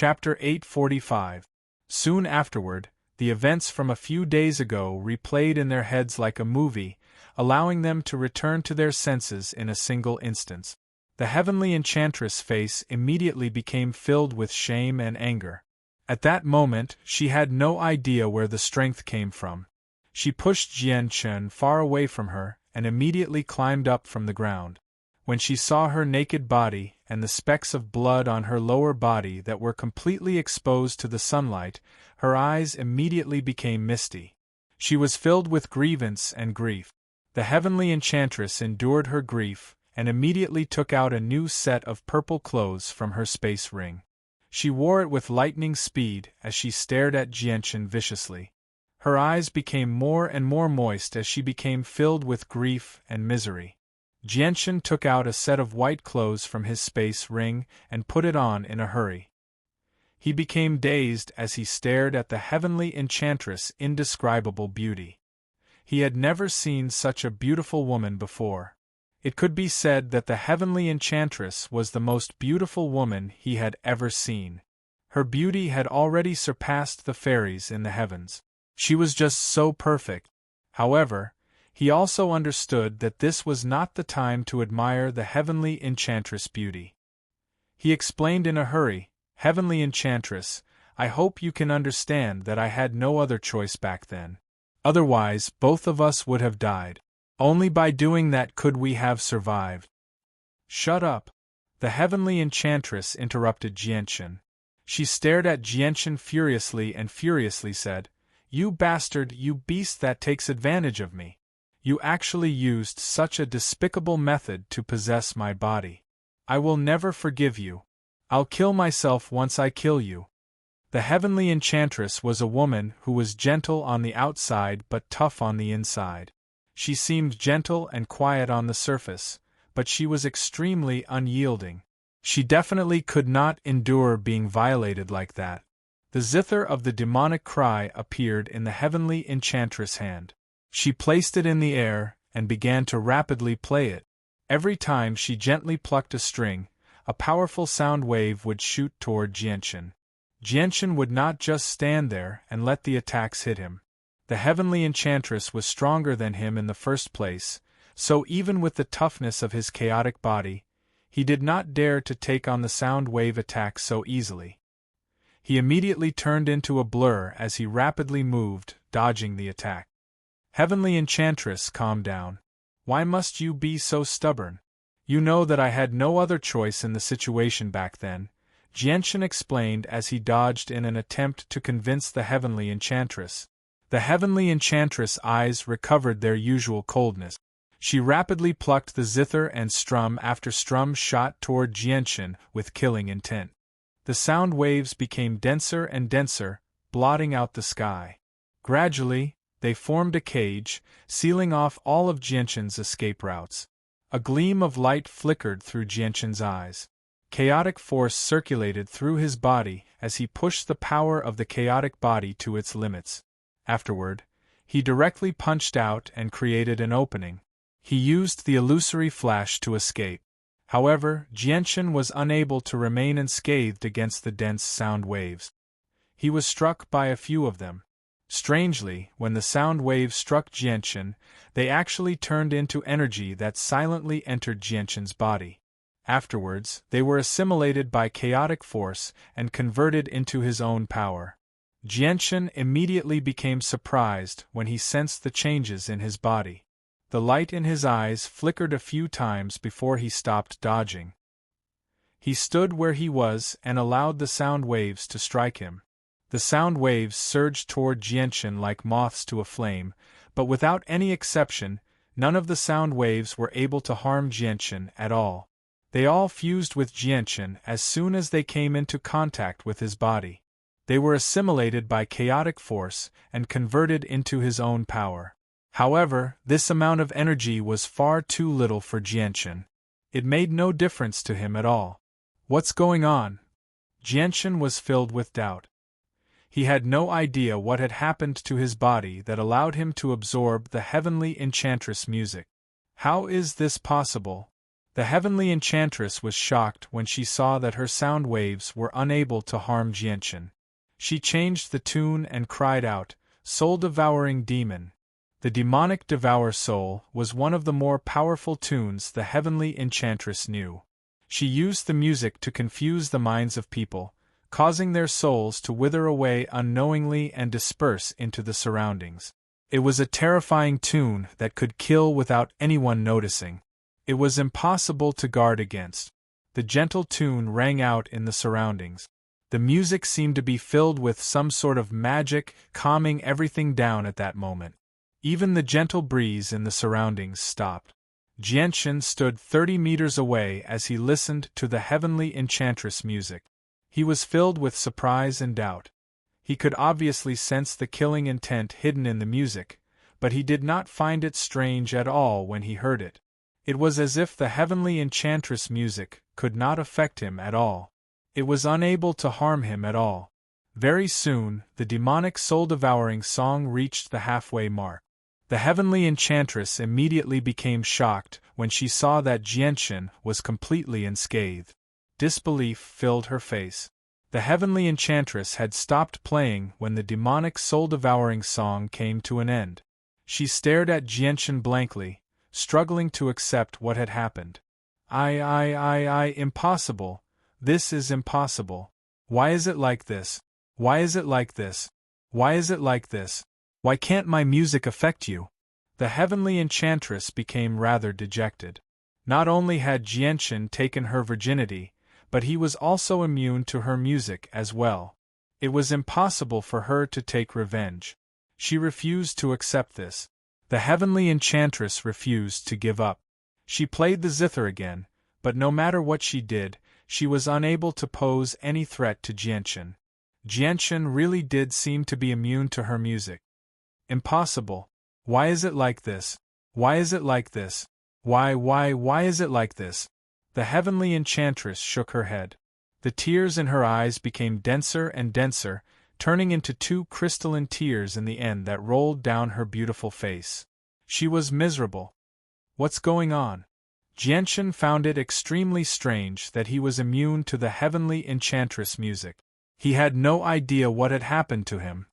Chapter 845. Soon afterward, the events from a few days ago replayed in their heads like a movie, allowing them to return to their senses in a single instance. The heavenly enchantress' face immediately became filled with shame and anger. At that moment, she had no idea where the strength came from. She pushed Jianchen far away from her, and immediately climbed up from the ground. When she saw her naked body, and the specks of blood on her lower body that were completely exposed to the sunlight, her eyes immediately became misty. She was filled with grievance and grief. The heavenly enchantress endured her grief, and immediately took out a new set of purple clothes from her space ring. She wore it with lightning speed as she stared at Jianchen viciously. Her eyes became more and more moist as she became filled with grief and misery. Jianchen took out a set of white clothes from his space ring and put it on in a hurry. He became dazed as he stared at the heavenly enchantress' indescribable beauty. He had never seen such a beautiful woman before. It could be said that the heavenly enchantress was the most beautiful woman he had ever seen. Her beauty had already surpassed the fairies in the heavens. She was just so perfect. However, he also understood that this was not the time to admire the heavenly enchantress' beauty. He explained in a hurry, "Heavenly enchantress, I hope you can understand that I had no other choice back then. Otherwise, both of us would have died. Only by doing that could we have survived." "Shut up!" the heavenly enchantress interrupted Jianchen. She stared at Jianchen furiously and furiously said, "You bastard, you beast that takes advantage of me! You actually used such a despicable method to possess my body. I will never forgive you. I'll kill myself once I kill you." The heavenly enchantress was a woman who was gentle on the outside but tough on the inside. She seemed gentle and quiet on the surface, but she was extremely unyielding. She definitely could not endure being violated like that. The zither of the demonic cry appeared in the heavenly enchantress' hand. She placed it in the air, and began to rapidly play it. Every time she gently plucked a string, a powerful sound wave would shoot toward Jianchen. Jianchen would not just stand there and let the attacks hit him. The heavenly enchantress was stronger than him in the first place, so even with the toughness of his chaotic body, he did not dare to take on the sound wave attack so easily. He immediately turned into a blur as he rapidly moved, dodging the attack. "Heavenly enchantress, calm down. Why must you be so stubborn? You know that I had no other choice in the situation back then," Jianchen explained as he dodged in an attempt to convince the heavenly enchantress. The heavenly enchantress' eyes recovered their usual coldness. She rapidly plucked the zither and strum after strum shot toward Jianchen with killing intent. The sound waves became denser and denser, blotting out the sky. Gradually, they formed a cage, sealing off all of Jianchen's escape routes. A gleam of light flickered through Jianchen's eyes. Chaotic force circulated through his body as he pushed the power of the chaotic body to its limits. Afterward, he directly punched out and created an opening. He used the illusory flash to escape. However, Jianchen was unable to remain unscathed against the dense sound waves. He was struck by a few of them. Strangely, when the sound waves struck Jianchen, they actually turned into energy that silently entered Jianchen's body. Afterwards, they were assimilated by chaotic force and converted into his own power. Jianchen immediately became surprised when he sensed the changes in his body. The light in his eyes flickered a few times before he stopped dodging. He stood where he was and allowed the sound waves to strike him. The sound waves surged toward Jianchen like moths to a flame, but without any exception, none of the sound waves were able to harm Jianchen at all. They all fused with Jianchen as soon as they came into contact with his body. They were assimilated by chaotic force and converted into his own power. However, this amount of energy was far too little for Jianchen. It made no difference to him at all. What's going on? Jianchen was filled with doubt. He had no idea what had happened to his body that allowed him to absorb the heavenly enchantress music. How is this possible? The heavenly enchantress was shocked when she saw that her sound waves were unable to harm Jianchen. She changed the tune and cried out, "Soul-devouring demon!" The demonic devour soul was one of the more powerful tunes the heavenly enchantress knew. She used the music to confuse the minds of people, causing their souls to wither away unknowingly and disperse into the surroundings. It was a terrifying tune that could kill without anyone noticing. It was impossible to guard against. The gentle tune rang out in the surroundings. The music seemed to be filled with some sort of magic, calming everything down at that moment. Even the gentle breeze in the surroundings stopped. Jianchen stood 30 meters away as he listened to the heavenly enchantress music. He was filled with surprise and doubt. He could obviously sense the killing intent hidden in the music, but he did not find it strange at all when he heard it. It was as if the heavenly enchantress music could not affect him at all. It was unable to harm him at all. Very soon, the demonic soul-devouring song reached the halfway mark. The heavenly enchantress immediately became shocked when she saw that Jianchen was completely unscathed. Disbelief filled her face. The heavenly enchantress had stopped playing when the demonic soul-devouring song came to an end. She stared at Jianchen blankly, struggling to accept what had happened. Impossible. This is impossible. Why is it like this? Why is it like this? Why is it like this? Why can't my music affect you? The heavenly enchantress became rather dejected. Not only had Jianchen taken her virginity, but he was also immune to her music as well. It was impossible for her to take revenge. She refused to accept this. The heavenly enchantress refused to give up. She played the zither again, but no matter what she did, she was unable to pose any threat to Jianchen. Jianchen really did seem to be immune to her music. Impossible. Why is it like this? Why is it like this? Why is it like this? The heavenly enchantress shook her head. The tears in her eyes became denser and denser, turning into 2 crystalline tears in the end that rolled down her beautiful face. She was miserable. What's going on? Jianchen found it extremely strange that he was immune to the heavenly enchantress music. He had no idea what had happened to him.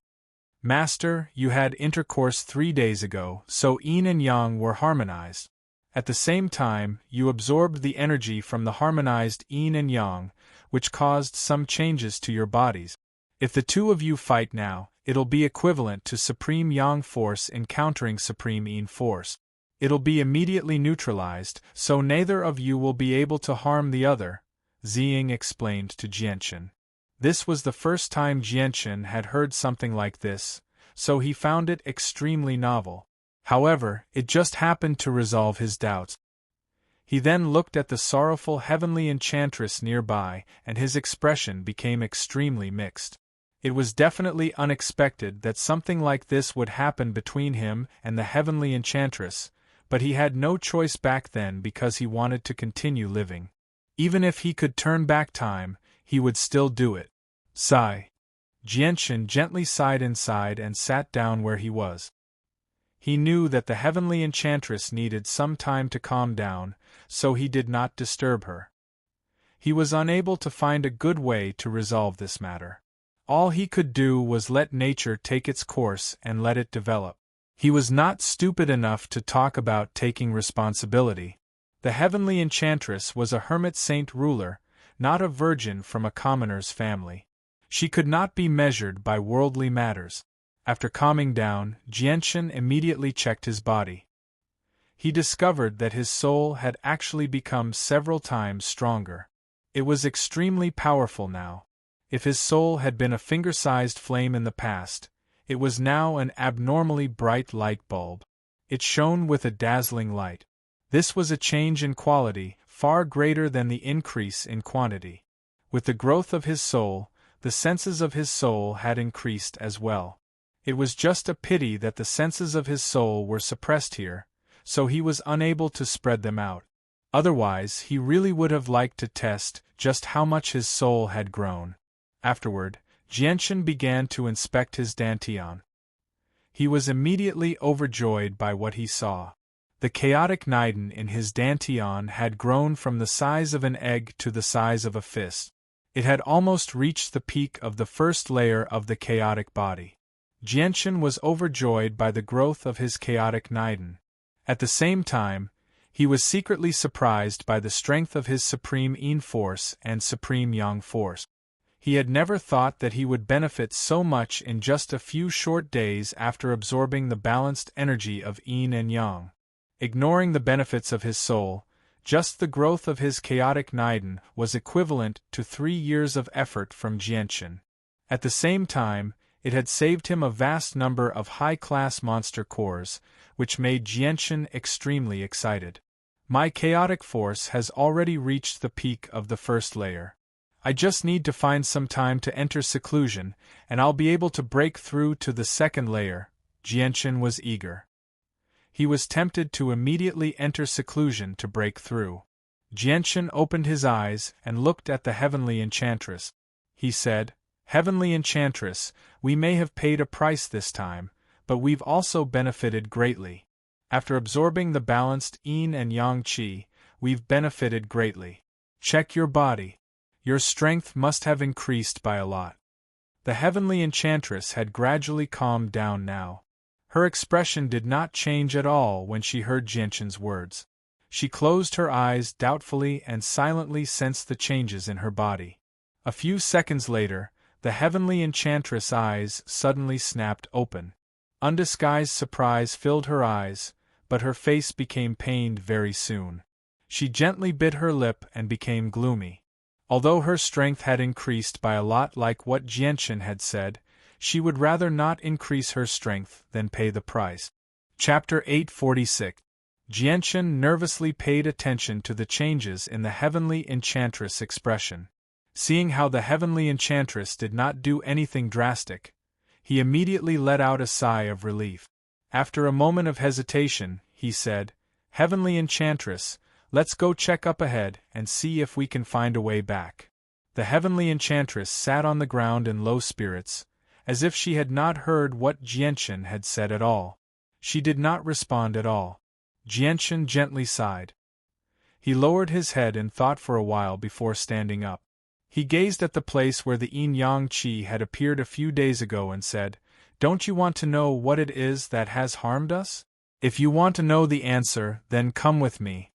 Master, you had intercourse 3 days ago, so yin and yang were harmonized. At the same time, you absorbed the energy from the harmonized yin and yang, which caused some changes to your bodies. If the two of you fight now, it'll be equivalent to supreme yang force encountering supreme yin force. It'll be immediately neutralized, so neither of you will be able to harm the other, Ziying explained to Jianchen. This was the first time Jianchen had heard something like this, so he found it extremely novel. However, it just happened to resolve his doubts. He then looked at the sorrowful heavenly enchantress nearby, and his expression became extremely mixed. It was definitely unexpected that something like this would happen between him and the heavenly enchantress, but he had no choice back then because he wanted to continue living. Even if he could turn back time, he would still do it. Sigh. Jianchen gently sighed inside and sat down where he was. He knew that the heavenly enchantress needed some time to calm down, so he did not disturb her. He was unable to find a good way to resolve this matter. All he could do was let nature take its course and let it develop. He was not stupid enough to talk about taking responsibility. The heavenly enchantress was a hermit saint ruler, not a virgin from a commoner's family. She could not be measured by worldly matters. After calming down, Jianchen immediately checked his body. He discovered that his soul had actually become several times stronger. It was extremely powerful now. If his soul had been a finger-sized flame in the past, it was now an abnormally bright light bulb. It shone with a dazzling light. This was a change in quality, far greater than the increase in quantity. With the growth of his soul, the senses of his soul had increased as well. It was just a pity that the senses of his soul were suppressed here, so he was unable to spread them out. Otherwise, he really would have liked to test just how much his soul had grown. Afterward, Jianchen began to inspect his dantian. He was immediately overjoyed by what he saw. The chaotic Niden in his dantian had grown from the size of an egg to the size of a fist. It had almost reached the peak of the first layer of the chaotic body. Jianchen was overjoyed by the growth of his chaotic Niden. At the same time, he was secretly surprised by the strength of his supreme Yin force and supreme Yang force. He had never thought that he would benefit so much in just a few short days after absorbing the balanced energy of Yin and Yang. Ignoring the benefits of his soul, just the growth of his chaotic Niden was equivalent to 3 years of effort from Jianchen. At the same time, it had saved him a vast number of high-class monster cores, which made Jianchen extremely excited. My chaotic force has already reached the peak of the first layer. I just need to find some time to enter seclusion, and I'll be able to break through to the second layer. Jianchen was eager. He was tempted to immediately enter seclusion to break through. Jianchen opened his eyes and looked at the Heavenly Enchantress. He said, "Heavenly Enchantress, we may have paid a price this time, but we've also benefited greatly. After absorbing the balanced Yin and Yang Qi, we've benefited greatly. Check your body. Your strength must have increased by a lot." The Heavenly Enchantress had gradually calmed down now. Her expression did not change at all when she heard Jianchen's words. She closed her eyes doubtfully and silently sensed the changes in her body. A few seconds later, the Heavenly Enchantress' eyes suddenly snapped open. Undisguised surprise filled her eyes, but her face became pained very soon. She gently bit her lip and became gloomy. Although her strength had increased by a lot like what Jianchen had said, she would rather not increase her strength than pay the price. Chapter 846. Jianchen nervously paid attention to the changes in the Heavenly Enchantress' expression. Seeing how the Heavenly Enchantress did not do anything drastic, he immediately let out a sigh of relief. After a moment of hesitation, he said, "Heavenly Enchantress, let's go check up ahead and see if we can find a way back." The Heavenly Enchantress sat on the ground in low spirits, as if she had not heard what Jianchen had said at all. She did not respond at all. Jianchen gently sighed. He lowered his head and thought for a while before standing up. He gazed at the place where the Yin-Yang Qi had appeared a few days ago and said, "Don't you want to know what it is that has harmed us? If you want to know the answer, then come with me."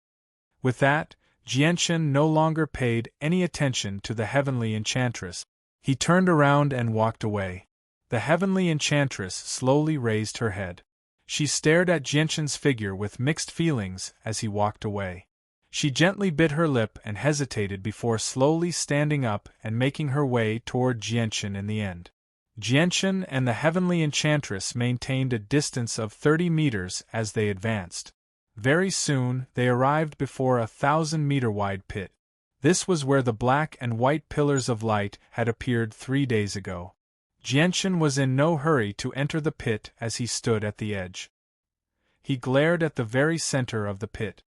With that, Jianchen no longer paid any attention to the Heavenly Enchantress. He turned around and walked away. The Heavenly Enchantress slowly raised her head. She stared at Jianchen's figure with mixed feelings as he walked away. She gently bit her lip and hesitated before slowly standing up and making her way toward Jianchen in the end. Jianchen and the Heavenly Enchantress maintained a distance of 30 meters as they advanced. Very soon, they arrived before a 1,000-meter-wide pit. This was where the black and white pillars of light had appeared 3 days ago. Jianchen was in no hurry to enter the pit as he stood at the edge. He glared at the very center of the pit.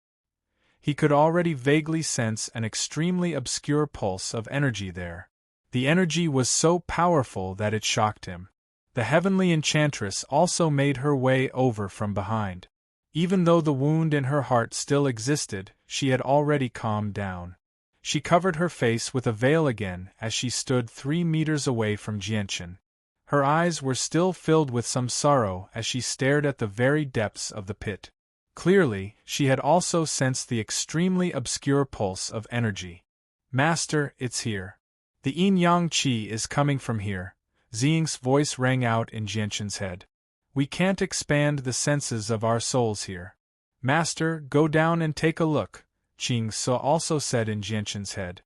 He could already vaguely sense an extremely obscure pulse of energy there. The energy was so powerful that it shocked him. The Heavenly Enchantress also made her way over from behind. Even though the wound in her heart still existed, she had already calmed down. She covered her face with a veil again as she stood 3 meters away from Jianchen. Her eyes were still filled with some sorrow as she stared at the very depths of the pit. Clearly, she had also sensed the extremely obscure pulse of energy. "Master, it's here. The Yin-Yang Qi is coming from here," Ziying's voice rang out in Jianchen's head. "We can't expand the senses of our souls here. Master, go down and take a look," Qing So also said in Jianchen's head.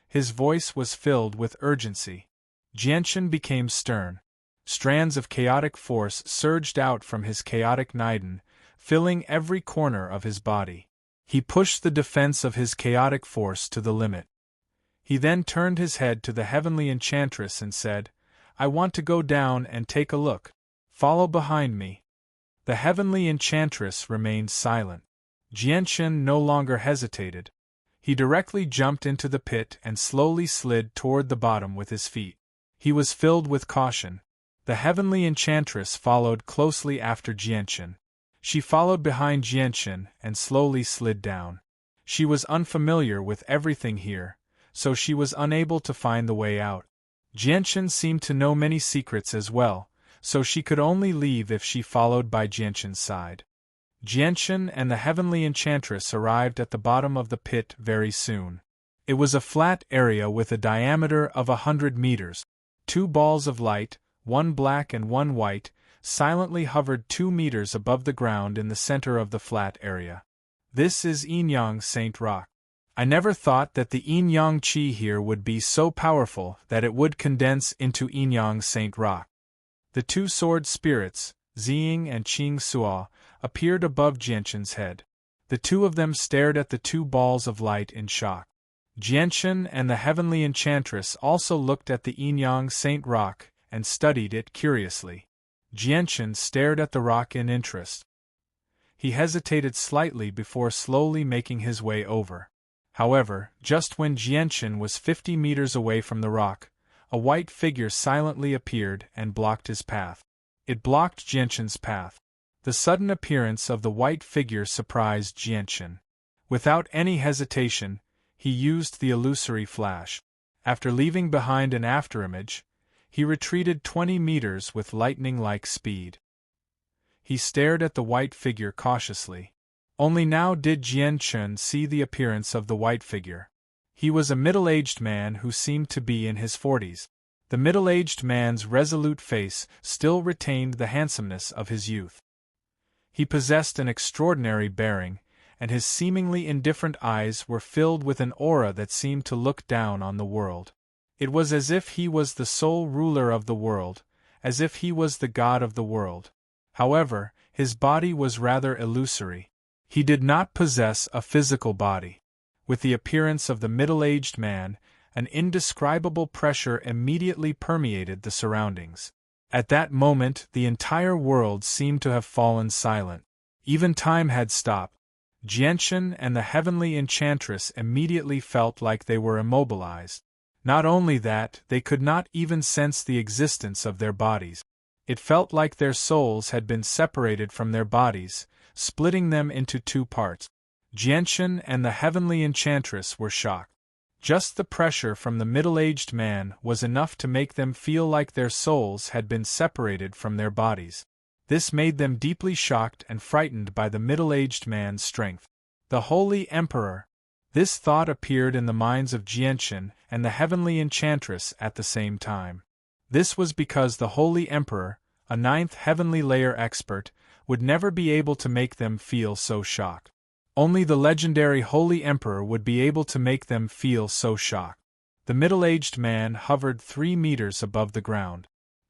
His voice was filled with urgency. Jianchen became stern. Strands of chaotic force surged out from his chaotic Niden, filling every corner of his body. He pushed the defense of his chaotic force to the limit. He then turned his head to the Heavenly Enchantress and said, "I want to go down and take a look. Follow behind me." The Heavenly Enchantress remained silent. Jianchen no longer hesitated. He directly jumped into the pit and slowly slid toward the bottom with his feet. He was filled with caution. The Heavenly Enchantress followed closely after Jianchen. She followed behind Jianchen and slowly slid down. She was unfamiliar with everything here, so she was unable to find the way out. Jianchen seemed to know many secrets as well, so she could only leave if she followed by Jianchen's side. Jianchen and the heavenly enchantress arrived at the bottom of the pit very soon. It was a flat area with a diameter of 100 meters. 2 balls of light, one black and one white, silently hovered 2 meters above the ground in the center of the flat area. This is Yin-Yang Saint Rock. I never thought that the Yin-Yang Qi here would be so powerful that it would condense into Yin-Yang Saint Rock. The 2 sword spirits, Ziying and Qing Suo, appeared above Jianchen's head. The 2 of them stared at the 2 balls of light in shock. Jianchen and the heavenly enchantress also looked at the Yin-Yang Saint Rock and studied it curiously. Jianchen stared at the rock in interest. He hesitated slightly before slowly making his way over. However, just when Jianchen was 50 meters away from the rock, a white figure silently appeared and blocked his path. It blocked Jianchen's path. The sudden appearance of the white figure surprised Jianchen. Without any hesitation, he used the illusory flash. After leaving behind an afterimage, he retreated 20 meters with lightning-like speed. He stared at the white figure cautiously. Only now did Jianchen see the appearance of the white figure. He was a middle-aged man who seemed to be in his 40s. The middle-aged man's resolute face still retained the handsomeness of his youth. He possessed an extraordinary bearing, and his seemingly indifferent eyes were filled with an aura that seemed to look down on the world. It was as if he was the sole ruler of the world, as if he was the god of the world. However, his body was rather illusory. He did not possess a physical body. With the appearance of the middle-aged man, an indescribable pressure immediately permeated the surroundings. At that moment, the entire world seemed to have fallen silent. Even time had stopped. Jianchen and the heavenly enchantress immediately felt like they were immobilized. Not only that, they could not even sense the existence of their bodies. It felt like their souls had been separated from their bodies, splitting them into 2 parts. Jianchen and the heavenly enchantress were shocked. Just the pressure from the middle-aged man was enough to make them feel like their souls had been separated from their bodies. This made them deeply shocked and frightened by the middle-aged man's strength. The Holy Emperor! This thought appeared in the minds of Jianchen and the heavenly enchantress at the same time. This was because the Holy Emperor, a 9th heavenly layer expert, would never be able to make them feel so shocked. Only the legendary Holy Emperor would be able to make them feel so shocked. The middle-aged man hovered 3 meters above the ground.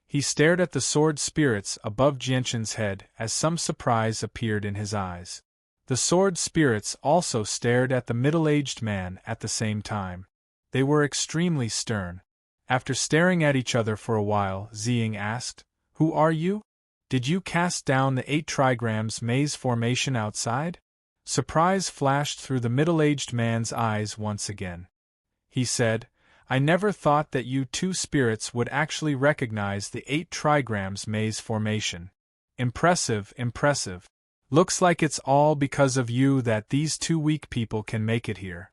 He stared at the sword spirits above Jianchen's head as some surprise appeared in his eyes. The sword spirits also stared at the middle-aged man at the same time. They were extremely stern. After staring at each other for a while, Ziying asked, "Who are you? Did you cast down the 8 trigrams maze formation outside?" Surprise flashed through the middle-aged man's eyes once again. He said, "I never thought that you 2 spirits would actually recognize the 8 trigrams maze formation. Impressive, impressive. Looks like it's all because of you that these 2 weak people can make it here."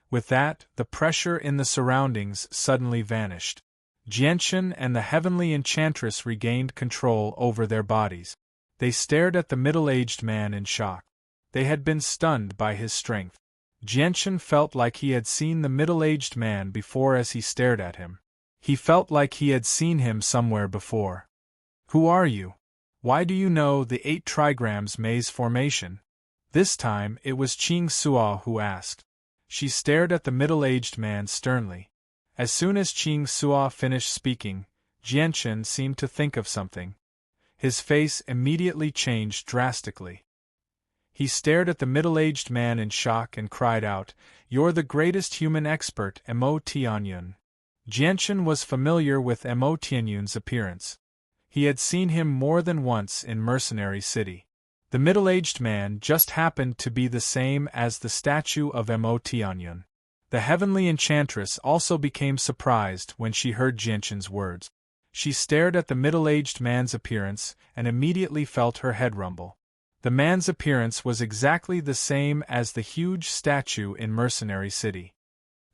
With that, the pressure in the surroundings suddenly vanished. Jianchen and the heavenly enchantress regained control over their bodies. They stared at the middle-aged man in shock. They had been stunned by his strength. Jianchen felt like he had seen the middle-aged man before as he stared at him. He felt like he had seen him somewhere before. "Who are you? Why do you know the 8 trigrams maze formation?" This time it was Qing Suo who asked. She stared at the middle-aged man sternly. As soon as Qing Suo finished speaking, Jianchen seemed to think of something. His face immediately changed drastically. He stared at the middle-aged man in shock and cried out, "You're the greatest human expert, Mo Tianyun." Jianchen was familiar with Mo Tianyun's appearance. He had seen him more than once in Mercenary City. The middle-aged man just happened to be the same as the statue of Mo Tianyun. The heavenly enchantress also became surprised when she heard Jianchen's words. She stared at the middle-aged man's appearance and immediately felt her head rumble. The man's appearance was exactly the same as the huge statue in Mercenary City.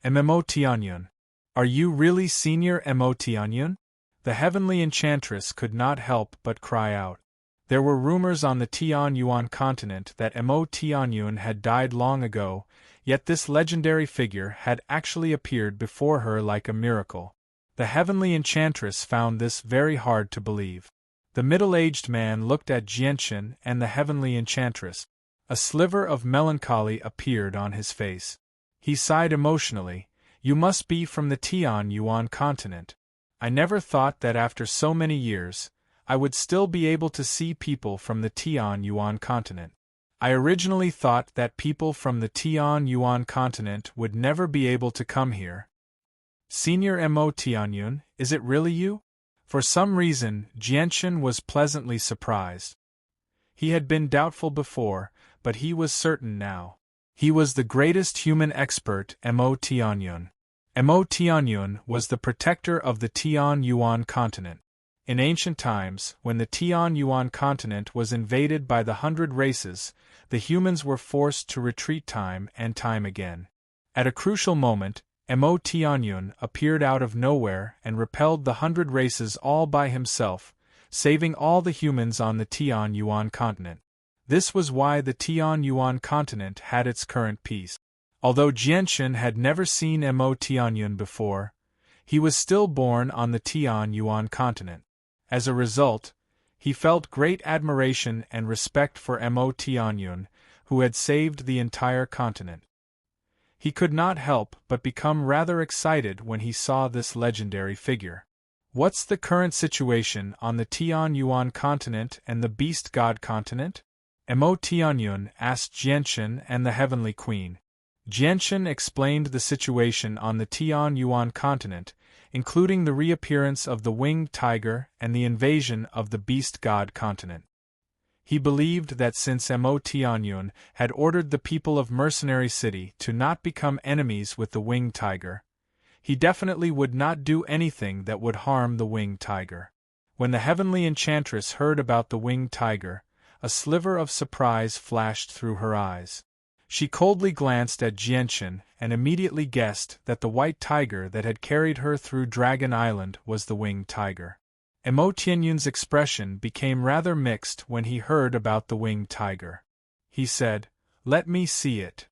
Mmo Tianyun. Are you really Senior Mo Tianyun? The heavenly enchantress could not help but cry out. There were rumors on the Tian Yuan continent that Mo Tianyun had died long ago, yet this legendary figure had actually appeared before her like a miracle. The heavenly enchantress found this very hard to believe. The middle-aged man looked at Jianchen and the heavenly enchantress. A sliver of melancholy appeared on his face. He sighed emotionally. You must be from the Tian Yuan continent. I never thought that after so many years, I would still be able to see people from the Tian Yuan continent. I originally thought that people from the Tian Yuan continent would never be able to come here. Senior Mo Tianyun, is it really you? For some reason, Jianchen was pleasantly surprised. He had been doubtful before, but he was certain now. He was the greatest human expert, Mo Tianyun. Mo Tianyun was the protector of the Tian Yuan continent. In ancient times, when the Tian Yuan continent was invaded by the 100 races, the humans were forced to retreat time and time again. At a crucial moment, Mo Tianyun appeared out of nowhere and repelled the 100 races all by himself, saving all the humans on the Tian Yuan continent. This was why the Tian Yuan continent had its current peace. Although Jianchen had never seen Mo Tianyun before, he was still born on the Tian Yuan continent. As a result, he felt great admiration and respect for Mo Tianyun, who had saved the entire continent. He could not help but become rather excited when he saw this legendary figure. What's the current situation on the Tian Yuan continent and the Beast God continent? Mo Tianyun asked Jianchen and the Heavenly Queen. Jianchen explained the situation on the Tian Yuan continent, including the reappearance of the winged tiger and the invasion of the Beast God continent. He believed that since Mo Tianyun had ordered the people of Mercenary City to not become enemies with the winged tiger, he definitely would not do anything that would harm the winged tiger. When the heavenly enchantress heard about the winged tiger, a sliver of surprise flashed through her eyes. She coldly glanced at Jianchen and immediately guessed that the white tiger that had carried her through Dragon Island was the winged tiger. Mo Tianyun's expression became rather mixed when he heard about the winged tiger. He said, "Let me see it."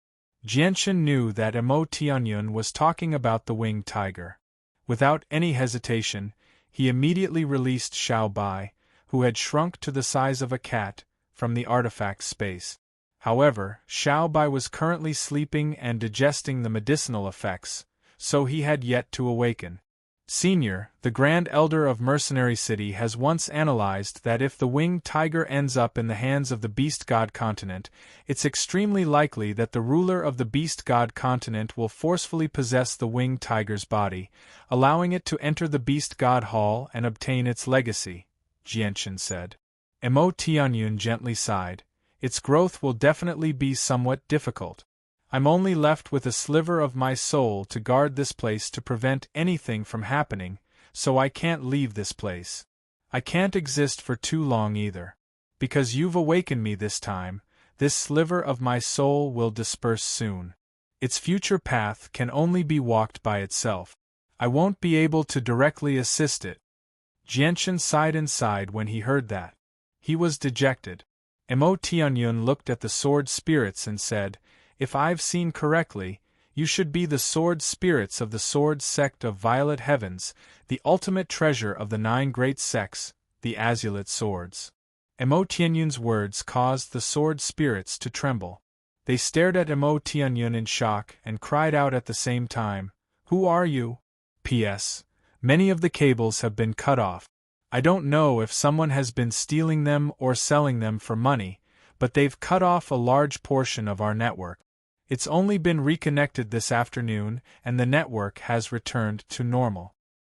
Jianchen knew that Mo Tianyun was talking about the winged tiger. Without any hesitation, he immediately released Chaosblade, who had shrunk to the size of a cat, from the artifact space. However, Chaosblade was currently sleeping and digesting the medicinal effects, so he had yet to awaken. Senior, the Grand Elder of Mercenary City, has once analyzed that if the winged tiger ends up in the hands of the Beast God continent, it's extremely likely that the ruler of the Beast God continent will forcefully possess the winged tiger's body, allowing it to enter the Beast God Hall and obtain its legacy, Jianchen said. Mo Tianyun gently sighed. Its growth will definitely be somewhat difficult. I'm only left with a sliver of my soul to guard this place to prevent anything from happening, so I can't leave this place. I can't exist for too long either. Because you've awakened me this time, this sliver of my soul will disperse soon. Its future path can only be walked by itself. I won't be able to directly assist it. Jianchen sighed inside when he heard that. He was dejected. Mo Tianyun looked at the sword spirits and said, "If I've seen correctly, you should be the sword spirits of the sword sect of Violet Heavens, the ultimate treasure of the 9 great sects, the Azulate swords." Mo Tianyun's words caused the sword spirits to tremble. They stared at Mo Tianyun in shock and cried out at the same time, "Who are you?" P.S. Many of the cables have been cut off. I don't know if someone has been stealing them or selling them for money, but they've cut off a large portion of our network. It's only been reconnected this afternoon, and the network has returned to normal.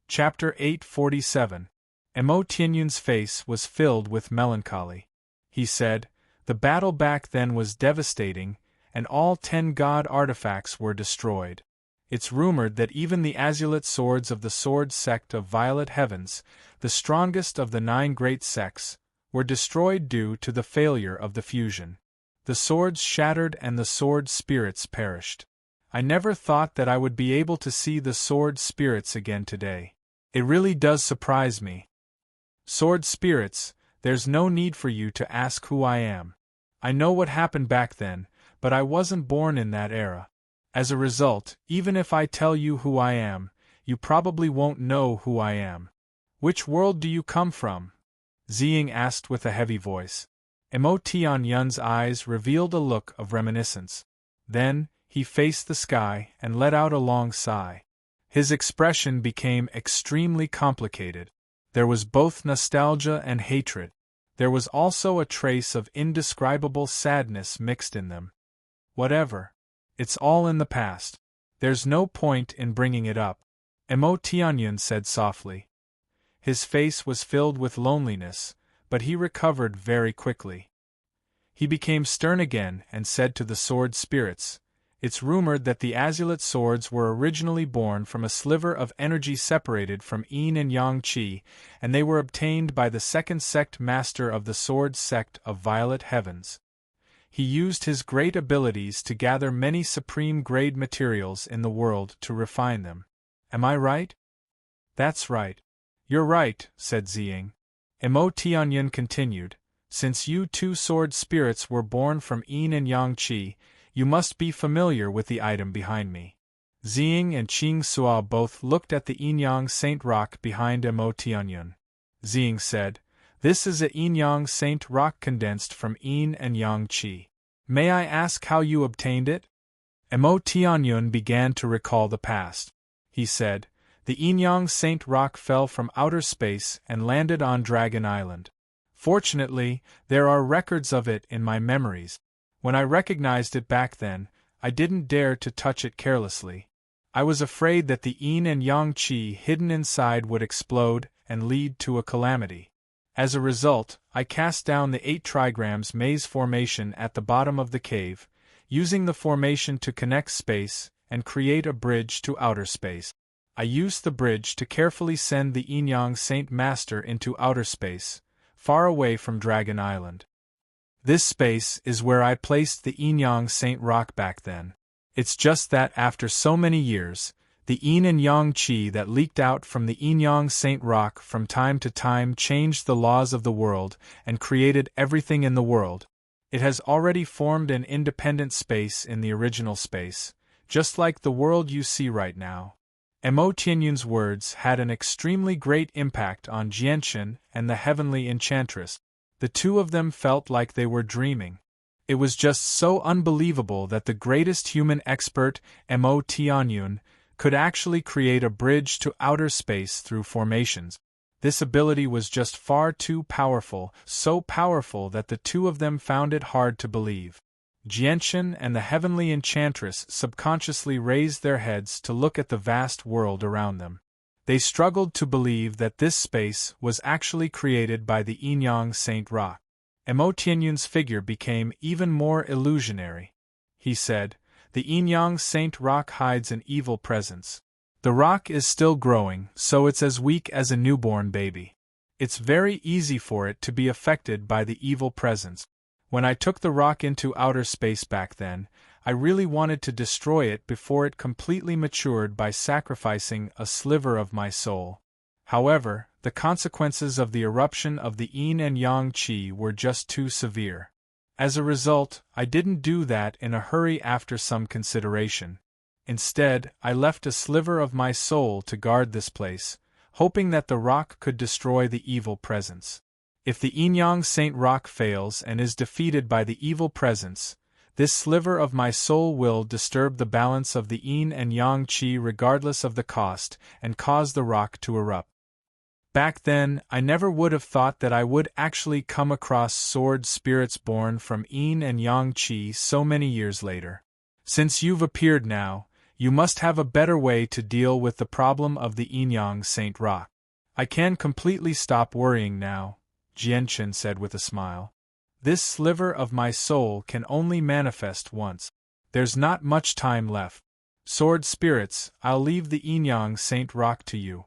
Chapter 847. Mo Tianyun's face was filled with melancholy. He said, "The battle back then was devastating, and all 10 god artifacts were destroyed. It's rumored that even the Azulate swords of the sword sect of Violet Heavens, the strongest of the 9 great sects, were destroyed due to the failure of the fusion. The swords shattered and the sword spirits perished. I never thought that I would be able to see the sword spirits again today. It really does surprise me. Sword spirits, there's no need for you to ask who I am. I know what happened back then, but I wasn't born in that era. As a result, even if I tell you who I am, you probably won't know who I am. Which world do you come from? Ziying asked with a heavy voice. Mo Tianyun's eyes revealed a look of reminiscence. Then, he faced the sky and let out a long sigh. His expression became extremely complicated. There was both nostalgia and hatred. There was also a trace of indescribable sadness mixed in them. Whatever. It's all in the past. There's no point in bringing it up. Mo Tianyun said softly. His face was filled with loneliness, but he recovered very quickly. He became stern again and said to the sword spirits, "It's rumored that the azulate swords were originally born from a sliver of energy separated from yin and yang qi, and they were obtained by the second sect master of the sword sect of Violet Heavens. He used his great abilities to gather many supreme-grade materials in the world to refine them. Am I right?" "That's right." "You're right," said Ziying. Mo Tianyun continued, "Since you two sword spirits were born from yin and yang qi, you must be familiar with the item behind me." Ziying and Qing Sua both looked at the yin-yang saint rock behind Mo Tianyun. Ziying said, "This is a yin-yang saint rock condensed from yin and yang qi. May I ask how you obtained it?" Mo Tianyun began to recall the past. He said, "The yin-yang saint rock fell from outer space and landed on Dragon Island. Fortunately, there are records of it in my memories. When I recognized it back then, I didn't dare to touch it carelessly. I was afraid that the yin and yang qi hidden inside would explode and lead to a calamity. As a result, I cast down the 8 trigrams maze formation at the bottom of the cave, using the formation to connect space and create a bridge to outer space. I used the bridge to carefully send the yin-yang saint master into outer space, far away from Dragon Island. This space is where I placed the yin-yang saint rock back then. It's just that after so many years, the yin and yang qi that leaked out from the yin-yang saint rock from time to time changed the laws of the world and created everything in the world. It has already formed an independent space in the original space, just like the world you see right now." Mo Tianyun's words had an extremely great impact on Jianchen and the heavenly enchantress. The two of them felt like they were dreaming. It was just so unbelievable that the greatest human expert, Mo Tianyun, could actually create a bridge to outer space through formations. This ability was just far too powerful, so powerful that the two of them found it hard to believe. Jianchen and the heavenly enchantress subconsciously raised their heads to look at the vast world around them. They struggled to believe that this space was actually created by the yin-yang saint rock. Mo Tianyun's figure became even more illusionary. He said, "The yin-yang saint rock hides an evil presence. The rock is still growing, so it's as weak as a newborn baby. It's very easy for it to be affected by the evil presence. When I took the rock into outer space back then, I really wanted to destroy it before it completely matured by sacrificing a sliver of my soul. However, the consequences of the eruption of the yin and yang qi were just too severe. As a result, I didn't do that in a hurry after some consideration. Instead, I left a sliver of my soul to guard this place, hoping that the rock could destroy the evil presence. If the yin-yang saint rock fails and is defeated by the evil presence, this sliver of my soul will disturb the balance of the yin and yang qi regardless of the cost and cause the rock to erupt. Back then, I never would have thought that I would actually come across sword spirits born from yin and yang qi so many years later. Since you've appeared now, you must have a better way to deal with the problem of the yin-yang saint rock. I can completely stop worrying now," Jianchen said with a smile. "This sliver of my soul can only manifest once. There's not much time left. Sword spirits, I'll leave the yin-yang saint rock to you."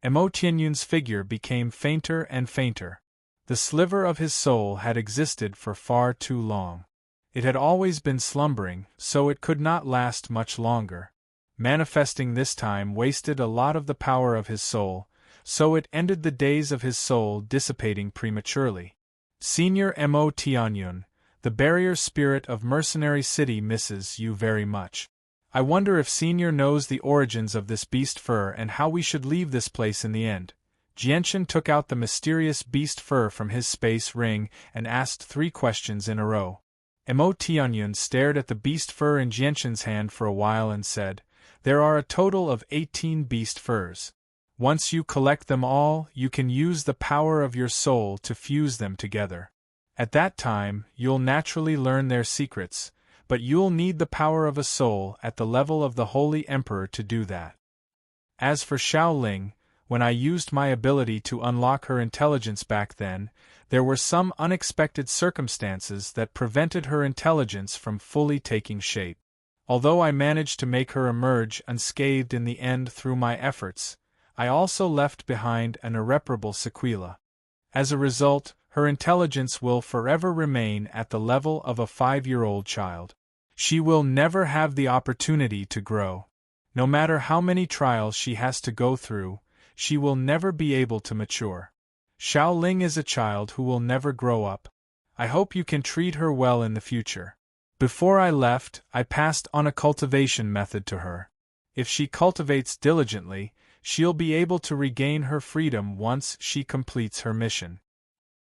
Mo Tianyun's figure became fainter and fainter. The sliver of his soul had existed for far too long. It had always been slumbering, so it could not last much longer. Manifesting this time wasted a lot of the power of his soul, so it ended the days of his soul dissipating prematurely. Senior Mo Tianyun, the barrier spirit of Mercenary City, misses you very much. I wonder if Senior knows the origins of this beast fur and how we should leave this place in the end. Jianchen took out the mysterious beast fur from his space ring and asked 3 questions in a row. Mo Tianyun stared at the beast fur in Jianchen's hand for a while and said, "There are a total of 18 beast furs. Once you collect them all, you can use the power of your soul to fuse them together. At that time, you'll naturally learn their secrets, but you'll need the power of a soul at the level of the Holy Emperor to do that." As for Xiaoling, when I used my ability to unlock her intelligence back then, there were some unexpected circumstances that prevented her intelligence from fully taking shape. Although I managed to make her emerge unscathed in the end through my efforts, I also left behind an irreparable sequela. As a result, her intelligence will forever remain at the level of a 5-year-old child. She will never have the opportunity to grow. No matter how many trials she has to go through, she will never be able to mature. Xiaoling is a child who will never grow up. I hope you can treat her well in the future. Before I left, I passed on a cultivation method to her. If she cultivates diligently, she'll be able to regain her freedom once she completes her mission.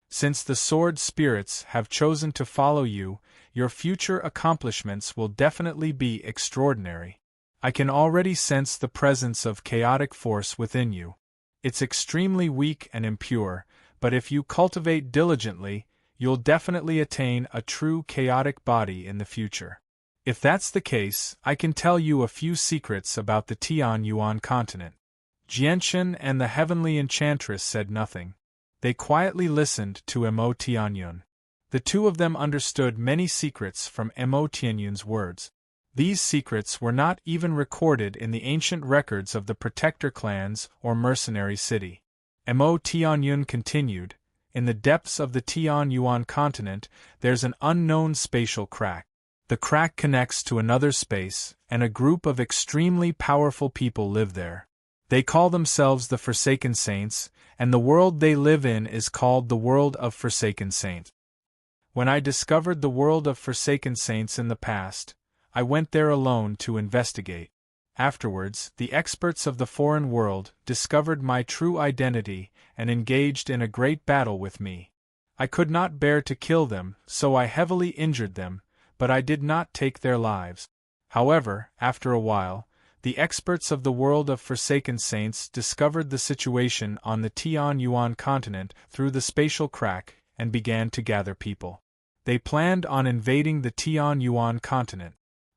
Since the sword spirits have chosen to follow you, your future accomplishments will definitely be extraordinary. I can already sense the presence of chaotic force within you. It's extremely weak and impure, but if you cultivate diligently, you'll definitely attain a true chaotic body in the future. If that's the case, I can tell you a few secrets about the Tian Yuan continent. Jianchen and the heavenly enchantress said nothing. They quietly listened to Mo Tianyun. The two of them understood many secrets from Mo Tianyun's words. These secrets were not even recorded in the ancient records of the Protector clans or Mercenary City. Mo Tianyun continued, "In the depths of the Tian Yuan continent, there's an unknown spatial crack. The crack connects to another space, and a group of extremely powerful people live there. They call themselves the Forsaken Saints, and the world they live in is called the World of Forsaken Saints. When I discovered the World of Forsaken Saints in the past, I went there alone to investigate. Afterwards, the experts of the foreign world discovered my true identity and engaged in a great battle with me. I could not bear to kill them, so I heavily injured them, but I did not take their lives. However, after a while, the experts of the World of Forsaken Saints discovered the situation on the Tian Yuan continent through the spatial crack and began to gather people. They planned on invading the Tian Yuan continent.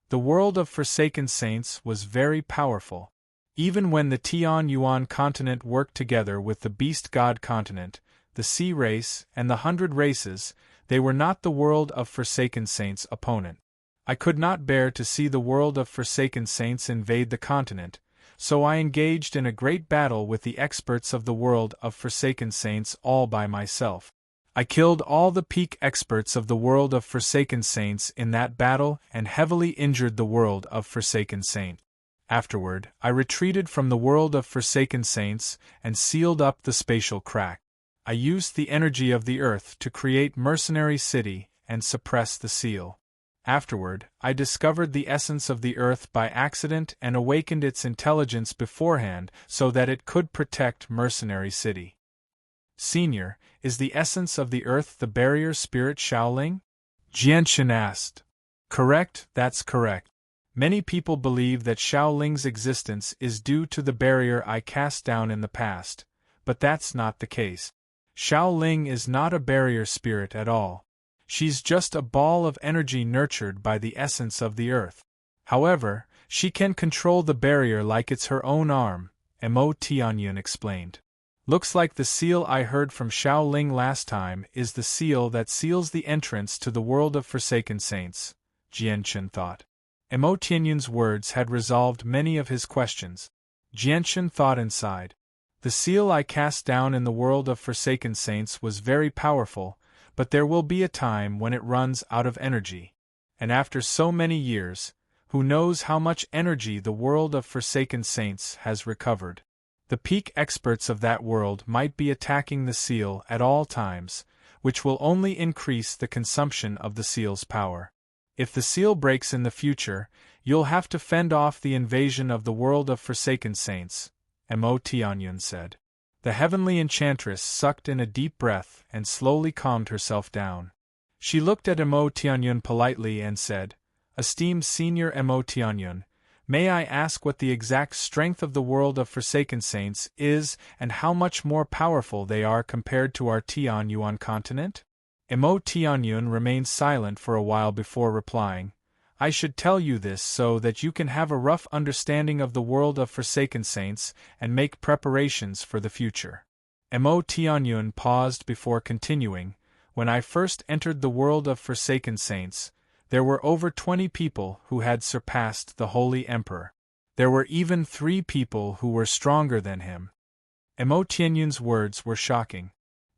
The World of Forsaken Saints was very powerful. Even when the Tian Yuan continent worked together with the Beast God continent, the Sea Race, and the 100 Races, they were not the World of Forsaken Saints' opponent. I could not bear to see the World of Forsaken Saints invade the continent, so I engaged in a great battle with the experts of the World of Forsaken Saints all by myself. I killed all the peak experts of the World of Forsaken Saints in that battle and heavily injured the World of Forsaken Saint. Afterward, I retreated from the World of Forsaken Saints and sealed up the spatial crack. I used the energy of the earth to create Mercenary City and suppress the seal. Afterward, I discovered the essence of the earth by accident and awakened its intelligence beforehand so that it could protect Mercenary City. Senior, is the essence of the earth the barrier spirit Xiaoling? Jianchen asked. Correct, that's correct. Many people believe that Xiaoling's existence is due to the barrier I cast down in the past, but that's not the case. Xiaoling is not a barrier spirit at all. She's just a ball of energy nurtured by the essence of the earth. However, she can control the barrier like it's her own arm, Mo Tianyun explained. Looks like the seal I heard from Xiaoling last time is the seal that seals the entrance to the World of Forsaken Saints, Jianchen thought. Mo Tianyun's words had resolved many of his questions. Jianchen thought inside. The seal I cast down in the world of forsaken saints was very powerful, but there will be a time when it runs out of energy. And after so many years, who knows how much energy the world of forsaken saints has recovered? The peak experts of that world might be attacking the seal at all times, which will only increase the consumption of the seal's power. If the seal breaks in the future, you'll have to fend off the invasion of the world of forsaken saints, Mo Tianyun said. The heavenly enchantress sucked in a deep breath and slowly calmed herself down. She looked at Mo Tianyun politely and said, "Esteemed Senior Mo Tianyun, may I ask what the exact strength of the world of forsaken saints is and how much more powerful they are compared to our Tian Yuan continent?" Mo Tianyun remained silent for a while before replying, "I should tell you this so that you can have a rough understanding of the world of forsaken saints and make preparations for the future." Mo Tianyun paused before continuing, "When I first entered the world of forsaken saints, there were over 20 people who had surpassed the Holy Emperor. There were even 3 people who were stronger than him." Mo Tianyun's words were shocking.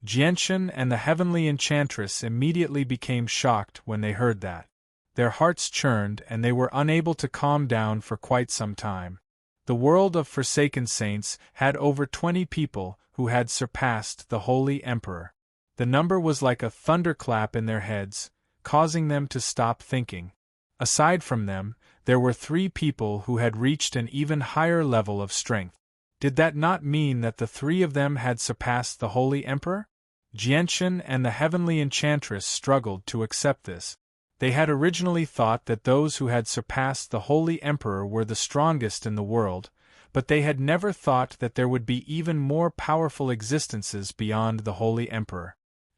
Jianshan and the heavenly enchantress immediately became shocked when they heard that. Their hearts churned and they were unable to calm down for quite some time. The world of forsaken saints had over 20 people who had surpassed the Holy Emperor. The number was like a thunderclap in their heads, causing them to stop thinking. Aside from them, there were 3 people who had reached an even higher level of strength. Did that not mean that the 3 of them had surpassed the Holy Emperor? Jianshan and the heavenly enchantress struggled to accept this. They had originally thought that those who had surpassed the Holy Emperor were the strongest in the world, but they had never thought that there would be even more powerful existences beyond the Holy Emperor.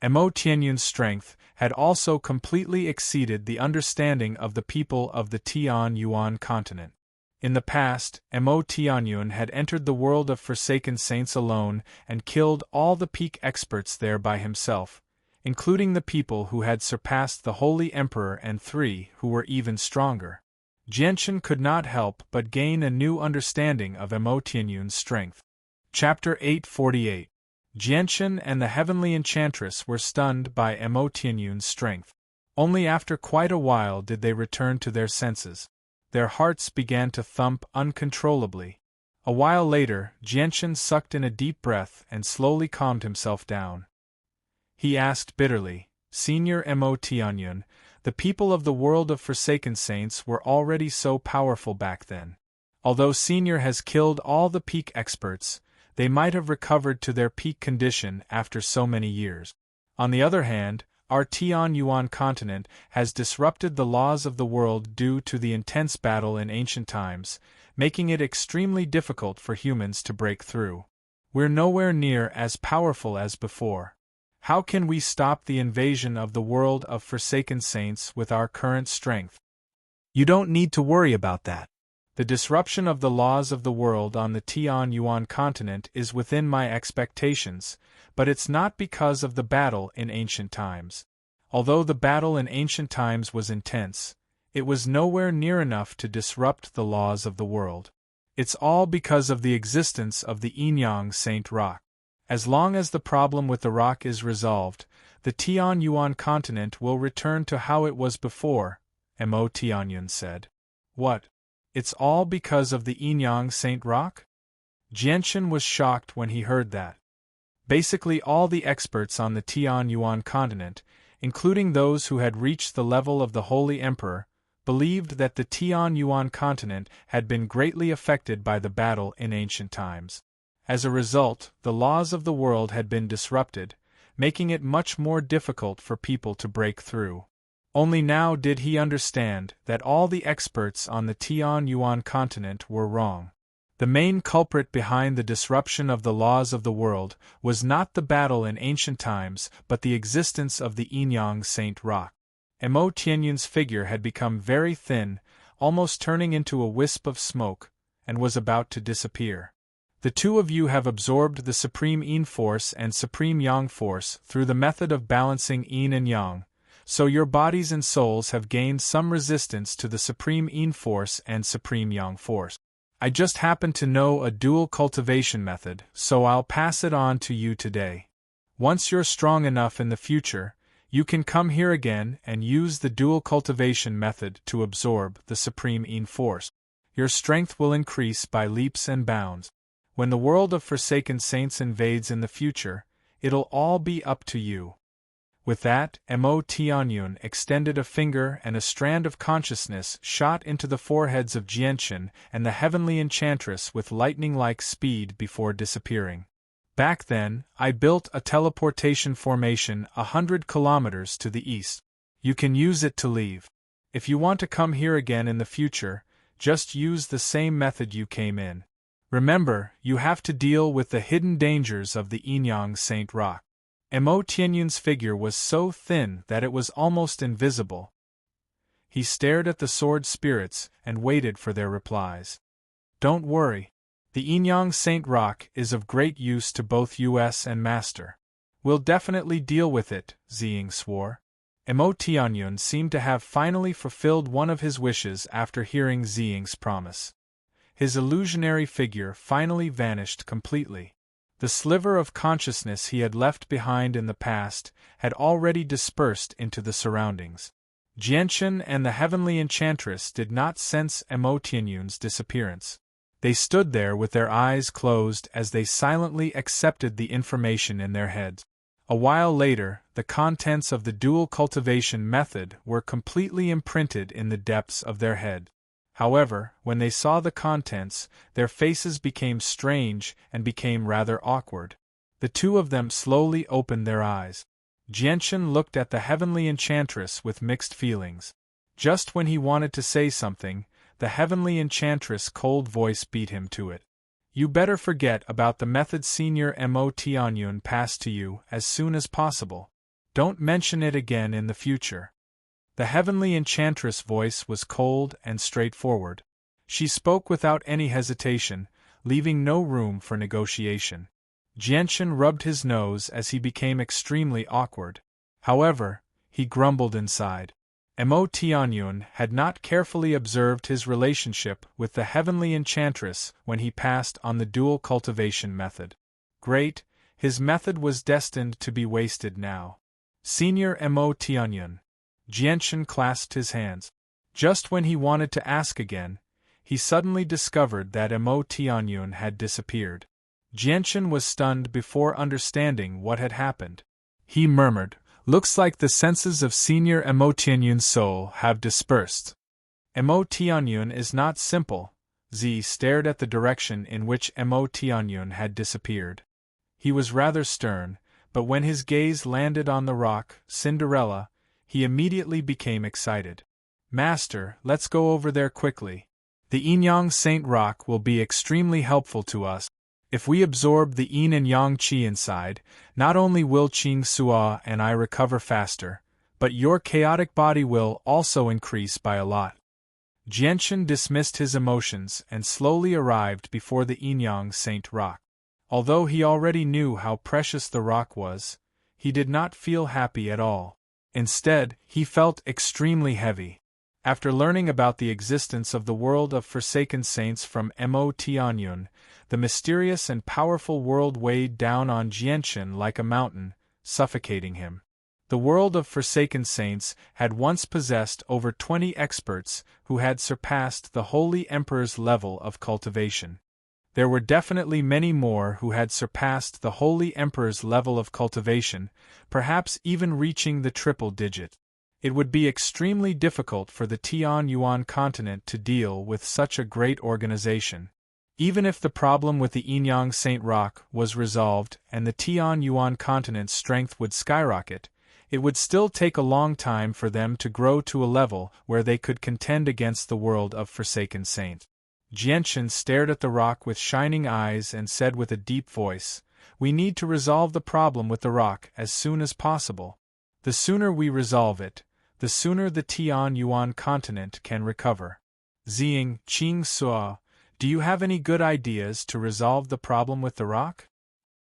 Mo Tianyun's strength had also completely exceeded the understanding of the people of the Tian Yuan continent. In the past, Mo Tianyun had entered the world of forsaken saints alone and killed all the peak experts there by himself, including the people who had surpassed the Holy Emperor and 3 who were even stronger. Jianshan could not help but gain a new understanding of Mo Tianyun's strength. Chapter 848. Jianshan and the heavenly enchantress were stunned by Mo Tianyun's strength. Only after quite a while did they return to their senses. Their hearts began to thump uncontrollably. A while later, Jianshan sucked in a deep breath and slowly calmed himself down. He asked bitterly, "Senior Mo Tianyun, the people of the world of forsaken saints were already so powerful back then. Although Senior has killed all the peak experts, they might have recovered to their peak condition after so many years. On the other hand, our Tian Yuan continent has disrupted the laws of the world due to the intense battle in ancient times, making it extremely difficult for humans to break through. We're nowhere near as powerful as before. How can we stop the invasion of the world of forsaken saints with our current strength?" "You don't need to worry about that. The disruption of the laws of the world on the Tian Yuan continent is within my expectations, but it's not because of the battle in ancient times. Although the battle in ancient times was intense, it was nowhere near enough to disrupt the laws of the world. It's all because of the existence of the Inyang Saint Rock. As long as the problem with the rock is resolved, the Tian Yuan continent will return to how it was before," Mo Tianyun said. "What? It's all because of the Inyang Saint Rock?" Jianshan was shocked when he heard that. Basically all the experts on the Tian Yuan continent, including those who had reached the level of the Holy Emperor, believed that the Tian Yuan continent had been greatly affected by the battle in ancient times. As a result, the laws of the world had been disrupted, making it much more difficult for people to break through. Only now did he understand that all the experts on the Tian Yuan continent were wrong. The main culprit behind the disruption of the laws of the world was not the battle in ancient times but the existence of the Inyang Saint Rock. Mo Tianyun's figure had become very thin, almost turning into a wisp of smoke, and was about to disappear. "The 2 of you have absorbed the Supreme Yin Force and Supreme Yang Force through the method of balancing Yin and Yang, so your bodies and souls have gained some resistance to the Supreme Yin Force and Supreme Yang Force. I just happen to know a dual cultivation method, so I'll pass it on to you today. Once you're strong enough in the future, you can come here again and use the dual cultivation method to absorb the supreme Yin force. Your strength will increase by leaps and bounds. When the world of Forsaken Saints invades in the future, it'll all be up to you. With that, Mo Tianyun extended a finger and a strand of consciousness shot into the foreheads of Jianchen and the heavenly enchantress with lightning-like speed before disappearing. Back then, I built a teleportation formation 100 kilometers to the east. You can use it to leave. If you want to come here again in the future, just use the same method you came in. Remember, you have to deal with the hidden dangers of the Yinyang Saint Rock. Mo Tianyun's figure was so thin that it was almost invisible. He stared at the sword spirits and waited for their replies. Don't worry. The Yinyang Saint Rock is of great use to both us and Master. We'll definitely deal with it, Ziying swore. Mo Tianyun seemed to have finally fulfilled one of his wishes after hearing Ziying's promise. His illusionary figure finally vanished completely. The sliver of consciousness he had left behind in the past had already dispersed into the surroundings. Jianchen and the heavenly enchantress did not sense Mo Tianyun's disappearance. They stood there with their eyes closed as they silently accepted the information in their heads. A while later, the contents of the dual cultivation method were completely imprinted in the depths of their head. However, when they saw the contents, their faces became strange and became rather awkward. The two of them slowly opened their eyes. Jianchen looked at the heavenly enchantress with mixed feelings. Just when he wanted to say something, the heavenly enchantress' cold voice beat him to it. You better forget about the method Senior Mo Tianyun passed to you as soon as possible. Don't mention it again in the future. The heavenly enchantress' voice was cold and straightforward. She spoke without any hesitation, leaving no room for negotiation. Jianchen rubbed his nose as he became extremely awkward. However, he grumbled inside. Mo Tianyun had not carefully observed his relationship with the heavenly enchantress when he passed on the dual cultivation method. Great, his method was destined to be wasted now. Senior Mo Tianyun. Jianchen clasped his hands. Just when he wanted to ask again, he suddenly discovered that Mo Tianyun had disappeared. Jianchen was stunned before understanding what had happened. He murmured, "Looks like the senses of Senior Mo Tianyun's soul have dispersed." Mo Tianyun is not simple. Z stared at the direction in which Mo Tianyun had disappeared. He was rather stern, but when his gaze landed on the rock, Cinderella, he immediately became excited. "Master, let's go over there quickly. The Yinyang Saint Rock will be extremely helpful to us. If we absorb the Yin and Yang Qi inside, not only will Qing Sua and I recover faster, but your chaotic body will also increase by a lot." Jianchen dismissed his emotions and slowly arrived before the Yinyang Saint Rock. Although he already knew how precious the rock was, he did not feel happy at all. Instead, he felt extremely heavy. After learning about the existence of the world of Forsaken Saints from Mo Tianyun, the mysterious and powerful world weighed down on Jianchen like a mountain, suffocating him. The world of Forsaken Saints had once possessed over 20 experts who had surpassed the Holy Emperor's level of cultivation. There were definitely many more who had surpassed the Holy Emperor's level of cultivation, perhaps even reaching the triple digit. It would be extremely difficult for the Tian Yuan continent to deal with such a great organization. Even if the problem with the Yinyang Saint Rock was resolved and the Tian Yuan continent's strength would skyrocket, it would still take a long time for them to grow to a level where they could contend against the world of Forsaken Saint. Jianchen stared at the rock with shining eyes and said with a deep voice, "We need to resolve the problem with the rock as soon as possible. The sooner we resolve it, the sooner the Tian Yuan continent can recover." Ziying, Qing Sua, do you have any good ideas to resolve the problem with the rock?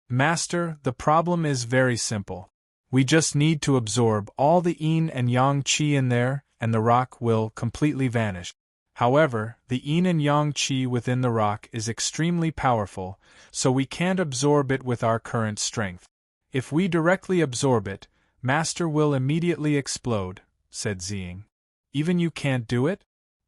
Master, the problem is very simple. We just need to absorb all the Yin and Yang Qi in there, and the rock will completely vanish. However, the yin and yang qi within the rock is extremely powerful, so we can't absorb it with our current strength. If we directly absorb it, Master will immediately explode, said Ziying. Even you can't do it?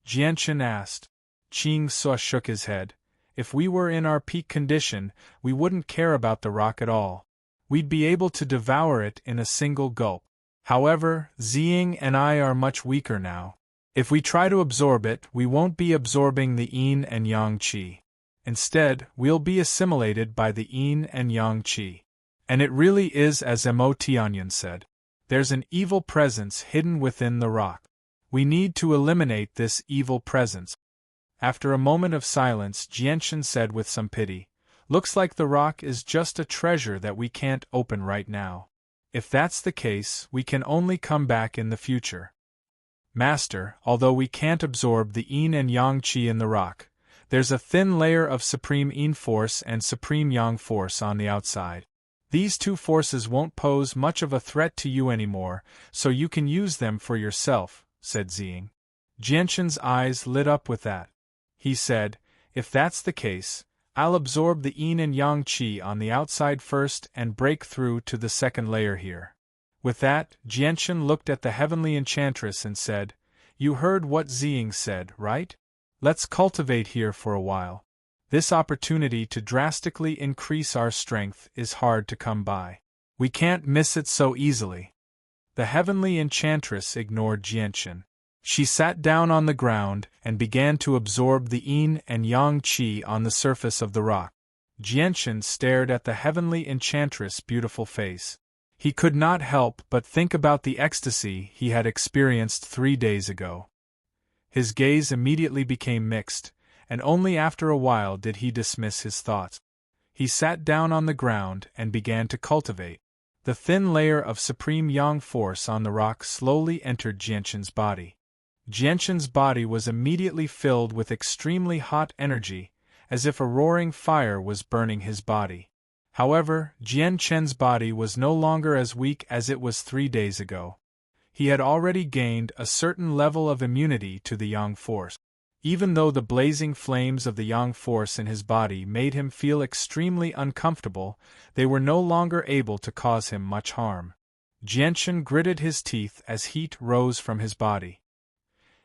Jianchen asked. Qing Suo shook his head. If we were in our peak condition, we wouldn't care about the rock at all. We'd be able to devour it in a single gulp. However, Ziying and I are much weaker now. If we try to absorb it, we won't be absorbing the yin and yang qi. Instead, we'll be assimilated by the yin and yang qi. And it really is as Mo Tianyan said. There's an evil presence hidden within the rock. We need to eliminate this evil presence. After a moment of silence, Jianchen said with some pity, "Looks like the rock is just a treasure that we can't open right now. If that's the case, we can only come back in the future." Master, although we can't absorb the yin and yang qi in the rock, there's a thin layer of supreme yin force and supreme yang force on the outside. These two forces won't pose much of a threat to you anymore, so you can use them for yourself, said Ziying. Jianchen's eyes lit up with that. He said, "If that's the case, I'll absorb the yin and yang qi on the outside first and break through to the second layer here." With that, Jianchen looked at the heavenly enchantress and said, "You heard what Ziying said, right? Let's cultivate here for a while. This opportunity to drastically increase our strength is hard to come by. We can't miss it so easily." The heavenly enchantress ignored Jianchen. She sat down on the ground and began to absorb the yin and yang qi on the surface of the rock. Jianchen stared at the heavenly enchantress' beautiful face. He could not help but think about the ecstasy he had experienced 3 days ago. His gaze immediately became mixed, and only after a while did he dismiss his thoughts. He sat down on the ground and began to cultivate. The thin layer of supreme yang force on the rock slowly entered Jianchen's body. Jianchen's body was immediately filled with extremely hot energy, as if a roaring fire was burning his body. However, Jianchen's body was no longer as weak as it was 3 days ago. He had already gained a certain level of immunity to the yang force. Even though the blazing flames of the yang force in his body made him feel extremely uncomfortable, they were no longer able to cause him much harm. Jianchen gritted his teeth as heat rose from his body.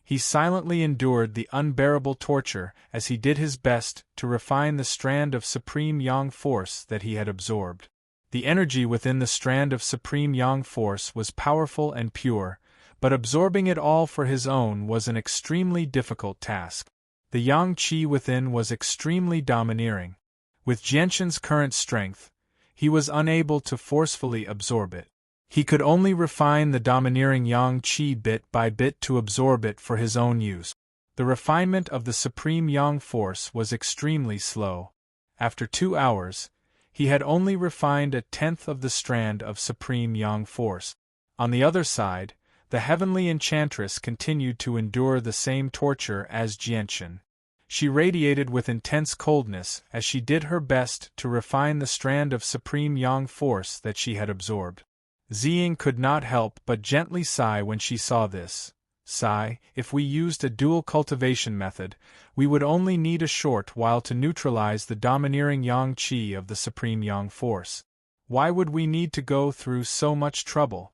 He silently endured the unbearable torture as he did his best to refine the strand of supreme yang force that he had absorbed. The energy within the strand of supreme yang force was powerful and pure, but absorbing it all for his own was an extremely difficult task. The yang qi within was extremely domineering. With Jianchen's current strength, he was unable to forcefully absorb it. He could only refine the domineering yang qi bit by bit to absorb it for his own use. The refinement of the supreme yang force was extremely slow. After 2 hours, he had only refined 1/10 of the strand of supreme yang force. On the other side, the heavenly enchantress continued to endure the same torture as Jianchen. She radiated with intense coldness as she did her best to refine the strand of supreme yang force that she had absorbed. Ziying could not help but gently sigh when she saw this. Sigh, if we used a dual cultivation method, we would only need a short while to neutralize the domineering yang qi of the supreme yang force. Why would we need to go through so much trouble?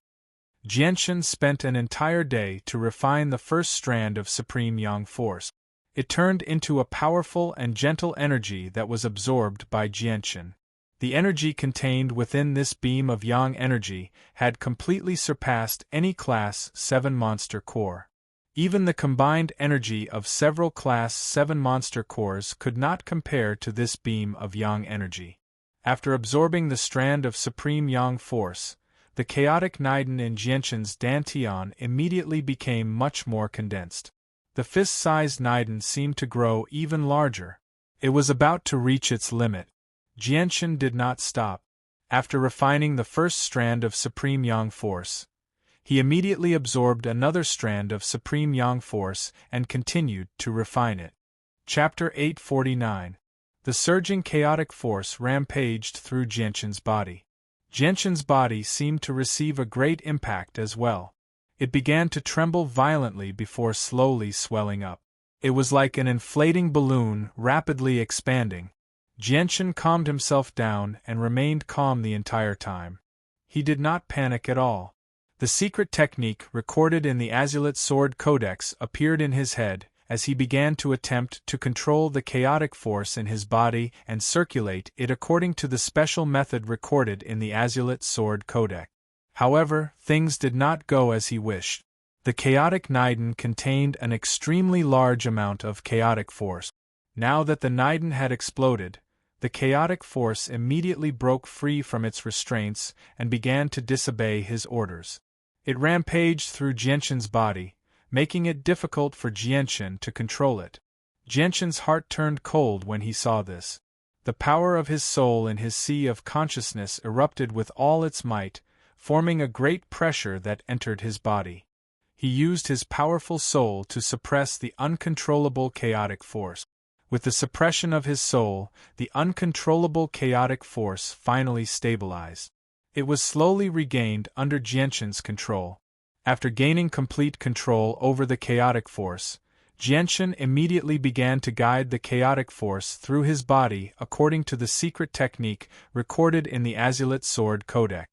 Jianchen spent an entire day to refine the first strand of supreme yang force. It turned into a powerful and gentle energy that was absorbed by Jianchen. The energy contained within this beam of yang energy had completely surpassed any Class 7 monster core. Even the combined energy of several Class 7 monster cores could not compare to this beam of yang energy. After absorbing the strand of supreme yang force, the chaotic Niden in Jianchen's dantian immediately became much more condensed. The fist-sized Niden seemed to grow even larger. It was about to reach its limit. Jianchen did not stop. After refining the first strand of supreme yang force, he immediately absorbed another strand of supreme yang force and continued to refine it. Chapter 849. The surging chaotic force rampaged through Jianchen's body. Jianchen's body seemed to receive a great impact as well. It began to tremble violently before slowly swelling up. It was like an inflating balloon rapidly expanding. Jianchen calmed himself down and remained calm the entire time. He did not panic at all. The secret technique recorded in the Azulite Sword Codex appeared in his head as he began to attempt to control the chaotic force in his body and circulate it according to the special method recorded in the Azulite Sword Codex. However, things did not go as he wished. The chaotic Niden contained an extremely large amount of chaotic force. Now that the Niden had exploded, the chaotic force immediately broke free from its restraints and began to disobey his orders. It rampaged through Jianchen's body, making it difficult for Jianchen to control it. Jianchen's heart turned cold when he saw this. The power of his soul in his sea of consciousness erupted with all its might, forming a great pressure that entered his body. He used his powerful soul to suppress the uncontrollable chaotic force. With the suppression of his soul, the uncontrollable chaotic force finally stabilized. It was slowly regained under Jianchen's control. After gaining complete control over the chaotic force, Jianchen immediately began to guide the chaotic force through his body according to the secret technique recorded in the Azulite Sword Codex.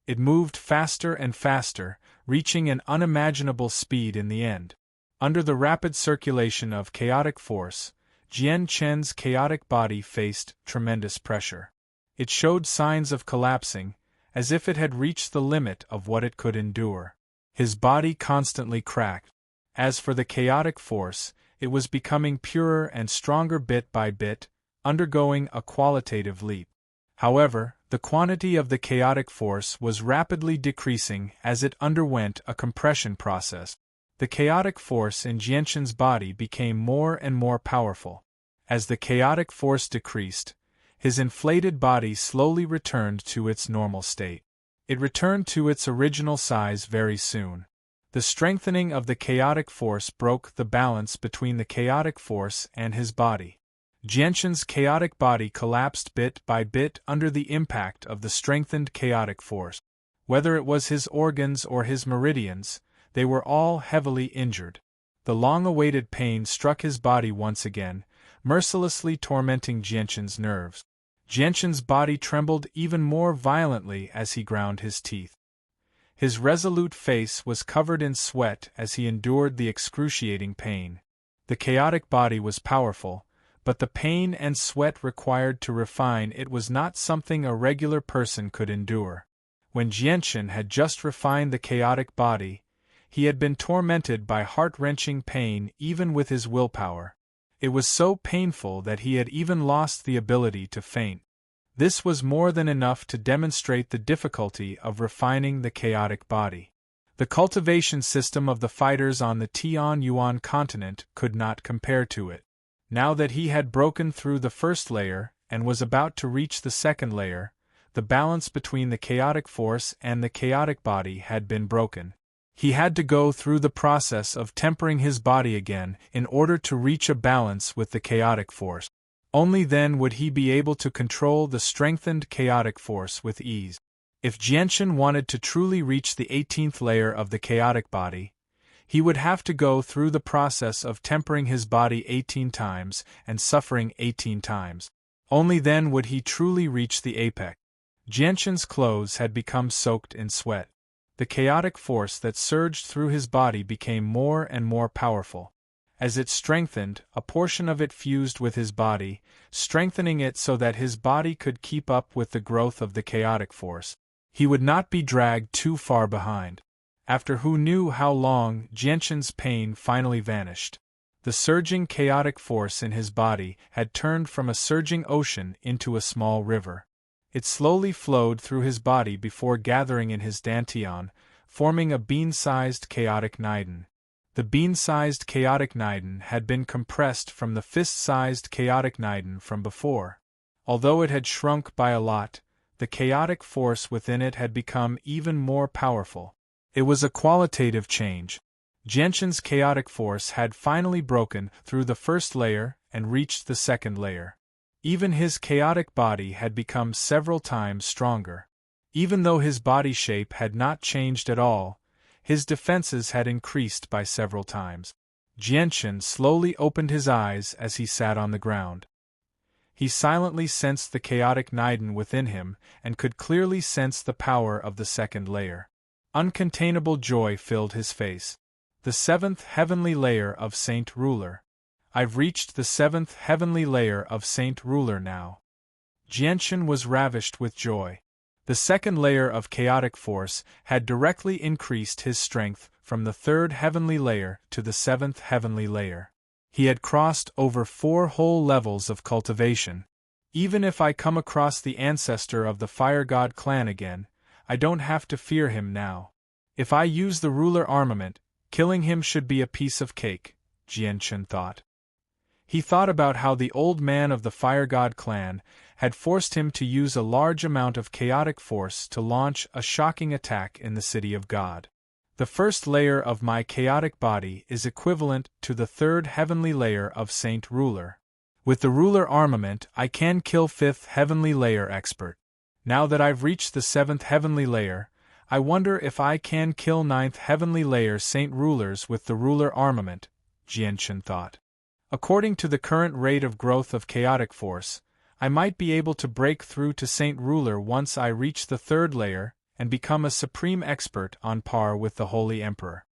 It moved faster and faster, reaching an unimaginable speed in the end. Under the rapid circulation of chaotic force, Jianchen's chaotic body faced tremendous pressure. It showed signs of collapsing, as if it had reached the limit of what it could endure. His body constantly cracked. As for the chaotic force, it was becoming purer and stronger bit by bit, undergoing a qualitative leap. However, the quantity of the chaotic force was rapidly decreasing as it underwent a compression process. The chaotic force in Jianchen's body became more and more powerful. As the chaotic force decreased, his inflated body slowly returned to its normal state. It returned to its original size very soon. The strengthening of the chaotic force broke the balance between the chaotic force and his body. Jianchen's chaotic body collapsed bit by bit under the impact of the strengthened chaotic force. Whether it was his organs or his meridians, they were all heavily injured. The long-awaited pain struck his body once again, mercilessly tormenting Jianchen's nerves. Jianchen's body trembled even more violently as he ground his teeth. His resolute face was covered in sweat as he endured the excruciating pain. The chaotic body was powerful, but the pain and sweat required to refine it was not something a regular person could endure. When Jianchen had just refined the chaotic body, he had been tormented by heart-wrenching pain even with his willpower. It was so painful that he had even lost the ability to faint. This was more than enough to demonstrate the difficulty of refining the chaotic body. The cultivation system of the fighters on the Tianyuan continent could not compare to it. Now that he had broken through the first layer and was about to reach the second layer, the balance between the chaotic force and the chaotic body had been broken. He had to go through the process of tempering his body again in order to reach a balance with the chaotic force. Only then would he be able to control the strengthened chaotic force with ease. If Jianchen wanted to truly reach the 18th layer of the chaotic body, he would have to go through the process of tempering his body 18 times and suffering 18 times. Only then would he truly reach the apex. Jianchen's clothes had become soaked in sweat. The chaotic force that surged through his body became more and more powerful. As it strengthened, a portion of it fused with his body, strengthening it so that his body could keep up with the growth of the chaotic force. He would not be dragged too far behind. After who knew how long, Jianchen's pain finally vanished. The surging chaotic force in his body had turned from a surging ocean into a small river. It slowly flowed through his body before gathering in his dantian, forming a bean-sized chaotic Niden. The bean-sized chaotic Niden had been compressed from the fist-sized chaotic Niden from before. Although it had shrunk by a lot, the chaotic force within it had become even more powerful. It was a qualitative change. Jianchen's chaotic force had finally broken through the first layer and reached the second layer. Even his chaotic body had become several times stronger. Even though his body shape had not changed at all, his defenses had increased by several times. Jianchen slowly opened his eyes as he sat on the ground. He silently sensed the chaotic Niden within him and could clearly sense the power of the second layer. Uncontainable joy filled his face. The seventh heavenly layer of Saint Ruler. I've reached the seventh heavenly layer of Saint Ruler now. Jianchen was ravished with joy. The second layer of chaotic force had directly increased his strength from the third heavenly layer to the seventh heavenly layer. He had crossed over 4 whole levels of cultivation. Even if I come across the ancestor of the Fire God clan again, I don't have to fear him now. If I use the ruler armament, killing him should be a piece of cake, Jianchen thought. He thought about how the old man of the Fire God clan had forced him to use a large amount of chaotic force to launch a shocking attack in the City of God. The first layer of my chaotic body is equivalent to the third heavenly layer of Saint Ruler. With the ruler armament, I can kill fifth heavenly layer expert. Now that I've reached the seventh heavenly layer, I wonder if I can kill ninth heavenly layer Saint Rulers with the ruler armament, Jianchen thought. According to the current rate of growth of chaotic force, I might be able to break through to Saint Ruler once I reach the third layer and become a supreme expert on par with the Holy Emperor.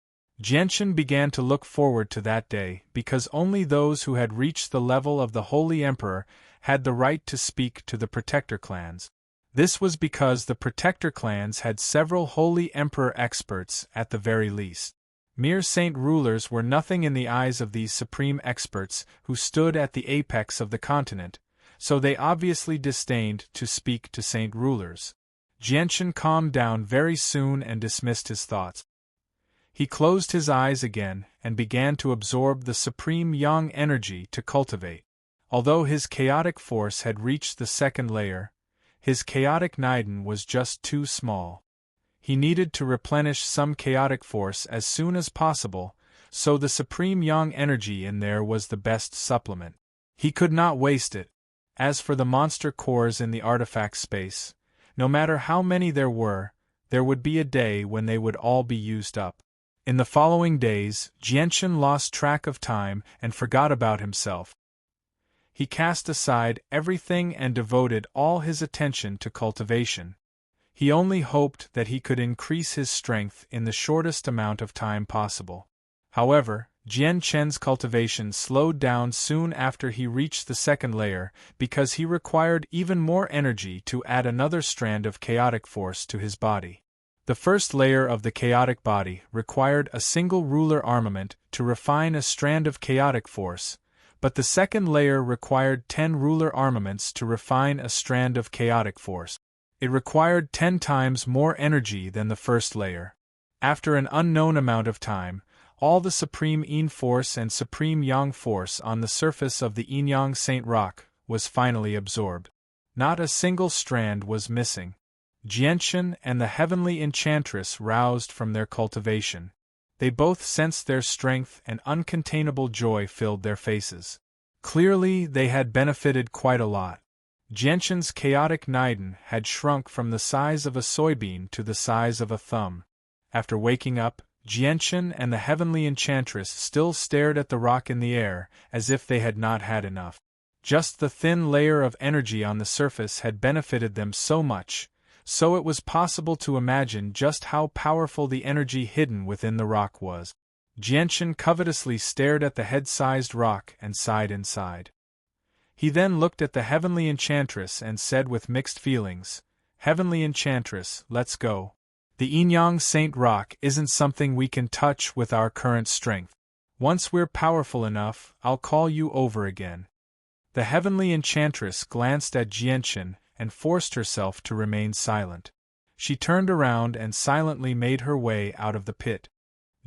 Jianchen began to look forward to that day because only those who had reached the level of the Holy Emperor had the right to speak to the Protector clans. This was because the Protector clans had several Holy Emperor experts at the very least. Mere Saint Rulers were nothing in the eyes of these supreme experts who stood at the apex of the continent, so they obviously disdained to speak to Saint Rulers. Jianchen calmed down very soon and dismissed his thoughts. He closed his eyes again and began to absorb the supreme yang energy to cultivate. Although his chaotic force had reached the second layer, his chaotic Niden was just too small. He needed to replenish some chaotic force as soon as possible, so the supreme yang energy in there was the best supplement. He could not waste it. As for the monster cores in the artifact space, no matter how many there would be a day when they would all be used up. In the following days, Jianchen lost track of time and forgot about himself. He cast aside everything and devoted all his attention to cultivation. He only hoped that he could increase his strength in the shortest amount of time possible. However, Jianchen's cultivation slowed down soon after he reached the second layer because he required even more energy to add another strand of chaotic force to his body. The first layer of the chaotic body required a single ruler armament to refine a strand of chaotic force, but the second layer required 10 ruler armaments to refine a strand of chaotic force. It required 10 times more energy than the first layer. After an unknown amount of time, all the supreme yin force and supreme yang force on the surface of the yin-yang saint rock was finally absorbed. Not a single strand was missing. Jianchen and the heavenly enchantress roused from their cultivation. They both sensed their strength and uncontainable joy filled their faces. Clearly, they had benefited quite a lot. Jianchen's chaotic Niden had shrunk from the size of a soybean to the size of a thumb. After waking up, Jianchen and the heavenly enchantress still stared at the rock in the air, as if they had not had enough. Just the thin layer of energy on the surface had benefited them so much, so it was possible to imagine just how powerful the energy hidden within the rock was. Jianchen covetously stared at the head-sized rock and sighed inside. He then looked at the heavenly enchantress and said with mixed feelings, "Heavenly enchantress, let's go. The yin-yang saint rock isn't something we can touch with our current strength. Once we're powerful enough, I'll call you over again." The heavenly enchantress glanced at Jianchen and forced herself to remain silent. She turned around and silently made her way out of the pit.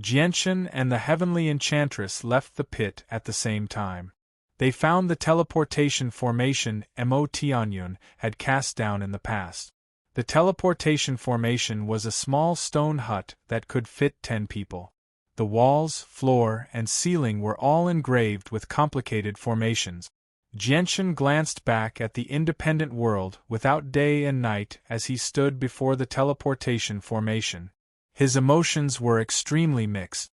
Jianchen and the heavenly enchantress left the pit at the same time. They found the teleportation formation Mo Tianyun had cast down in the past. The teleportation formation was a small stone hut that could fit 10 people. The walls, floor, and ceiling were all engraved with complicated formations. Jianchen glanced back at the independent world without day and night as he stood before the teleportation formation. His emotions were extremely mixed.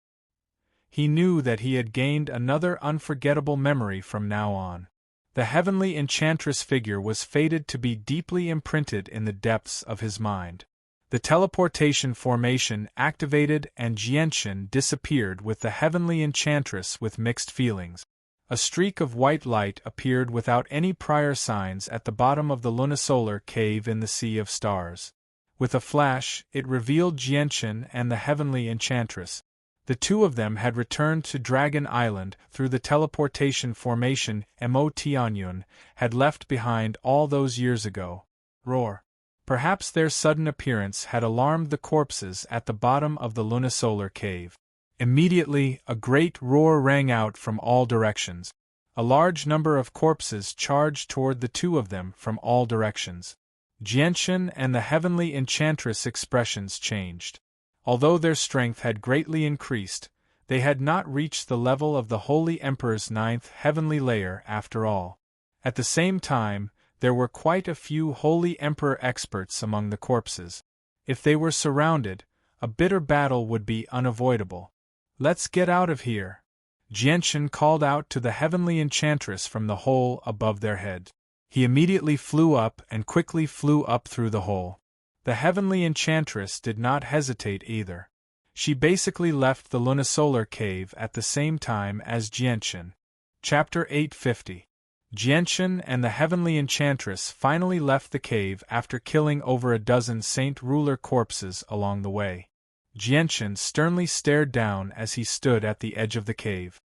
He knew that he had gained another unforgettable memory from now on. The heavenly enchantress figure was fated to be deeply imprinted in the depths of his mind. The teleportation formation activated and Jianchen disappeared with the heavenly enchantress with mixed feelings. A streak of white light appeared without any prior signs at the bottom of the lunisolar cave in the Sea of Stars. With a flash, it revealed Jianchen and the heavenly enchantress. The two of them had returned to Dragon Island through the teleportation formation Mo Tianyun had left behind all those years ago. Roar. Perhaps their sudden appearance had alarmed the corpses at the bottom of the lunisolar cave. Immediately, a great roar rang out from all directions. A large number of corpses charged toward the two of them from all directions. Jianchen and the heavenly enchantress expressions changed. Although their strength had greatly increased, they had not reached the level of the Holy Emperor's 9th heavenly layer after all. At the same time, there were quite a few Holy Emperor experts among the corpses. If they were surrounded, a bitter battle would be unavoidable. "Let's get out of here," Jianchen called out to the heavenly enchantress from the hole above their head. He immediately flew up and quickly flew up through the hole. The heavenly enchantress did not hesitate either. She basically left the lunisolar cave at the same time as Jianchen. Chapter 850. Jianchen and the heavenly enchantress finally left the cave after killing over a dozen Saint Ruler corpses along the way. Jianchen sternly stared down as he stood at the edge of the cave.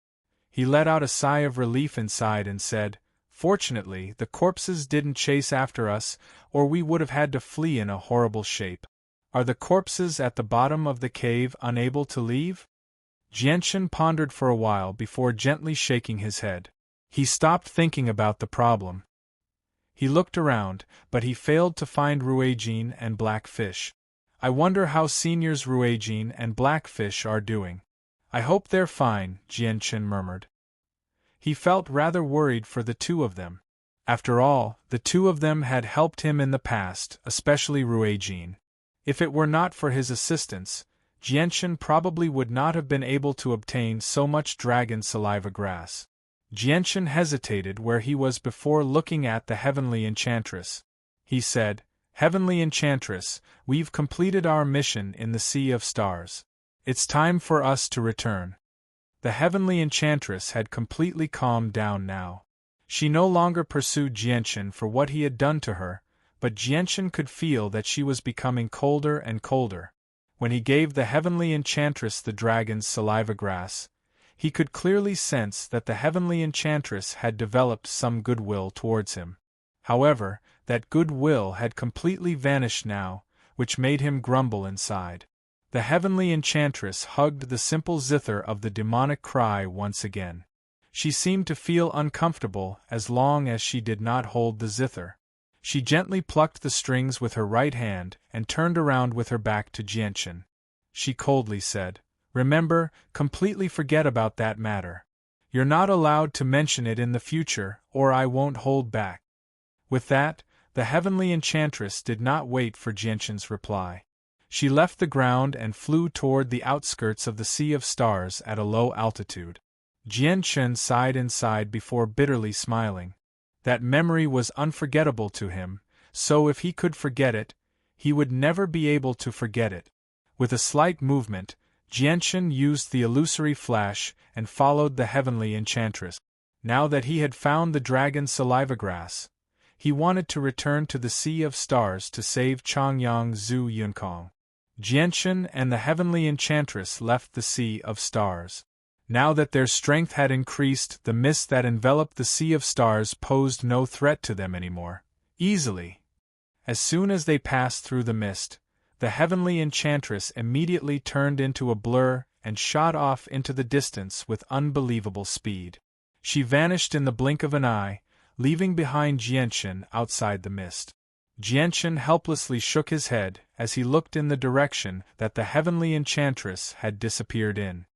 He let out a sigh of relief inside and said, "Fortunately, the corpses didn't chase after us, or we would have had to flee in a horrible shape." "Are the corpses at the bottom of the cave unable to leave?" Jianchen pondered for a while before gently shaking his head. He stopped thinking about the problem. He looked around, but he failed to find Ruijin and Blackfish. "I wonder how Seniors Ruijin and Blackfish are doing. I hope they're fine," Jianchen murmured. He felt rather worried for the two of them. After all, the two of them had helped him in the past, especially Ruijin. If it were not for his assistance, Jianchen probably would not have been able to obtain so much dragon saliva grass. Jianchen hesitated where he was before looking at the heavenly enchantress. He said, "Heavenly enchantress, we've completed our mission in the Sea of Stars. It's time for us to return." The heavenly enchantress had completely calmed down now. She no longer pursued Jianchen for what he had done to her, but Jianchen could feel that she was becoming colder and colder. When he gave the heavenly enchantress the dragon's saliva grass, he could clearly sense that the heavenly enchantress had developed some goodwill towards him. However, that goodwill had completely vanished now, which made him grumble inside. The heavenly enchantress hugged the simple zither of the demonic cry once again. She seemed to feel uncomfortable as long as she did not hold the zither. She gently plucked the strings with her right hand and turned around with her back to Jianchen. She coldly said, "Remember, completely forget about that matter. You're not allowed to mention it in the future, or I won't hold back." With that, the heavenly enchantress did not wait for Jianchen's reply. She left the ground and flew toward the outskirts of the Sea of Stars at a low altitude. Jianchen sighed inside before bitterly smiling. That memory was unforgettable to him, so if he could forget it, he would never be able to forget it. With a slight movement, Jianchen used the illusory flash and followed the heavenly enchantress. Now that he had found the dragon's saliva grass, he wanted to return to the Sea of Stars to save Changyang Zhu Yunkong. Jianchen and the heavenly enchantress left the Sea of Stars. Now that their strength had increased, the mist that enveloped the Sea of Stars posed no threat to them anymore. Easily. As soon as they passed through the mist, the heavenly enchantress immediately turned into a blur and shot off into the distance with unbelievable speed. She vanished in the blink of an eye, leaving behind Jianchen outside the mist. Jianchen helplessly shook his head as he looked in the direction that the heavenly enchantress had disappeared in.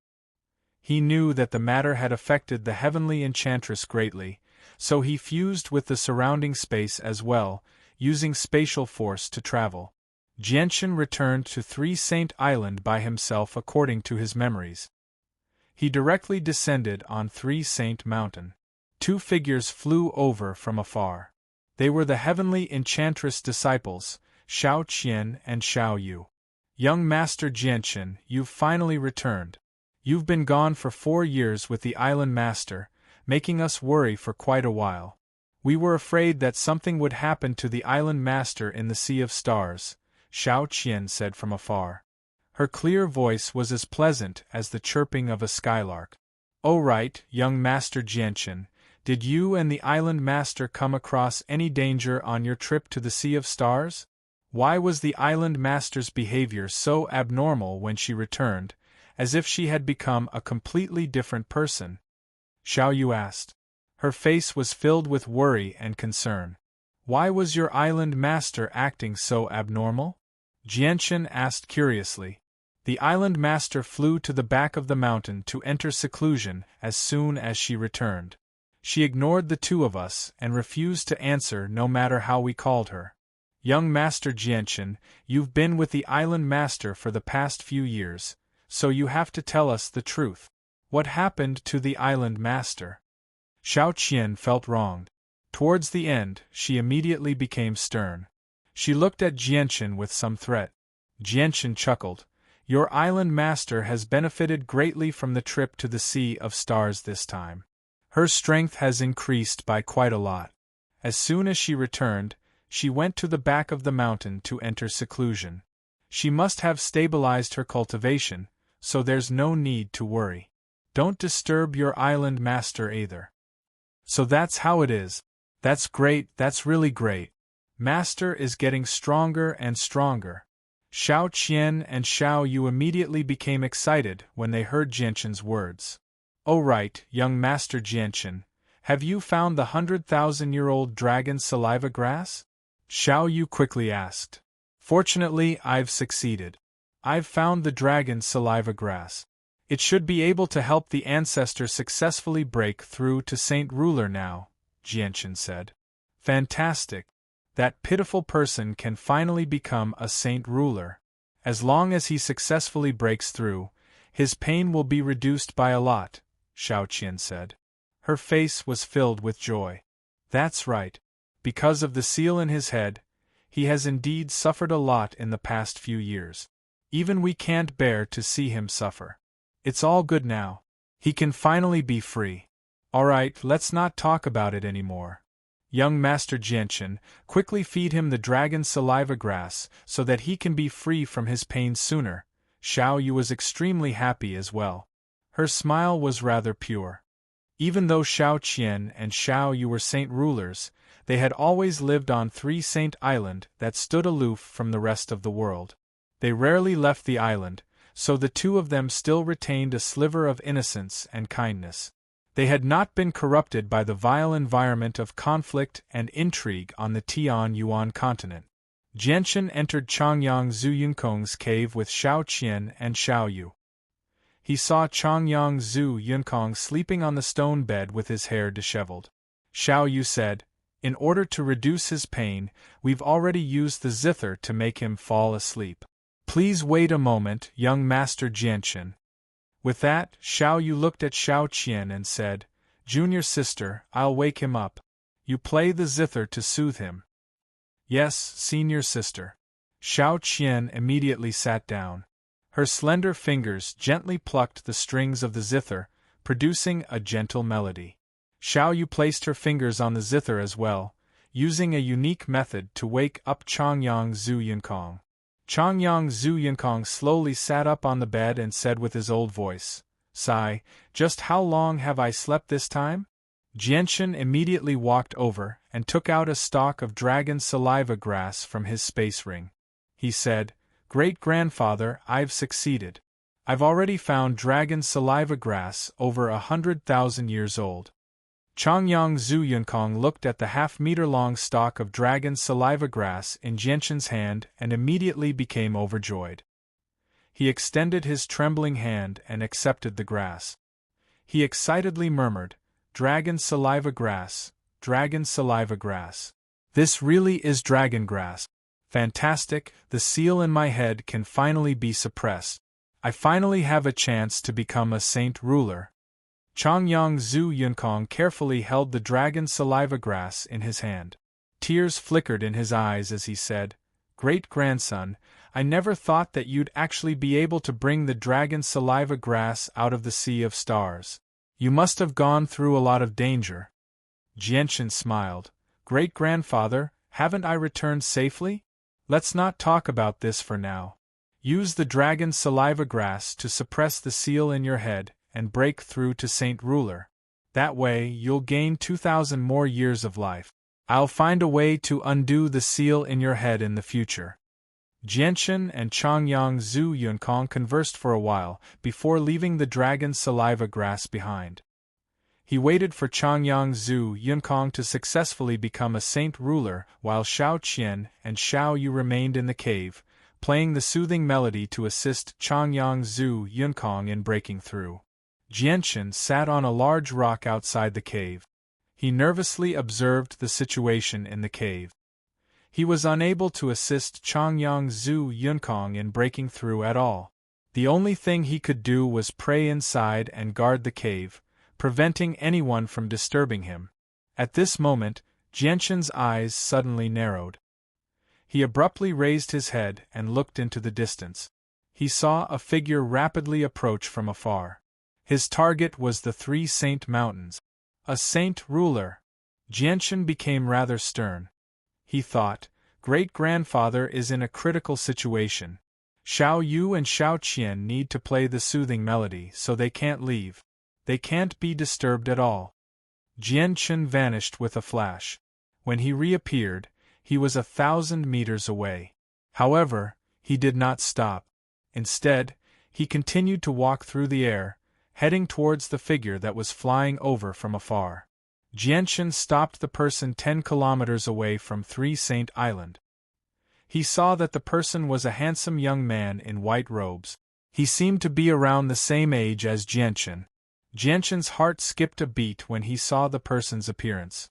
He knew that the matter had affected the heavenly enchantress greatly, so he fused with the surrounding space as well, using spatial force to travel. Jianchen returned to 3 Saint Island by himself according to his memories. He directly descended on 3 Saint Mountain. 2 figures flew over from afar. They were the heavenly enchantress disciples, Shao Qian and Shao Yu. Young Master Jianchen, you've finally returned. You've been gone for 4 years with the Island Master, making us worry for quite a while. We were afraid that something would happen to the Island Master in the Sea of Stars, Shao Qian said from afar. Her clear voice was as pleasant as the chirping of a skylark. Oh right, young Master Jianchen, did you and the Island Master come across any danger on your trip to the Sea of Stars? Why was the Island Master's behavior so abnormal when she returned, as if she had become a completely different person? Xiao Yu asked. Her face was filled with worry and concern. Why was your Island Master acting so abnormal? Jianchen asked curiously. The Island Master flew to the back of the mountain to enter seclusion as soon as she returned. She ignored the 2 of us and refused to answer no matter how we called her. Young Master Jianchen, you've been with the Island Master for the past few years, so you have to tell us the truth. What happened to the Island Master? Shao Qian felt wronged. Towards the end, she immediately became stern. She looked at Jianchen with some threat. Jianchen chuckled. Your Island Master has benefited greatly from the trip to the Sea of Stars this time. Her strength has increased by quite a lot. As soon as she returned, she went to the back of the mountain to enter seclusion. She must have stabilized her cultivation, so there's no need to worry. Don't disturb your Island Master either. So that's how it is. That's great, that's really great. Master is getting stronger and stronger. Shao Qian and Shao Yu immediately became excited when they heard Jianchen's words. Oh right, young Master Jianchen, have you found the 100,000-year-old dragon saliva grass? Shao Yu quickly asked. Fortunately, I've succeeded. I've found the dragon saliva grass. It should be able to help the ancestor successfully break through to Saint Ruler now, Jianchen said. Fantastic. That pitiful person can finally become a Saint Ruler. As long as he successfully breaks through, his pain will be reduced by a lot, Shao Qian said. Her face was filled with joy. That's right. Because of the seal in his head, he has indeed suffered a lot in the past few years. Even we can't bear to see him suffer. It's all good now. He can finally be free. All right, let's not talk about it anymore. Young Master Jianchen, quickly feed him the dragon saliva grass so that he can be free from his pain sooner. Shao Yu was extremely happy as well. Her smile was rather pure. Even though Shao Qian and Shao Yu were Saint Rulers, they had always lived on 3 Saint Island that stood aloof from the rest of the world. They rarely left the island, so the 2 of them still retained a sliver of innocence and kindness. They had not been corrupted by the vile environment of conflict and intrigue on the Tian-Yuan continent. Jianchen entered Changyang Zhu Yunkong's cave with Shao Qian and Shao Yu. He saw Changyang Zhu Yunkong sleeping on the stone bed with his hair disheveled. Shao Yu said, "In order to reduce his pain, we've already used the zither to make him fall asleep. Please wait a moment, young Master Jianchen." With that, Shao Yu looked at Shao Qian and said, "Junior sister, I'll wake him up. You play the zither to soothe him." "Yes, senior sister." Shao Qian immediately sat down. Her slender fingers gently plucked the strings of the zither, producing a gentle melody. Shao Yu placed her fingers on the zither as well, using a unique method to wake up Changyang Zhu Yunkong. Changyang Zhu Yunkong slowly sat up on the bed and said with his old voice, "Sigh, just how long have I slept this time?" Jianchen immediately walked over and took out a stalk of dragon saliva grass from his space ring. He said, "Great-grandfather, I've succeeded. I've already found dragon saliva grass over 100,000 years old." Changyang Zhu Yunkong looked at the half-meter-long stalk of dragon saliva grass in Jianchen's hand and immediately became overjoyed. He extended his trembling hand and accepted the grass. He excitedly murmured, "Dragon saliva grass, dragon saliva grass. This really is dragon grass. Fantastic, the seal in my head can finally be suppressed. I finally have a chance to become a saint ruler. Changyang Zhu Yunkong carefully held the dragon saliva grass in his hand. Tears flickered in his eyes as he said, "Great-grandson, I never thought that you'd actually be able to bring the dragon saliva grass out of the sea of stars. You must have gone through a lot of danger." Jianshan smiled. "Great-grandfather, haven't I returned safely? Let's not talk about this for now. Use the dragon saliva grass to suppress the seal in your head and break through to Saint Ruler. That way you'll gain 2,000 more years of life. I'll find a way to undo the seal in your head in the future." Jianshan and Changyang Zhu Yunkong conversed for a while before leaving the dragon saliva grass behind. He waited for Changyang Zhu Yunkong to successfully become a saint ruler while Shao Qian and Shao Yu remained in the cave, playing the soothing melody to assist Changyang Zhu Yunkong in breaking through. Jianshan sat on a large rock outside the cave. He nervously observed the situation in the cave. He was unable to assist Changyang Zhu Yunkong in breaking through at all. The only thing he could do was pray inside and guard the cave, preventing anyone from disturbing him. At this moment, Jianshan's eyes suddenly narrowed. He abruptly raised his head and looked into the distance. He saw a figure rapidly approach from afar. His target was the Three Saint Mountains. A saint ruler. Jianshan became rather stern. He thought, "Great-grandfather is in a critical situation. Shao Yu and Shao Qian need to play the soothing melody so they can't leave. They can't be disturbed at all." Jianshan vanished with a flash. When he reappeared, he was 1,000 meters away. However, he did not stop. Instead, he continued to walk through the air, heading towards the figure that was flying over from afar. Jianshan stopped the person 10 kilometers away from Three Saint Island. He saw that the person was a handsome young man in white robes. He seemed to be around the same age as Jianshan. Jianshan's heart skipped a beat when he saw the person's appearance.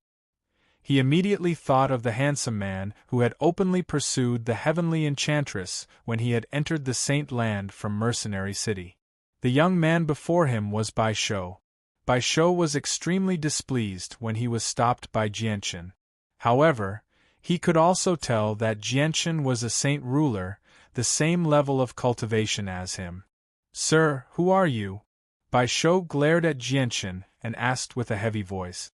He immediately thought of the handsome man who had openly pursued the heavenly enchantress when he had entered the Saint Land from Mercenary City. The young man before him was Bai Shou. Bai Shou was extremely displeased when he was stopped by Jianshan. However, he could also tell that Jianshan was a saint ruler, the same level of cultivation as him. "Sir, who are you?" Bai Shou glared at Jianshan and asked with a heavy voice.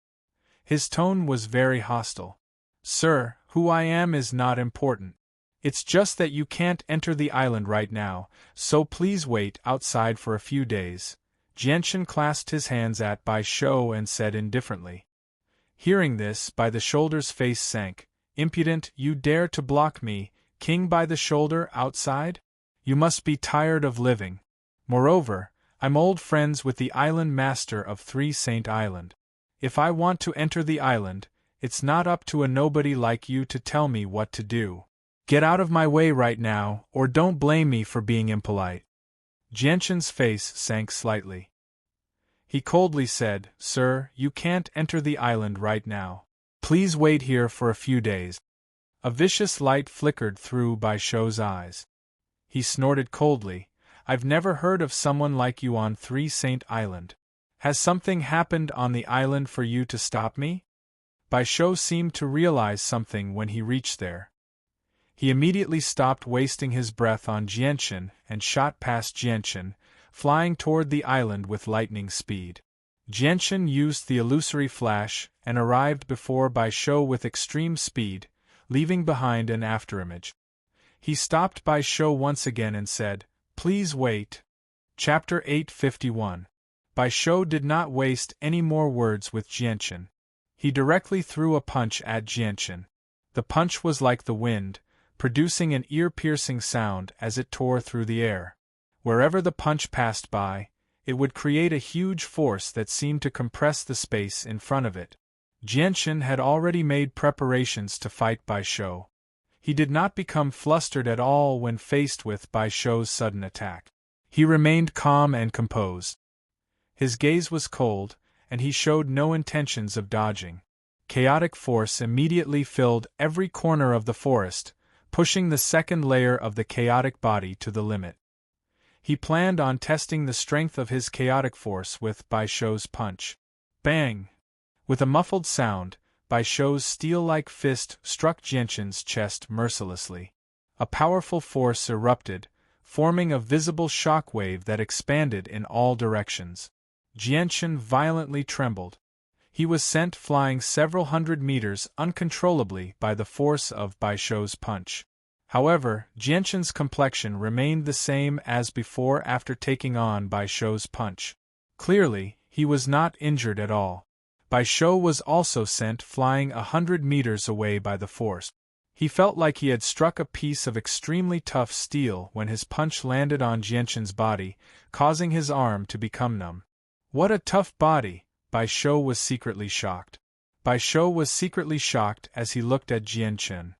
His tone was very hostile. "Sir, who I am is not important. It's just that you can't enter the island right now, so please wait outside for a few days." Jianshan clasped his hands at Bai Shou and said indifferently. Hearing this, By the Shoulder's face sank. "Impudent, you dare to block me, King By the Shoulder, outside? You must be tired of living. Moreover, I'm old friends with the island master of Three Saint Island. If I want to enter the island, it's not up to a nobody like you to tell me what to do. Get out of my way right now, or don't blame me for being impolite." Jianshan's face sank slightly. He coldly said, "Sir, you can't enter the island right now. Please wait here for a few days." A vicious light flickered through Bai Shou's eyes. He snorted coldly, "I've never heard of someone like you on Three Saint Island. Has something happened on the island for you to stop me?" Bai Shou seemed to realize something when he reached there. He immediately stopped wasting his breath on Jianshan and shot past Jianshan, flying toward the island with lightning speed. Jianshan used the illusory flash and arrived before Bai Shou with extreme speed, leaving behind an afterimage. He stopped Bai Shou once again and said, "Please wait." Chapter 851. Bai Shou did not waste any more words with Jianshan. He directly threw a punch at Jianshan. The punch was like the wind, producing an ear-piercing sound as it tore through the air. Wherever the punch passed by, it would create a huge force that seemed to compress the space in front of it. Jianshan had already made preparations to fight Bai Shou. He did not become flustered at all when faced with Bai Shou's sudden attack. He remained calm and composed. His gaze was cold, and he showed no intentions of dodging. Chaotic force immediately filled every corner of the forest, pushing the second layer of the chaotic body to the limit. He planned on testing the strength of his chaotic force with Bai Shou's punch. Bang! With a muffled sound, Bai Shou's steel-like fist struck Jianqin's chest mercilessly. A powerful force erupted, forming a visible shock wave that expanded in all directions. Jianqin violently trembled. He was sent flying several hundred meters uncontrollably by the force of Bai Shou's punch. However, Jianqin's complexion remained the same as before after taking on Bai Shou's punch. Clearly, he was not injured at all. Bai Shou was also sent flying 100 meters away by the force. He felt like he had struck a piece of extremely tough steel when his punch landed on Jianqin's body, causing his arm to become numb. What a tough body! Bai Shou was secretly shocked. Bai Shou was secretly shocked as he looked at Jianqin.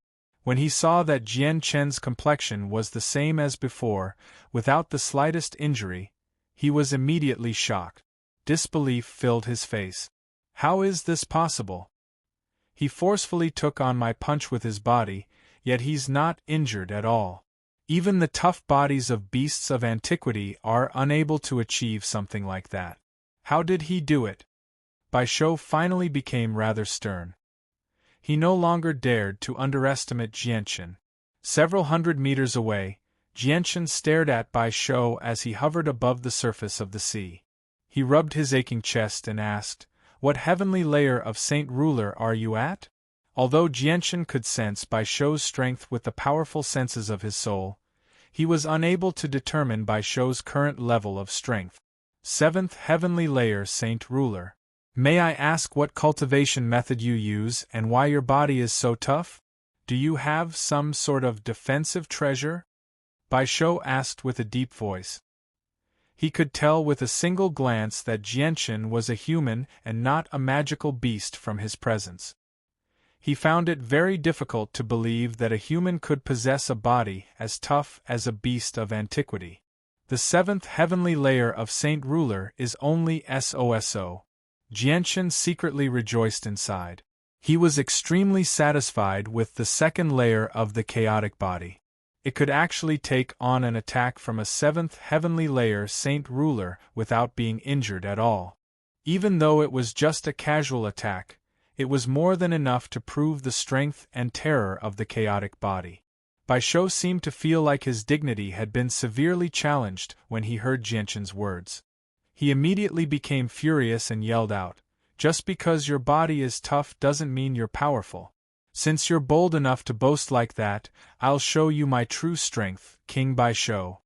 When he saw that Jianqin's complexion was the same as before, without the slightest injury, he was immediately shocked. Disbelief filled his face. How is this possible? He forcefully took on my punch with his body, yet he's not injured at all. Even the tough bodies of beasts of antiquity are unable to achieve something like that. How did he do it? Bai Shou finally became rather stern. He no longer dared to underestimate Jianqin. Several hundred meters away, Jianqin stared at Bai Shou as he hovered above the surface of the sea. He rubbed his aching chest and asked, "What heavenly layer of Saint Ruler are you at?" Although Jianqin could sense Bai Shou's strength with the powerful senses of his soul, he was unable to determine Bai Shou's current level of strength. 7th Heavenly Layer Saint Ruler. May I ask what cultivation method you use and why your body is so tough? Do you have some sort of defensive treasure? Bai Shou asked with a deep voice. He could tell with a single glance that Jianqin was a human and not a magical beast from his presence. He found it very difficult to believe that a human could possess a body as tough as a beast of antiquity. The 7th Heavenly Layer of Saint Ruler is only SOSO. Jianqin secretly rejoiced inside. He was extremely satisfied with the second layer of the chaotic body. It could actually take on an attack from a 7th Heavenly Layer Saint Ruler without being injured at all. Even though it was just a casual attack, it was more than enough to prove the strength and terror of the chaotic body. Bai Shou seemed to feel like his dignity had been severely challenged when he heard Jianqin's words. He immediately became furious and yelled out, "Just because your body is tough doesn't mean you're powerful. Since you're bold enough to boast like that, I'll show you my true strength, King Bai Shou."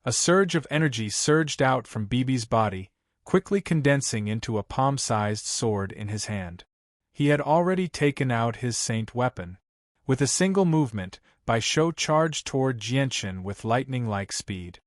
A surge of energy surged out from Bibi's body, quickly condensing into a palm-sized sword in his hand. He had already taken out his saint weapon. With a single movement, Bai Shou charged toward Jianqin with lightning-like speed.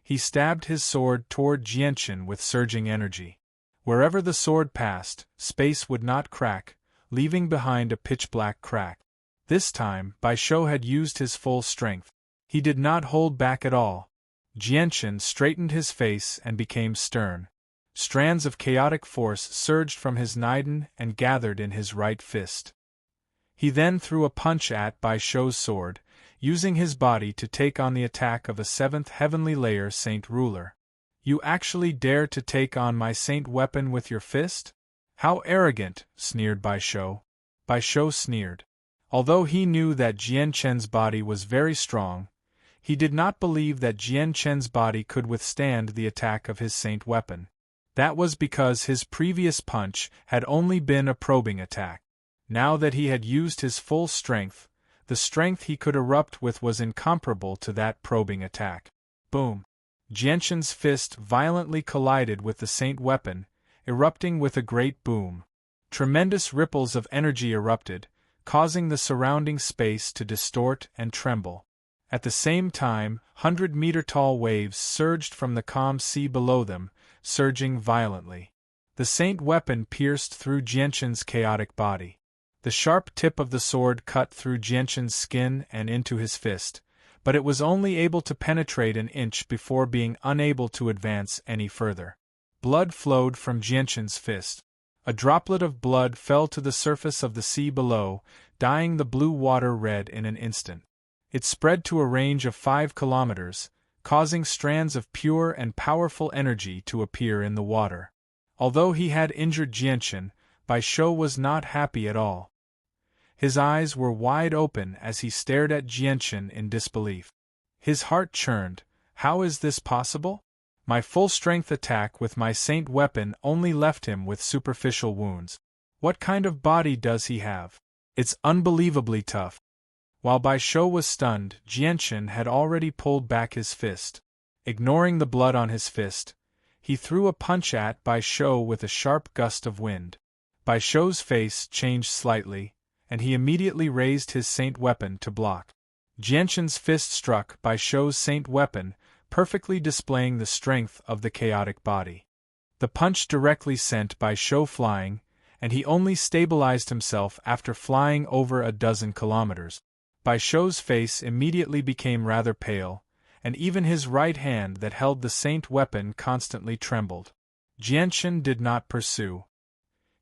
He stabbed his sword toward Jianqin with surging energy. Wherever the sword passed, space would not crack, leaving behind a pitch-black crack. This time, Bai Shou had used his full strength. He did not hold back at all. Jianqin straightened his face and became stern. Strands of chaotic force surged from his naiden and gathered in his right fist. He then threw a punch at Bai Shou's sword, using his body to take on the attack of a 7th Heavenly Layer Saint Ruler. "You actually dare to take on my saint weapon with your fist? How arrogant!" sneered Bai Shou. Bai Shou sneered. Although he knew that Jianqin's body was very strong, he did not believe that Jianqin's body could withstand the attack of his saint weapon. That was because his previous punch had only been a probing attack. Now that he had used his full strength, the strength he could erupt with was incomparable to that probing attack. Boom! Jianqin's fist violently collided with the saint weapon, erupting with a great boom. Tremendous ripples of energy erupted, causing the surrounding space to distort and tremble. At the same time, 100-meter-tall waves surged from the calm sea below them, surging violently. The saint weapon pierced through Jianqin's chaotic body. The sharp tip of the sword cut through Jianqin's skin and into his fist, but it was only able to penetrate an inch before being unable to advance any further. Blood flowed from Jianqin's fist. A droplet of blood fell to the surface of the sea below, dyeing the blue water red in an instant. It spread to a range of 5 kilometers, causing strands of pure and powerful energy to appear in the water. Although he had injured Jianchen, Bai Shou was not happy at all. His eyes were wide open as he stared at Jianchen in disbelief. His heart churned. How is this possible? My full-strength attack with my saint weapon only left him with superficial wounds. What kind of body does he have? It's unbelievably tough. While Bai Shou was stunned, Jianchen had already pulled back his fist. Ignoring the blood on his fist, he threw a punch at Bai Shou with a sharp gust of wind. Bai Shou's face changed slightly, and he immediately raised his saint weapon to block. Jianchen's fist struck Bai Shou's saint weapon, perfectly displaying the strength of the chaotic body. The punch directly sent Bai Shou flying, and he only stabilized himself after flying over a dozen kilometers. Bai Shou's face immediately became rather pale, and even his right hand that held the saint weapon constantly trembled. Jianchen did not pursue.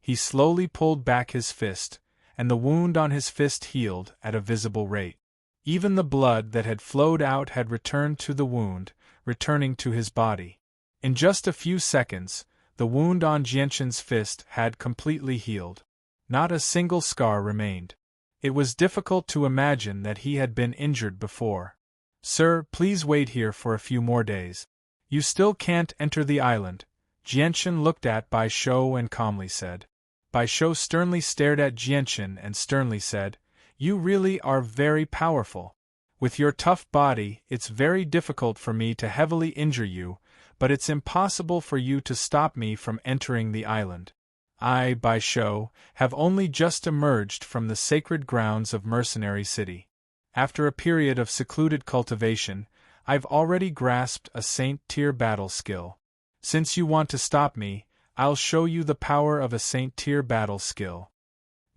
He slowly pulled back his fist, and the wound on his fist healed at a visible rate. Even the blood that had flowed out had returned to the wound, returning to his body. In just a few seconds, the wound on Jianchen's fist had completely healed. Not a single scar remained. It was difficult to imagine that he had been injured before. "Sir, please wait here for a few more days. You still can't enter the island." Jianchen looked at Bai Shou and calmly said. Bai Shou sternly stared at Jianchen and sternly said, "You really are very powerful. With your tough body, it's very difficult for me to heavily injure you, but it's impossible for you to stop me from entering the island. I, Bai Shou, have only just emerged from the sacred grounds of Mercenary City. After a period of secluded cultivation, I've already grasped a Saint-tier battle skill. Since you want to stop me, I'll show you the power of a Saint-tier battle skill."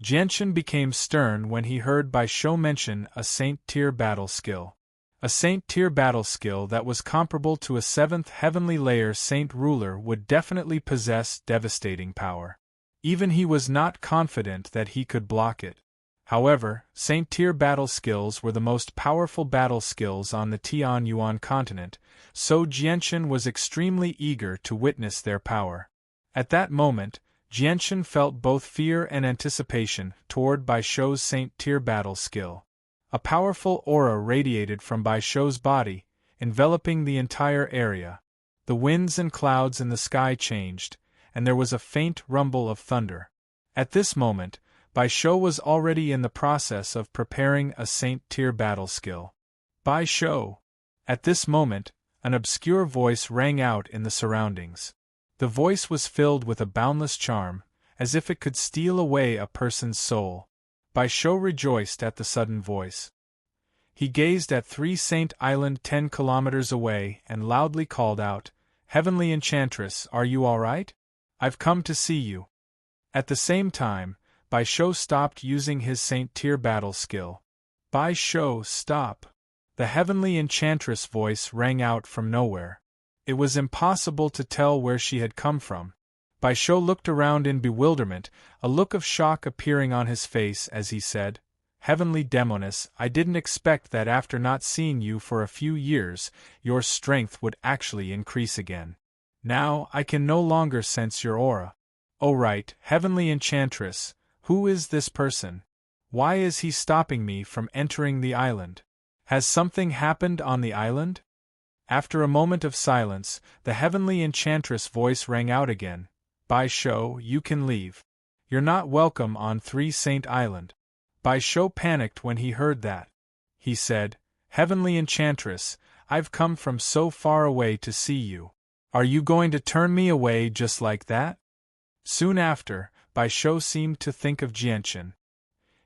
Jianchen became stern when he heard Bai Shou mention a Saint-tier battle skill. A Saint-tier battle skill that was comparable to a 7th heavenly layer Saint ruler would definitely possess devastating power. Even he was not confident that he could block it. However, Saint-tier battle skills were the most powerful battle skills on the Tianyuan continent, so Jianchen was extremely eager to witness their power. At that moment, Jianchen felt both fear and anticipation toward Bai Shou's Saint-tier battle skill. A powerful aura radiated from Bai Shou's body, enveloping the entire area. The winds and clouds in the sky changed, and there was a faint rumble of thunder. At this moment, Bai Shou was already in the process of preparing a Saint-tier battle skill. "Bai Shou!" At this moment, an obscure voice rang out in the surroundings. The voice was filled with a boundless charm, as if it could steal away a person's soul. Bai Shou rejoiced at the sudden voice. He gazed at 3 Saint Island 10 kilometers away and loudly called out, "Heavenly Enchantress, are you all right? I've come to see you." At the same time, Bai Shou stopped using his Saint-tier battle skill. "Bai Shou, stop!" The Heavenly Enchantress voice rang out from nowhere. It was impossible to tell where she had come from. Bai Shou looked around in bewilderment, a look of shock appearing on his face as he said, "Heavenly Demoness, I didn't expect that after not seeing you for a few years, your strength would actually increase again. Now, I can no longer sense your aura." "Oh right, Heavenly Enchantress, who is this person? Why is he stopping me from entering the island? Has something happened on the island?" After a moment of silence, the Heavenly Enchantress voice rang out again, "Bai Shou, you can leave. You're not welcome on 3 Saint Island." Bai Shou panicked when he heard that. He said, "Heavenly Enchantress, I've come from so far away to see you. Are you going to turn me away just like that?" Soon after, Bai Shou seemed to think of Jianchen.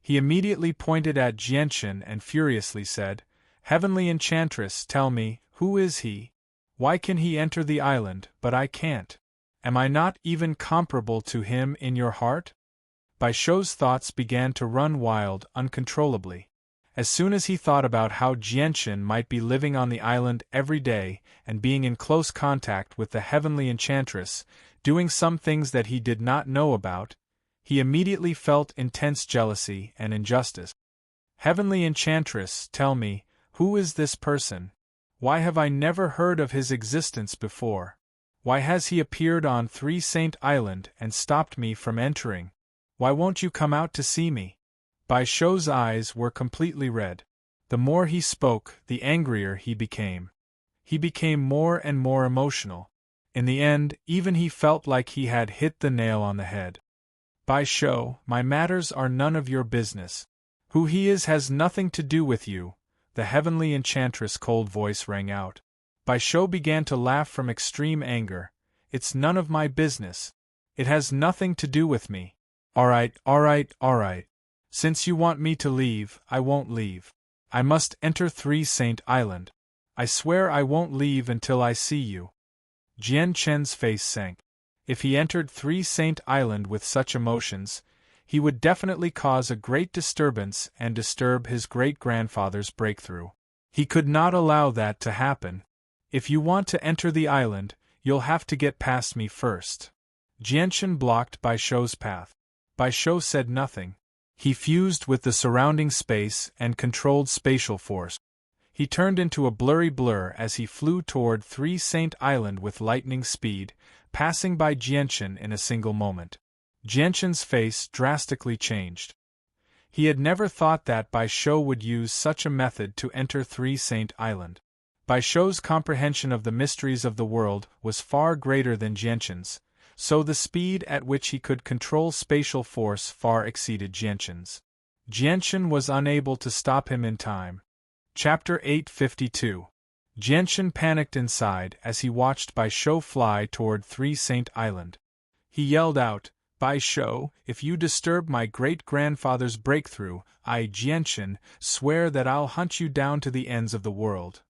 He immediately pointed at Jianchen and furiously said, "Heavenly Enchantress, tell me, who is he? Why can he enter the island, but I can't? Am I not even comparable to him in your heart?" Bai Shou's thoughts began to run wild uncontrollably. As soon as he thought about how Jianchen might be living on the island every day and being in close contact with the Heavenly Enchantress, doing some things that he did not know about, he immediately felt intense jealousy and injustice. "Heavenly Enchantress, tell me, who is this person? Why have I never heard of his existence before? Why has he appeared on Three Saint Island and stopped me from entering? Why won't you come out to see me? Bai Shou's eyes were completely red. The more he spoke, the angrier he became. He became more and more emotional. In the end, even he felt like he had hit the nail on the head. Bai Shou, my matters are none of your business. Who he is has nothing to do with you, the heavenly enchantress' cold voice rang out. Bai Shou began to laugh from extreme anger. It's none of my business. It has nothing to do with me. Alright. Since you want me to leave, I won't leave. I must enter Three Saint Island. I swear I won't leave until I see you. Jian Chen's face sank. If he entered Three Saint Island with such emotions, he would definitely cause a great disturbance and disturb his great-grandfather's breakthrough. He could not allow that to happen. If you want to enter the island, you'll have to get past me first. Jianchen blocked Bai Shou's path. Bai Shou said nothing. He fused with the surrounding space and controlled spatial force. He turned into a blurry blur as he flew toward Three Saint Island with lightning speed, passing by Jianchen in a single moment. Jianchen's face drastically changed. He had never thought that Bai Shou would use such a method to enter Three Saint Island. Bai Shou's comprehension of the mysteries of the world was far greater than Jianchen's, so the speed at which he could control spatial force far exceeded Jianchen's. Jianchen was unable to stop him in time. Chapter 852. Jianchen panicked inside as he watched Bai Shou fly toward Three Saint Island. He yelled out, Bai Shou, if you disturb my great-grandfather's breakthrough, I, Jianchen, swear that I'll hunt you down to the ends of the world.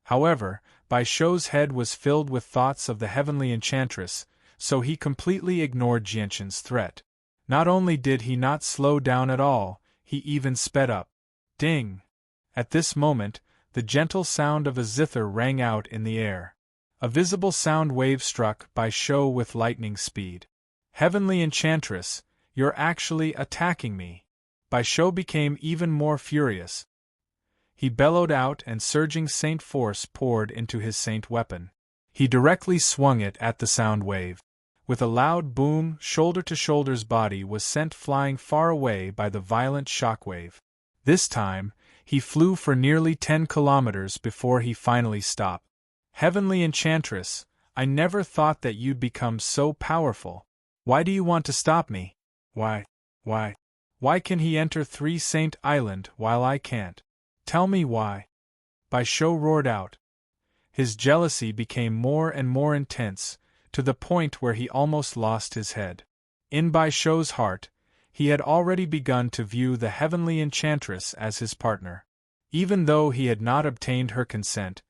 However, Bai Shou's head was filled with thoughts of the heavenly enchantress, so he completely ignored Jianchen's threat. Not only did he not slow down at all, he even sped up. Ding! At this moment, the gentle sound of a zither rang out in the air. A visible sound wave struck Bai Shou with lightning speed. Heavenly enchantress, you're actually attacking me. Bai Shou became even more furious. He bellowed out and surging saint force poured into his saint weapon. He directly swung it at the sound wave. With a loud boom, shoulder-to-shoulder's body was sent flying far away by the violent shockwave. This time, he flew for nearly 10 kilometers before he finally stopped. Heavenly enchantress, I never thought that you'd become so powerful. Why do you want to stop me? Why can he enter Three Saint Island while I can't? Tell me why. Bai Shou roared out. His jealousy became more and more intense, to the point where he almost lost his head. In Bai Shou's heart, he had already begun to view the heavenly enchantress as his partner. Even though he had not obtained her consent,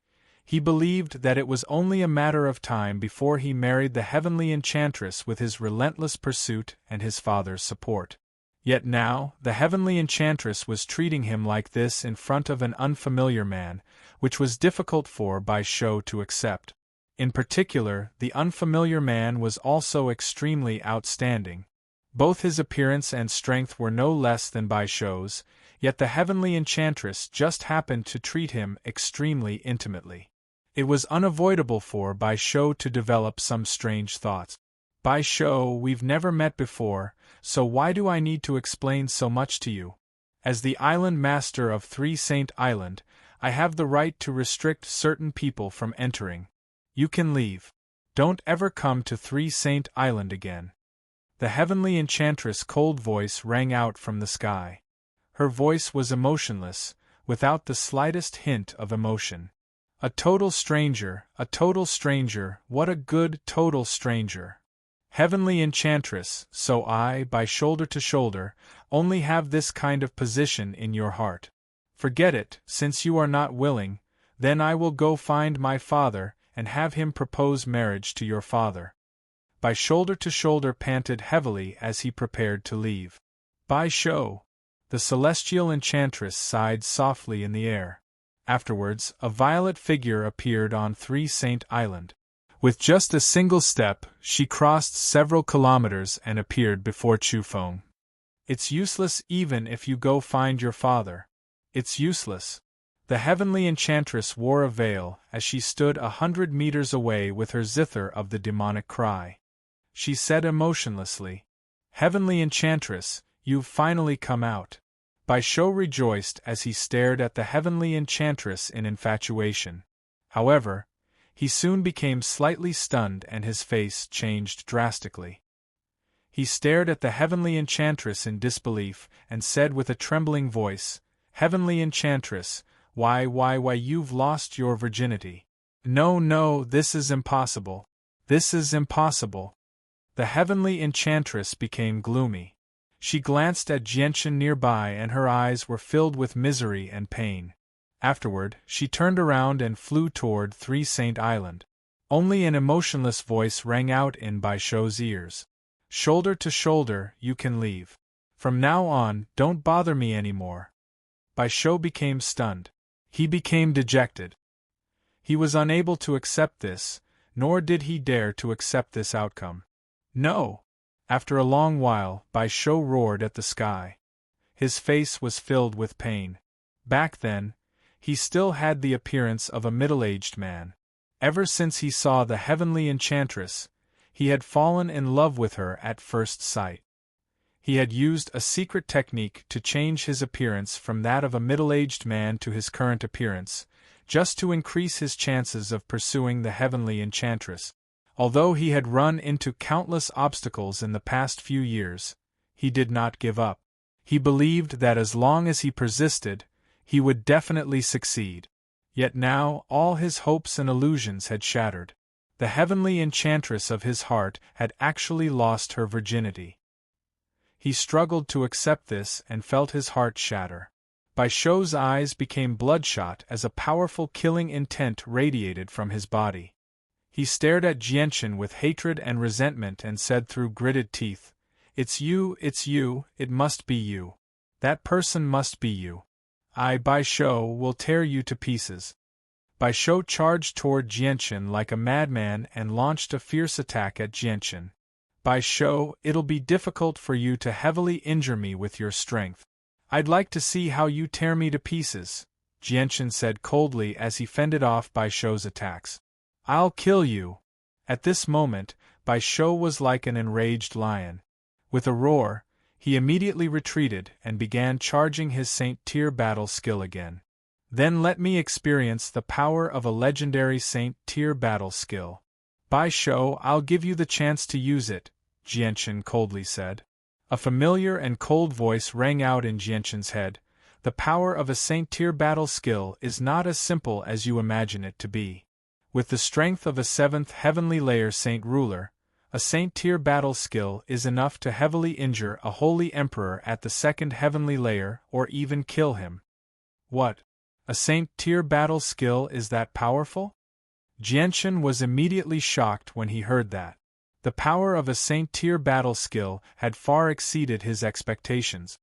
he believed that it was only a matter of time before he married the heavenly enchantress with his relentless pursuit and his father's support. Yet now, the heavenly enchantress was treating him like this in front of an unfamiliar man, which was difficult for Bai Shou to accept. In particular, the unfamiliar man was also extremely outstanding. Both his appearance and strength were no less than Bai Shou's, yet the heavenly enchantress just happened to treat him extremely intimately. It was unavoidable for Bai Shou to develop some strange thoughts. Bai Shou, we've never met before, so why do I need to explain so much to you? As the island master of Three Saint Island, I have the right to restrict certain people from entering. You can leave. Don't ever come to Three Saint Island again. The heavenly enchantress' cold voice rang out from the sky. Her voice was emotionless, without the slightest hint of emotion. A total stranger, what a good total stranger. Heavenly enchantress, so I, by shoulder to shoulder, only have this kind of position in your heart. Forget it, since you are not willing, then I will go find my father, and have him propose marriage to your father. Bai shoulder to shoulder panted heavily as he prepared to leave. Bai Shou! The celestial enchantress sighed softly in the air. Afterwards, a violet figure appeared on Three Saint Island. With just a single step, she crossed several kilometers and appeared before Chufeng. It's useless even if you go find your father. It's useless. The heavenly enchantress wore a veil as she stood 100 meters away with her zither of the demonic cry. She said emotionlessly, "Heavenly enchantress, you've finally come out." Baisho rejoiced as he stared at the heavenly enchantress in infatuation. However, he soon became slightly stunned and his face changed drastically. He stared at the heavenly enchantress in disbelief and said with a trembling voice, "Heavenly enchantress, why, you've lost your virginity." No, this is impossible. This is impossible." The heavenly enchantress became gloomy. She glanced at Jianchen nearby and her eyes were filled with misery and pain. Afterward, she turned around and flew toward Three Saint Island. Only an emotionless voice rang out in Baisho's ears. "Shoulder to shoulder, you can leave. From now on, don't bother me anymore." Baisho became stunned. He became dejected. He was unable to accept this, nor did he dare to accept this outcome. "No!" After a long while, Baisho roared at the sky. His face was filled with pain. Back then, he still had the appearance of a middle-aged man. Ever since he saw the heavenly enchantress, he had fallen in love with her at first sight. He had used a secret technique to change his appearance from that of a middle-aged man to his current appearance, just to increase his chances of pursuing the heavenly enchantress. Although he had run into countless obstacles in the past few years, he did not give up. He believed that as long as he persisted, he would definitely succeed. Yet now all his hopes and illusions had shattered. The heavenly enchantress of his heart had actually lost her virginity. He struggled to accept this and felt his heart shatter. Baisho's eyes became bloodshot as a powerful killing intent radiated from his body. He stared at Jianchen with hatred and resentment and said through gritted teeth, it's you, it must be you. That person must be you. I, Baisho, will tear you to pieces." Baisho charged toward Jianchen like a madman and launched a fierce attack at Jianchen. "Baisho, it'll be difficult for you to heavily injure me with your strength. I'd like to see how you tear me to pieces," Jianchen said coldly as he fended off Baisho's attacks. "I'll kill you." At this moment, Baisho was like an enraged lion. With a roar, he immediately retreated and began charging his Saint Tier battle skill again. "Then let me experience the power of a legendary Saint Tier battle skill." "Baisho, I'll give you the chance to use it," Jianchen coldly said. A familiar and cold voice rang out in Jianchen's head. "The power of a Saint Tier battle skill is not as simple as you imagine it to be. With the strength of a 7th heavenly layer Saint Ruler, a Saint Tier battle skill is enough to heavily injure a holy emperor at the 2nd heavenly layer or even kill him." "What? A Saint Tier battle skill is that powerful?" Jianchen was immediately shocked when he heard that. The power of a Saint Tier battle skill had far exceeded his expectations.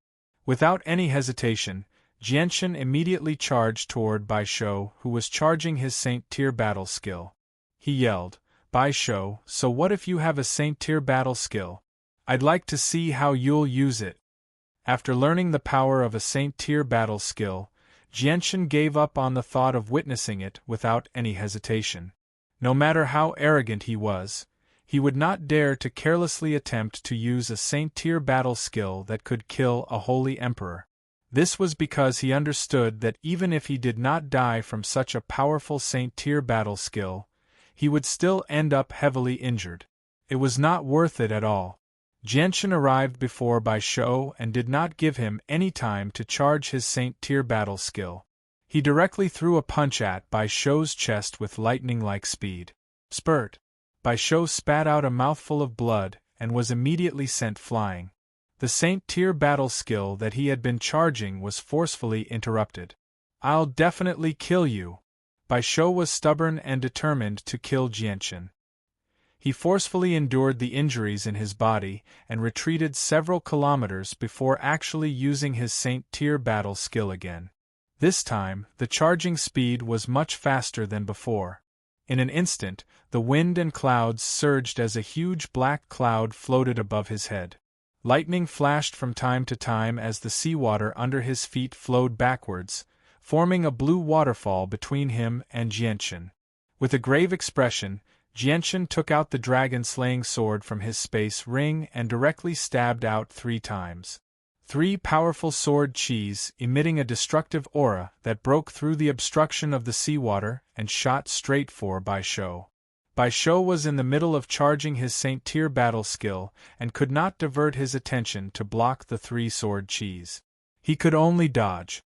Without any hesitation, Jianchen immediately charged toward Baisho, who was charging his Saint Tier battle skill. He yelled, "Baisho, so what if you have a Saint Tier battle skill? I'd like to see how you'll use it." After learning the power of a Saint Tier battle skill, Jianchen gave up on the thought of witnessing it without any hesitation. No matter how arrogant he was, he would not dare to carelessly attempt to use a Saint Tier battle skill that could kill a holy emperor. This was because he understood that even if he did not die from such a powerful Saint Tier battle skill, he would still end up heavily injured. It was not worth it at all. Jianchen arrived before Baisho and did not give him any time to charge his Saint Tier battle skill. He directly threw a punch at Baisho's chest with lightning-like speed. Spurt! Baisho spat out a mouthful of blood and was immediately sent flying. The Saint Tier battle skill that he had been charging was forcefully interrupted. "I'll definitely kill you." Baisho was stubborn and determined to kill Jianchen. He forcefully endured the injuries in his body and retreated several kilometers before actually using his Saint Tier battle skill again. This time, the charging speed was much faster than before. In an instant, the wind and clouds surged as a huge black cloud floated above his head. Lightning flashed from time to time as the seawater under his feet flowed backwards, forming a blue waterfall between him and Jianchen. With a grave expression, Jianchen took out the dragon-slaying sword from his space ring and directly stabbed out 3 times. 3 powerful sword qis, emitting a destructive aura that broke through the obstruction of the seawater and shot straight for Bai Shou. Bai Shou was in the middle of charging his Saint Tier battle skill and could not divert his attention to block the 3 sword qis. He could only dodge.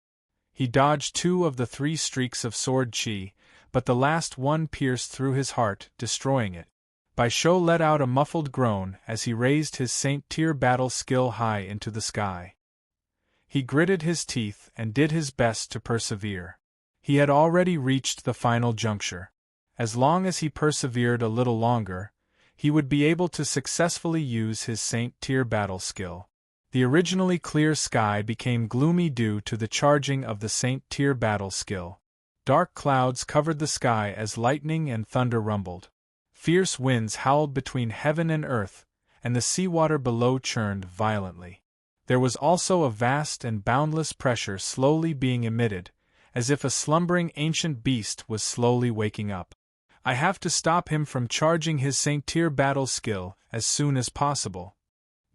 He dodged 2 of the 3 streaks of sword qi, but the last one pierced through his heart, destroying it. Bai Shou let out a muffled groan as he raised his Saint Tier battle skill high into the sky. He gritted his teeth and did his best to persevere. He had already reached the final juncture. As long as he persevered a little longer, he would be able to successfully use his Saint Tier battle skill. The originally clear sky became gloomy due to the charging of the Saint Tier battle skill. Dark clouds covered the sky as lightning and thunder rumbled. Fierce winds howled between heaven and earth, and the seawater below churned violently. There was also a vast and boundless pressure slowly being emitted, as if a slumbering ancient beast was slowly waking up. I have to stop him from charging his Saint Tier battle skill as soon as possible.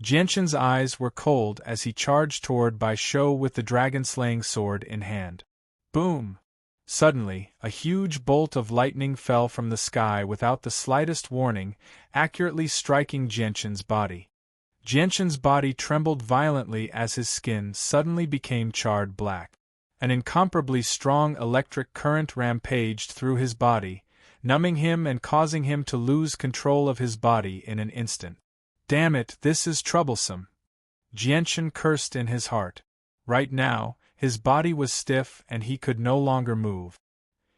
Jianchen's eyes were cold as he charged toward Bai Shou with the dragon-slaying sword in hand. Boom! Suddenly, a huge bolt of lightning fell from the sky without the slightest warning, accurately striking Jianchen's body. Jianchen's body trembled violently as his skin suddenly became charred black. An incomparably strong electric current rampaged through his body, numbing him and causing him to lose control of his body in an instant. Damn it, this is troublesome. Jianchen cursed in his heart. Right now, his body was stiff and he could no longer move.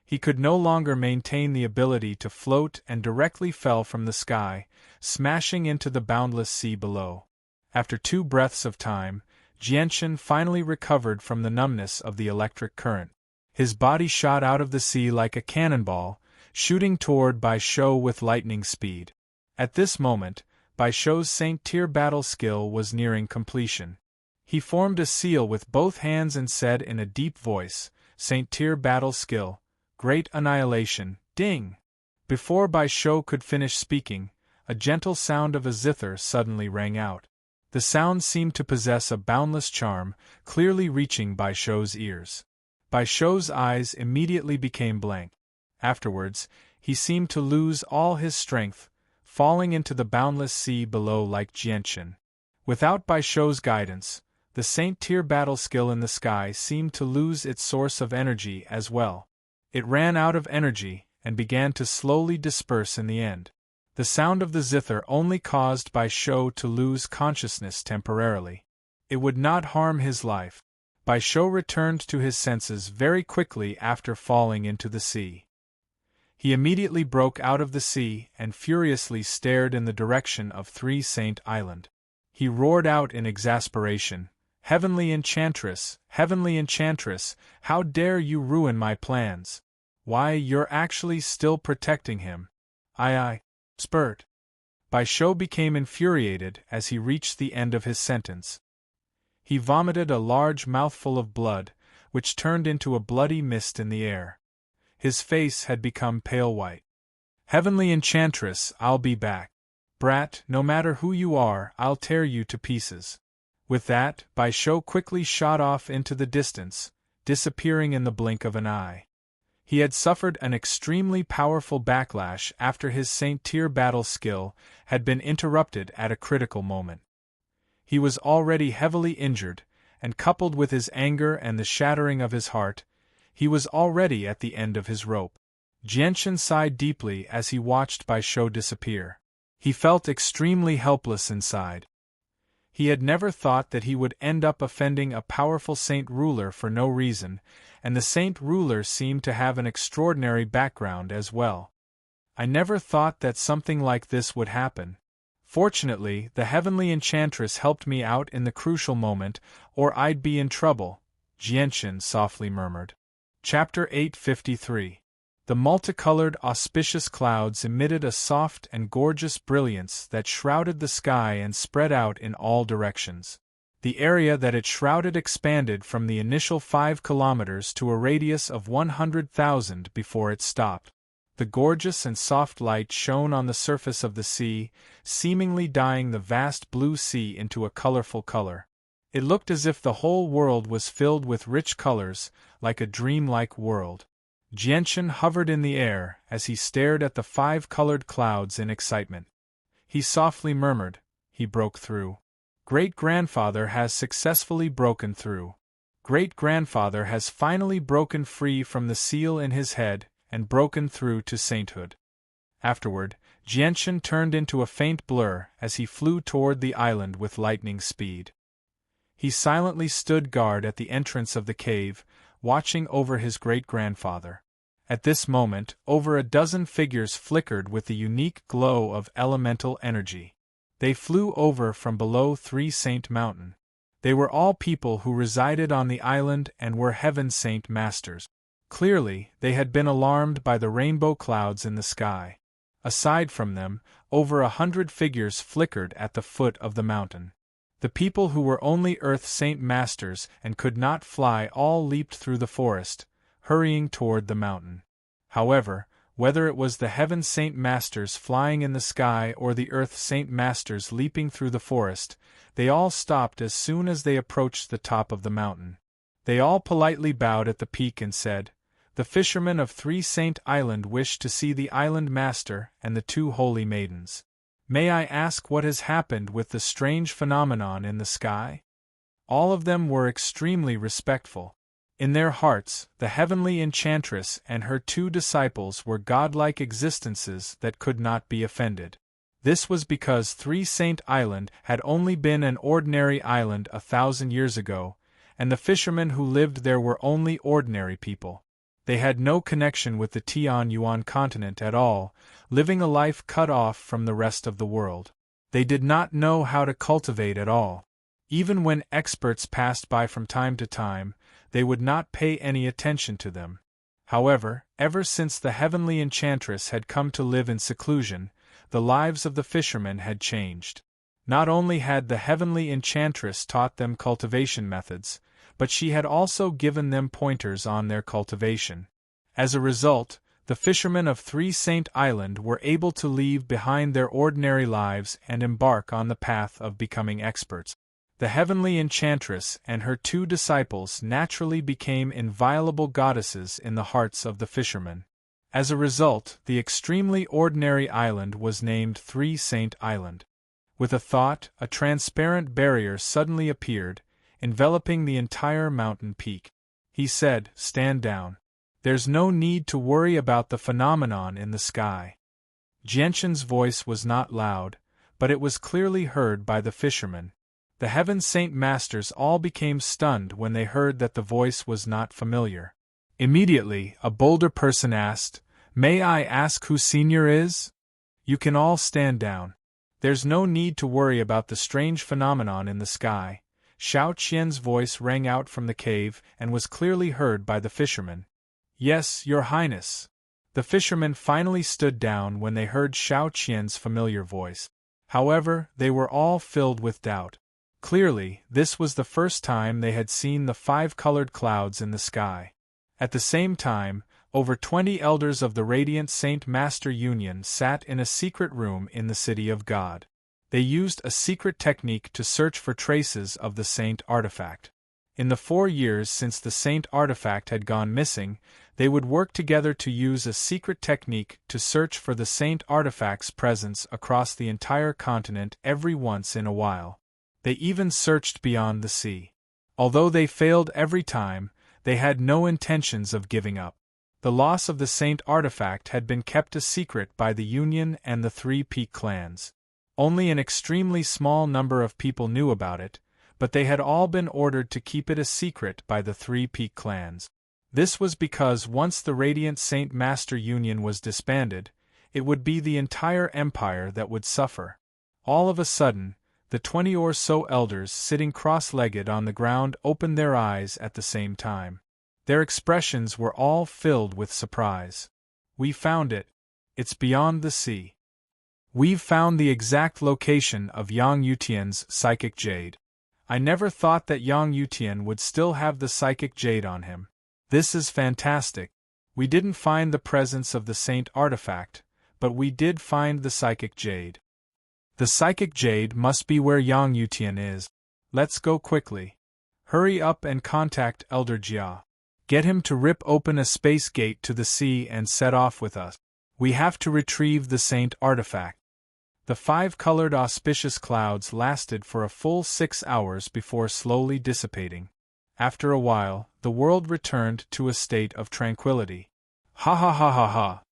He could no longer maintain the ability to float and directly fell from the sky, smashing into the boundless sea below. After 2 breaths of time, Jianchen finally recovered from the numbness of the electric current. His body shot out of the sea like a cannonball, shooting toward Bai Shou with lightning speed. At this moment, Bai Shou's Saint Tier battle skill was nearing completion. He formed a seal with both hands and said in a deep voice, "Saint Tier battle skill, great annihilation, ding!" Before Bai Shou could finish speaking, a gentle sound of a zither suddenly rang out. The sound seemed to possess a boundless charm, clearly reaching Bai Shou's ears. Bai Shou's eyes immediately became blank. Afterwards, he seemed to lose all his strength, falling into the boundless sea below like Jianchen. Without Bai Shou's guidance, the Saint Tier battle skill in the sky seemed to lose its source of energy as well. It ran out of energy and began to slowly disperse in the end. The sound of the zither only caused Bai Shou to lose consciousness temporarily. It would not harm his life. Bai Shou returned to his senses very quickly after falling into the sea. He immediately broke out of the sea and furiously stared in the direction of 3 Saint Island. He roared out in exasperation, Heavenly Enchantress, how dare you ruin my plans? Why, you're actually still protecting him. Spurt. Bai Shou became infuriated as he reached the end of his sentence. He vomited a large mouthful of blood, which turned into a bloody mist in the air. His face had become pale white. Heavenly Enchantress, I'll be back. Brat, no matter who you are, I'll tear you to pieces. With that, Bai Shou quickly shot off into the distance, disappearing in the blink of an eye. He had suffered an extremely powerful backlash after his Saint Tier battle skill had been interrupted at a critical moment. He was already heavily injured, and coupled with his anger and the shattering of his heart, he was already at the end of his rope. Jianchen sighed deeply as he watched Bai Shou disappear. He felt extremely helpless inside. He had never thought that he would end up offending a powerful saint ruler for no reason, and the saint ruler seemed to have an extraordinary background as well. I never thought that something like this would happen. Fortunately, the Heavenly Enchantress helped me out in the crucial moment, or I'd be in trouble, Jianchen softly murmured. Chapter 853. The multicolored auspicious clouds emitted a soft and gorgeous brilliance that shrouded the sky and spread out in all directions. The area that it shrouded expanded from the initial 5 kilometers to a radius of 100,000 before it stopped. The gorgeous and soft light shone on the surface of the sea, seemingly dyeing the vast blue sea into a colorful color. It looked as if the whole world was filled with rich colors, like a dreamlike world. Jianchen hovered in the air as he stared at the 5 colored clouds in excitement. He softly murmured, "He broke through. Great-grandfather has successfully broken through. Great-grandfather has finally broken free from the seal in his head and broken through to sainthood." Afterward, Jianchen turned into a faint blur as he flew toward the island with lightning speed. He silently stood guard at the entrance of the cave, watching over his great-grandfather. At this moment, over a dozen figures flickered with the unique glow of elemental energy. They flew over from below Three Saint Mountain. They were all people who resided on the island and were Heaven Saint Masters. Clearly, they had been alarmed by the rainbow clouds in the sky. Aside from them, over 100 figures flickered at the foot of the mountain. The people who were only Earth Saint Masters and could not fly all leaped through the forest, hurrying toward the mountain. However, whether it was the Heaven Saint Masters flying in the sky or the Earth Saint Masters leaping through the forest, they all stopped as soon as they approached the top of the mountain. They all politely bowed at the peak and said, "The fishermen of Three Saint Island wish to see the island master and the 2 holy maidens. May I ask what has happened with the strange phenomenon in the sky?" All of them were extremely respectful. In their hearts, the heavenly enchantress and her 2 disciples were godlike existences that could not be offended. This was because Three Saint Island had only been an ordinary island 1,000 years ago, and the fishermen who lived there were only ordinary people. They had no connection with the Tianyuan continent at all, living a life cut off from the rest of the world. They did not know how to cultivate at all. Even when experts passed by from time to time, they would not pay any attention to them. However, ever since the heavenly enchantress had come to live in seclusion, the lives of the fishermen had changed. Not only had the heavenly enchantress taught them cultivation methods, but she had also given them pointers on their cultivation. As a result, the fishermen of Three Saint Island were able to leave behind their ordinary lives and embark on the path of becoming experts. The heavenly enchantress and her 2 disciples naturally became inviolable goddesses in the hearts of the fishermen. As a result, the extremely ordinary island was named Three Saint Island. With a thought, a transparent barrier suddenly appeared, enveloping the entire mountain peak. He said, "Stand down. There's no need to worry about the phenomenon in the sky." Jianchen's voice was not loud, but it was clearly heard by the fishermen. The Heaven Saint Masters all became stunned when they heard that the voice was not familiar. Immediately, a bolder person asked, "May I ask who Senior is?" "You can all stand down. There's no need to worry about the strange phenomenon in the sky." Xiao Qian's voice rang out from the cave and was clearly heard by the fishermen. "Yes, Your Highness." The fishermen finally stood down when they heard Xiao Qian's familiar voice. However, they were all filled with doubt. Clearly, this was the first time they had seen the 5 colored clouds in the sky. At the same time, over 20 elders of the Radiant Saint Master Union sat in a secret room in the City of God. They used a secret technique to search for traces of the Saint artifact. In the 4 years since the Saint artifact had gone missing, they would work together to use a secret technique to search for the Saint artifact's presence across the entire continent every once in a while. They even searched beyond the sea. Although they failed every time, they had no intentions of giving up. The loss of the Saint artifact had been kept a secret by the Union and the 3 Peak clans. Only an extremely small number of people knew about it, but they had all been ordered to keep it a secret by the 3 Peak clans. This was because once the Radiant Saint Master Union was disbanded, it would be the entire empire that would suffer. All of a sudden, the 20 or so elders sitting cross-legged on the ground opened their eyes at the same time. Their expressions were all filled with surprise. "We found it. It's beyond the sea. We've found the exact location of Yang Yutian's psychic jade. I never thought that Yang Yutian would still have the psychic jade on him. This is fantastic. We didn't find the presence of the saint artifact, but we did find the psychic jade. The psychic jade must be where Yang Yutian is. Let's go quickly. Hurry up and contact Elder Jia. Get him to rip open a space gate to the sea and set off with us. We have to retrieve the saint artifact. The 5-colored auspicious clouds lasted for a full 6 hours before slowly dissipating. After a while, the world returned to a state of tranquility. Ha ha ha ha ha!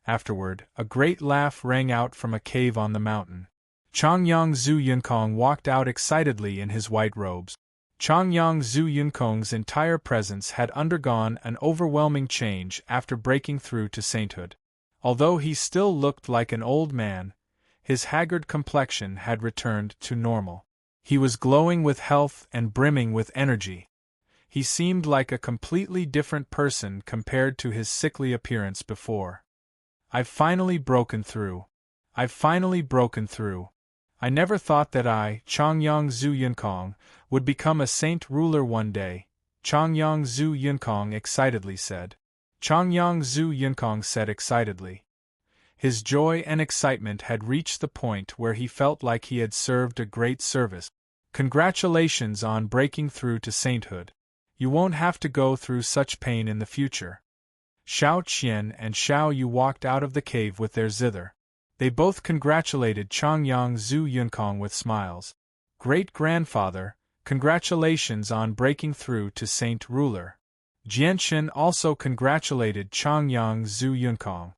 Afterward, a great laugh rang out from a cave on the mountain. Changyang Zhu Yunkong walked out excitedly in his white robes. Changyang Zhu Yunkong's entire presence had undergone an overwhelming change after breaking through to sainthood. Although he still looked like an old man, his haggard complexion had returned to normal. He was glowing with health and brimming with energy. He seemed like a completely different person compared to his sickly appearance before. I've finally broken through. I've finally broken through. I never thought that I, Changyang Zhu Yunkong, would become a saint ruler one day, Changyang Zhu Yunkong excitedly said. Changyang Zhu Yunkong said excitedly. His joy and excitement had reached the point where he felt like he had served a great service. Congratulations on breaking through to sainthood. You won't have to go through such pain in the future. Xiao Qian and Xiao Yu walked out of the cave with their zither. They both congratulated Changyang Zhu Yunkong with smiles. Great-grandfather, congratulations on breaking through to Saint Ruler. Jianshan also congratulated Changyang Zhu Yunkong.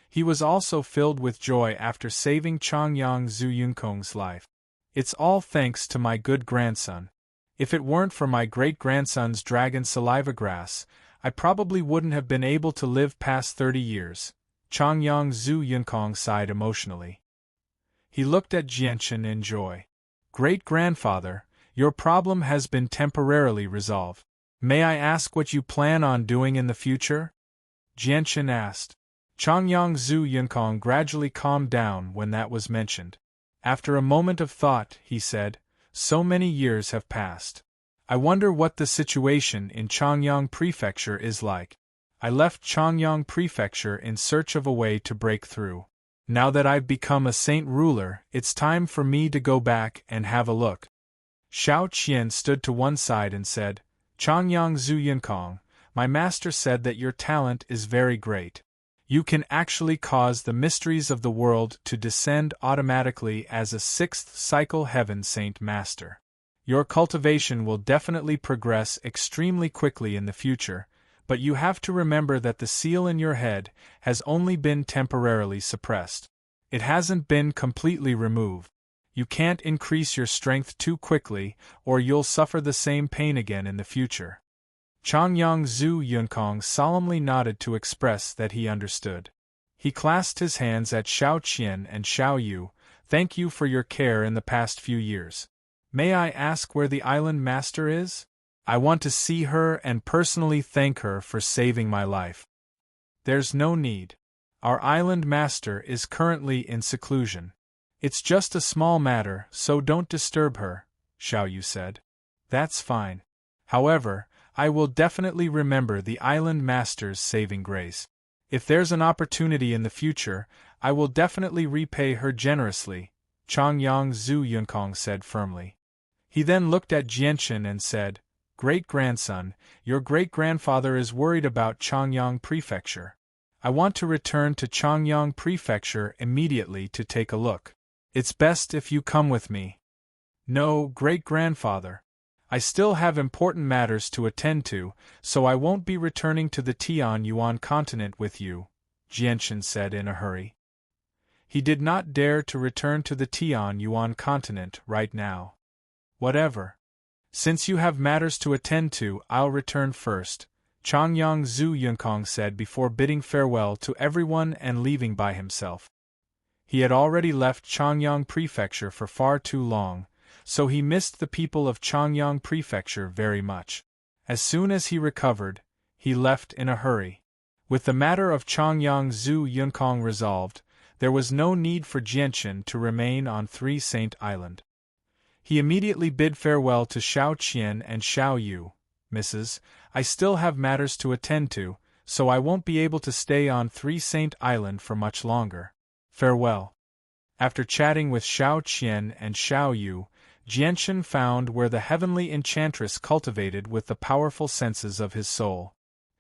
He was also filled with joy after saving Changyang Zhu Yunkong's life. It's all thanks to my good grandson. If it weren't for my great-grandson's dragon saliva grass, I probably wouldn't have been able to live past 30 years. Changyang Zhu Yunkong sighed emotionally. He looked at Jianshan in joy. Great-grandfather, your problem has been temporarily resolved. May I ask what you plan on doing in the future? Jianshan asked. Changyang Zhu Yunkong gradually calmed down when that was mentioned. After a moment of thought, he said, so many years have passed. I wonder what the situation in Changyang Prefecture is like. I left Changyang Prefecture in search of a way to break through. Now that I've become a saint ruler, it's time for me to go back and have a look. Xiao Qian stood to one side and said, Changyang Zhu Yunkong, my master said that your talent is very great. You can actually cause the mysteries of the world to descend automatically as a 6th cycle heaven saint master. Your cultivation will definitely progress extremely quickly in the future, but you have to remember that the seal in your head has only been temporarily suppressed. It hasn't been completely removed. You can't increase your strength too quickly, or you'll suffer the same pain again in the future. Changyang Zhu Yunkong solemnly nodded to express that he understood. He clasped his hands at Xiao Qian and Xiao Yu. Thank you for your care in the past few years. May I ask where the island master is? I want to see her and personally thank her for saving my life. There's no need. Our island master is currently in seclusion. It's just a small matter, so don't disturb her, Xiao Yu said. That's fine. However, I will definitely remember the island master's saving grace. If there's an opportunity in the future, I will definitely repay her generously, Changyang Zhu Yunkong said firmly. He then looked at Jianshan and said, Great-grandson, your great-grandfather is worried about Changyang Prefecture. I want to return to Changyang Prefecture immediately to take a look. It's best if you come with me. No, great-grandfather. I still have important matters to attend to, so I won't be returning to the Tianyuan continent with you, Jianshan said in a hurry. He did not dare to return to the Tianyuan continent right now. Whatever. Since you have matters to attend to, I'll return first, Changyang Zhu Yunkong said before bidding farewell to everyone and leaving by himself. He had already left Changyang Prefecture for far too long, so he missed the people of Changyang Prefecture very much. As soon as he recovered, he left in a hurry. With the matter of Changyang Zhu Yunkong resolved, there was no need for Jianshan to remain on Three Saint Island. He immediately bid farewell to Xiao Qian and Xiao Yu. Mrs., I still have matters to attend to, so I won't be able to stay on Three Saint Island for much longer. Farewell. After chatting with Xiao Qian and Xiao Yu, Jianchen found where the heavenly enchantress cultivated with the powerful senses of his soul.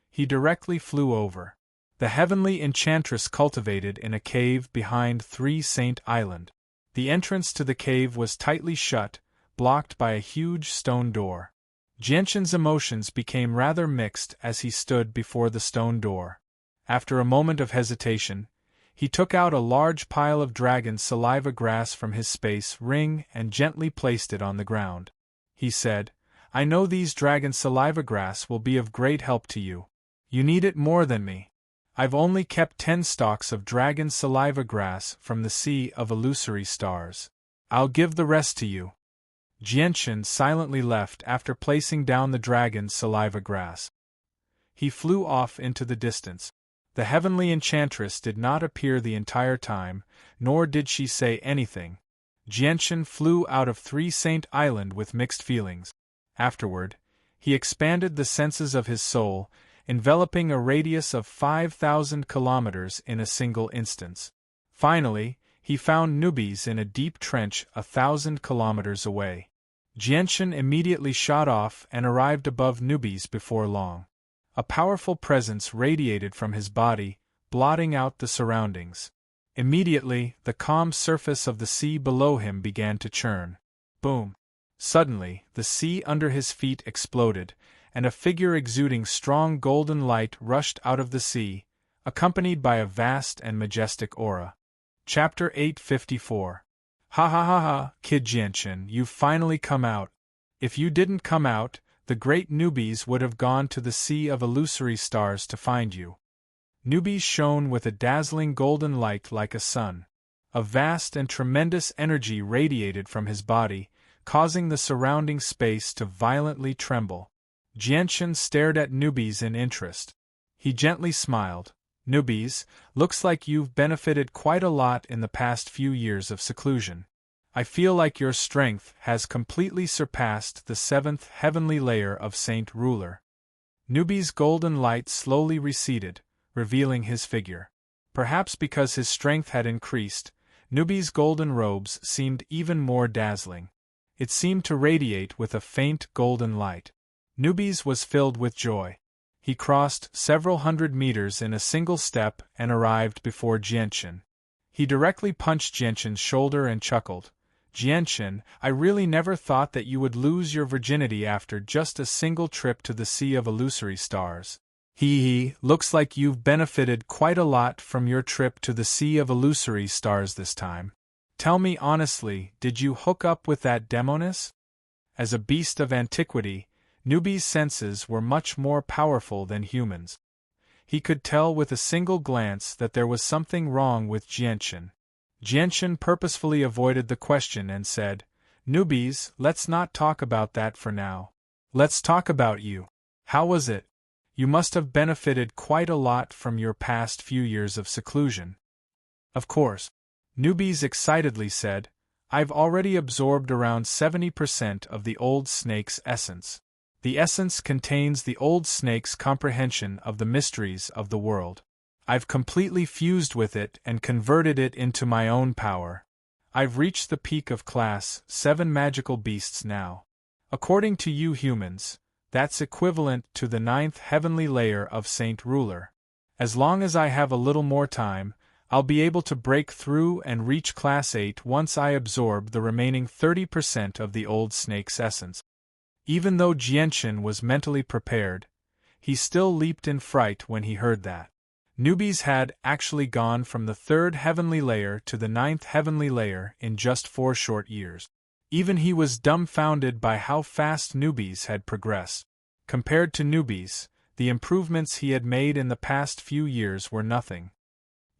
He directly flew over. The heavenly enchantress cultivated in a cave behind Three Saint Island. The entrance to the cave was tightly shut, blocked by a huge stone door. Jianchen's emotions became rather mixed as he stood before the stone door. After a moment of hesitation, he took out a large pile of dragon saliva grass from his space ring and gently placed it on the ground. He said, I know these dragon saliva grass will be of great help to you. You need it more than me. I've only kept 10 stalks of dragon saliva grass from the sea of illusory stars. I'll give the rest to you. Jianchen silently left after placing down the dragon saliva grass. He flew off into the distance. The heavenly enchantress did not appear the entire time, nor did she say anything. Jianchen flew out of Three Saint Island with mixed feelings. Afterward, he expanded the senses of his soul, enveloping a radius of 5,000 kilometers in a single instance. Finally, he found newbies in a deep trench 1,000 kilometers away. Jianchen immediately shot off and arrived above newbies before long. A powerful presence radiated from his body, blotting out the surroundings. Immediately, the calm surface of the sea below him began to churn. Boom! Suddenly, the sea under his feet exploded, and a figure exuding strong golden light rushed out of the sea, accompanied by a vast and majestic aura. Chapter 854. Ha ha ha ha, Kid Jianchen, you've finally come out. If you didn't come out, the great newbies would have gone to the sea of illusory stars to find you. Newbies shone with a dazzling golden light like a sun. A vast and tremendous energy radiated from his body, causing the surrounding space to violently tremble. Jianchen stared at newbies in interest. He gently smiled. Newbies, looks like you've benefited quite a lot in the past few years of seclusion. I feel like your strength has completely surpassed the 7th heavenly layer of Saint Ruler. Newbie's golden light slowly receded, revealing his figure. Perhaps because his strength had increased, Newbie's golden robes seemed even more dazzling. It seemed to radiate with a faint golden light. Newbies was filled with joy. He crossed several hundred meters in a single step and arrived before Jianchen. He directly punched Jianchen's shoulder and chuckled. Jianchen, I really never thought that you would lose your virginity after just a single trip to the Sea of Illusory Stars. Hee, looks like you've benefited quite a lot from your trip to the Sea of Illusory Stars this time. Tell me honestly, did you hook up with that demoness? As a beast of antiquity, Newbie's senses were much more powerful than humans. He could tell with a single glance that there was something wrong with Jianchen. Jianchen purposefully avoided the question and said, Newbies, let's not talk about that for now. Let's talk about you. How was it? You must have benefited quite a lot from your past few years of seclusion. Of course. Newbies excitedly said, I've already absorbed around 70% of the old snake's essence. The essence contains the old snake's comprehension of the mysteries of the world. I've completely fused with it and converted it into my own power. I've reached the peak of Class 7 magical beasts now. According to you humans, that's equivalent to the 9th heavenly layer of Saint Ruler. As long as I have a little more time, I'll be able to break through and reach Class 8 once I absorb the remaining 30% of the old snake's essence. Even though Jianchen was mentally prepared, he still leaped in fright when he heard that. Newbies had actually gone from the 3rd heavenly layer to the 9th heavenly layer in just 4 short years. Even he was dumbfounded by how fast Newbies had progressed. Compared to Newbies, the improvements he had made in the past few years were nothing.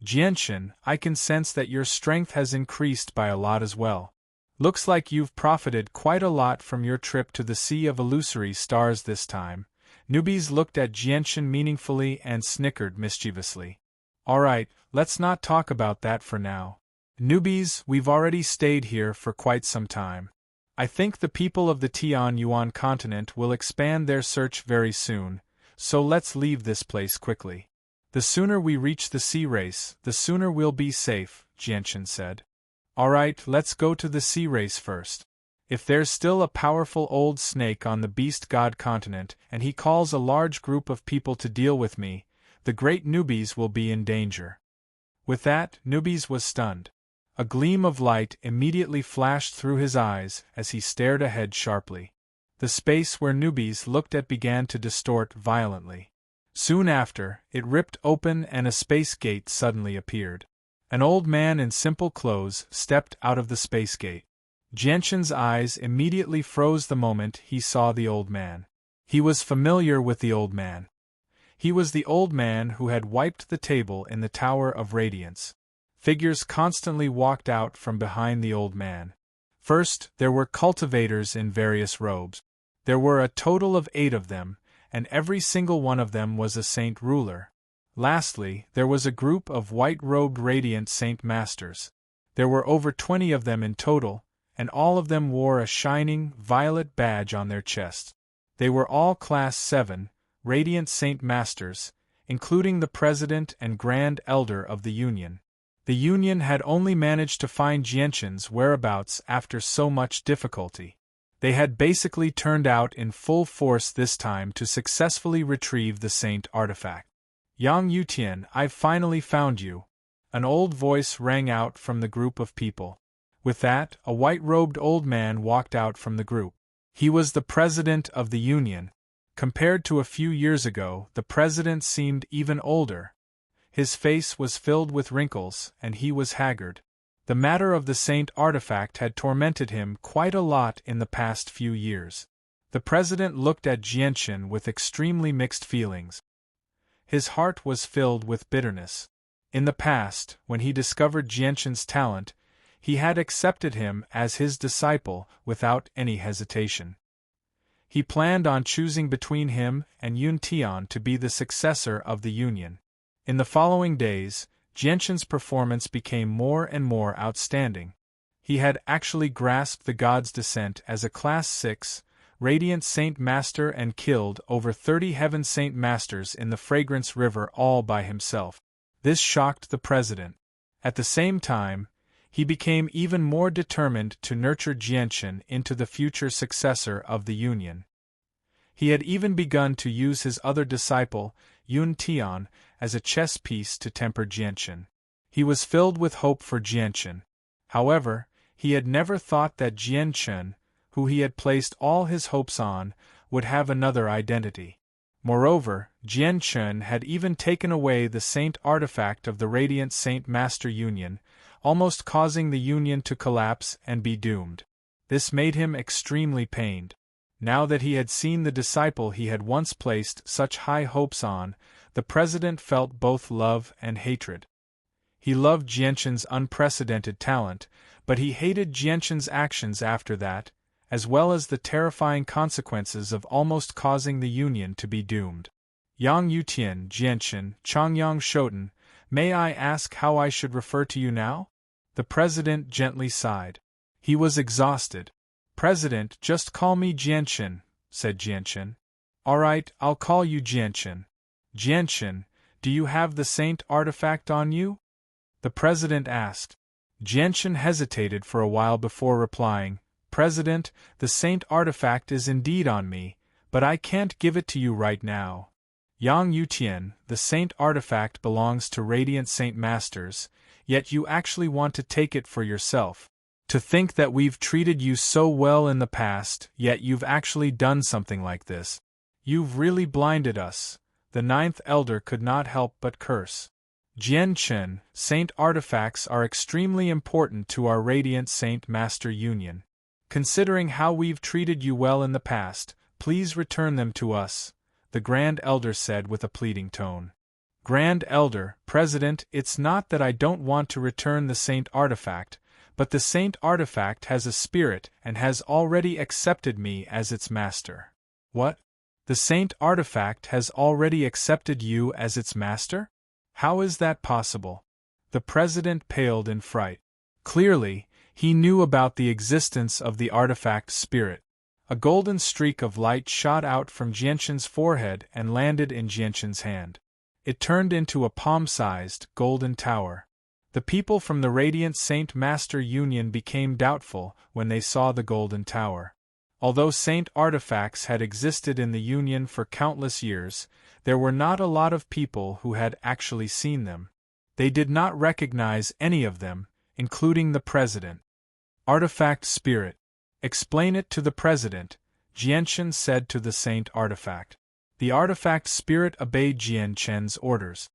Jianchen, I can sense that your strength has increased by a lot as well. Looks like you've profited quite a lot from your trip to the Sea of Illusory Stars this time. Newbies looked at Jianchen meaningfully and snickered mischievously. Alright, let's not talk about that for now. Newbies, we've already stayed here for quite some time. I think the people of the Tian Yuan continent will expand their search very soon, so let's leave this place quickly. The sooner we reach the sea race, the sooner we'll be safe, Jianchen said. Alright, let's go to the sea race first. If there's still a powerful old snake on the beast god continent and he calls a large group of people to deal with me, the great newbies will be in danger. With that, Newbies was stunned. A gleam of light immediately flashed through his eyes as he stared ahead sharply. The space where Newbies looked at began to distort violently. Soon after, it ripped open and a space gate suddenly appeared. An old man in simple clothes stepped out of the space gate. Jianchen's eyes immediately froze the moment he saw the old man. He was familiar with the old man. He was the old man who had wiped the table in the Tower of Radiance. Figures constantly walked out from behind the old man. First, there were cultivators in various robes. There were a total of 8 of them, and every single one of them was a saint ruler. Lastly, there was a group of white-robed radiant saint masters. There were over 20 of them in total, and all of them wore a shining, violet badge on their chests. They were all Class 7, radiant saint masters, including the president and grand elder of the Union. The Union had only managed to find Jianchen's whereabouts after so much difficulty. They had basically turned out in full force this time to successfully retrieve the saint artifact. Yang Yutian, I've finally found you. An old voice rang out from the group of people. With that, a white-robed old man walked out from the group. He was the president of the Union. Compared to a few years ago, the president seemed even older. His face was filled with wrinkles, and he was haggard. The matter of the saint artifact had tormented him quite a lot in the past few years. The president looked at Jianchen with extremely mixed feelings. His heart was filled with bitterness. In the past, when he discovered Jianchen's talent, he had accepted him as his disciple without any hesitation. He planned on choosing between him and Yun Tian to be the successor of the Union. In the following days, Jianchen's performance became more and more outstanding. He had actually grasped the god's descent as a Class 6, Radiant Saint Master and killed over 30 Heaven Saint Masters in the Fragrance River all by himself. This shocked the president. At the same time, he became even more determined to nurture Jianchen into the future successor of the Union. He had even begun to use his other disciple, Yun Tian, as a chess piece to temper Jianchen. He was filled with hope for Jianchen. However, he had never thought that Jianchen, who he had placed all his hopes on, would have another identity. Moreover, Jianchen had even taken away the saint artifact of the Radiant Saint Master Union, almost causing the Union to collapse and be doomed. This made him extremely pained. Now that he had seen the disciple he had once placed such high hopes on, the president felt both love and hatred. He loved Jianchen's unprecedented talent, but he hated Jianchen's actions after that, as well as the terrifying consequences of almost causing the Union to be doomed. Yang Yutian, Jianchen, Changyang Shoten, may I ask how I should refer to you now? The president gently sighed. He was exhausted. President, just call me Jianchen, said Jianchen. Alright, I'll call you Jianchen. Jianchen, do you have the saint artifact on you? The president asked. Jianchen hesitated for a while before replying, President, the saint artifact is indeed on me, but I can't give it to you right now. Yang Yutian, the saint artifact belongs to Radiant Saint Masters, yet you actually want to take it for yourself. To think that we've treated you so well in the past, yet you've actually done something like this. You've really blinded us. The 9th elder could not help but curse. Jianchen, saint artifacts are extremely important to our Radiant Saint Master Union. Considering how we've treated you well in the past, please return them to us, the Grand Elder said with a pleading tone. Grand Elder, President, it's not that I don't want to return the saint artifact, but the saint artifact has a spirit and has already accepted me as its master. What? The saint artifact has already accepted you as its master? How is that possible? The president paled in fright. Clearly, He knew about the existence of the artifact spirit. A golden streak of light shot out from Jianshan's forehead and landed in Jianshan's hand. It turned into a palm-sized, golden tower. The people from the Radiant Saint Master Union became doubtful when they saw the golden tower. Although saint artifacts had existed in the Union for countless years, there were not a lot of people who had actually seen them. They did not recognize any of them, including the president. Artifact spirit. Explain it to the president, Jianshan said to the saint artifact. The artifact spirit obeyed Jianshan's orders.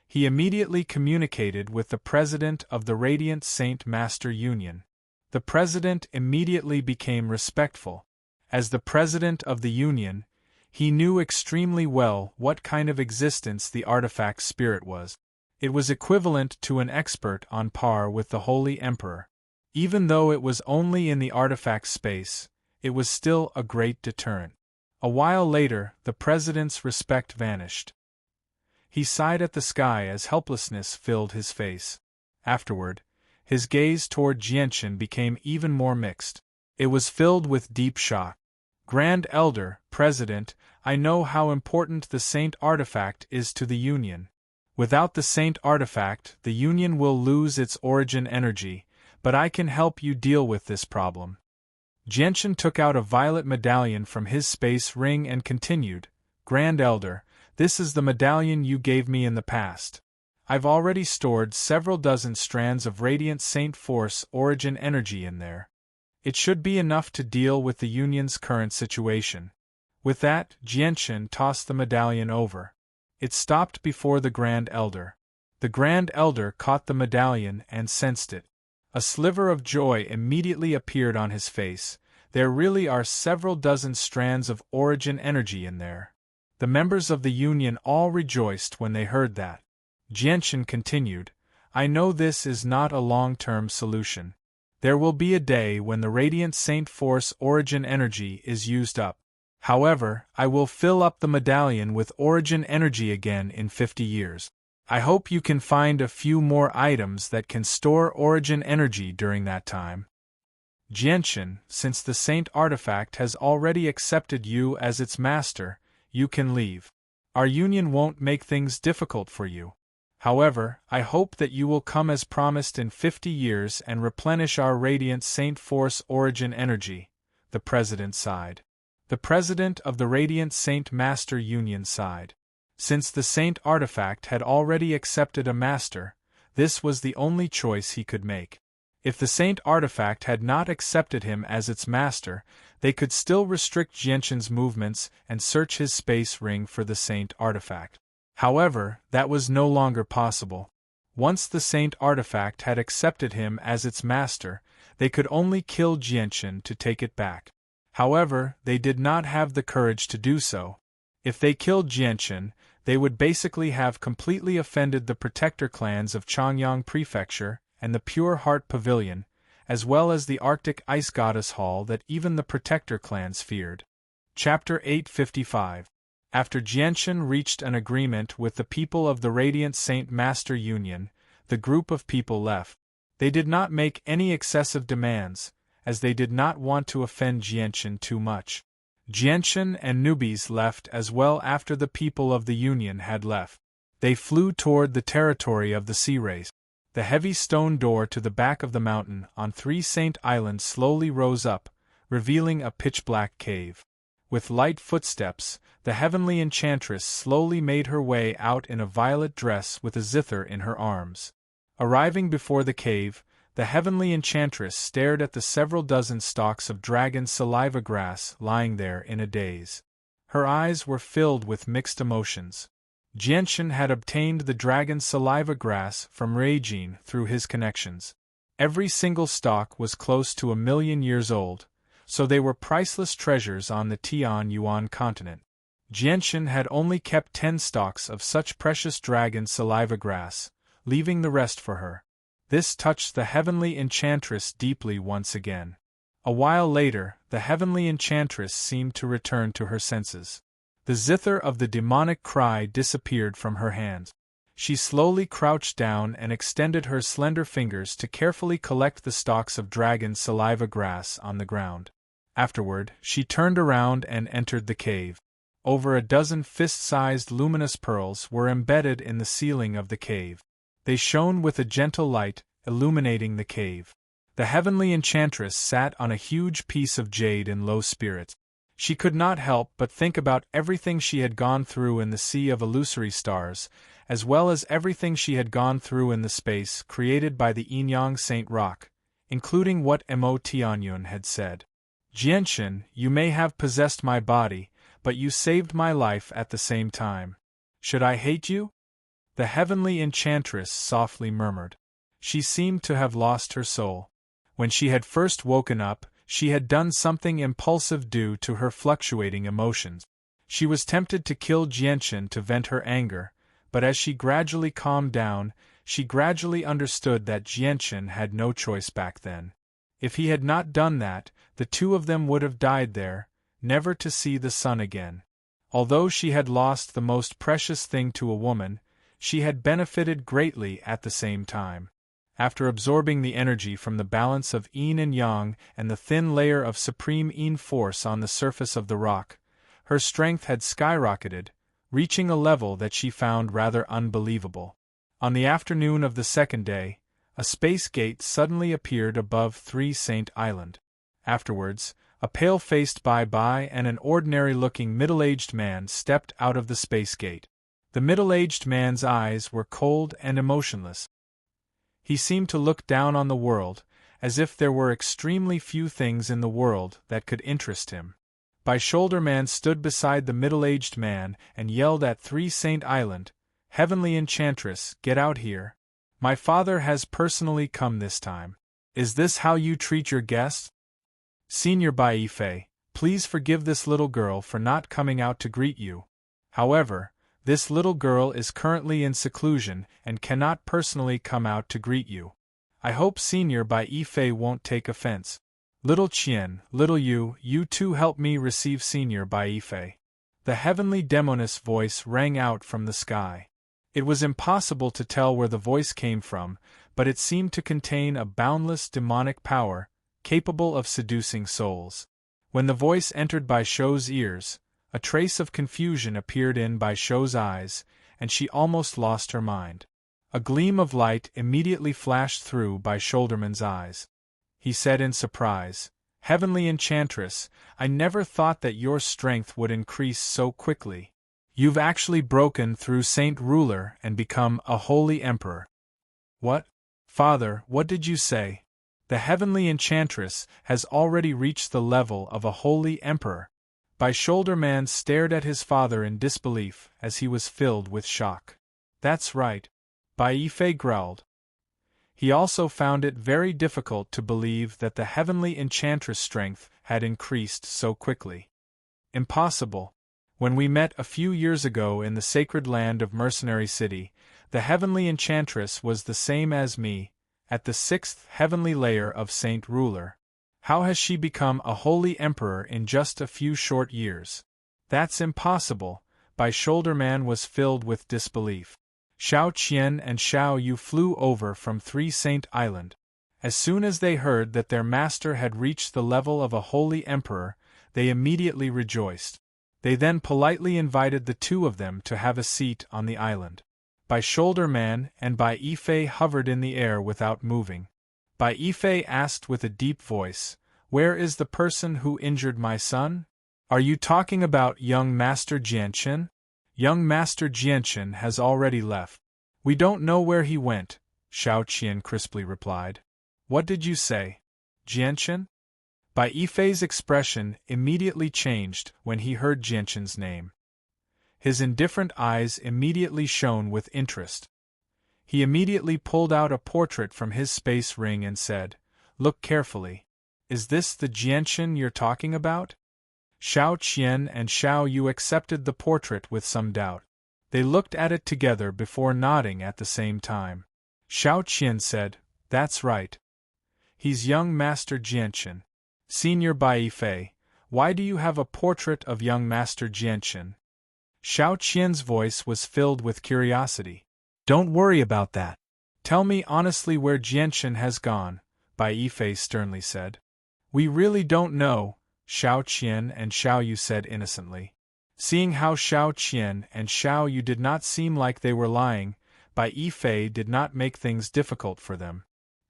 He immediately communicated with the president of the Radiant Saint Master Union. The president immediately became respectful. As the president of the Union, he knew extremely well what kind of existence the artifact spirit was. It was equivalent to an expert on par with the Holy Emperor. Even though it was only in the artifact space, it was still a great deterrent. A while later, the president's respect vanished. He sighed at the sky as helplessness filled his face. Afterward, his gaze toward Jianshan became even more mixed. It was filled with deep shock. Grand Elder, President, I know how important the Saint Artifact is to the Union. Without the Saint Artifact, the Union will lose its origin energy, but I can help you deal with this problem. Jianshan took out a violet medallion from his space ring and continued, Grand Elder, this is the medallion you gave me in the past. I've already stored several dozen strands of Radiant Saint Force origin energy in there. It should be enough to deal with the Union's current situation. With that, Jianshan tossed the medallion over. It stopped before the Grand Elder. The Grand Elder caught the medallion and sensed it. A sliver of joy immediately appeared on his face. There really are several dozen strands of origin energy in there. The members of the Union all rejoiced when they heard that. Jianshan continued, I know this is not a long-term solution. There will be a day when the Radiant Saint Force origin energy is used up. However, I will fill up the medallion with origin energy again in 50 years. I hope you can find a few more items that can store origin energy during that time. Jianshan, since the Saint Artifact has already accepted you as its master, you can leave. Our Union won't make things difficult for you. However, I hope that you will come as promised in 50 years and replenish our Radiant Saint Force origin energy, the President sighed. The President of the Radiant Saint Master Union sighed. Since the Saint Artifact had already accepted a master, this was the only choice he could make. If the Saint Artifact had not accepted him as its master, they could still restrict Jianshan's movements and search his space ring for the Saint Artifact. However, that was no longer possible. Once the Saint Artifact had accepted him as its master, they could only kill Jianshan to take it back. However, they did not have the courage to do so. If they killed Jianshan, they would basically have completely offended the protector clans of Changyang Prefecture and the Pure Heart Pavilion, as well as the Arctic Ice Goddess Hall that even the protector clans feared. Chapter 855. After Jianshan reached an agreement with the people of the Radiant Saint Master Union, the group of people left. They did not make any excessive demands, as they did not want to offend Jianshan too much. Jianshan and newbies left as well after the people of the Union had left. They flew toward the territory of the sea race. The heavy stone door to the back of the mountain on 3 Saint Islands slowly rose up, revealing a pitch-black cave. With light footsteps, the heavenly enchantress slowly made her way out in a violet dress with a zither in her arms. Arriving before the cave, the heavenly enchantress stared at the several dozen stalks of dragon saliva grass lying there in a daze. Her eyes were filled with mixed emotions. Jianshan had obtained the dragon saliva grass from Reijin through his connections. Every single stalk was close to 1,000,000 years old, so they were priceless treasures on the Tianyuan continent. Jianshan had only kept 10 stalks of such precious dragon saliva grass, leaving the rest for her. This touched the heavenly enchantress deeply once again. A while later, the heavenly enchantress seemed to return to her senses. The zither of the demonic cry disappeared from her hands. She slowly crouched down and extended her slender fingers to carefully collect the stalks of dragon saliva grass on the ground. Afterward, she turned around and entered the cave. Over a dozen fist-sized luminous pearls were embedded in the ceiling of the cave. They shone with a gentle light, illuminating the cave. The heavenly enchantress sat on a huge piece of jade in low spirits. She could not help but think about everything she had gone through in the sea of illusory stars, as well as everything she had gone through in the space created by the Inyang Saint Rock, including what Mo Tianyun had said. Jianshan, you may have possessed my body, but you saved my life at the same time. Should I hate you? The heavenly enchantress softly murmured. She seemed to have lost her soul. When she had first woken up, she had done something impulsive due to her fluctuating emotions. She was tempted to kill Jianshan to vent her anger, but as she gradually calmed down, she gradually understood that Jianshan had no choice back then. If he had not done that, the two of them would have died there, never to see the sun again. Although she had lost the most precious thing to a woman, she had benefited greatly at the same time. After absorbing the energy from the balance of yin and yang and the thin layer of supreme yin force on the surface of the rock, her strength had skyrocketed, reaching a level that she found rather unbelievable. On the afternoon of the second day, a space gate suddenly appeared above Three Saint Island. Afterwards, a pale-faced Bai and an ordinary-looking middle-aged man stepped out of the space gate. The middle-aged man's eyes were cold and emotionless. He seemed to look down on the world, as if there were extremely few things in the world that could interest him. Shoulder Man stood beside the middle-aged man and yelled at Three Saint Island, "Heavenly Enchantress, get out here. My father has personally come this time. Is this how you treat your guests? Senior Bai Fei, please forgive this little girl for not coming out to greet you. However, this little girl is currently in seclusion and cannot personally come out to greet you. I hope Senior Bai Fei won't take offense. Little Qian, little you two help me receive Senior Bai Fei." The heavenly demoness voice rang out from the sky. It was impossible to tell where the voice came from, but it seemed to contain a boundless demonic power, capable of seducing souls. When the voice entered Bai Shou's ears, a trace of confusion appeared in Bai Shou's eyes, and she almost lost her mind. A gleam of light immediately flashed through Bai Shoulderman's eyes. He said in surprise, "Heavenly Enchantress, I never thought that your strength would increase so quickly. You've actually broken through Saint Ruler and become a holy emperor." "What? Father, what did you say?" "The Heavenly Enchantress has already reached the level of a holy emperor." Bai Shoulder Man stared at his father in disbelief as he was filled with shock. "That's right," Bai Fei growled. He also found it very difficult to believe that the Heavenly Enchantress' strength had increased so quickly. "Impossible. When we met a few years ago in the sacred land of Mercenary City, the Heavenly Enchantress was the same as me, at the 6th heavenly layer of Saint Ruler. How has she become a holy emperor in just a few short years?" "That's impossible." Bai Shoulder Man was filled with disbelief. Xiao Qian and Xiao Yu flew over from Three Saint Island. As soon as they heard that their master had reached the level of a holy emperor, they immediately rejoiced. They then politely invited the two of them to have a seat on the island. Bai Shoulder Man and Bai Fei hovered in the air without moving. Bai Fei asked with a deep voice, "Where is the person who injured my son?" "Are you talking about young Master Jianshan?" "Young Master Jianshan has already left. We don't know where he went," Xiao Qian crisply replied. "What did you say? Jianshan?" Bai Fei's expression immediately changed when he heard Jianshan's name. His indifferent eyes immediately shone with interest. He immediately pulled out a portrait from his space ring and said, "Look carefully. Is this the Jianshan you're talking about?" Xiao Qian and Xiao Yu accepted the portrait with some doubt. They looked at it together before nodding at the same time. Xiao Qian said, "That's right. He's young Master Jianshan." "Senior Bai Fei, why do you have a portrait of young Master Jianshan?" Xiao Qian's voice was filled with curiosity. Don't worry about that. Tell me honestly where Jianchen has gone, Bai Yifei sternly said. We really don't know, Xiao Qian and Xiao Yu said innocently. Seeing how Xiao Qian and Xiao Yu did not seem like they were lying, Bai Yifei did not make things difficult for them.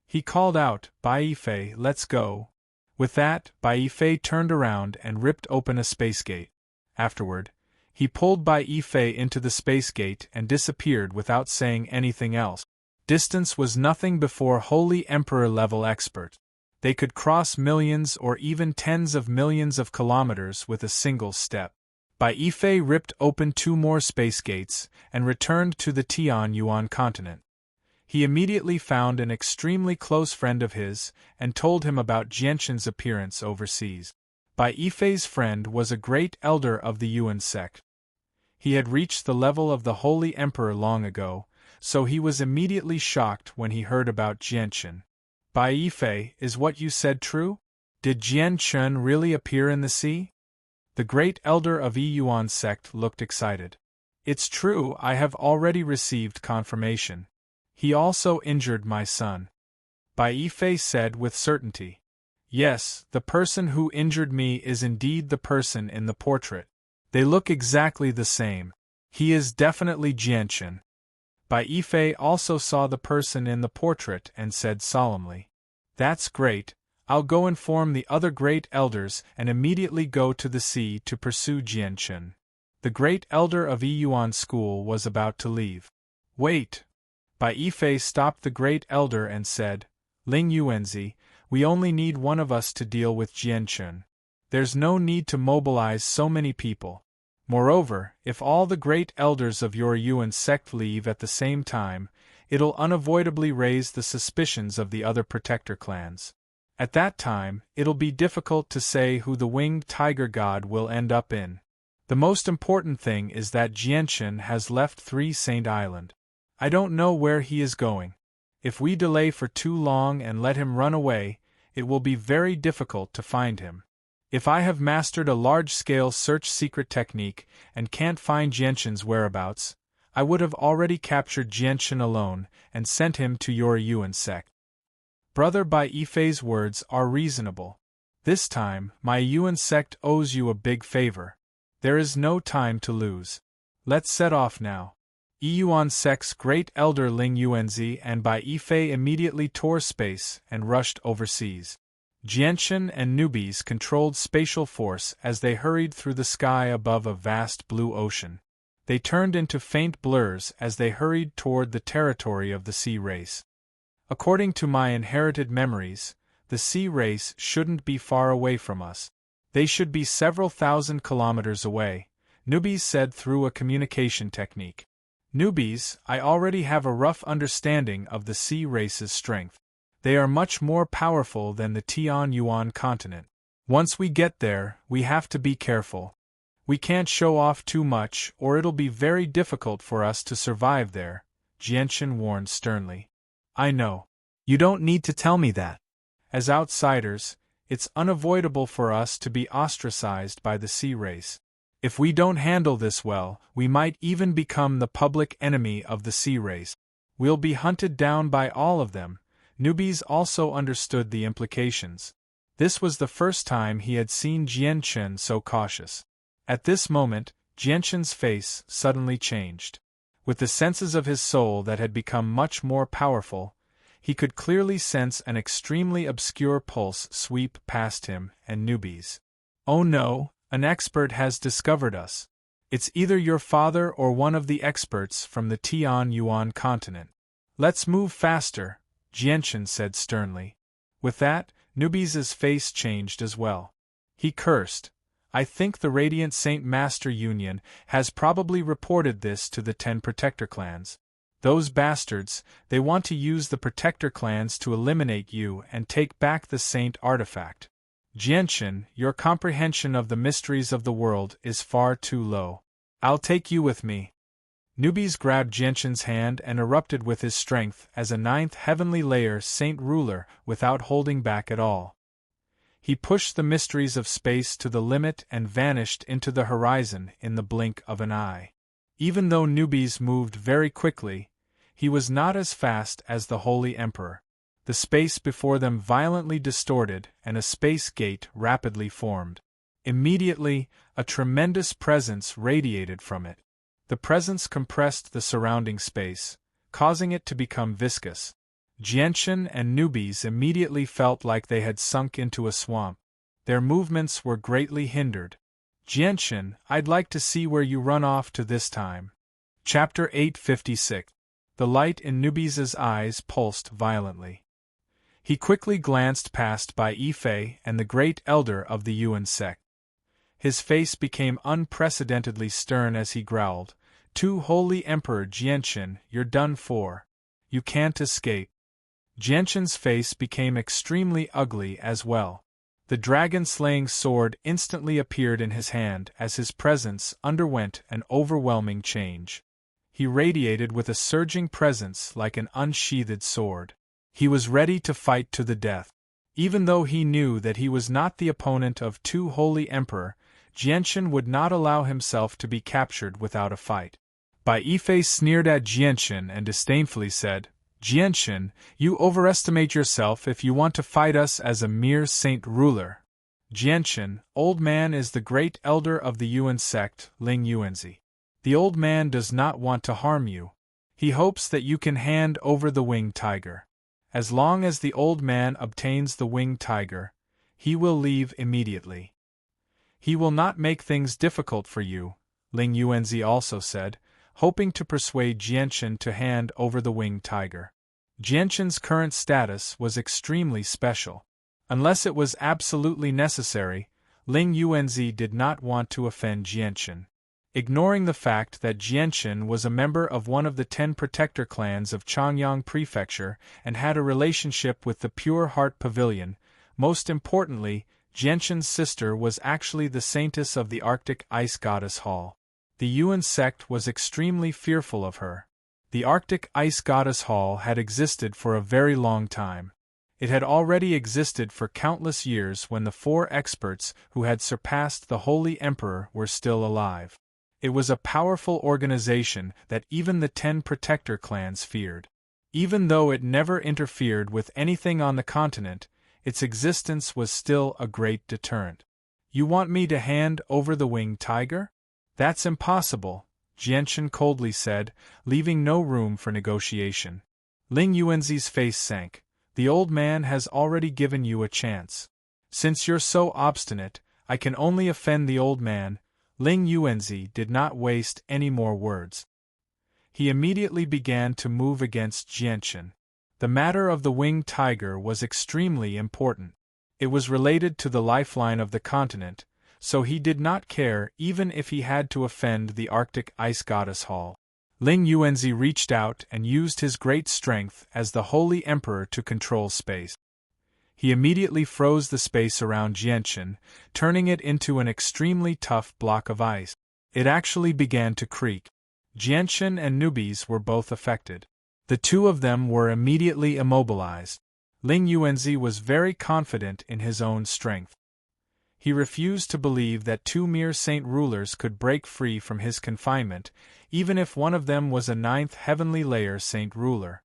He called out, Bai Yifei, let's go. With that, Bai Yifei turned around and ripped open a space gate. Afterward, he pulled Bai Yifei into the space gate and disappeared without saying anything else. Distance was nothing before Holy Emperor-level expert. They could cross millions or even tens of millions of kilometers with a single step. Bai Yifei ripped open 2 more space gates and returned to the Tianyuan continent. He immediately found an extremely close friend of his and told him about Jianchen's appearance overseas. Bai Yifei's friend was a great elder of the Yuan sect. He had reached the level of the Holy Emperor long ago, so he was immediately shocked when he heard about Jianchen. Bai Yifei, is what you said true? Did Jianchen really appear in the sea? The great elder of Yuan sect looked excited. It's true, I have already received confirmation. He also injured my son. Bai Yifei said with certainty. Yes, the person who injured me is indeed the person in the portrait. They look exactly the same. He is definitely Jianchen. Bai Yifei also saw the person in the portrait and said solemnly. That's great, I'll go inform the other great elders and immediately go to the sea to pursue Jianchen. The great elder of Yuan school was about to leave. Wait! Bai Yifei stopped the great elder and said, Ling Yuanzi, we only need one of us to deal with Jianchen. There's no need to mobilize so many people. Moreover, if all the great elders of your Yuan sect leave at the same time, it'll unavoidably raise the suspicions of the other protector clans. At that time, it'll be difficult to say who the winged tiger god will end up in. The most important thing is that Jianchen has left 3 Saint Island. I don't know where he is going. If we delay for too long and let him run away, it will be very difficult to find him. If I have mastered a large-scale search secret technique and can't find Jianchen's whereabouts, I would have already captured Jianchen alone and sent him to your Yuan sect. Brother Bai Yifei's words are reasonable. This time, my Yuan sect owes you a big favor. There is no time to lose. Let's set off now. Yuan sect's great elder Ling Yuanzi and Bai Yifei immediately tore space and rushed overseas. Jianchen and newbies controlled spatial force as they hurried through the sky above a vast blue ocean. They turned into faint blurs as they hurried toward the territory of the sea race. According to my inherited memories, the sea race shouldn't be far away from us. They should be several thousand kilometers away, newbies said through a communication technique. Newbies, I already have a rough understanding of the sea race's strength. They are much more powerful than the Tianyuan continent. Once we get there, we have to be careful. We can't show off too much or it'll be very difficult for us to survive there, Jianchen warned sternly. I know. You don't need to tell me that. As outsiders, it's unavoidable for us to be ostracized by the sea race. If we don't handle this well, we might even become the public enemy of the sea race. We'll be hunted down by all of them. Newbies also understood the implications. This was the first time he had seen Jianchen so cautious. At this moment, Jianchen's face suddenly changed. With the senses of his soul that had become much more powerful, he could clearly sense an extremely obscure pulse sweep past him and newbies. Oh no, an expert has discovered us. It's either your father or one of the experts from the Tianyuan continent. Let's move faster, Jianchen said sternly. With that, newbies' face changed as well. He cursed. I think the Radiant Saint Master Union has probably reported this to the 10 Protector clans. Those bastards, they want to use the Protector clans to eliminate you and take back the Saint artifact. Jianchen, your comprehension of the mysteries of the world is far too low. I'll take you with me. Newbies grabbed Jianchen's hand and erupted with his strength as a 9th heavenly layer Saint ruler without holding back at all. He pushed the mysteries of space to the limit and vanished into the horizon in the blink of an eye. Even though newbies moved very quickly, He was not as fast as the Holy Emperor. The space before them violently distorted, and a space gate rapidly formed. Immediately, a tremendous presence radiated from it. The presence compressed the surrounding space, causing it to become viscous. Jianchen and newbies immediately felt like they had sunk into a swamp. Their movements were greatly hindered. Jianchen, I'd like to see where you run off to this time. Chapter 856. The light in Newbies' eyes pulsed violently. He quickly glanced past Bai Yifei and the great elder of the Yuan sect. His face became unprecedentedly stern as he growled, "To Holy Emperor Jianchen, you're done for. You can't escape." Jianchen's face became extremely ugly as well. The dragon-slaying sword instantly appeared in his hand as his presence underwent an overwhelming change. He radiated with a surging presence like an unsheathed sword. He was ready to fight to the death. Even though he knew that he was not the opponent of Tu Holy Emperor, Jianchen would not allow himself to be captured without a fight. Bai Yifei sneered at Jianchen and disdainfully said, "Jianchen, you overestimate yourself if you want to fight us as a mere saint ruler." Jianchen, old man, is the great elder of the Yuan sect, Ling Yuanzi. The old man does not want to harm you. He hopes that you can hand over the winged tiger. As long as the old man obtains the winged tiger, he will leave immediately. He will not make things difficult for you, Ling Yuanzi also said, hoping to persuade Jianchen to hand over the winged tiger. Jianchen's current status was extremely special. Unless it was absolutely necessary, Ling Yuanzi did not want to offend Jianchen. Ignoring the fact that Jianchen was a member of one of the 10 protector clans of Changyang Prefecture and had a relationship with the Pure Heart Pavilion, most importantly, Jianchen's sister was actually the saintess of the Arctic Ice Goddess Hall. The Yuan sect was extremely fearful of her. The Arctic Ice Goddess Hall had existed for a very long time. It had already existed for countless years when the 4 experts who had surpassed the Holy Emperor were still alive. It was a powerful organization that even the 10 protector clans feared. Even though it never interfered with anything on the continent, its existence was still a great deterrent. "You want me to hand over the winged tiger? That's impossible," Jianchen coldly said, leaving no room for negotiation. Ling Yuanzi's face sank. "The old man has already given you a chance. Since you're so obstinate, I can only offend the old man." Ling Yuanzi did not waste any more words. He immediately began to move against Jianchen. The matter of the winged tiger was extremely important. It was related to the lifeline of the continent, so he did not care even if he had to offend the Arctic Ice Goddess Hall. Ling Yuanzi reached out and used his great strength as the Holy Emperor to control space. He immediately froze the space around Jianchen, turning it into an extremely tough block of ice. It actually began to creak. Jianchen and newbies were both affected. The two of them were immediately immobilized. Ling Yuanzi was very confident in his own strength. He refused to believe that 2 mere saint rulers could break free from his confinement, even if one of them was a 9th heavenly layer saint ruler.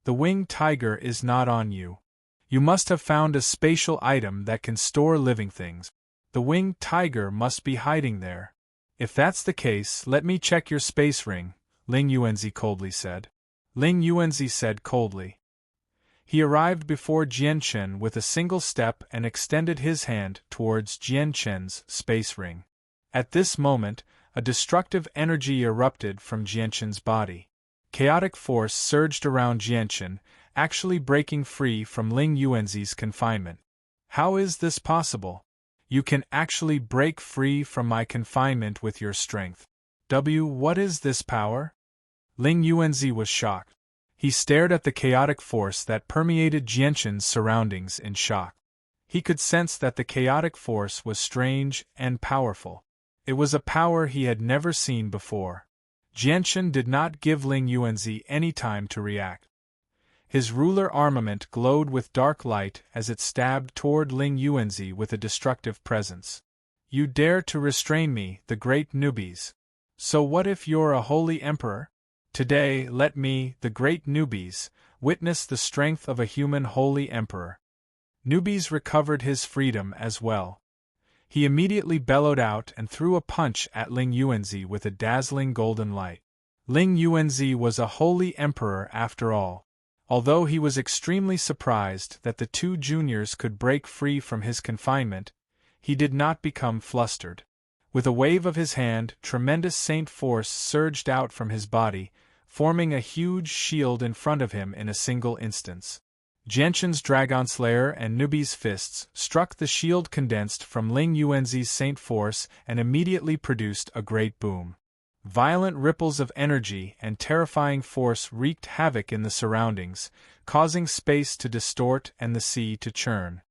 "The winged tiger is not on you. You must have found a spatial item that can store living things. The winged tiger must be hiding there. If that's the case, let me check your space ring," Ling Yuanzi coldly said. Ling Yuanzi said coldly. He arrived before Jianchen with a single step and extended his hand towards Jianchen's space ring. At this moment, a destructive energy erupted from Jianchen's body. Chaotic force surged around Jianchen, actually breaking free from Ling Yuanzi's confinement. "How is this possible? You can actually break free from my confinement with your strength. What is this power?" Ling Yuanzi was shocked. He stared at the chaotic force that permeated Jianchen's surroundings in shock. He could sense that the chaotic force was strange and powerful. It was a power he had never seen before. Jianchen did not give Ling Yuanzi any time to react. His ruler armament glowed with dark light as it stabbed toward Ling Yuanzi with a destructive presence. "You dare to restrain me, the great newbies. So what if you're a holy emperor? Today, let me, the great Nubes, witness the strength of a human holy emperor. Nubes recovered his freedom as well. He immediately bellowed out and threw a punch at Ling Yuanzi with a dazzling golden light. Ling Yuanzi was a holy emperor after all. Although he was extremely surprised that the two juniors could break free from his confinement, he did not become flustered. With a wave of his hand, tremendous saint force surged out from his body, forming a huge shield in front of him in a single instance. Jianshan's Dragon Slayer and Nubes' fists struck the shield condensed from Ling Yuanzi's saint force and immediately produced a great boom. Violent ripples of energy and terrifying force wreaked havoc in the surroundings, causing space to distort and the sea to churn.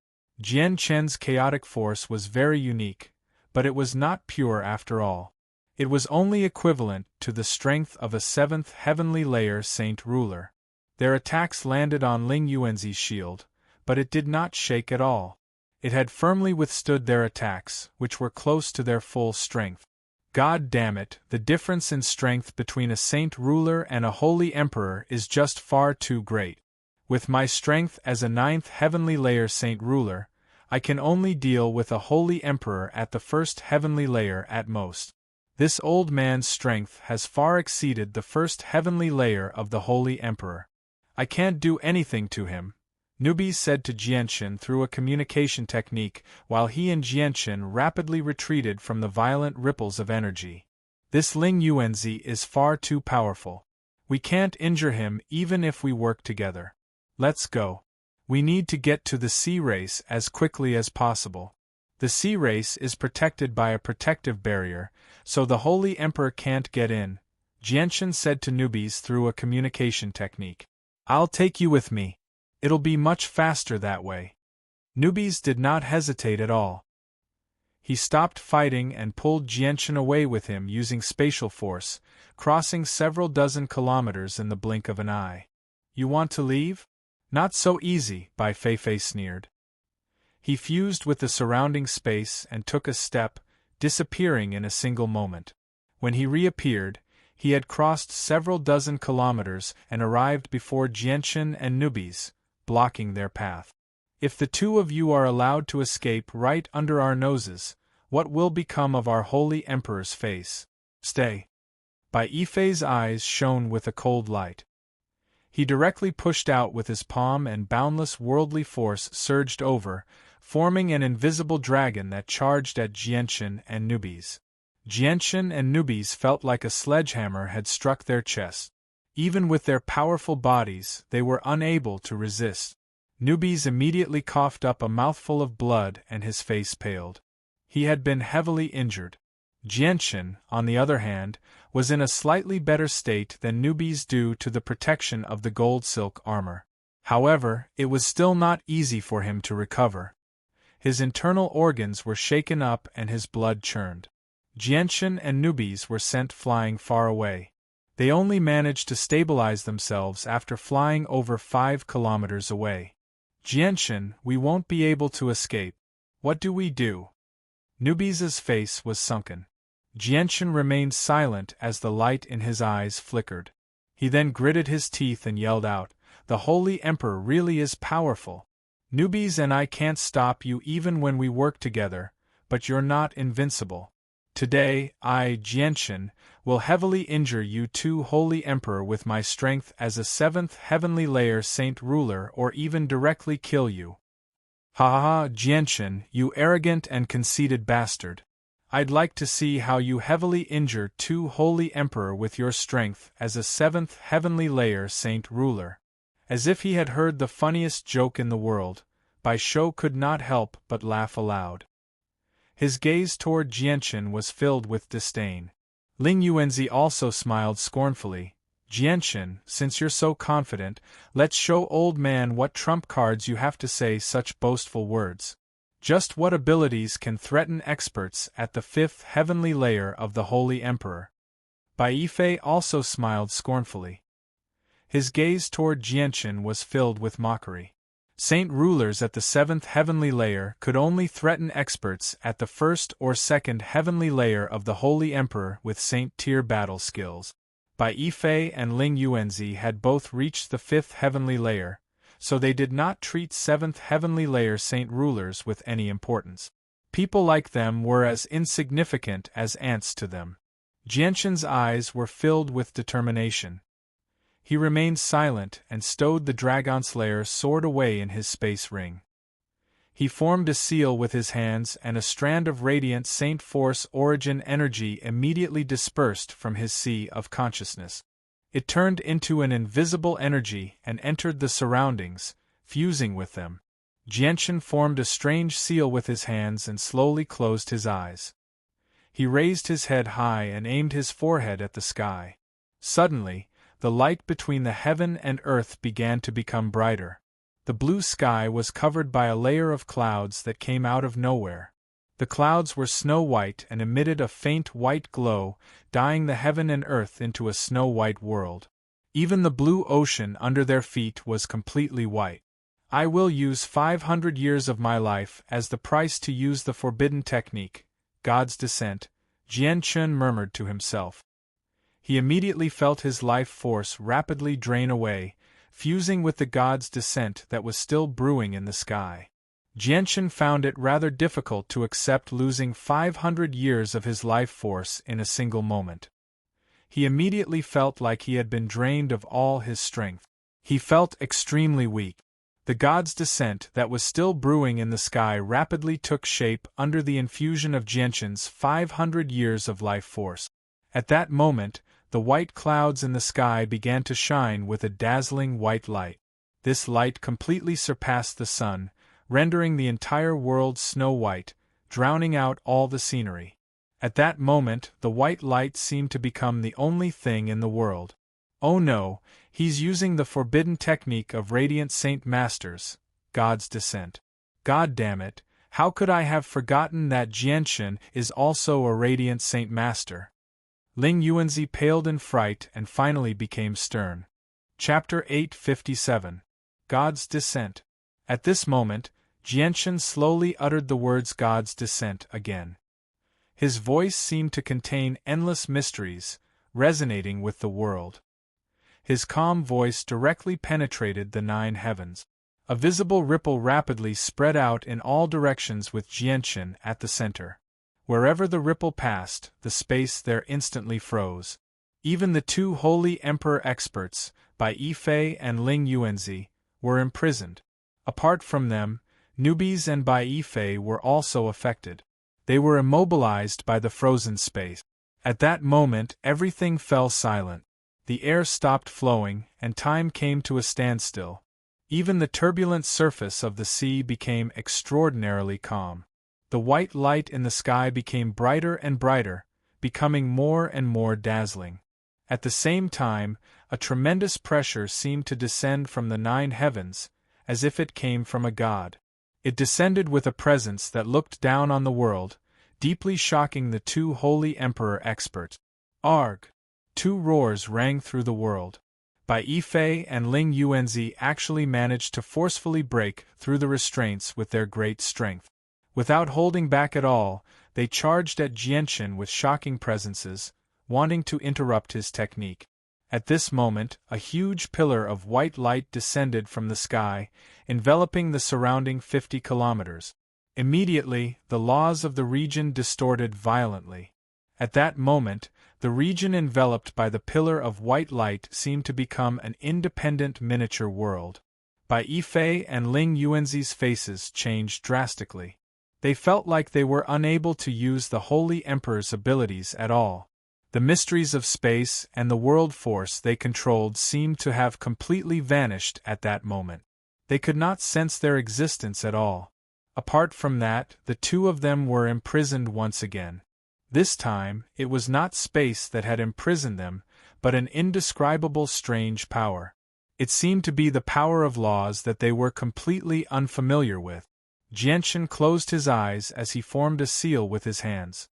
Jian Chen's chaotic force was very unique, but it was not pure after all. It was only equivalent to the strength of a seventh heavenly layer saint ruler. Their attacks landed on Ling Yuanzi's shield, but it did not shake at all. It had firmly withstood their attacks, which were close to their full strength. God damn it, the difference in strength between a saint ruler and a holy emperor is just far too great. With my strength as a ninth heavenly layer saint ruler, I can only deal with a holy emperor at the first heavenly layer at most. This old man's strength has far exceeded the first heavenly layer of the holy emperor. I can't do anything to him, Nubes said to Jianshan through a communication technique while he and Jianshan rapidly retreated from the violent ripples of energy. This Ling Yuanzi is far too powerful. We can't injure him even if we work together. Let's go. We need to get to the sea race as quickly as possible. The sea race is protected by a protective barrier, so the Holy Emperor can't get in, Jianshan said to Nubes through a communication technique. I'll take you with me. It'll be much faster that way. Nubes did not hesitate at all. He stopped fighting and pulled Jianshan away with him using spatial force, crossing several dozen kilometers in the blink of an eye. You want to leave? Not so easy, Bai Feifei sneered. He fused with the surrounding space and took a step, disappearing in a single moment. When he reappeared, he had crossed several dozen kilometers and arrived before Jianshan and Nubes, blocking their path. If the two of you are allowed to escape right under our noses, what will become of our holy emperor's face? Stay. Bai Feifei's eyes shone with a cold light. He directly pushed out with his palm and boundless worldly force surged over, forming an invisible dragon that charged at Jianshan and Nubes. Jianshan and Nubes felt like a sledgehammer had struck their chests. Even with their powerful bodies, they were unable to resist. Nubes immediately coughed up a mouthful of blood and his face paled. He had been heavily injured. Jianshan, on the other hand, was in a slightly better state than Nubes due to the protection of the gold silk armor. However, it was still not easy for him to recover. His internal organs were shaken up and his blood churned. Jianshan and Nubes were sent flying far away. They only managed to stabilize themselves after flying over 5 kilometers away. Jianshan, we won't be able to escape. What do we do? Nubes' face was sunken. Jianshan remained silent as the light in his eyes flickered. He then gritted his teeth and yelled out, "The Holy Emperor really is powerful. Nubes and I can't stop you even when we work together, but you're not invincible. Today, I, Jianshan, will heavily injure you too, Holy Emperor, with my strength as a 7th heavenly layer saint ruler, or even directly kill you." Ha ha ha, Jianshan, you arrogant and conceited bastard. I'd like to see how you heavily injure too, Holy Emperor, with your strength as a 7th heavenly layer saint ruler. As if he had heard the funniest joke in the world, Bai Shou could not help but laugh aloud. His gaze toward Jianshan was filled with disdain. Ling Yuanzi also smiled scornfully. Jianshan, since you're so confident, let's show old man what trump cards you have to say such boastful words. Just what abilities can threaten experts at the 5th heavenly layer of the Holy Emperor? Bai Feifei also smiled scornfully. His gaze toward Jianshan was filled with mockery. Saint rulers at the 7th heavenly layer could only threaten experts at the 1st or 2nd heavenly layer of the Holy Emperor with saint-tier battle skills. Bai Yifei and Ling Yuanzi had both reached the 5th heavenly layer, so they did not treat 7th heavenly layer saint rulers with any importance. People like them were as insignificant as ants to them. Jianshan's eyes were filled with determination. He remained silent and stowed the Dragon Slayer's sword away in his space ring. He formed a seal with his hands, and a strand of radiant Saint Force origin energy immediately dispersed from his sea of consciousness. It turned into an invisible energy and entered the surroundings, fusing with them. Jianshan formed a strange seal with his hands and slowly closed his eyes. He raised his head high and aimed his forehead at the sky. Suddenly, the light between the heaven and earth began to become brighter. The blue sky was covered by a layer of clouds that came out of nowhere. The clouds were snow-white and emitted a faint white glow, dyeing the heaven and earth into a snow-white world. Even the blue ocean under their feet was completely white. I will use 500 years of my life as the price to use the forbidden technique, God's descent, Jianshan murmured to himself. He immediately felt his life force rapidly drain away, fusing with the God's descent that was still brewing in the sky. Jianshan found it rather difficult to accept losing 500 years of his life force in a single moment. He immediately felt like he had been drained of all his strength. He felt extremely weak. The God's descent that was still brewing in the sky rapidly took shape under the infusion of Jianshan's 500 years of life force. At that moment, the white clouds in the sky began to shine with a dazzling white light. This light completely surpassed the sun, rendering the entire world snow-white, drowning out all the scenery. At that moment, the white light seemed to become the only thing in the world. Oh no, he's using the forbidden technique of Radiant Saint Masters, God's descent. God damn it, how could I have forgotten that Jianshan is also a Radiant Saint Master? Ling Yuanzi paled in fright and finally became stern. Chapter 857. God's Descent. At this moment, Jianshan slowly uttered the words God's Descent again. His voice seemed to contain endless mysteries, resonating with the world. His calm voice directly penetrated the 9 heavens. A visible ripple rapidly spread out in all directions with Jianshan at the center. Wherever the ripple passed, the space there instantly froze. Even the 2 holy emperor experts, Bai Yifei and Ling Yuanzi, were imprisoned. Apart from them, newbies and Bai Yifei were also affected. They were immobilized by the frozen space. At that moment, everything fell silent. The air stopped flowing, and time came to a standstill. Even the turbulent surface of the sea became extraordinarily calm. The white light in the sky became brighter and brighter, becoming more and more dazzling. At the same time, a tremendous pressure seemed to descend from the 9 heavens, as if it came from a god. It descended with a presence that looked down on the world, deeply shocking the 2 holy emperor experts. Arg! 2 roars rang through the world. Bai Yifei and Ling Yuanzi actually managed to forcefully break through the restraints with their great strength. Without holding back at all, they charged at Jianshan with shocking presences, wanting to interrupt his technique. At this moment, a huge pillar of white light descended from the sky, enveloping the surrounding 50 kilometers. Immediately, the laws of the region distorted violently. At that moment, the region enveloped by the pillar of white light seemed to become an independent miniature world. Bai Yifei and Ling Yuanzi's faces changed drastically. They felt like they were unable to use the Holy Emperor's abilities at all. The mysteries of space and the world force they controlled seemed to have completely vanished at that moment. They could not sense their existence at all. Apart from that, the 2 of them were imprisoned once again. This time, it was not space that had imprisoned them, but an indescribable strange power. It seemed to be the power of laws that they were completely unfamiliar with. Jianshan closed his eyes as he formed a seal with his hands.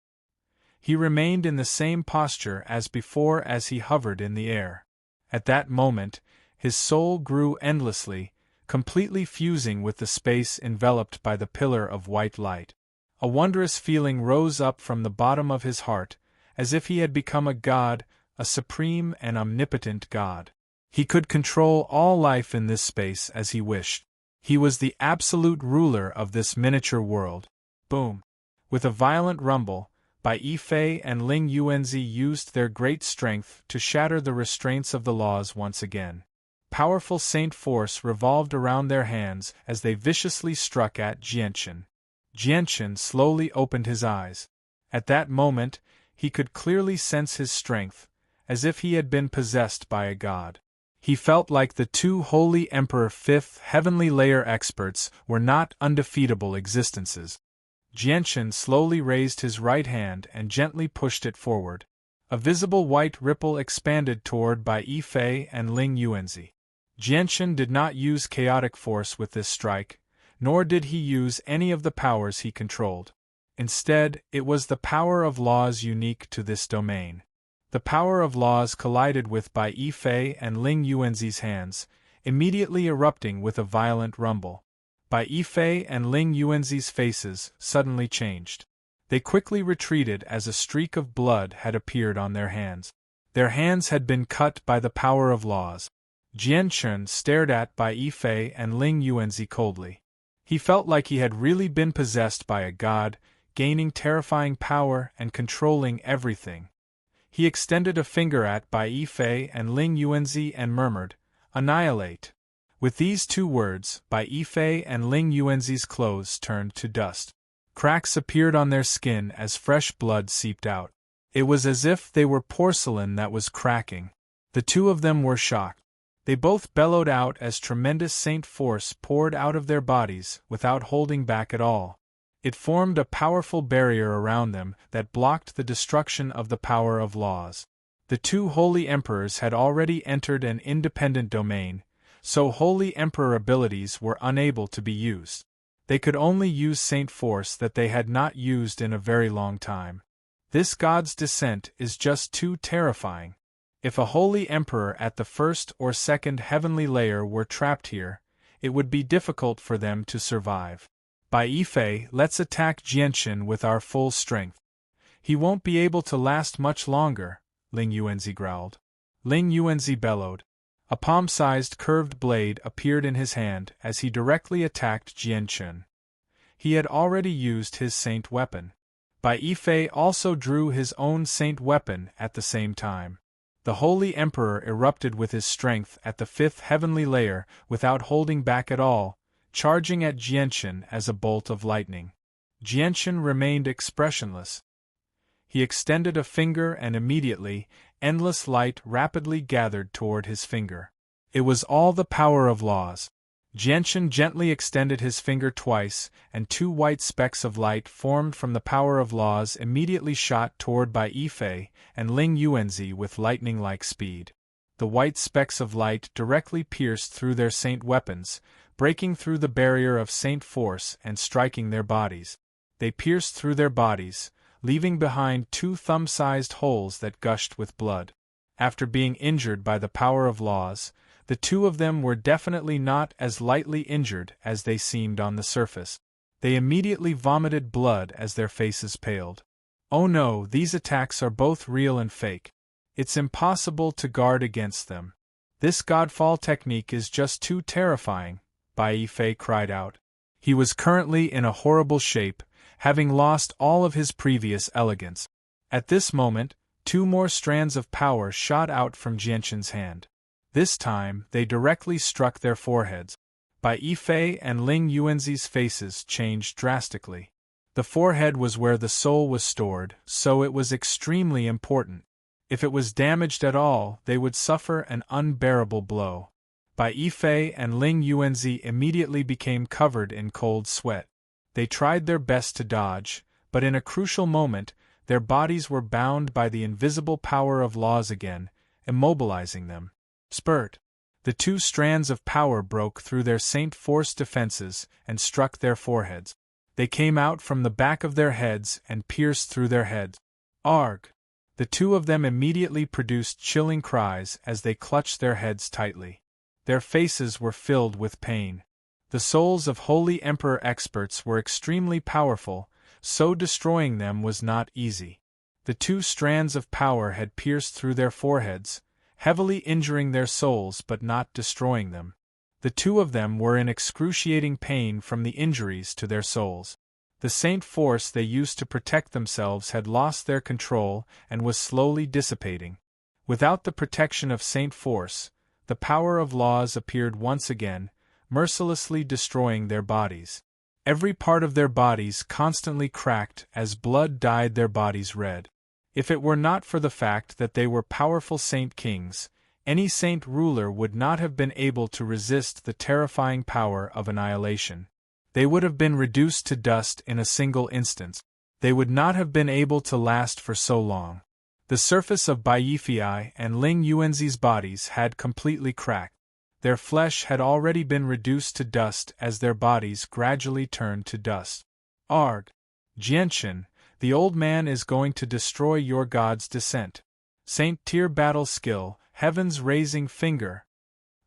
He remained in the same posture as before as he hovered in the air. At that moment, his soul grew endlessly, completely fusing with the space enveloped by the pillar of white light. A wondrous feeling rose up from the bottom of his heart, as if he had become a god, a supreme and omnipotent God. He could control all life in this space as he wished. He was the absolute ruler of this miniature world. Boom! With a violent rumble, Bai Yifei and Ling Yuanzi used their great strength to shatter the restraints of the laws once again. Powerful saint force revolved around their hands as they viciously struck at Jianchen. Jianchen slowly opened his eyes. At that moment, he could clearly sense his strength, as if he had been possessed by a god. He felt like the two Holy Emperor Fifth Heavenly Layer experts were not undefeatable existences. Jianchen slowly raised his right hand and gently pushed it forward. A visible white ripple expanded toward Bai Yifei and Ling Yuanzi. Jianchen did not use chaotic force with this strike, nor did he use any of the powers he controlled. Instead, it was the power of laws unique to this domain. The power of laws collided with Bai Yifei and Ling Yuanzi's hands, immediately erupting with a violent rumble. Bai Yifei and Ling Yuanzi's faces suddenly changed. They quickly retreated as a streak of blood had appeared on their hands. Their hands had been cut by the power of laws. Jianchen stared at Bai Yifei and Ling Yuanzi coldly. He felt like he had really been possessed by a god, gaining terrifying power and controlling everything. He extended a finger at Bai Yifei and Ling Yuanzi and murmured, "Annihilate." With these two words, Bai Yifei and Ling Yuanzi's clothes turned to dust. Cracks appeared on their skin as fresh blood seeped out. It was as if they were porcelain that was cracking. The two of them were shocked. They both bellowed out as tremendous saint force poured out of their bodies without holding back at all. It formed a powerful barrier around them that blocked the destruction of the power of laws. The two holy emperors had already entered an independent domain, so holy emperor abilities were unable to be used. They could only use saint force that they had not used in a very long time. This god's descent is just too terrifying. If a holy emperor at the first or second heavenly layer were trapped here, it would be difficult for them to survive. Bai Yifei, let's attack Jianchen with our full strength. He won't be able to last much longer, Ling Yuanzi growled. Ling Yuanzi bellowed. A palm-sized curved blade appeared in his hand as he directly attacked Jianchen. He had already used his saint weapon. Bai Yifei also drew his own saint weapon at the same time. The Holy Emperor erupted with his strength at the fifth heavenly layer without holding back at all, charging at Jianchen as a bolt of lightning. Jianchen remained expressionless. He extended a finger and immediately, endless light rapidly gathered toward his finger. It was all the power of laws. Jianchen gently extended his finger twice, and two white specks of light formed from the power of laws immediately shot toward Bai Yifei and Ling Yuanzi with lightning-like speed. The white specks of light directly pierced through their saint weapons, breaking through the barrier of saint force and striking their bodies. They pierced through their bodies, leaving behind two thumb-sized holes that gushed with blood. After being injured by the power of laws, the two of them were definitely not as lightly injured as they seemed on the surface. They immediately vomited blood as their faces paled. Oh no, these attacks are both real and fake. It's impossible to guard against them. This godfall technique is just too terrifying, Bai Yifei cried out. He was currently in a horrible shape, having lost all of his previous elegance. At this moment, two more strands of power shot out from Jianchen's hand. This time, they directly struck their foreheads. Bai Yifei and Ling Yuanzi's faces changed drastically. The forehead was where the soul was stored, so it was extremely important. If it was damaged at all, they would suffer an unbearable blow. Bai Yifei and Ling Yuanzi immediately became covered in cold sweat. They tried their best to dodge, but in a crucial moment, their bodies were bound by the invisible power of laws again, immobilizing them. Spurt! The two strands of power broke through their saint force defenses and struck their foreheads. They came out from the back of their heads and pierced through their heads. Arg! The two of them immediately produced chilling cries as they clutched their heads tightly. Their faces were filled with pain. The souls of Holy Emperor experts were extremely powerful, so destroying them was not easy. The two strands of power had pierced through their foreheads, heavily injuring their souls but not destroying them. The two of them were in excruciating pain from the injuries to their souls. The saint force they used to protect themselves had lost their control and was slowly dissipating. Without the protection of saint force, the power of laws appeared once again, mercilessly destroying their bodies. Every part of their bodies constantly cracked as blood dyed their bodies red. If it were not for the fact that they were powerful saint kings, any saint ruler would not have been able to resist the terrifying power of annihilation. They would have been reduced to dust in a single instant. They would not have been able to last for so long. The surface of Bai Yifei and Ling Yuanzi's bodies had completely cracked. Their flesh had already been reduced to dust as their bodies gradually turned to dust. Arg! Jianchen, the old man is going to destroy your god's descent. Saint Tier battle skill, heaven's raising finger.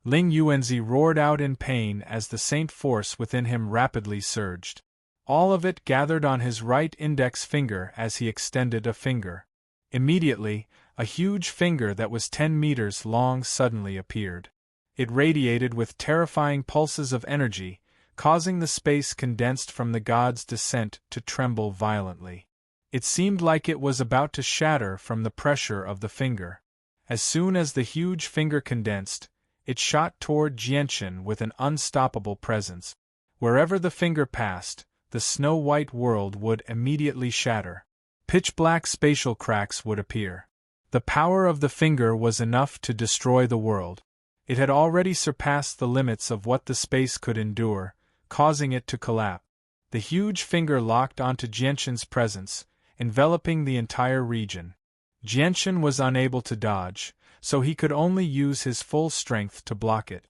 Ling Yuanzi roared out in pain as the saint force within him rapidly surged. All of it gathered on his right index finger as he extended a finger. Immediately, a huge finger that was 10 meters long suddenly appeared. It radiated with terrifying pulses of energy, causing the space condensed from the god's descent to tremble violently. It seemed like it was about to shatter from the pressure of the finger. As soon as the huge finger condensed, it shot toward Jianchen with an unstoppable presence. Wherever the finger passed, the snow-white world would immediately shatter. Pitch-black spatial cracks would appear. The power of the finger was enough to destroy the world. It had already surpassed the limits of what the space could endure, causing it to collapse. The huge finger locked onto Jianchen's presence, enveloping the entire region. Jianchen was unable to dodge, so he could only use his full strength to block it.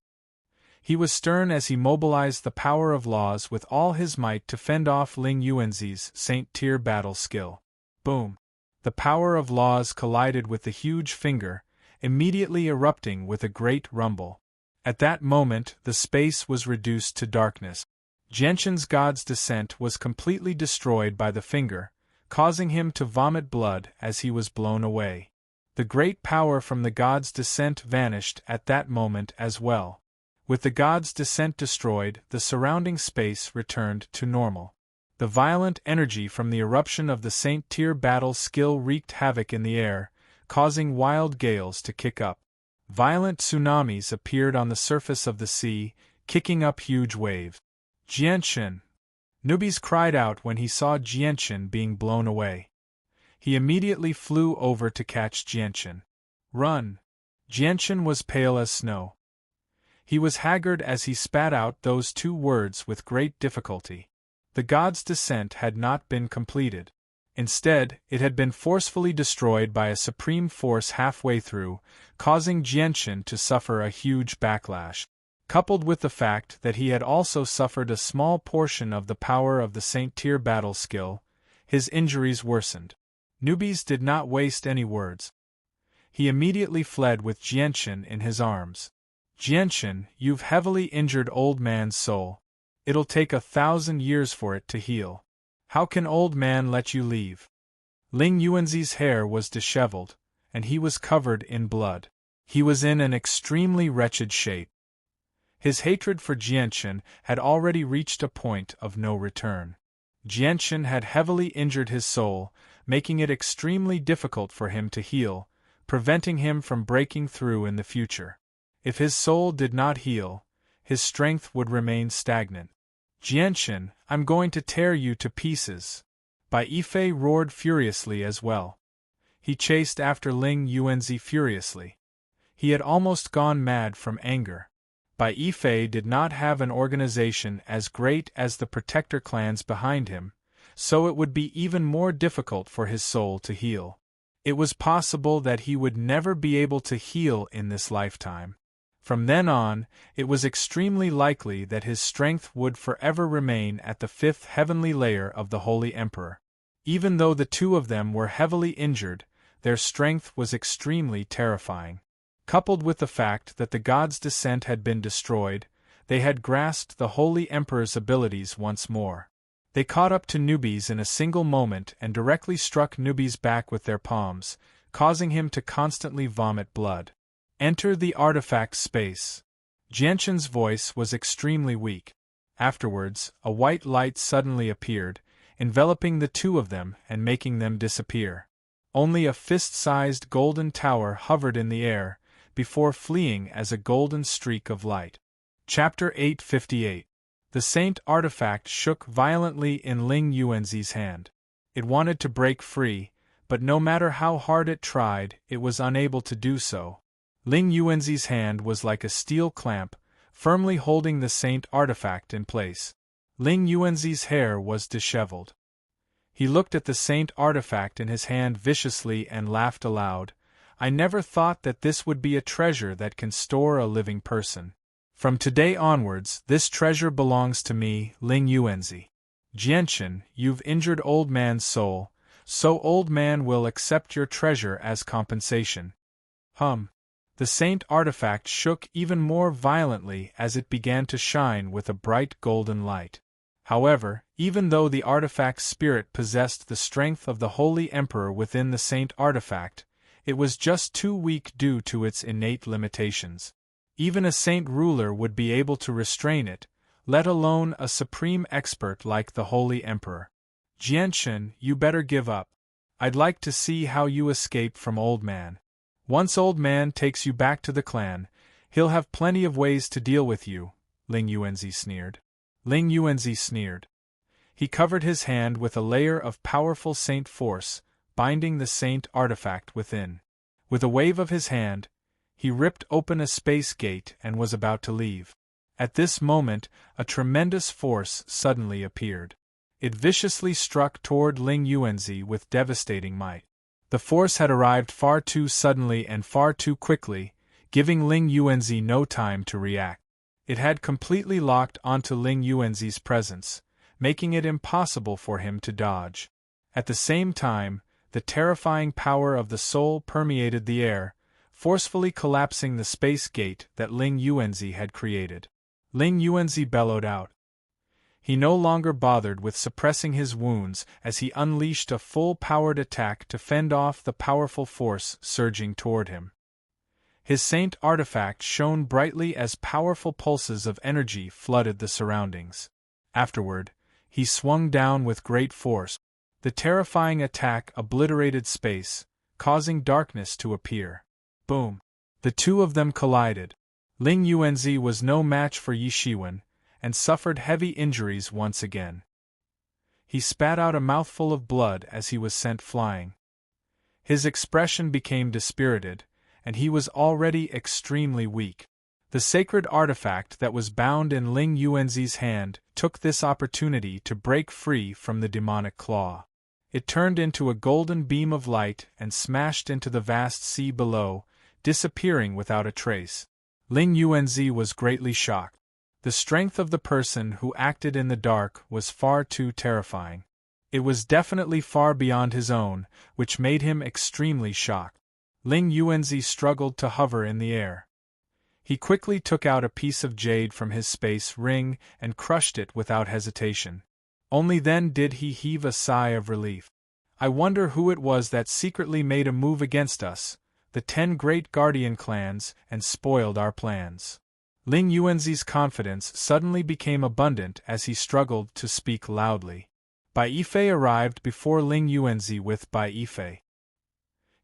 He was stern as he mobilized the power of laws with all his might to fend off Ling Yuanzi's Saint Tier battle skill. Boom! The power of laws collided with the huge finger, immediately erupting with a great rumble. At that moment, the space was reduced to darkness. Jianchen's god's descent was completely destroyed by the finger, causing him to vomit blood as he was blown away. The great power from the god's descent vanished at that moment as well. With the god's descent destroyed, the surrounding space returned to normal. The violent energy from the eruption of the Saint Tier battle skill wreaked havoc in the air, causing wild gales to kick up. Violent tsunamis appeared on the surface of the sea, kicking up huge waves. Jianchen! Nubis cried out when he saw Jianchen being blown away. He immediately flew over to catch Jianchen. Run! Jianchen was pale as snow. He was haggard as he spat out those two words with great difficulty. The god's descent had not been completed. Instead, it had been forcefully destroyed by a supreme force halfway through, causing Jianchen to suffer a huge backlash. Coupled with the fact that he had also suffered a small portion of the power of the Saint Tier battle skill, his injuries worsened. Nubis did not waste any words. He immediately fled with Jianchen in his arms. Jianchen, you've heavily injured old man's soul. It'll take 1,000 years for it to heal. How can old man let you leave? Ling Yuanzi's hair was disheveled, and he was covered in blood. He was in an extremely wretched shape. His hatred for Jianchen had already reached a point of no return. Jianchen had heavily injured his soul, making it extremely difficult for him to heal, preventing him from breaking through in the future. If his soul did not heal, his strength would remain stagnant. Jianchen, I'm going to tear you to pieces. Bai Yifei roared furiously as well. He chased after Ling Yuanzi furiously. He had almost gone mad from anger. Bai Yifei did not have an organization as great as the protector clans behind him, so it would be even more difficult for his soul to heal. It was possible that he would never be able to heal in this lifetime. From then on, it was extremely likely that his strength would forever remain at the 5th heavenly layer of the Holy Emperor. Even though the two of them were heavily injured, their strength was extremely terrifying. Coupled with the fact that the god's descent had been destroyed, they had grasped the Holy Emperor's abilities once more. They caught up to Newbies in a single moment and directly struck Newbies' back with their palms, causing him to constantly vomit blood. Enter the artifact space. Jianshan's voice was extremely weak. Afterwards, a white light suddenly appeared, enveloping the two of them and making them disappear. Only a fist-sized golden tower hovered in the air, before fleeing as a golden streak of light. Chapter 858. The Saint artifact shook violently in Ling Yuanzi's hand. It wanted to break free, but no matter how hard it tried, it was unable to do so. Ling Yuanzi's hand was like a steel clamp, firmly holding the Saint artifact in place. Ling Yuanzi's hair was disheveled. He looked at the Saint artifact in his hand viciously and laughed aloud. I never thought that this would be a treasure that can store a living person. From today onwards, this treasure belongs to me, Ling Yuanzi. Jianshan, you've injured old man's soul, so old man will accept your treasure as compensation. The Saint artifact shook even more violently as it began to shine with a bright golden light. However, even though the artifact's spirit possessed the strength of the Holy Emperor within the Saint artifact, it was just too weak due to its innate limitations. Even a Saint ruler would be able to restrain it, let alone a supreme expert like the Holy Emperor. Jianshan, you better give up. I'd like to see how you escape from Old Man. Once Old Man takes you back to the clan, he'll have plenty of ways to deal with you, Ling Yuanzi sneered. Ling Yuanzi sneered. He covered his hand with a layer of powerful Saint force, binding the Saint artifact within. With a wave of his hand, he ripped open a space gate and was about to leave. At this moment, a tremendous force suddenly appeared. It viciously struck toward Ling Yuanzi with devastating might. The force had arrived far too suddenly and far too quickly, giving Ling Yuanzi no time to react. It had completely locked onto Ling Yuanzi's presence, making it impossible for him to dodge. At the same time, the terrifying power of the soul permeated the air, forcefully collapsing the space gate that Ling Yuanzi had created. Ling Yuanzi bellowed out. He no longer bothered with suppressing his wounds as he unleashed a full-powered attack to fend off the powerful force surging toward him. His Saint artifact shone brightly as powerful pulses of energy flooded the surroundings. Afterward, he swung down with great force. The terrifying attack obliterated space, causing darkness to appear. Boom! The two of them collided. Ling Yuanzi was no match for Yi Shiwen, and suffered heavy injuries once again. He spat out a mouthful of blood as he was sent flying. His expression became dispirited, and he was already extremely weak. The sacred artifact that was bound in Ling Yuanzi's hand took this opportunity to break free from the demonic claw. It turned into a golden beam of light and smashed into the vast sea below, disappearing without a trace. Ling Yuanzi was greatly shocked. The strength of the person who acted in the dark was far too terrifying. It was definitely far beyond his own, which made him extremely shocked. Ling Yuanzi struggled to hover in the air. He quickly took out a piece of jade from his space ring and crushed it without hesitation. Only then did he heave a sigh of relief. I wonder who it was that secretly made a move against us, the 10 great guardian clans, and spoiled our plans. Ling Yuanzi's confidence suddenly became abundant as he struggled to speak loudly. Bai Yifei arrived before Ling Yuanzi with Bai Yifei.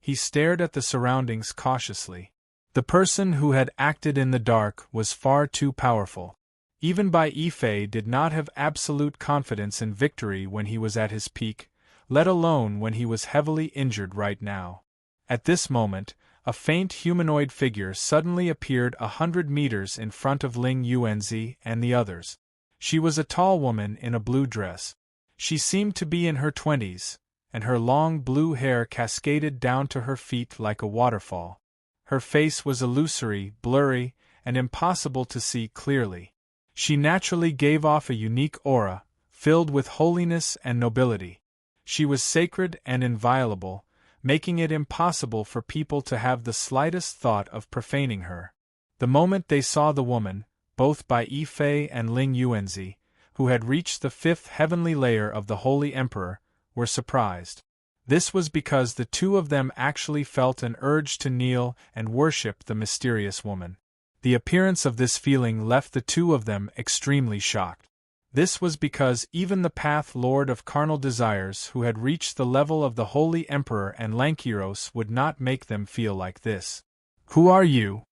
He stared at the surroundings cautiously. The person who had acted in the dark was far too powerful. Even Bai Yifei did not have absolute confidence in victory when he was at his peak, let alone when he was heavily injured right now. At this moment, a faint humanoid figure suddenly appeared 100 meters in front of Ling Yuanzi and the others. She was a tall woman in a blue dress. She seemed to be in her 20s, and her long blue hair cascaded down to her feet like a waterfall. Her face was illusory, blurry, and impossible to see clearly. She naturally gave off a unique aura, filled with holiness and nobility. She was sacred and inviolable, making it impossible for people to have the slightest thought of profaning her. The moment they saw the woman, both Bai Yifei and Ling Yuanzi, who had reached the 5th heavenly layer of the Holy Emperor, were surprised. This was because the two of them actually felt an urge to kneel and worship the mysterious woman. The appearance of this feeling left the two of them extremely shocked. This was because even the Path Lord of Carnal Desires who had reached the level of the Holy Emperor and Lankiros would not make them feel like this. "Who are you?"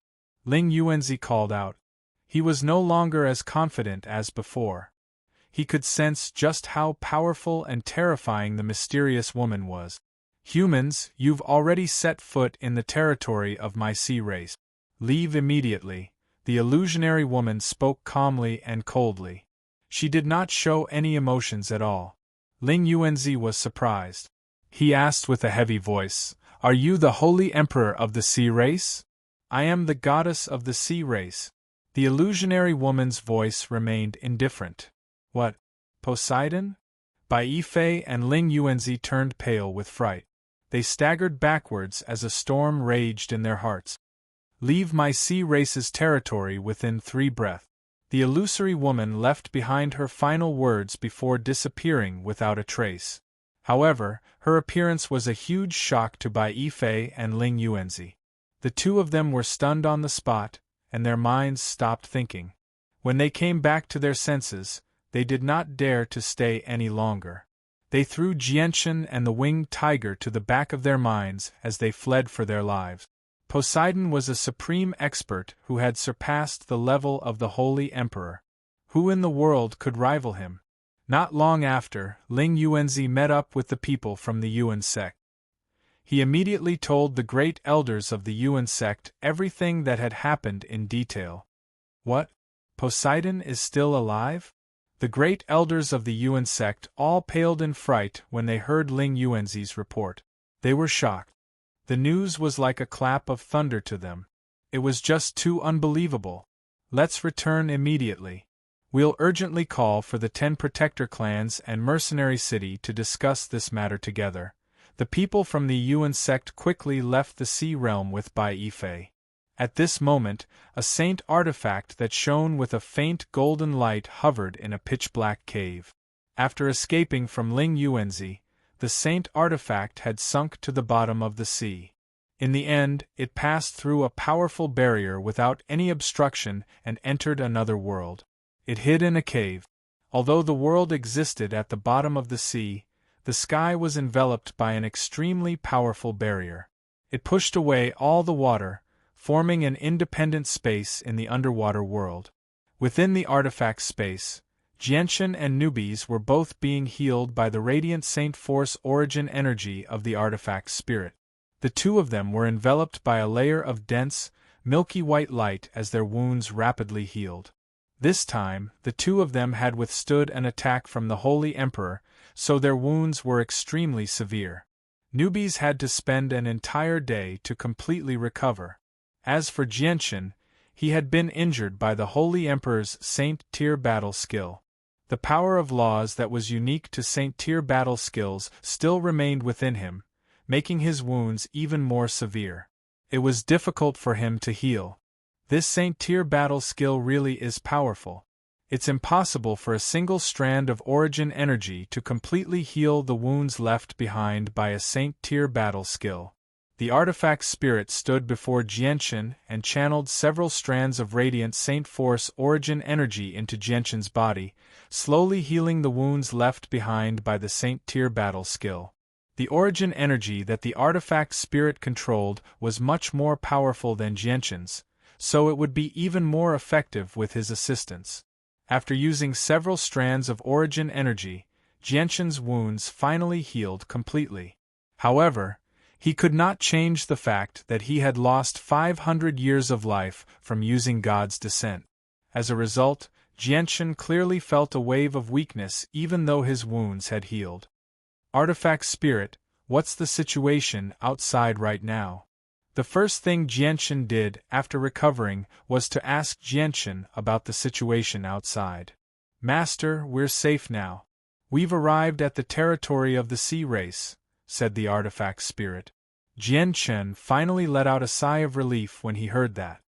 Ling Yuanzi called out. He was no longer as confident as before. He could sense just how powerful and terrifying the mysterious woman was. "Humans, you've already set foot in the territory of my sea race. Leave immediately," the illusionary woman spoke calmly and coldly. She did not show any emotions at all. Ling Yuanzi was surprised. He asked with a heavy voice, "Are you the Holy Emperor of the Sea Race?" "I am the goddess of the Sea Race." The illusionary woman's voice remained indifferent. "What? Poseidon?" Bai Yifei and Ling Yuanzi turned pale with fright. They staggered backwards as a storm raged in their hearts. "Leave my sea race's territory within 3 breaths." The illusory woman left behind her final words before disappearing without a trace. However, her appearance was a huge shock to Bai Yifei and Ling Yuanzi. The two of them were stunned on the spot, and their minds stopped thinking. When they came back to their senses, they did not dare to stay any longer. They threw Jianshan and the winged tiger to the back of their minds as they fled for their lives. Poseidon was a supreme expert who had surpassed the level of the Holy Emperor. Who in the world could rival him? Not long after, Ling Yuanzi met up with the people from the Yuan sect. He immediately told the great elders of the Yuan sect everything that had happened in detail. "What? Poseidon is still alive?" The great elders of the Yuan sect all paled in fright when they heard Ling Yuanzi's report. They were shocked. The news was like a clap of thunder to them. It was just too unbelievable. "Let's return immediately. We'll urgently call for the 10 protector clans and mercenary city to discuss this matter together." The people from the Yuan sect quickly left the sea realm with Bai Yifei. At this moment, a saint artifact that shone with a faint golden light hovered in a pitch-black cave. After escaping from Ling Yuanzi, the saint artifact had sunk to the bottom of the sea. In the end, it passed through a powerful barrier without any obstruction and entered another world. It hid in a cave. Although the world existed at the bottom of the sea, the sky was enveloped by an extremely powerful barrier. It pushed away all the water, forming an independent space in the underwater world. Within the artifact space, Jianshan and Nubes were both being healed by the radiant Saint Force origin energy of the artifact spirit. The two of them were enveloped by a layer of dense, milky white light as their wounds rapidly healed. This time, the two of them had withstood an attack from the Holy Emperor, so their wounds were extremely severe. Nubes had to spend an entire day to completely recover. As for Jianshan, he had been injured by the Holy Emperor's Saint-tier battle skill. The power of laws that was unique to Saint-tier battle skills still remained within him, making his wounds even more severe. It was difficult for him to heal. This Saint-tier battle skill really is powerful. It's impossible for a single strand of origin energy to completely heal the wounds left behind by a Saint-tier battle skill. The artifact spirit stood before Jianshan and channeled several strands of radiant Saint Force origin energy into Jianshan's body, slowly healing the wounds left behind by the Saint-tier battle skill. The origin energy that the artifact spirit controlled was much more powerful than Jianshan's, so it would be even more effective with his assistance. After using several strands of origin energy, Jianshan's wounds finally healed completely. However, he could not change the fact that he had lost 500 years of life from using God's descent. As a result, Jianshan clearly felt a wave of weakness even though his wounds had healed. "Artifact Spirit, what's the situation outside right now?" The first thing Jianshan did after recovering was to ask Jianshan about the situation outside. "Master, we're safe now. We've arrived at the territory of the sea race," said the artifact spirit. Jianshan finally let out a sigh of relief when he heard that.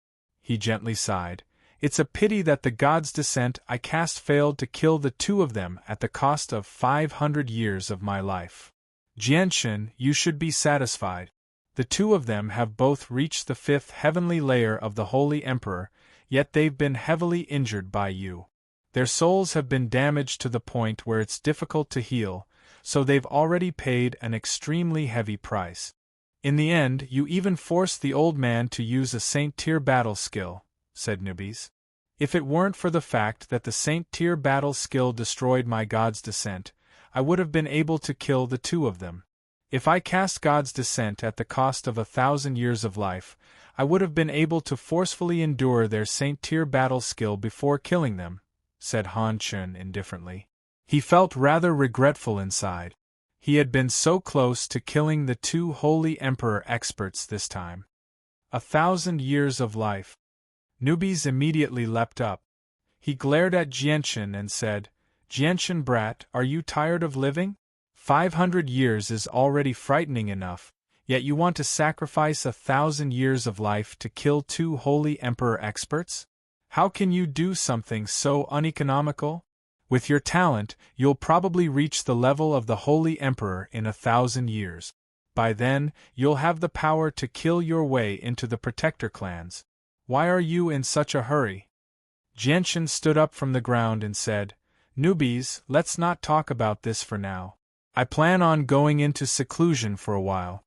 He gently sighed, It's a pity that the god's descent I cast failed to kill the two of them at the cost of 500 years of my life. Jianshin, you should be satisfied. The two of them have both reached the fifth heavenly layer of the Holy Emperor, yet they've been heavily injured by you. Their souls have been damaged to the point where it's difficult to heal, so they've already paid an extremely heavy price. In the end, you even forced the old man to use a Saint-tier battle skill, said Nubis. If it weren't for the fact that the Saint-tier battle skill destroyed my god's descent, I would have been able to kill the two of them. If I cast God's descent at the cost of 1,000 years of life, I would have been able to forcefully endure their Saint-tier battle skill before killing them, said Han Chun indifferently. He felt rather regretful inside. He had been so close to killing the two Holy Emperor experts this time. 1,000 years of life. Nubis immediately leapt up. He glared at Jianshin and said, Jianshin brat, are you tired of living? 500 years is already frightening enough, yet you want to sacrifice 1,000 years of life to kill two Holy Emperor experts? How can you do something so uneconomical? With your talent, you'll probably reach the level of the Holy Emperor in 1,000 years. By then, you'll have the power to kill your way into the Protector clans. Why are you in such a hurry? Jianshin stood up from the ground and said, Newbies, let's not talk about this for now. I plan on going into seclusion for a while.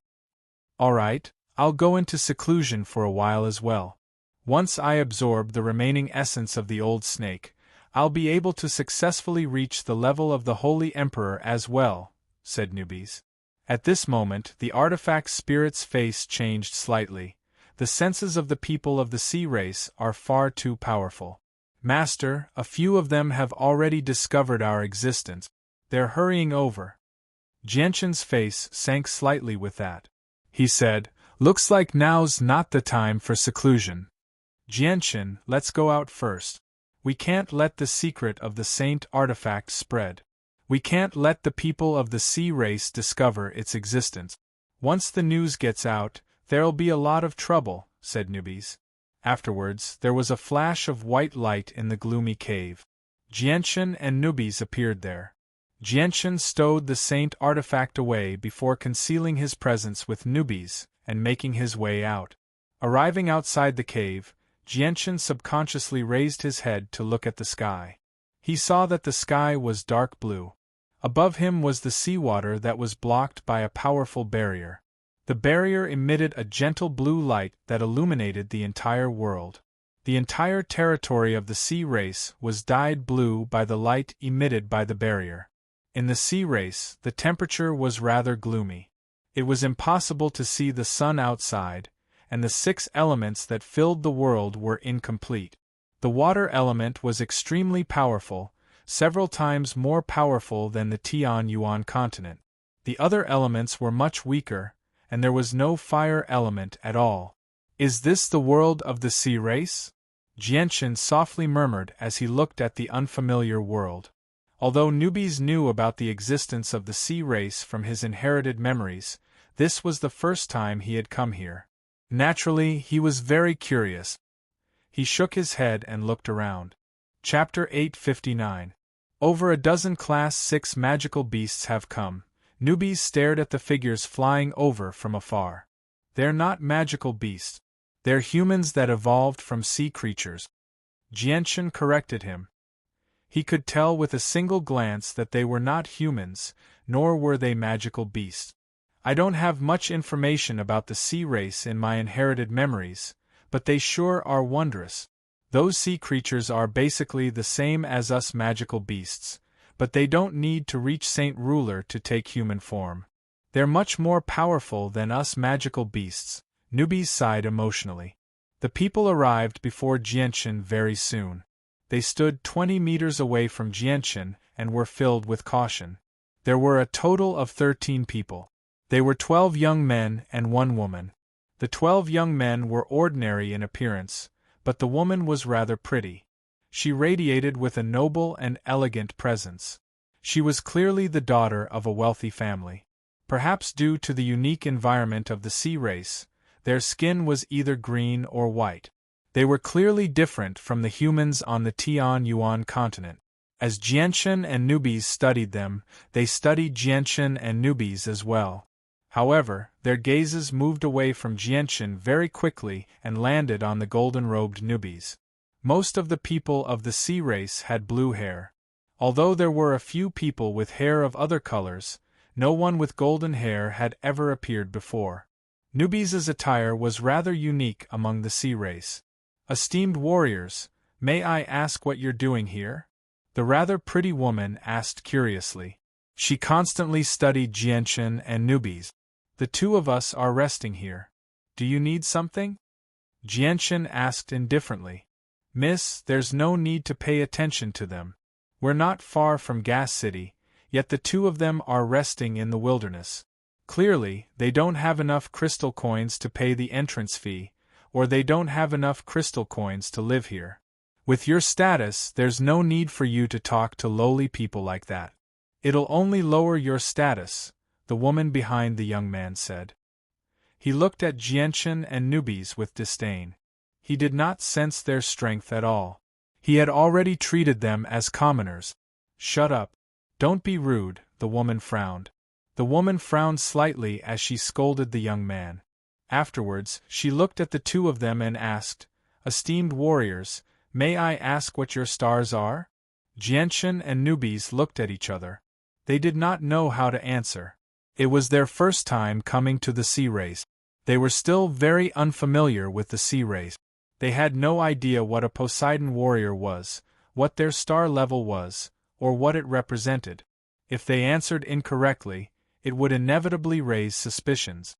Alright, I'll go into seclusion for a while as well. Once I absorb the remaining essence of the old snake, I'll be able to successfully reach the level of the Holy Emperor as well, said Nubis. At this moment, the artifact spirit's face changed slightly. The senses of the people of the sea race are far too powerful. Master, a few of them have already discovered our existence. They're hurrying over. Jianshin's face sank slightly with that. He said, Looks like now's not the time for seclusion. Jianshin, let's go out first. We can't let the secret of the Saint artifact spread. We can't let the people of the sea race discover its existence. Once the news gets out, there'll be a lot of trouble, said Nubis. Afterwards, there was a flash of white light in the gloomy cave. Jianshin and Nubis appeared there. Jianshin stowed the Saint artifact away before concealing his presence with Nubis and making his way out. Arriving outside the cave, Jianshin subconsciously raised his head to look at the sky. He saw that the sky was dark blue. Above him was the seawater that was blocked by a powerful barrier. The barrier emitted a gentle blue light that illuminated the entire world. The entire territory of the sea race was dyed blue by the light emitted by the barrier. In the sea race, the temperature was rather gloomy. It was impossible to see the sun outside, and the 6 elements that filled the world were incomplete. The water element was extremely powerful, several times more powerful than the Tianyuan continent. The other elements were much weaker, and there was no fire element at all. Is this the world of the sea race? Jianshin softly murmured as he looked at the unfamiliar world. Although Nubis knew about the existence of the sea race from his inherited memories, this was the first time he had come here. Naturally, he was very curious. He shook his head and looked around. Chapter 859. Over a dozen Class 6 magical beasts have come. Nubis stared at the figures flying over from afar. They're not magical beasts. They're humans that evolved from sea creatures. Jianshin corrected him. He could tell with a single glance that they were not humans, nor were they magical beasts. I don't have much information about the sea race in my inherited memories, but they sure are wondrous. Those sea creatures are basically the same as us magical beasts, but they don't need to reach Saint Ruler to take human form. They're much more powerful than us magical beasts. Nubis sighed emotionally. The people arrived before Jianshin very soon. They stood 20 meters away from Jianshin and were filled with caution. There were a total of 13 people. They were 12 young men and 1 woman. The 12 young men were ordinary in appearance, but the woman was rather pretty. She radiated with a noble and elegant presence. She was clearly the daughter of a wealthy family. Perhaps due to the unique environment of the sea race, their skin was either green or white. They were clearly different from the humans on the Tian-Yuan continent. As Jianchen and newbies studied them, they studied Jianchen and newbies as well. However, their gazes moved away from Jianchen very quickly and landed on the golden-robed newbies. Most of the people of the sea race had blue hair. Although there were a few people with hair of other colors, no one with golden hair had ever appeared before. Newbies' attire was rather unique among the sea race. "Esteemed warriors, may I ask what you're doing here?" the rather pretty woman asked curiously. She constantly studied Jianchen and newbies. "The two of us are resting here. Do you need something?" Jianchen asked indifferently. "Miss, there's no need to pay attention to them. We're not far from Gas City, yet the two of them are resting in the wilderness. Clearly, they don't have enough crystal coins to pay the entrance fee, or they don't have enough crystal coins to live here. With your status, there's no need for you to talk to lowly people like that. It'll only lower your status," the woman behind the young man said. He looked at Jianchen and newbies with disdain. He did not sense their strength at all. He had already treated them as commoners. "Shut up. Don't be rude," the woman frowned. The woman frowned slightly as she scolded the young man. Afterwards, she looked at the two of them and asked, "Esteemed warriors, may I ask what your stars are?" Jianchen and newbies looked at each other. They did not know how to answer. It was their first time coming to the sea race. They were still very unfamiliar with the sea race. They had no idea what a Poseidon warrior was, what their star level was, or what it represented. If they answered incorrectly, it would inevitably raise suspicions.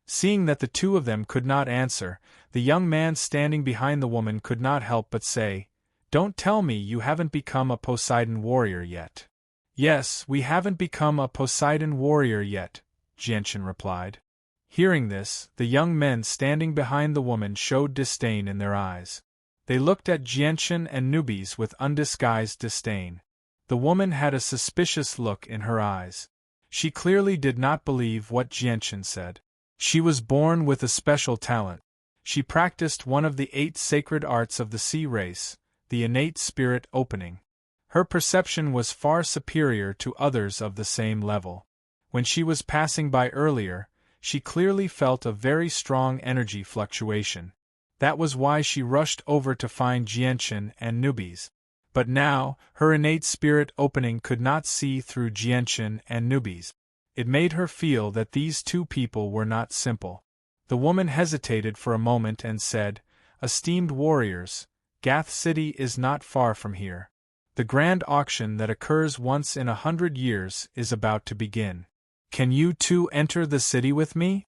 Seeing that the two of them could not answer, the young man standing behind the woman could not help but say, "Don't tell me you haven't become a Poseidon warrior yet." "Yes, we haven't become a Poseidon warrior yet," Jianchen replied. Hearing this, the young men standing behind the woman showed disdain in their eyes. They looked at Jianchen and newbies with undisguised disdain. The woman had a suspicious look in her eyes. She clearly did not believe what Jianchen said. She was born with a special talent. She practiced one of the 8 sacred arts of the sea race, the innate spirit opening. Her perception was far superior to others of the same level. When she was passing by earlier, she clearly felt a very strong energy fluctuation. That was why she rushed over to find Jianchen and newbies. But now, her innate spirit opening could not see through Jianchen and newbies. It made her feel that these two people were not simple. The woman hesitated for a moment and said, "Esteemed warriors, Gath City is not far from here. The grand auction that occurs once in 100 years is about to begin. Can you two enter the city with me?"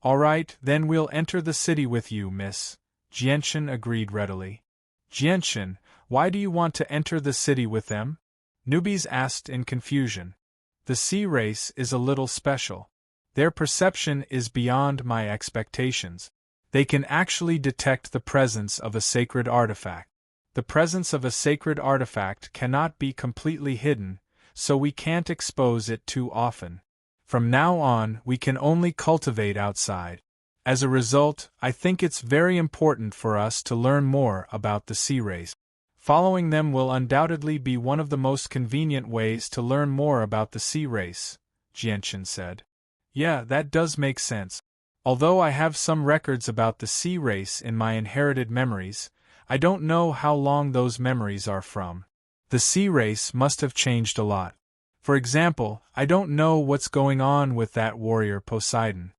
"All right, then we'll enter the city with you, miss," Jianchen agreed readily. "Jianchen, why do you want to enter the city with them?" newbies asked in confusion. "The sea race is a little special. Their perception is beyond my expectations. They can actually detect the presence of a sacred artifact. The presence of a sacred artifact cannot be completely hidden, so we can't expose it too often. From now on, we can only cultivate outside. As a result, I think it's very important for us to learn more about the sea race. Following them will undoubtedly be one of the most convenient ways to learn more about the sea race," Jianchen said. "Yeah, that does make sense. Although I have some records about the sea race in my inherited memories, I don't know how long those memories are from. The sea race must have changed a lot. For example, I don't know what's going on with that warrior Poseidon."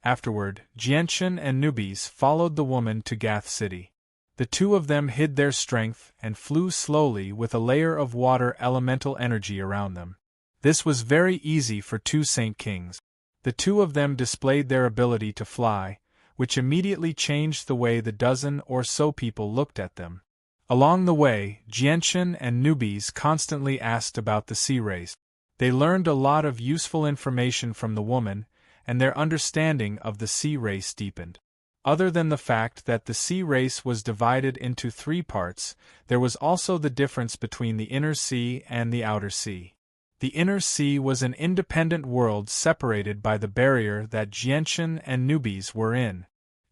Afterward, Jianchen and newbies followed the woman to Gath City. The two of them hid their strength and flew slowly with a layer of water elemental energy around them. This was very easy for 2 Saint Kings. The two of them displayed their ability to fly, which immediately changed the way the dozen or so people looked at them. Along the way, Jianchen and newbies constantly asked about the sea race. They learned a lot of useful information from the woman, and their understanding of the sea race deepened. Other than the fact that the sea race was divided into 3 parts, there was also the difference between the inner sea and the outer sea. The inner sea was an independent world separated by the barrier that Jianchen and newbies were in.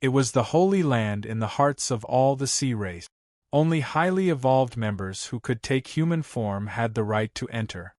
It was the holy land in the hearts of all the sea race. Only highly evolved members who could take human form had the right to enter.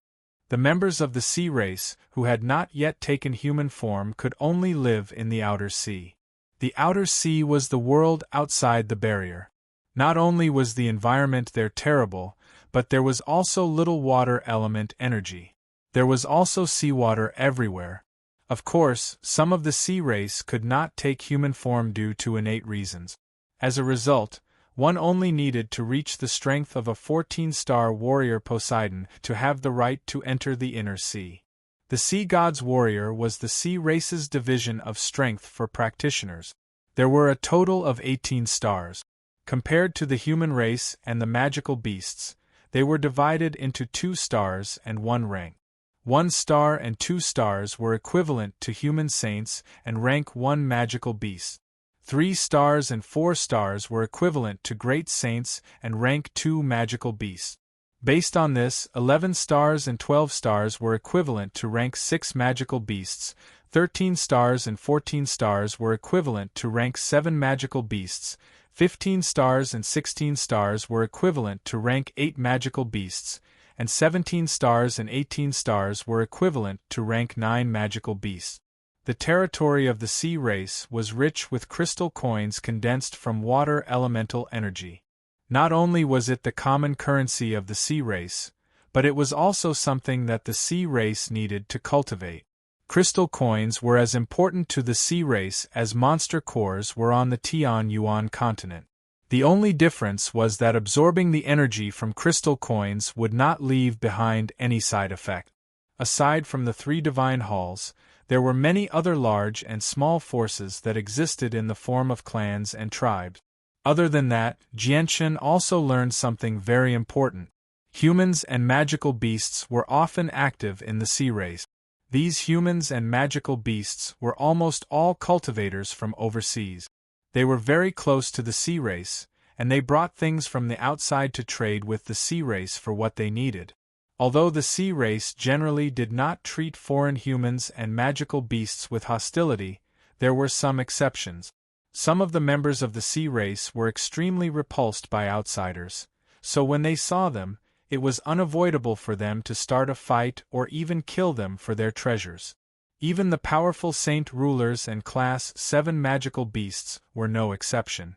The members of the sea race who had not yet taken human form could only live in the outer sea. The outer sea was the world outside the barrier. Not only was the environment there terrible, but there was also little water element energy. There was also seawater everywhere. Of course, some of the sea race could not take human form due to innate reasons. As a result, one only needed to reach the strength of a 14-star warrior Poseidon to have the right to enter the inner sea. The sea god's warrior was the sea race's division of strength for practitioners. There were a total of 18 stars. Compared to the human race and the magical beasts, they were divided into 2 stars and 1 rank. 1 star and 2 stars were equivalent to human saints and rank 1 magical beast. 3 stars and 4 stars were equivalent to great saints and rank 2 magical beasts. Based on this, 11 stars and 12 stars were equivalent to rank 6 magical beasts, 13 stars and 14 stars were equivalent to rank 7 magical beasts, 15 stars and 16 stars were equivalent to rank 8 magical beasts, and 17 stars and 18 stars were equivalent to rank 9 magical beasts. The territory of the sea race was rich with crystal coins condensed from water elemental energy. Not only was it the common currency of the sea race, but it was also something that the sea race needed to cultivate. Crystal coins were as important to the sea race as monster cores were on the Tian-Yuan continent. The only difference was that absorbing the energy from crystal coins would not leave behind any side effect. Aside from the 3 divine halls, there were many other large and small forces that existed in the form of clans and tribes. Other than that, Jianshan also learned something very important. Humans and magical beasts were often active in the sea race. These humans and magical beasts were almost all cultivators from overseas. They were very close to the sea race, and they brought things from the outside to trade with the sea race for what they needed. Although the sea race generally did not treat foreign humans and magical beasts with hostility, there were some exceptions. Some of the members of the sea race were extremely repulsed by outsiders, so when they saw them, it was unavoidable for them to start a fight or even kill them for their treasures. Even the powerful saint rulers and Class 7 magical beasts were no exception.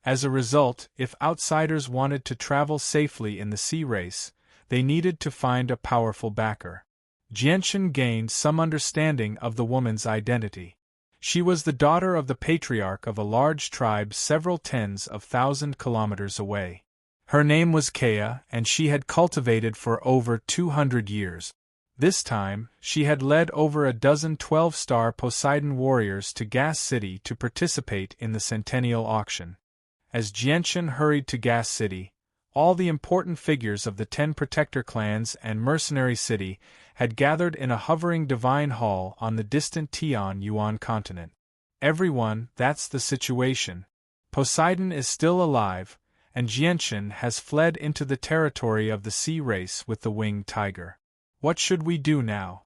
As a result, if outsiders wanted to travel safely in the sea race, they needed to find a powerful backer. Jianshan gained some understanding of the woman's identity. She was the daughter of the patriarch of a large tribe several tens of thousand kilometers away. Her name was Kea, and she had cultivated for over 200 years. This time, she had led over a dozen 12-star Poseidon warriors to Gas City to participate in the Centennial Auction. As Jianshan hurried to Gas City, all the important figures of the 10 protector clans and mercenary city had gathered in a hovering divine hall on the distant Tian-Yuan continent. Everyone, that's the situation. Poseidon is still alive, and Jianshan has fled into the territory of the sea race with the winged tiger. What should we do now?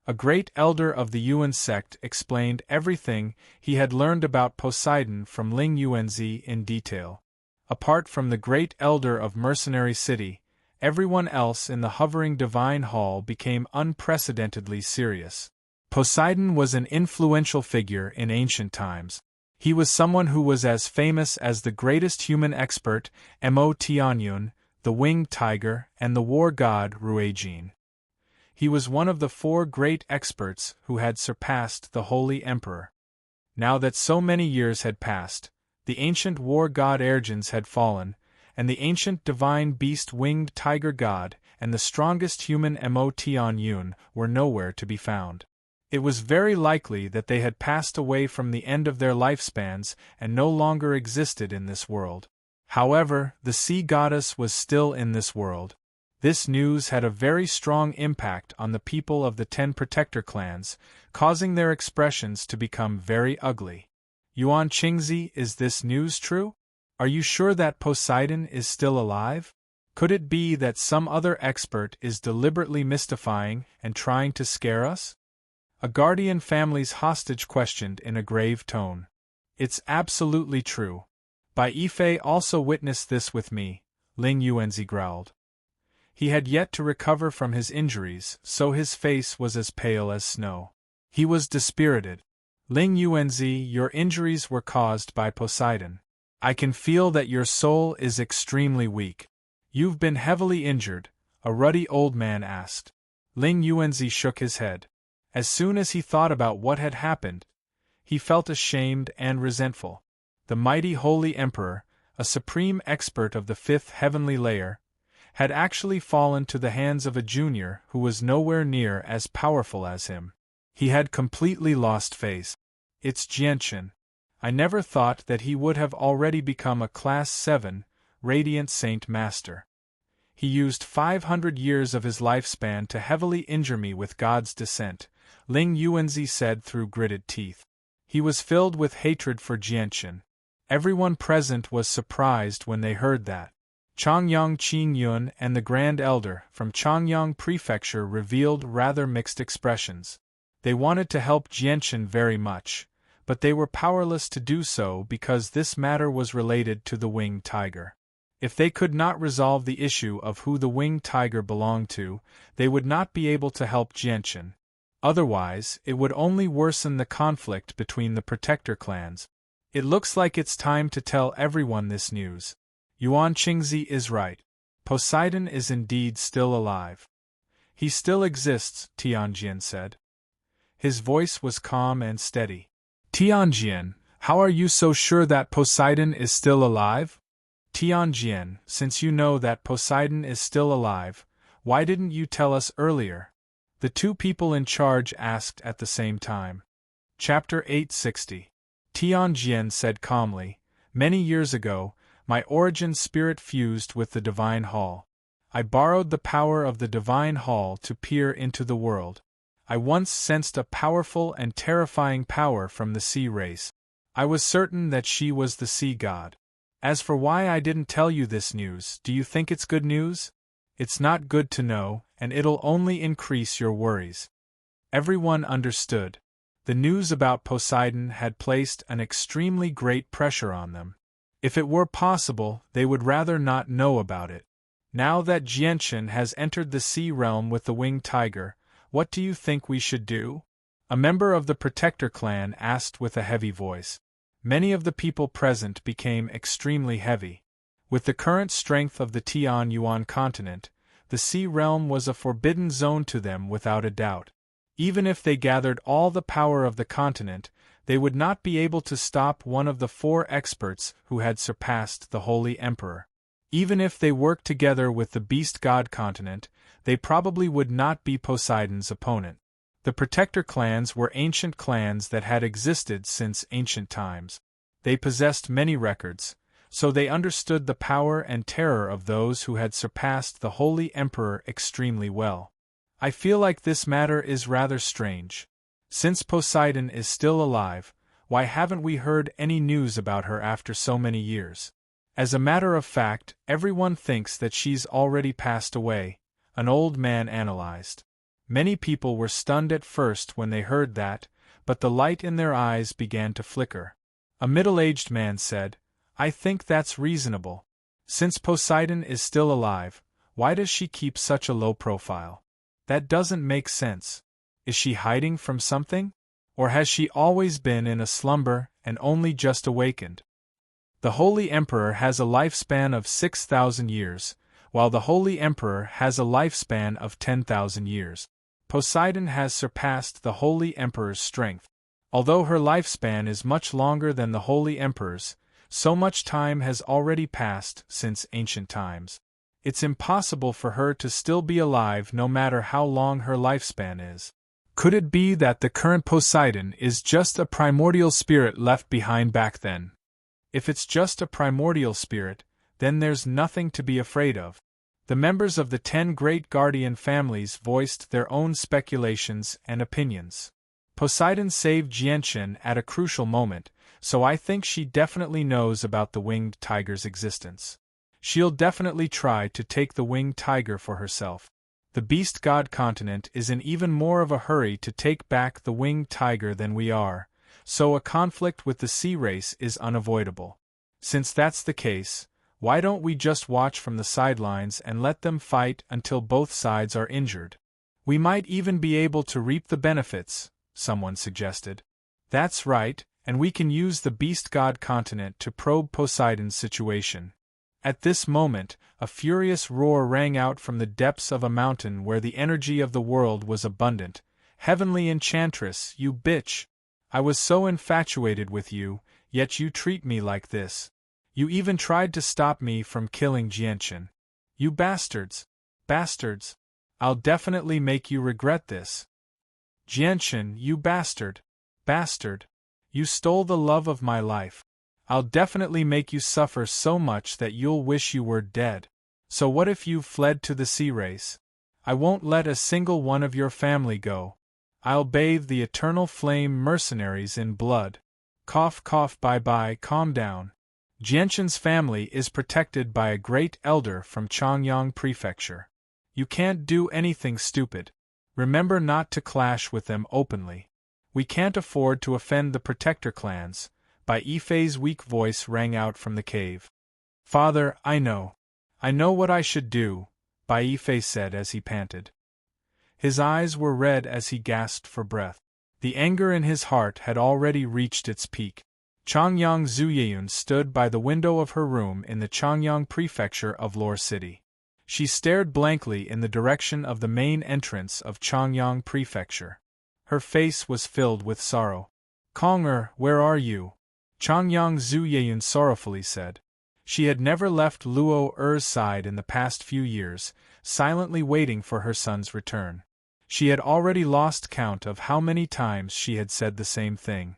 A great elder of the Yuan sect explained everything he had learned about Poseidon from Ling Yuanzi in detail. Apart from the great elder of Mercenary City, everyone else in the hovering divine hall became unprecedentedly serious. Poseidon was an influential figure in ancient times. He was someone who was as famous as the greatest human expert, Mo Tianyun, the winged tiger, and the war god Ruijin. He was one of the 4 great experts who had surpassed the Holy Emperor. Now that so many years had passed, the ancient war god Ergens had fallen, and the ancient divine beast winged tiger god and the strongest human Mo Tianyun were nowhere to be found. It was very likely that they had passed away from the end of their lifespans and no longer existed in this world. However, the sea goddess was still in this world. This news had a very strong impact on the people of the 10 protector clans, causing their expressions to become very ugly. Yuan Qingzi, is this news true? Are you sure that Poseidon is still alive? Could it be that some other expert is deliberately mystifying and trying to scare us? A guardian family's hostage questioned in a grave tone. It's absolutely true. Bai Yifei also witnessed this with me, Ling Yuanzi growled. He had yet to recover from his injuries, so his face was as pale as snow. He was dispirited. Ling Yuanzi, your injuries were caused by Poseidon. I can feel that your soul is extremely weak. You've been heavily injured, a ruddy old man asked. Ling Yuanzi shook his head. As soon as he thought about what had happened, he felt ashamed and resentful. The mighty Holy Emperor, a supreme expert of the fifth heavenly layer, had actually fallen to the hands of a junior who was nowhere near as powerful as him. He had completely lost face. It's Jianchen. I never thought that he would have already become a Class 7, Radiant Saint Master. He used 500 years of his lifespan to heavily injure me with God's descent, Ling Yuanzi said through gritted teeth. He was filled with hatred for Jianchen. Everyone present was surprised when they heard that. Changyang Qingyun and the Grand Elder from Changyang Prefecture revealed rather mixed expressions. They wanted to help Jianchen very much, but they were powerless to do so because this matter was related to the winged tiger. If they could not resolve the issue of who the winged tiger belonged to, they would not be able to help Jianchen. Otherwise, it would only worsen the conflict between the protector clans. It looks like it's time to tell everyone this news. Yuan Qingzi is right. Poseidon is indeed still alive. He still exists, Tianjian said. His voice was calm and steady. Tianjian, how are you so sure that Poseidon is still alive? Tianjian, since you know that Poseidon is still alive, why didn't you tell us earlier? The two people in charge asked at the same time. Chapter 860. Tianjian said calmly, many years ago, my origin spirit fused with the Divine Hall. I borrowed the power of the Divine Hall to peer into the world. I once sensed a powerful and terrifying power from the sea race. I was certain that she was the sea god. As for why I didn't tell you this news, do you think it's good news? It's not good to know, and it'll only increase your worries. Everyone understood. The news about Poseidon had placed an extremely great pressure on them. If it were possible, they would rather not know about it. Now that Jianchen has entered the sea realm with the winged tiger, what do you think we should do? A member of the Protector clan asked with a heavy voice. Many of the people present became extremely heavy. With the current strength of the Tianyuan continent, the sea realm was a forbidden zone to them without a doubt. Even if they gathered all the power of the continent, they would not be able to stop one of the 4 experts who had surpassed the Holy Emperor. Even if they worked together with the Beast God continent, they probably would not be Poseidon's opponent. The Protector clans were ancient clans that had existed since ancient times. They possessed many records, so they understood the power and terror of those who had surpassed the Holy Emperor extremely well. I feel like this matter is rather strange. Since Poseidon is still alive, why haven't we heard any news about her after so many years? As a matter of fact, everyone thinks that she's already passed away, an old man analyzed. Many people were stunned at first when they heard that, but the light in their eyes began to flicker. A middle-aged man said, I think that's reasonable. Since Poseidon is still alive, why does she keep such a low profile? That doesn't make sense. Is she hiding from something? Or has she always been in a slumber and only just awakened? The Holy Emperor has a lifespan of 6,000 years, while the Holy Emperor has a lifespan of 10,000 years. Poseidon has surpassed the Holy Emperor's strength. Although her lifespan is much longer than the Holy Emperor's, so much time has already passed since ancient times. It's impossible for her to still be alive no matter how long her lifespan is. Could it be that the current Poseidon is just a primordial spirit left behind back then? If it's just a primordial spirit, then there's nothing to be afraid of. The members of the 10 great guardian families voiced their own speculations and opinions. Poseidon saved Jianchen at a crucial moment, so I think she definitely knows about the winged tiger's existence. She'll definitely try to take the winged tiger for herself. The Beast God continent is in even more of a hurry to take back the winged tiger than we are, so a conflict with the sea race is unavoidable. Since that's the case, why don't we just watch from the sidelines and let them fight until both sides are injured? We might even be able to reap the benefits, someone suggested. That's right, and we can use the beast god continent to probe Poseidon's situation. At this moment, a furious roar rang out from the depths of a mountain where the energy of the world was abundant. Heavenly enchantress, you bitch! I was so infatuated with you, yet you treat me like this. You even tried to stop me from killing Jianchen. You bastards! Bastards! I'll definitely make you regret this. Jianchen, you bastard! Bastard! You stole the love of my life. I'll definitely make you suffer so much that you'll wish you were dead. So what if you fled to the sea race? I won't let a single one of your family go. I'll bathe the eternal flame mercenaries in blood. Cough cough bye, calm down. Jianchen's family is protected by a great elder from Changyang Prefecture. You can't do anything stupid. Remember not to clash with them openly. We can't afford to offend the protector clans. Bai Yifei's weak voice rang out from the cave. Father, I know. I know what I should do, Bai Yifei said as he panted. His eyes were red as he gasped for breath. The anger in his heart had already reached its peak. Changyang Zuyeyun stood by the window of her room in the Changyang Prefecture of Lore City. She stared blankly in the direction of the main entrance of Changyang Prefecture. Her face was filled with sorrow. Kong-er, where are you? Changyang Zuyeyun sorrowfully said. She had never left Luo-er's side in the past few years, silently waiting for her son's return. She had already lost count of how many times she had said the same thing.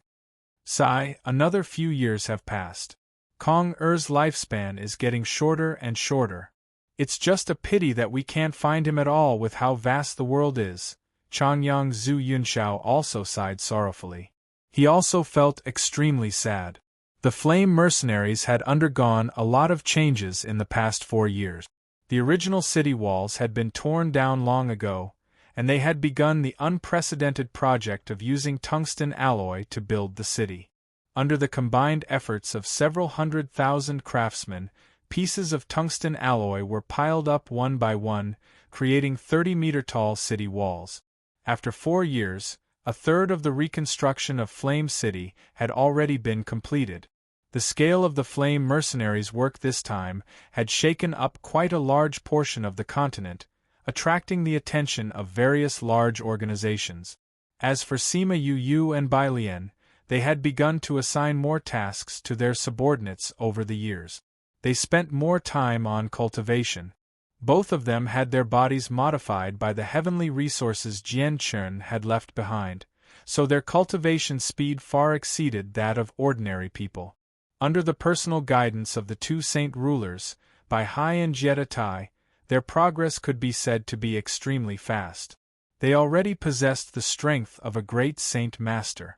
Sigh, another few years have passed. Kong-er's lifespan is getting shorter and shorter. It's just a pity that we can't find him at all with how vast the world is. Changyang Zuyunshao also sighed sorrowfully. He also felt extremely sad. The Flame Mercenaries had undergone a lot of changes in the past 4 years. The original city walls had been torn down long ago, and they had begun the unprecedented project of using tungsten alloy to build the city. Under the combined efforts of several 100,000 craftsmen, pieces of tungsten alloy were piled up one by one, creating 30-meter-tall city walls. After 4 years, a third of the reconstruction of Flame City had already been completed. The scale of the Flame Mercenaries' work this time had shaken up quite a large portion of the continent, attracting the attention of various large organizations. As for Sima Yu and Bai Lian, they had begun to assign more tasks to their subordinates over the years. They spent more time on cultivation. Both of them had their bodies modified by the heavenly resources Jian Chun had left behind, so their cultivation speed far exceeded that of ordinary people. Under the personal guidance of the two saint rulers, Bai Hai and Jetta Tai, their progress could be said to be extremely fast. They already possessed the strength of a great saint master.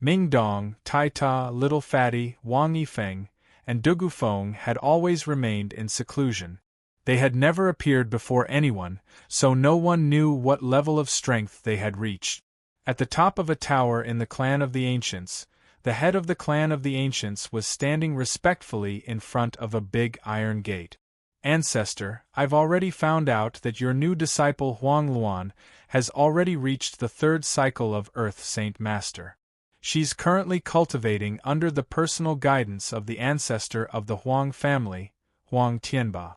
Ming Dong, Tai Ta, Little Fatty, Wang Yifeng, and Dugu Feng had always remained in seclusion. They had never appeared before anyone, so no one knew what level of strength they had reached. At the top of a tower in the Clan of the Ancients, the head of the Clan of the Ancients was standing respectfully in front of a big iron gate. Ancestor, I've already found out that your new disciple Huang Luan has already reached the 3rd cycle of Earth Saint Master. She's currently cultivating under the personal guidance of the ancestor of the Huang family, Huang Tianba.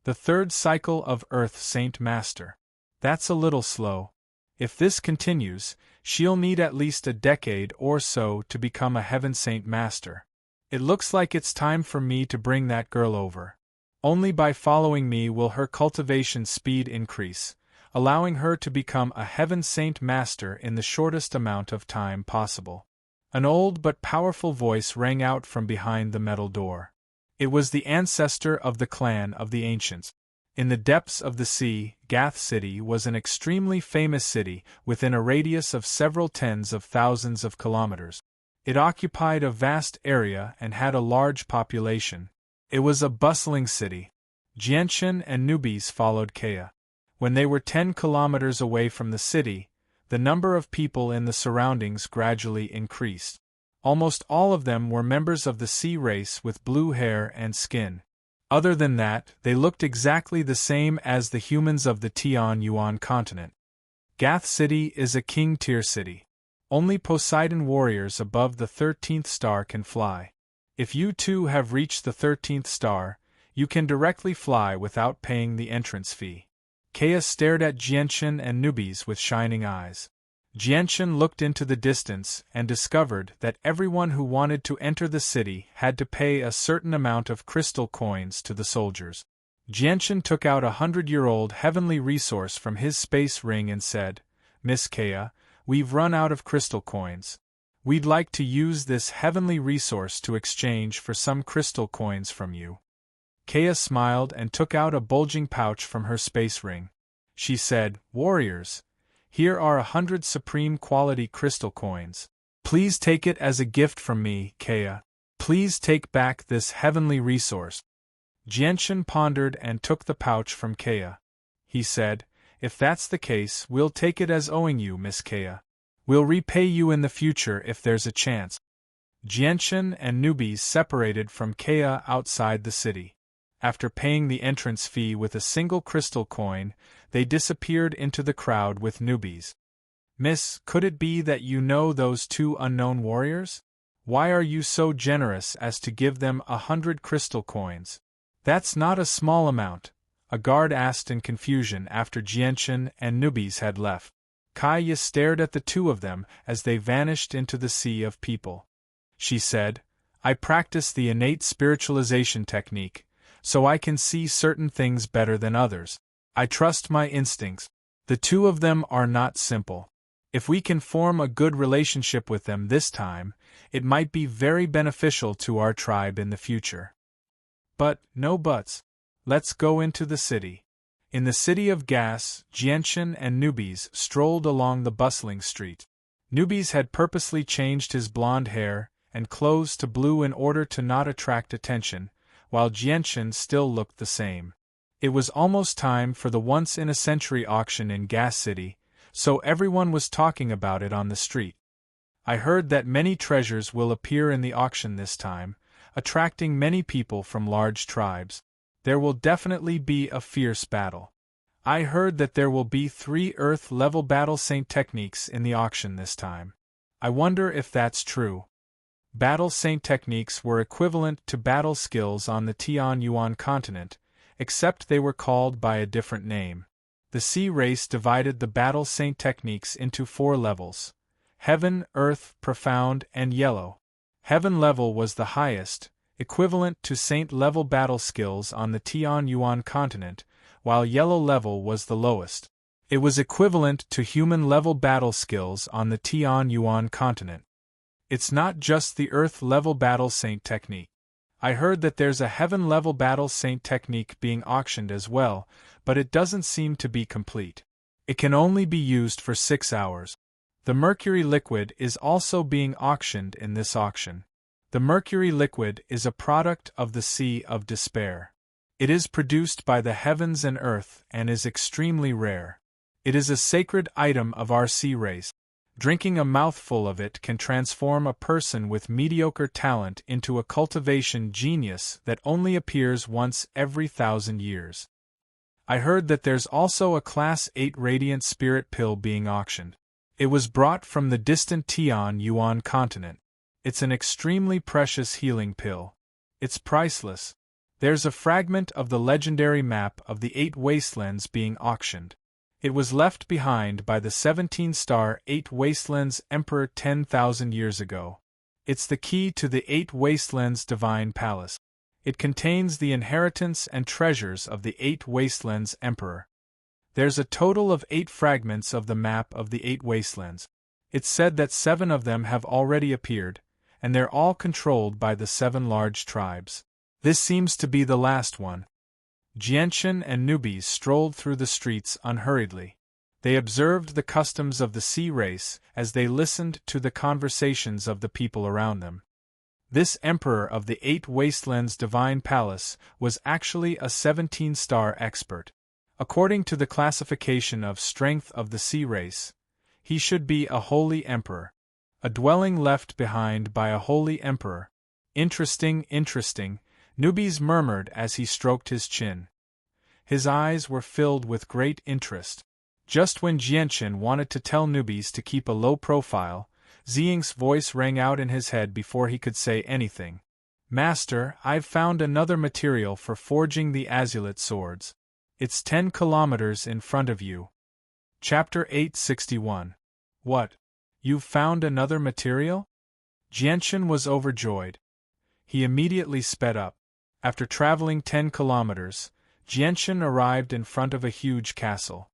The 3rd cycle of Earth Saint Master. That's a little slow. If this continues, she'll need at least a decade or so to become a Heaven Saint Master. It looks like it's time for me to bring that girl over. Only by following me will her cultivation speed increase, allowing her to become a Heaven Saint Master in the shortest amount of time possible. An old but powerful voice rang out from behind the metal door. It was the ancestor of the Clan of the Ancients. In the depths of the sea, Gath City was an extremely famous city within a radius of several tens of thousands of kilometers. It occupied a vast area and had a large population. It was a bustling city. Jianchen and newbies followed Kea. When they were 10 kilometers away from the city, the number of people in the surroundings gradually increased. Almost all of them were members of the sea race with blue hair and skin. Other than that, they looked exactly the same as the humans of the Tian-Yuan continent. Gath City is a king-tier city. Only Poseidon warriors above the 13th star can fly. If you too have reached the 13th star, you can directly fly without paying the entrance fee. Kea stared at Jianshan and Nubis with shining eyes. Jianshan looked into the distance and discovered that everyone who wanted to enter the city had to pay a certain amount of crystal coins to the soldiers. Jianshan took out a 100-year-old heavenly resource from his space ring and said, "Miss Kea, we've run out of crystal coins. We'd like to use this heavenly resource to exchange for some crystal coins from you." Kea smiled and took out a bulging pouch from her space ring. She said, "Warriors, here are 100 supreme quality crystal coins. Please take it as a gift from me, Kea. Please take back this heavenly resource." Jianshan pondered and took the pouch from Kea. He said, "If that's the case, we'll take it as owing you, Miss Kea. We'll repay you in the future if there's a chance." Jianshan and Nubis separated from Kea outside the city. After paying the entrance fee with a single crystal coin, they disappeared into the crowd with Nubis. "Miss, could it be that you know those two unknown warriors? Why are you so generous as to give them 100 crystal coins?" "That's not a small amount," a guard asked in confusion after Jianshan and Nubis had left. Kaya stared at the two of them as they vanished into the sea of people. She said, "I practice the innate spiritualization technique, so I can see certain things better than others. I trust my instincts. The two of them are not simple. If we can form a good relationship with them this time, it might be very beneficial to our tribe in the future." But, no buts. Let's go into the city. In the city of Gas, Jianshan and Nubis strolled along the bustling street. Nubis had purposely changed his blonde hair and clothes to blue in order to not attract attention, while Jianshan still looked the same. It was almost time for the once-in-a-century auction in Gas City, so everyone was talking about it on the street. "I heard that many treasures will appear in the auction this time, attracting many people from large tribes. There will definitely be a fierce battle. I heard that there will be 3 Earth-level battle saint techniques in the auction this time. I wonder if that's true." Battle saint techniques were equivalent to battle skills on the Tian-Yuan continent, except they were called by a different name. The sea race divided the battle saint techniques into 4 levels: Heaven, Earth, Profound, and Yellow. Heaven level was the highest, equivalent to saint-level battle skills on the Tian-Yuan continent, while Yellow level was the lowest. It was equivalent to human-level battle skills on the Tian-Yuan continent. It's not just the Earth-level battle saint technique. I heard that there's a Heaven-level battle saint technique being auctioned as well, but it doesn't seem to be complete. It can only be used for 6 hours. The Mercury liquid is also being auctioned in this auction. The Mercury liquid is a product of the Sea of Despair. It is produced by the heavens and earth and is extremely rare. It is a sacred item of our sea race. Drinking a mouthful of it can transform a person with mediocre talent into a cultivation genius that only appears once every 1,000 years. I heard that there's also a Class 8 Radiant Spirit pill being auctioned. It was brought from the distant Tian-Yuan continent. It's an extremely precious healing pill. It's priceless. There's a fragment of the legendary map of the 8 Wastelands being auctioned. It was left behind by the 17-star 8 Wastelands Emperor 10,000 years ago. It's the key to the 8 Wastelands Divine Palace. It contains the inheritance and treasures of the 8 Wastelands Emperor. There's a total of 8 fragments of the map of the 8 Wastelands. It's said that 7 of them have already appeared, and they're all controlled by the 7 large tribes. This seems to be the last one. Jianshan and Nubis strolled through the streets unhurriedly. They observed the customs of the sea race as they listened to the conversations of the people around them. This emperor of the 8 Wastelands Divine Palace was actually a 17-star expert. According to the classification of strength of the sea race, He should be a holy emperor. A dwelling left behind by a holy emperor. Interesting, interesting, Newbies murmured as he stroked his chin. His eyes were filled with great interest. Just when Jianchen wanted to tell Newbies to keep a low profile, Ziying's voice rang out in his head before he could say anything. Master, I've found another material for forging the azulate swords. It's 10 kilometers in front of you. Chapter 861. What? You've found another material? Jianchen was overjoyed. He immediately sped up. After traveling 10 kilometers, Jianchen arrived in front of a huge castle.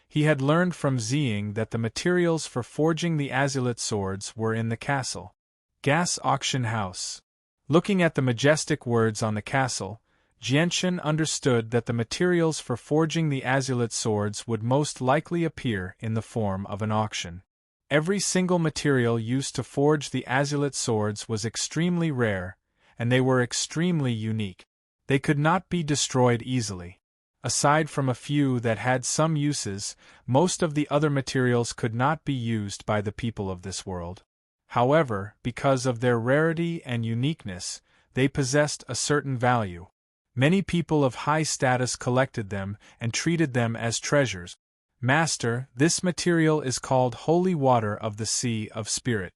He had learned from Ziying that the materials for forging the azulate swords were in the castle. Gas auction house. Looking at the majestic words on the castle, Jianchen understood that the materials for forging the azulate swords would most likely appear in the form of an auction. Every single material used to forge the azulate swords was extremely rare, and they were extremely unique. They could not be destroyed easily. Aside from a few that had some uses, most of the other materials could not be used by the people of this world. However, because of their rarity and uniqueness, they possessed a certain value. Many people of high status collected them and treated them as treasures. Master, this material is called holy water of the Sea of Spirit.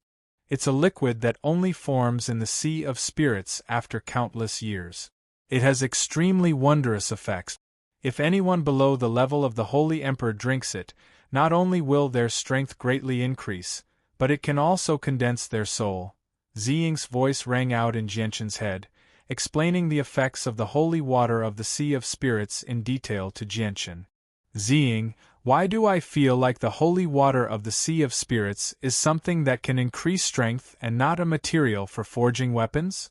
It's a liquid that only forms in the Sea of Spirits after countless years. It has extremely wondrous effects. If anyone below the level of the Holy Emperor drinks it, not only will their strength greatly increase, but it can also condense their soul. Ziying's voice rang out in Jianchen's head, explaining the effects of the holy water of the Sea of Spirits in detail to Jianchen. Ziying, why do I feel like the holy water of the Sea of Spirits is something that can increase strength and not a material for forging weapons?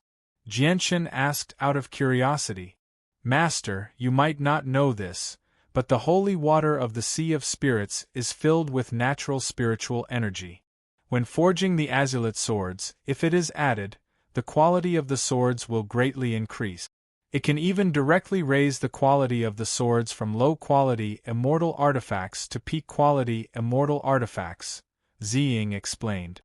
Jianchen asked out of curiosity. Master, you might not know this, but the holy water of the Sea of Spirits is filled with natural spiritual energy. When forging the azulate swords, if it is added, the quality of the swords will greatly increase. It can even directly raise the quality of the swords from low-quality immortal artifacts to peak-quality immortal artifacts, Ziying explained.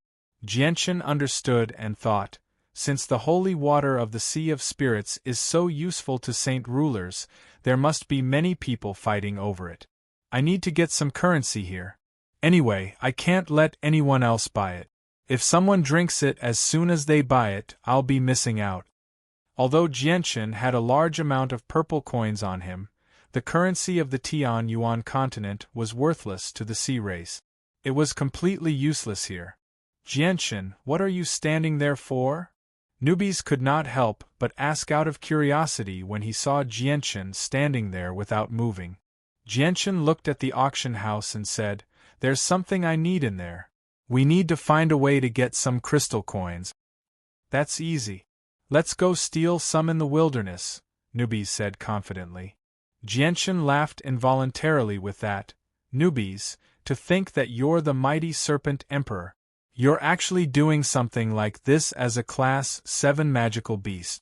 Jianchen understood and thought, since the holy water of the Sea of Spirits is so useful to saint rulers, there must be many people fighting over it. I need to get some currency here. Anyway, I can't let anyone else buy it. If someone drinks it as soon as they buy it, I'll be missing out. Although Jianchen had a large amount of purple coins on him, the currency of the Tian Yuan continent was worthless to the sea race. It was completely useless here. Jianchen, what are you standing there for? Newbies could not help but ask out of curiosity when he saw Jianchen standing there without moving. Jianchen looked at the auction house and said, "There's something I need in there. We need to find a way to get some crystal coins." "That's easy. Let's go steal some in the wilderness," Newbies said confidently. Jianchen laughed involuntarily with that. "Newbies, to think that you're the mighty serpent emperor. You're actually doing something like this as a Class 7 magical beast."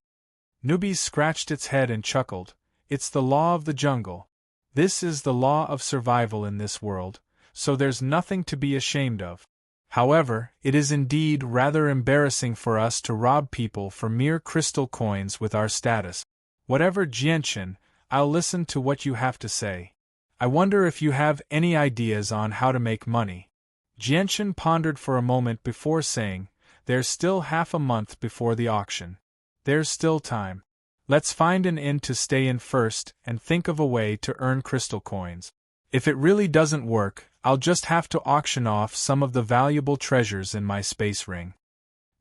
Newbies scratched its head and chuckled. "It's the law of the jungle. This is the law of survival in this world, so there's nothing to be ashamed of. However, it is indeed rather embarrassing for us to rob people for mere crystal coins with our status. Whatever, Jianchen, I'll listen to what you have to say. I wonder if you have any ideas on how to make money." Jianchen pondered for a moment before saying, "There's still half a month before the auction. There's still time. Let's find an inn to stay in first and think of a way to earn crystal coins. If it really doesn't work, I'll just have to auction off some of the valuable treasures in my space ring."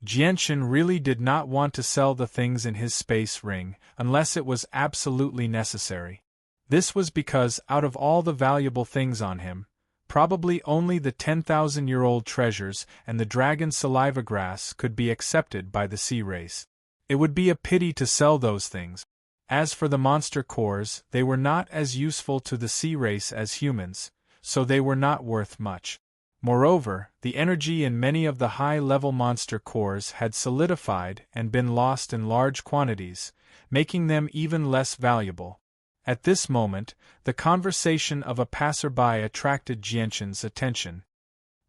Jianchen really did not want to sell the things in his space ring unless it was absolutely necessary. This was because out of all the valuable things on him, probably only the 10,000-year-old treasures and the dragon saliva grass could be accepted by the sea race. It would be a pity to sell those things. As for the monster cores, they were not as useful to the sea race as humans, so they were not worth much. Moreover, the energy in many of the high-level monster cores had solidified and been lost in large quantities, making them even less valuable. At this moment, the conversation of a passerby attracted Jianchen's attention.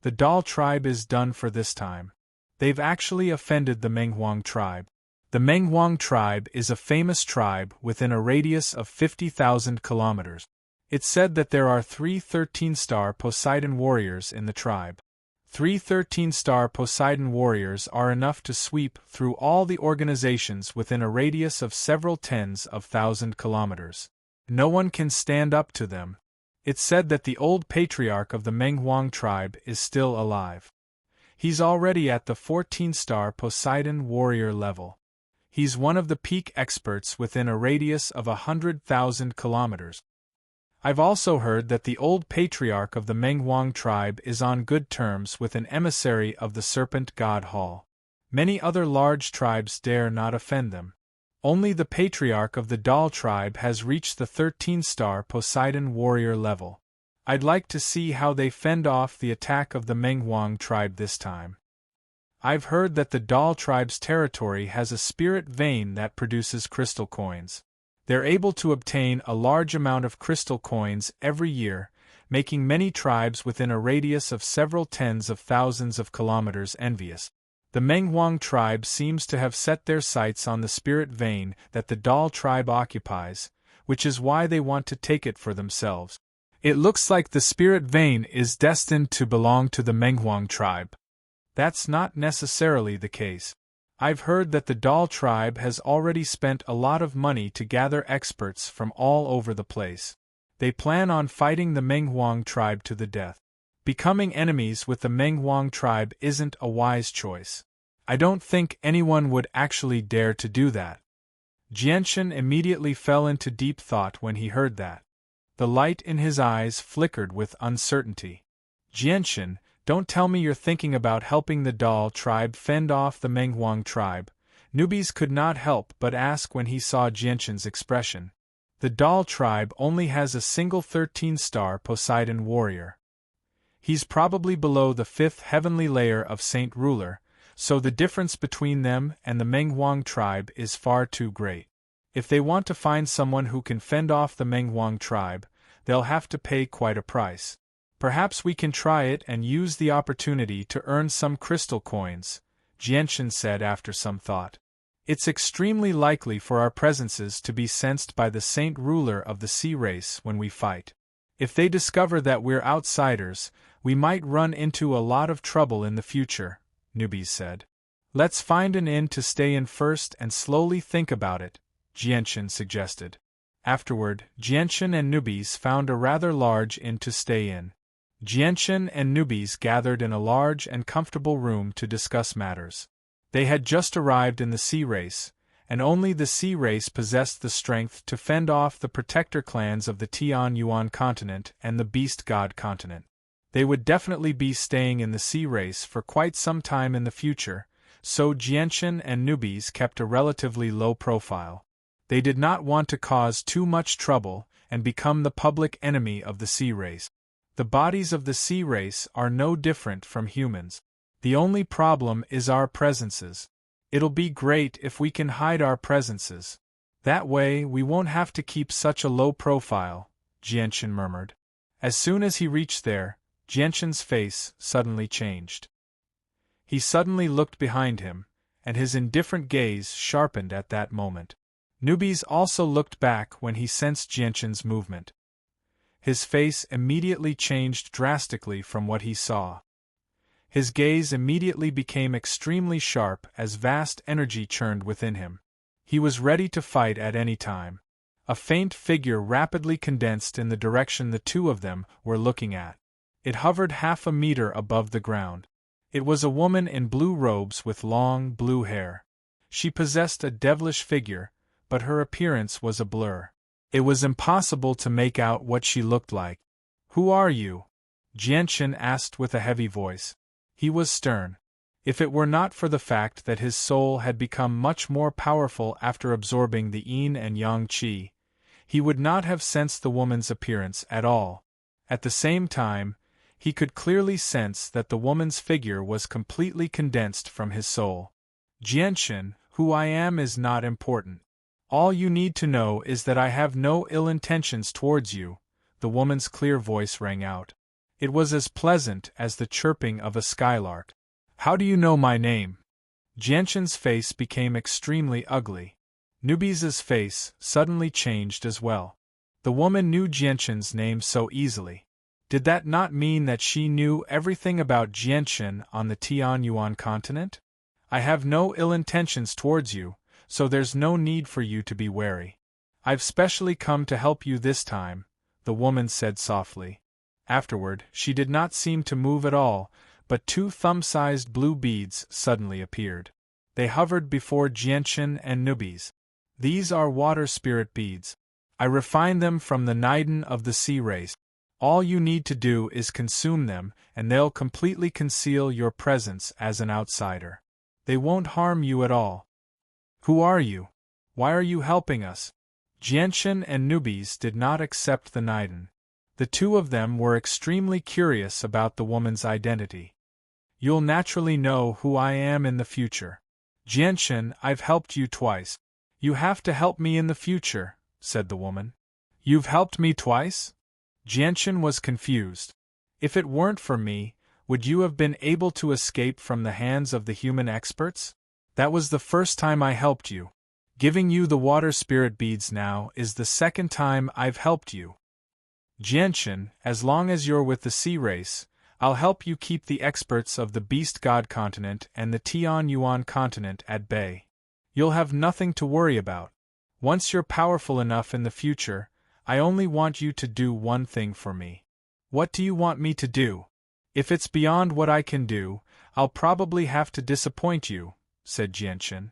The Dal tribe is done for this time. They've actually offended the Menghuang tribe. The Menghuang tribe is a famous tribe within a radius of 50,000 kilometers. It's said that there are 3 13-star Poseidon warriors in the tribe. 3 13-star Poseidon warriors are enough to sweep through all the organizations within a radius of several tens of thousand kilometers. No one can stand up to them. It's said that the old patriarch of the Menghuang tribe is still alive. He's already at the 14-star Poseidon warrior level. He's one of the peak experts within a radius of 100,000 kilometers. I've also heard that the old patriarch of the Menghuang tribe is on good terms with an emissary of the serpent god Hall. Many other large tribes dare not offend them. Only the patriarch of the Dal tribe has reached the 13-star Poseidon warrior level. I'd like to see how they fend off the attack of the Menghuang tribe this time. I've heard that the Dal tribe's territory has a spirit vein that produces crystal coins. They're able to obtain a large amount of crystal coins every year, making many tribes within a radius of several tens of thousands of kilometers envious. The Menghuang tribe seems to have set their sights on the spirit vein that the Dal tribe occupies, which is why they want to take it for themselves. It looks like the spirit vein is destined to belong to the Menghuang tribe. That's not necessarily the case. I've heard that the Dal tribe has already spent a lot of money to gather experts from all over the place. They plan on fighting the Menghuang tribe to the death. Becoming enemies with the Menghuang tribe isn't a wise choice. I don't think anyone would actually dare to do that. Jianshan immediately fell into deep thought when he heard that. The light in his eyes flickered with uncertainty. Jianshan, don't tell me you're thinking about helping the Dal tribe fend off the Menghuang tribe. Newbies could not help but ask when he saw Jianshan's expression. The Dal tribe only has a single 13-star Poseidon warrior. He's probably below the 5th heavenly layer of Saint Ruler, so the difference between them and the Menghuang tribe is far too great. If they want to find someone who can fend off the Menghuang tribe, they'll have to pay quite a price. Perhaps we can try it and use the opportunity to earn some crystal coins, Jianshan said after some thought. It's extremely likely for our presences to be sensed by the Saint Ruler of the Sea Race when we fight. If they discover that we're outsiders, we might run into a lot of trouble in the future, Newbies said. Let's find an inn to stay in first and slowly think about it, Jianshan suggested. Afterward, Jianshan and Newbies found a rather large inn to stay in. Jianshan and Newbies gathered in a large and comfortable room to discuss matters. They had just arrived in the Sea Race, and only the Sea Race possessed the strength to fend off the protector clans of the Tian Yuan continent and the Beast God continent. They would definitely be staying in the Sea Race for quite some time in the future, so Jianshan and Newbies kept a relatively low profile. They did not want to cause too much trouble and become the public enemy of the Sea Race. The bodies of the Sea Race are no different from humans. The only problem is our presences. It'll be great if we can hide our presences. That way we won't have to keep such a low profile, Jianshan murmured. As soon as he reached there, Jianshan's face suddenly changed. He suddenly looked behind him, and his indifferent gaze sharpened at that moment. Newbies also looked back when he sensed Jianshan's movement. His face immediately changed drastically from what he saw. His gaze immediately became extremely sharp as vast energy churned within him. He was ready to fight at any time. A faint figure rapidly condensed in the direction the two of them were looking at. It hovered half a meter above the ground. It was a woman in blue robes with long blue hair. She possessed a devilish figure, but her appearance was a blur. It was impossible to make out what she looked like. "Who are you?" Jianshan asked with a heavy voice. He was stern. If it were not for the fact that his soul had become much more powerful after absorbing the yin and yang qi, he would not have sensed the woman's appearance at all. At the same time, he could clearly sense that the woman's figure was completely condensed from his soul. "Jianshan, who I am is not important. All you need to know is that I have no ill intentions towards you," the woman's clear voice rang out. It was as pleasant as the chirping of a skylark. How do you know my name? Jianshan's face became extremely ugly. Nubi's face suddenly changed as well. The woman knew Jianshan's name so easily. Did that not mean that she knew everything about Jianshan on the Tianyuan continent? I have no ill intentions towards you, so there's no need for you to be wary. I've specially come to help you this time, the woman said softly. Afterward, she did not seem to move at all, but 2 thumb-sized blue beads suddenly appeared. They hovered before Jianshan and Nubi's. These are water spirit beads. I refined them from the Niden of the sea race. All you need to do is consume them, and they'll completely conceal your presence as an outsider. They won't harm you at all. Who are you? Why are you helping us? Jianshan and Nubi's did not accept the Niden. The 2 of them were extremely curious about the woman's identity. You'll naturally know who I am in the future. Jianshan, I've helped you twice. You have to help me in the future, said the woman. You've helped me twice? Jianshan was confused. If it weren't for me, would you have been able to escape from the hands of the human experts? That was the first time I helped you. Giving you the water spirit beads now is the second time I've helped you. Jianshan, as long as you're with the sea race, I'll help you keep the experts of the Beast God continent and the Tianyuan continent at bay. You'll have nothing to worry about. Once you're powerful enough in the future, I only want you to do one thing for me. What do you want me to do? If it's beyond what I can do, I'll probably have to disappoint you, said Jianshan.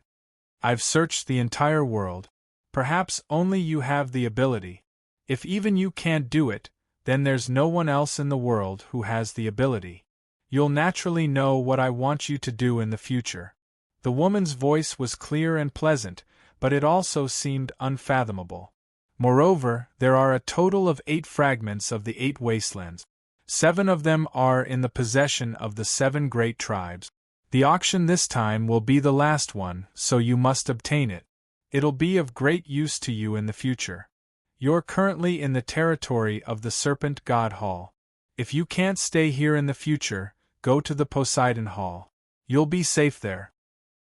I've searched the entire world. Perhaps only you have the ability. If even you can't do it, then there's no one else in the world who has the ability. You'll naturally know what I want you to do in the future. The woman's voice was clear and pleasant, but it also seemed unfathomable. Moreover, there are a total of 8 fragments of the 8 wastelands. 7 of them are in the possession of the 7 great tribes. The auction this time will be the last one, so you must obtain it. It'll be of great use to you in the future. You're currently in the territory of the Serpent God Hall. If you can't stay here in the future, go to the Poseidon Hall. You'll be safe there.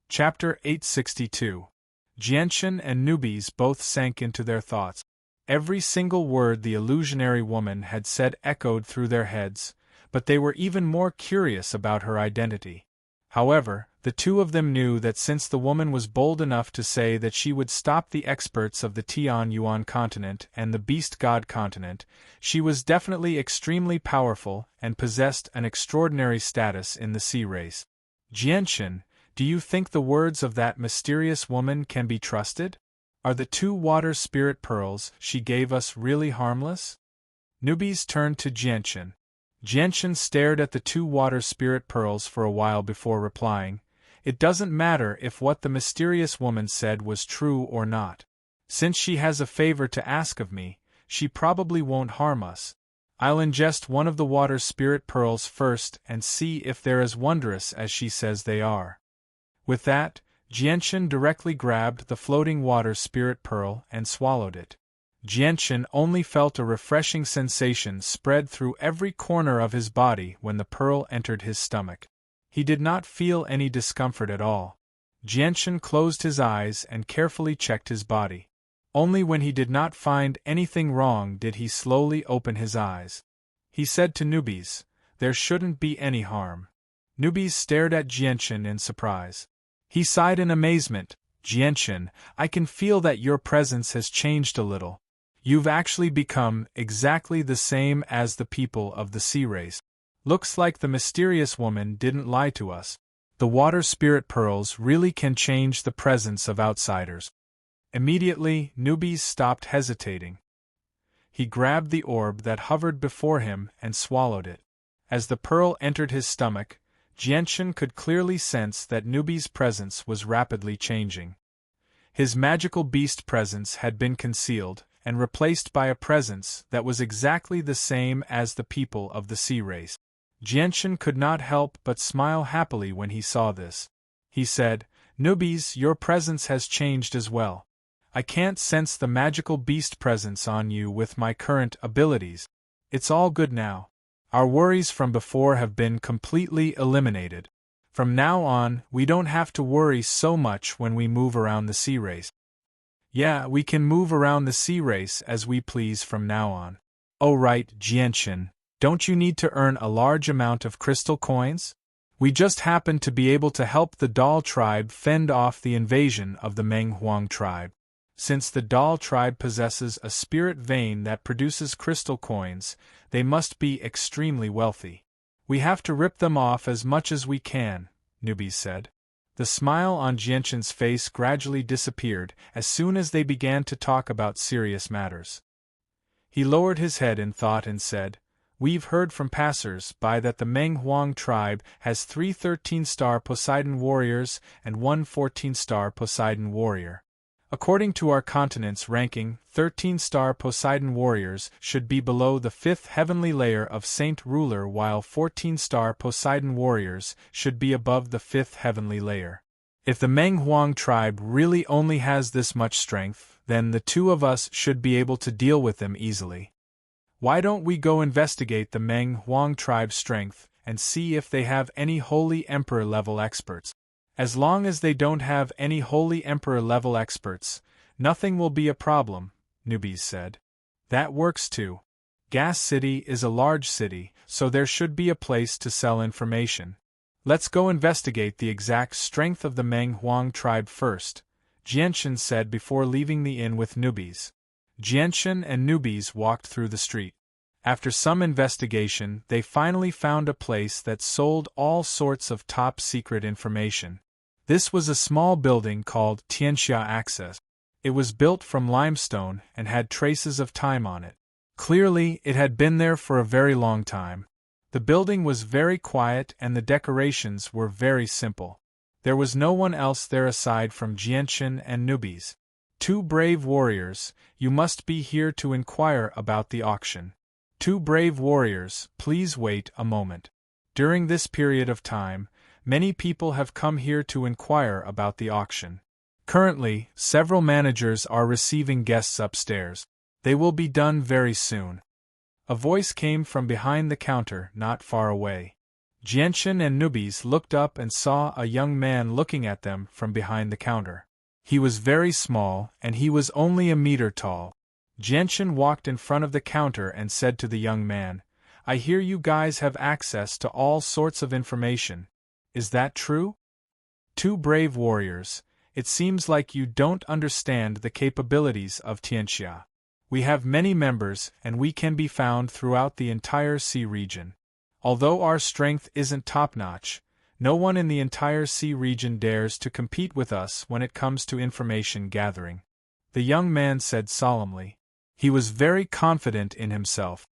Chapter 862. Jianshan and Nubi's both sank into their thoughts. Every single word the illusionary woman had said echoed through their heads, but they were even more curious about her identity. However, the 2 of them knew that since the woman was bold enough to say that she would stop the experts of the Tianyuan continent and the Beast God continent, she was definitely extremely powerful and possessed an extraordinary status in the sea race. Jianshan, do you think the words of that mysterious woman can be trusted? Are the 2 water spirit pearls she gave us really harmless? Nubi's turned to Jianshan. Jianshan stared at the 2 water spirit pearls for a while before replying, "It doesn't matter if what the mysterious woman said was true or not. Since she has a favor to ask of me, she probably won't harm us. I'll ingest one of the water spirit pearls first and see if they're as wondrous as she says they are." With that, Jianshan directly grabbed the floating water spirit pearl and swallowed it. Jianshan only felt a refreshing sensation spread through every corner of his body when the pearl entered his stomach. He did not feel any discomfort at all. Jianshan closed his eyes and carefully checked his body. Only when he did not find anything wrong did he slowly open his eyes. He said to Nubi's, "There shouldn't be any harm." Nubi's stared at Jianshan in surprise. He sighed in amazement. "Jianshan, I can feel that your presence has changed a little. You've actually become exactly the same as the people of the sea race. Looks like the mysterious woman didn't lie to us. The water spirit pearls really can change the presence of outsiders." Immediately, Nubi's stopped hesitating. He grabbed the orb that hovered before him and swallowed it. As the pearl entered his stomach, Jianshan could clearly sense that Nubi's presence was rapidly changing. His magical beast presence had been concealed and replaced by a presence that was exactly the same as the people of the sea race. Jianshan could not help but smile happily when he saw this. He said, "Nubi's, your presence has changed as well. I can't sense the magical beast presence on you with my current abilities. It's all good now." Our worries from before have been completely eliminated. From now on, we don't have to worry so much when we move around the sea race. Yeah, we can move around the sea race as we please from now on. Oh right, Jianchen, don't you need to earn a large amount of crystal coins? We just happen to be able to help the Dal tribe fend off the invasion of the Meng Huang tribe. Since the Dal tribe possesses a spirit vein that produces crystal coins, they must be extremely wealthy. We have to rip them off as much as we can, Newbies said. The smile on Jianchen's face gradually disappeared as soon as they began to talk about serious matters. He lowered his head in thought and said, "We've heard from passers-by that the Meng Huang tribe has 3 13-star Poseidon warriors and 1 14-star Poseidon warrior. According to our continent's ranking, 13-star Poseidon warriors should be below the 5th heavenly layer of Saint Ruler, while 14-star Poseidon warriors should be above the 5th heavenly layer. If the Meng Huang tribe really only has this much strength, then the two of us should be able to deal with them easily. Why don't we go investigate the Meng Huang tribe's strength and see if they have any Holy Emperor-level experts? As long as they don't have any Holy Emperor-level experts, nothing will be a problem," Newbies said. "That works too. Gas City is a large city, so there should be a place to sell information. Let's go investigate the exact strength of the Meng Huang tribe first," Jianchen said before leaving the inn with Newbies. Jianchen and Newbies walked through the street. After some investigation, they finally found a place that sold all sorts of top-secret information. This was a small building called Tianxia Access. It was built from limestone and had traces of time on it. Clearly, it had been there for a very long time. The building was very quiet and the decorations were very simple. There was no one else there aside from Jianchen and Newbies. "Two brave warriors, you must be here to inquire about the auction. Two brave warriors, please wait a moment." During this period of time, many people have come here to inquire about the auction. Currently, several managers are receiving guests upstairs. They will be done very soon. A voice came from behind the counter not far away. Jianchen and Newbies looked up and saw a young man looking at them from behind the counter. He was very small, and he was only a meter tall. Jianchen walked in front of the counter and said to the young man, "I hear you guys have access to all sorts of information. Is that true? Two brave warriors, it seems like you don't understand the capabilities of Tianxia. We have many members and we can be found throughout the entire sea region. Although our strength isn't top-notch, no one in the entire sea region dares to compete with us when it comes to information gathering," the young man said solemnly. He was very confident in himself.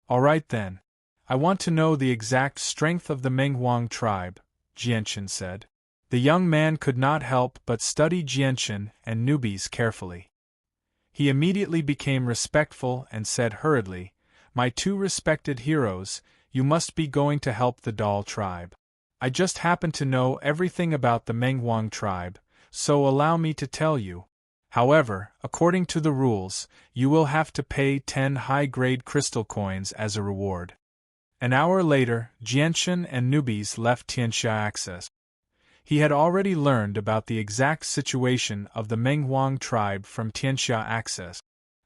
"All right then. I want to know the exact strength of the Meng Huang tribe," Jianchen said. The young man could not help but study Jianchen and Newbies carefully. He immediately became respectful and said hurriedly, "My two respected heroes, you must be going to help the Dal tribe. I just happen to know everything about the Meng Huang tribe, so allow me to tell you. However, according to the rules, you will have to pay 10 high-grade crystal coins as a reward." An hour later, Jianchen and Newbies left Tianxia Access. He had already learned about the exact situation of the Meng Huang tribe from Tianxia Access.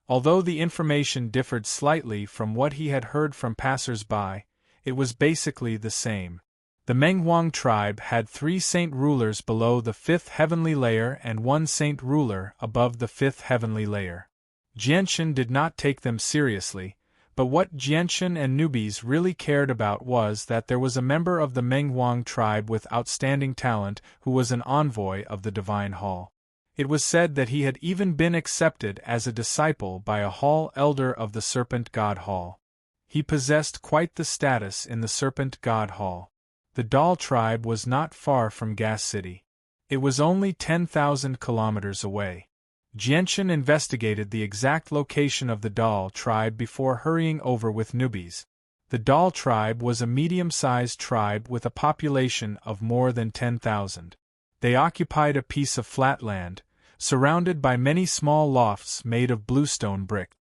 Although the information differed slightly from what he had heard from passers-by, it was basically the same. The Meng Huang tribe had 3 saint rulers below the 5th heavenly layer and 1 saint ruler above the 5th heavenly layer. Jianchen did not take them seriously, but what Jianchen and Newbies really cared about was that there was a member of the Meng Huang tribe with outstanding talent who was an envoy of the Divine Hall. It was said that he had even been accepted as a disciple by a hall elder of the Serpent God Hall. He possessed quite the status in the Serpent God Hall. The Dal tribe was not far from Gas City. It was only 10,000 kilometers away. Jianchen investigated the exact location of the Dal tribe before hurrying over with Newbies. The Dal tribe was a medium-sized tribe with a population of more than 10,000. They occupied a piece of flat land, surrounded by many small lofts made of bluestone brick.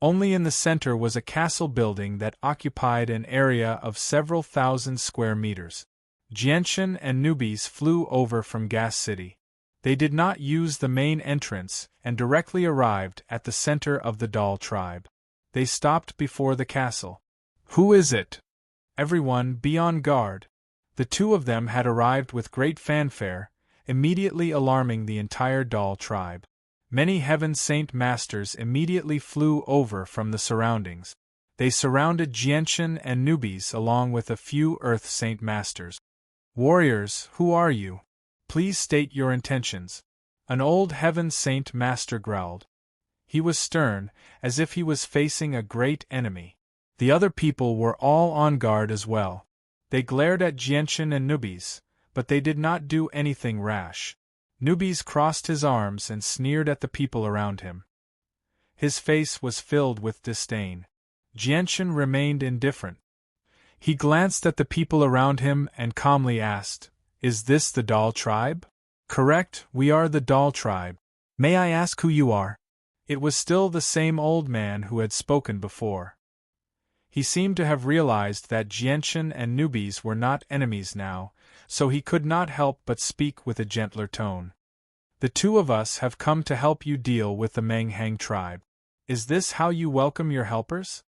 Only in the center was a castle building that occupied an area of several thousand square meters. Jianshan and newbies flew over from Gas City. They did not use the main entrance and directly arrived at the center of the doll tribe. They stopped before the castle. "Who is it? Everyone, be on guard." The two of them had arrived with great fanfare, immediately alarming the entire doll tribe. Many Heaven Saint Masters immediately flew over from the surroundings. They surrounded Jianshan and newbies along with a few Earth Saint Masters. "Warriors, who are you? Please state your intentions." An old Heaven Saint Master growled. He was stern, as if he was facing a great enemy. The other people were all on guard as well. They glared at Jianshan and newbies, but they did not do anything rash. Newbies crossed his arms and sneered at the people around him. His face was filled with disdain. Jianshan remained indifferent. He glanced at the people around him and calmly asked, "Is this the doll tribe?" "Correct, we are the doll tribe. May I ask who you are?" It was still the same old man who had spoken before. He seemed to have realized that Jianshan and newbies were not enemies now, so he could not help but speak with a gentler tone. "The two of us have come to help you deal with the Menghang tribe. Is this how you welcome your helpers?"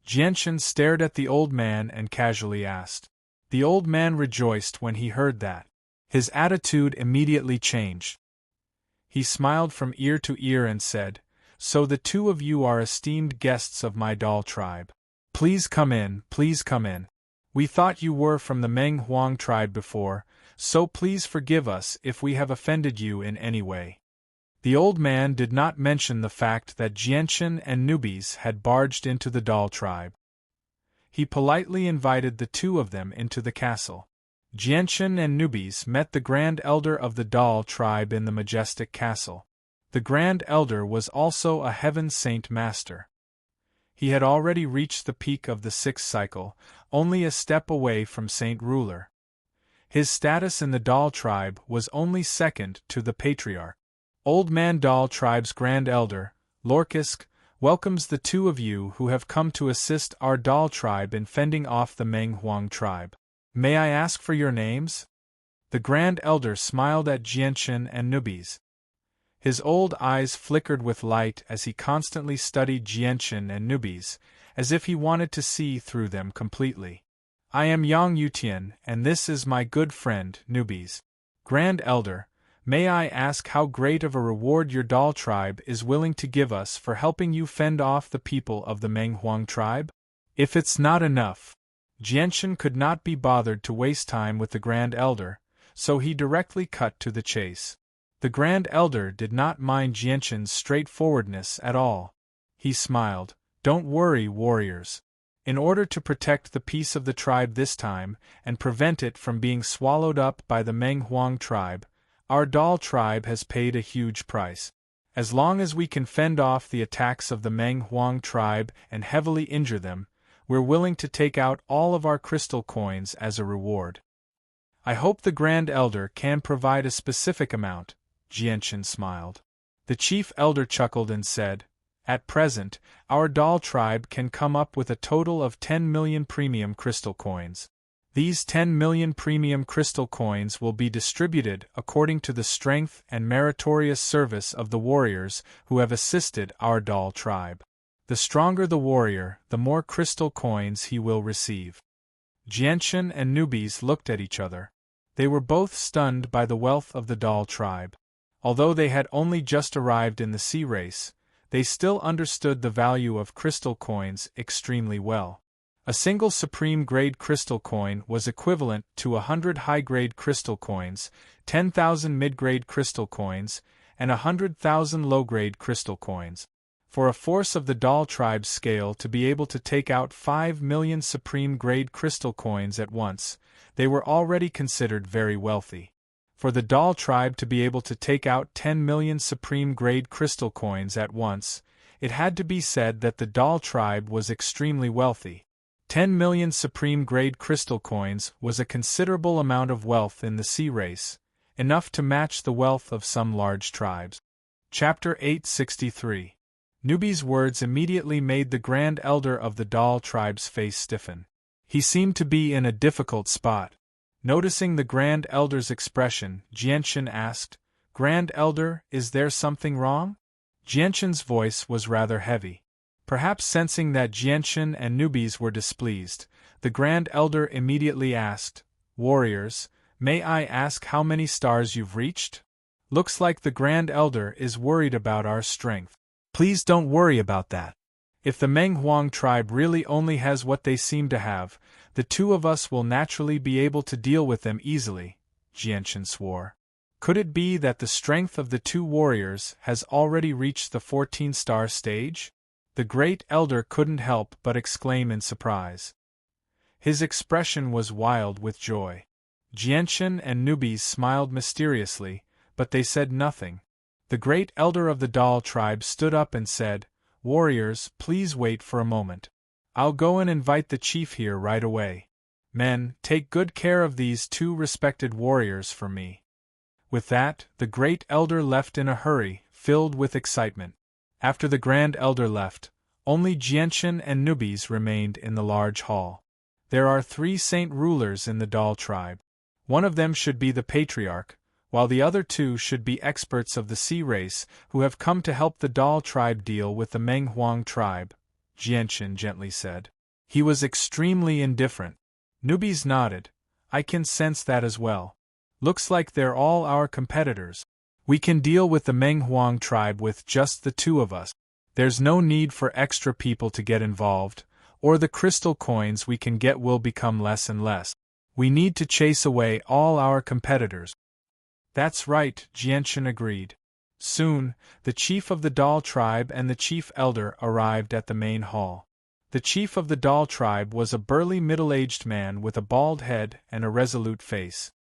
Jianshan stared at the old man and casually asked. The old man rejoiced when he heard that. His attitude immediately changed. He smiled from ear to ear and said, "So the two of you are esteemed guests of my doll tribe. Please come in, please come in. We thought you were from the Meng Huang tribe before, so please forgive us if we have offended you in any way." The old man did not mention the fact that Jianshan and newbies had barged into the doll tribe. He politely invited the two of them into the castle. Jianshan and newbies met the Grand Elder of the doll tribe in the majestic castle. The Grand Elder was also a Heaven Saint Master. He had already reached the peak of the 6th cycle, only a step away from Saint Ruler. His status in the doll tribe was only second to the Patriarch. Old Man Doll Tribe's Grand Elder, Lorkisk, welcomes the two of you who have come to assist our doll tribe in fending off the Meng Huang tribe. May I ask for your names? The Grand Elder smiled at Jianshan and newbies. His old eyes flickered with light as he constantly studied Jianshan and newbies, as if he wanted to see through them completely. "I am Yang Yutian, and this is my good friend, newbies. Grand Elder, may I ask how great of a reward your doll tribe is willing to give us for helping you fend off the people of the Meng Huang tribe? If it's not enough." Jianshan could not be bothered to waste time with the Grand Elder, so he directly cut to the chase. The Grand Elder did not mind Jianshan's straightforwardness at all. He smiled. "Don't worry, warriors. In order to protect the peace of the tribe this time, and prevent it from being swallowed up by the Meng Huang tribe, our doll tribe has paid a huge price. As long as we can fend off the attacks of the Meng Huang tribe and heavily injure them, we're willing to take out all of our crystal coins as a reward." "I hope the Grand Elder can provide a specific amount," Jianshan smiled. The Chief Elder chuckled and said, "At present, our doll tribe can come up with a total of 10 million premium crystal coins. These 10 million premium crystal coins will be distributed according to the strength and meritorious service of the warriors who have assisted our doll tribe. The stronger the warrior, the more crystal coins he will receive." Jianshan and newbies looked at each other. They were both stunned by the wealth of the doll tribe. Although they had only just arrived in the sea race, they still understood the value of crystal coins extremely well. A single supreme-grade crystal coin was equivalent to 100 high-grade crystal coins, 10,000 mid-grade crystal coins, and 100,000 low-grade crystal coins. For a force of the doll tribe's scale to be able to take out 5 million supreme-grade crystal coins at once, they were already considered very wealthy. For the doll tribe to be able to take out 10 million supreme-grade crystal coins at once, it had to be said that the doll tribe was extremely wealthy. 10 million supreme-grade crystal coins was a considerable amount of wealth in the sea race, enough to match the wealth of some large tribes. Chapter 863. Nubi's words immediately made the Grand Elder of the Dal tribe's face stiffen. He seemed to be in a difficult spot. Noticing the Grand Elder's expression, Jianshan asked, "Grand Elder, is there something wrong?" Jianshan's voice was rather heavy. Perhaps sensing that Jianshan and Nubis were displeased, the Grand Elder immediately asked, "Warriors, may I ask how many stars you've reached? Looks like the Grand Elder is worried about our strength." "Please don't worry about that. If the Meng Huang tribe really only has what they seem to have, the two of us will naturally be able to deal with them easily," Jianshan swore. Could it be that the strength of the two warriors has already reached the 14-star stage? The Great Elder couldn't help but exclaim in surprise. His expression was wild with joy. Jianshan and Nubis smiled mysteriously, but they said nothing. The Great Elder of the Dal tribe stood up and said, "Warriors, please wait for a moment. I'll go and invite the chief here right away. Men, take good care of these two respected warriors for me." With that, the Great Elder left in a hurry, filled with excitement. After the Grand Elder left, only Jianshan and Nubis remained in the large hall. There are 3 saint rulers in the Dal tribe. One of them should be the Patriarch, while the other 2 should be experts of the sea race who have come to help the Dal tribe deal with the Meng Huang tribe, Jianshan gently said. He was extremely indifferent. Nubis nodded. "I can sense that as well. Looks like they're all our competitors. We can deal with the Meng Huang tribe with just the 2 of us. There's no need for extra people to get involved, or the crystal coins we can get will become less and less. We need to chase away all our competitors." "That's right," Jianshan agreed. Soon, the chief of the Dal tribe and the chief elder arrived at the main hall. The chief of the Dal tribe was a burly middle-aged man with a bald head and a resolute face.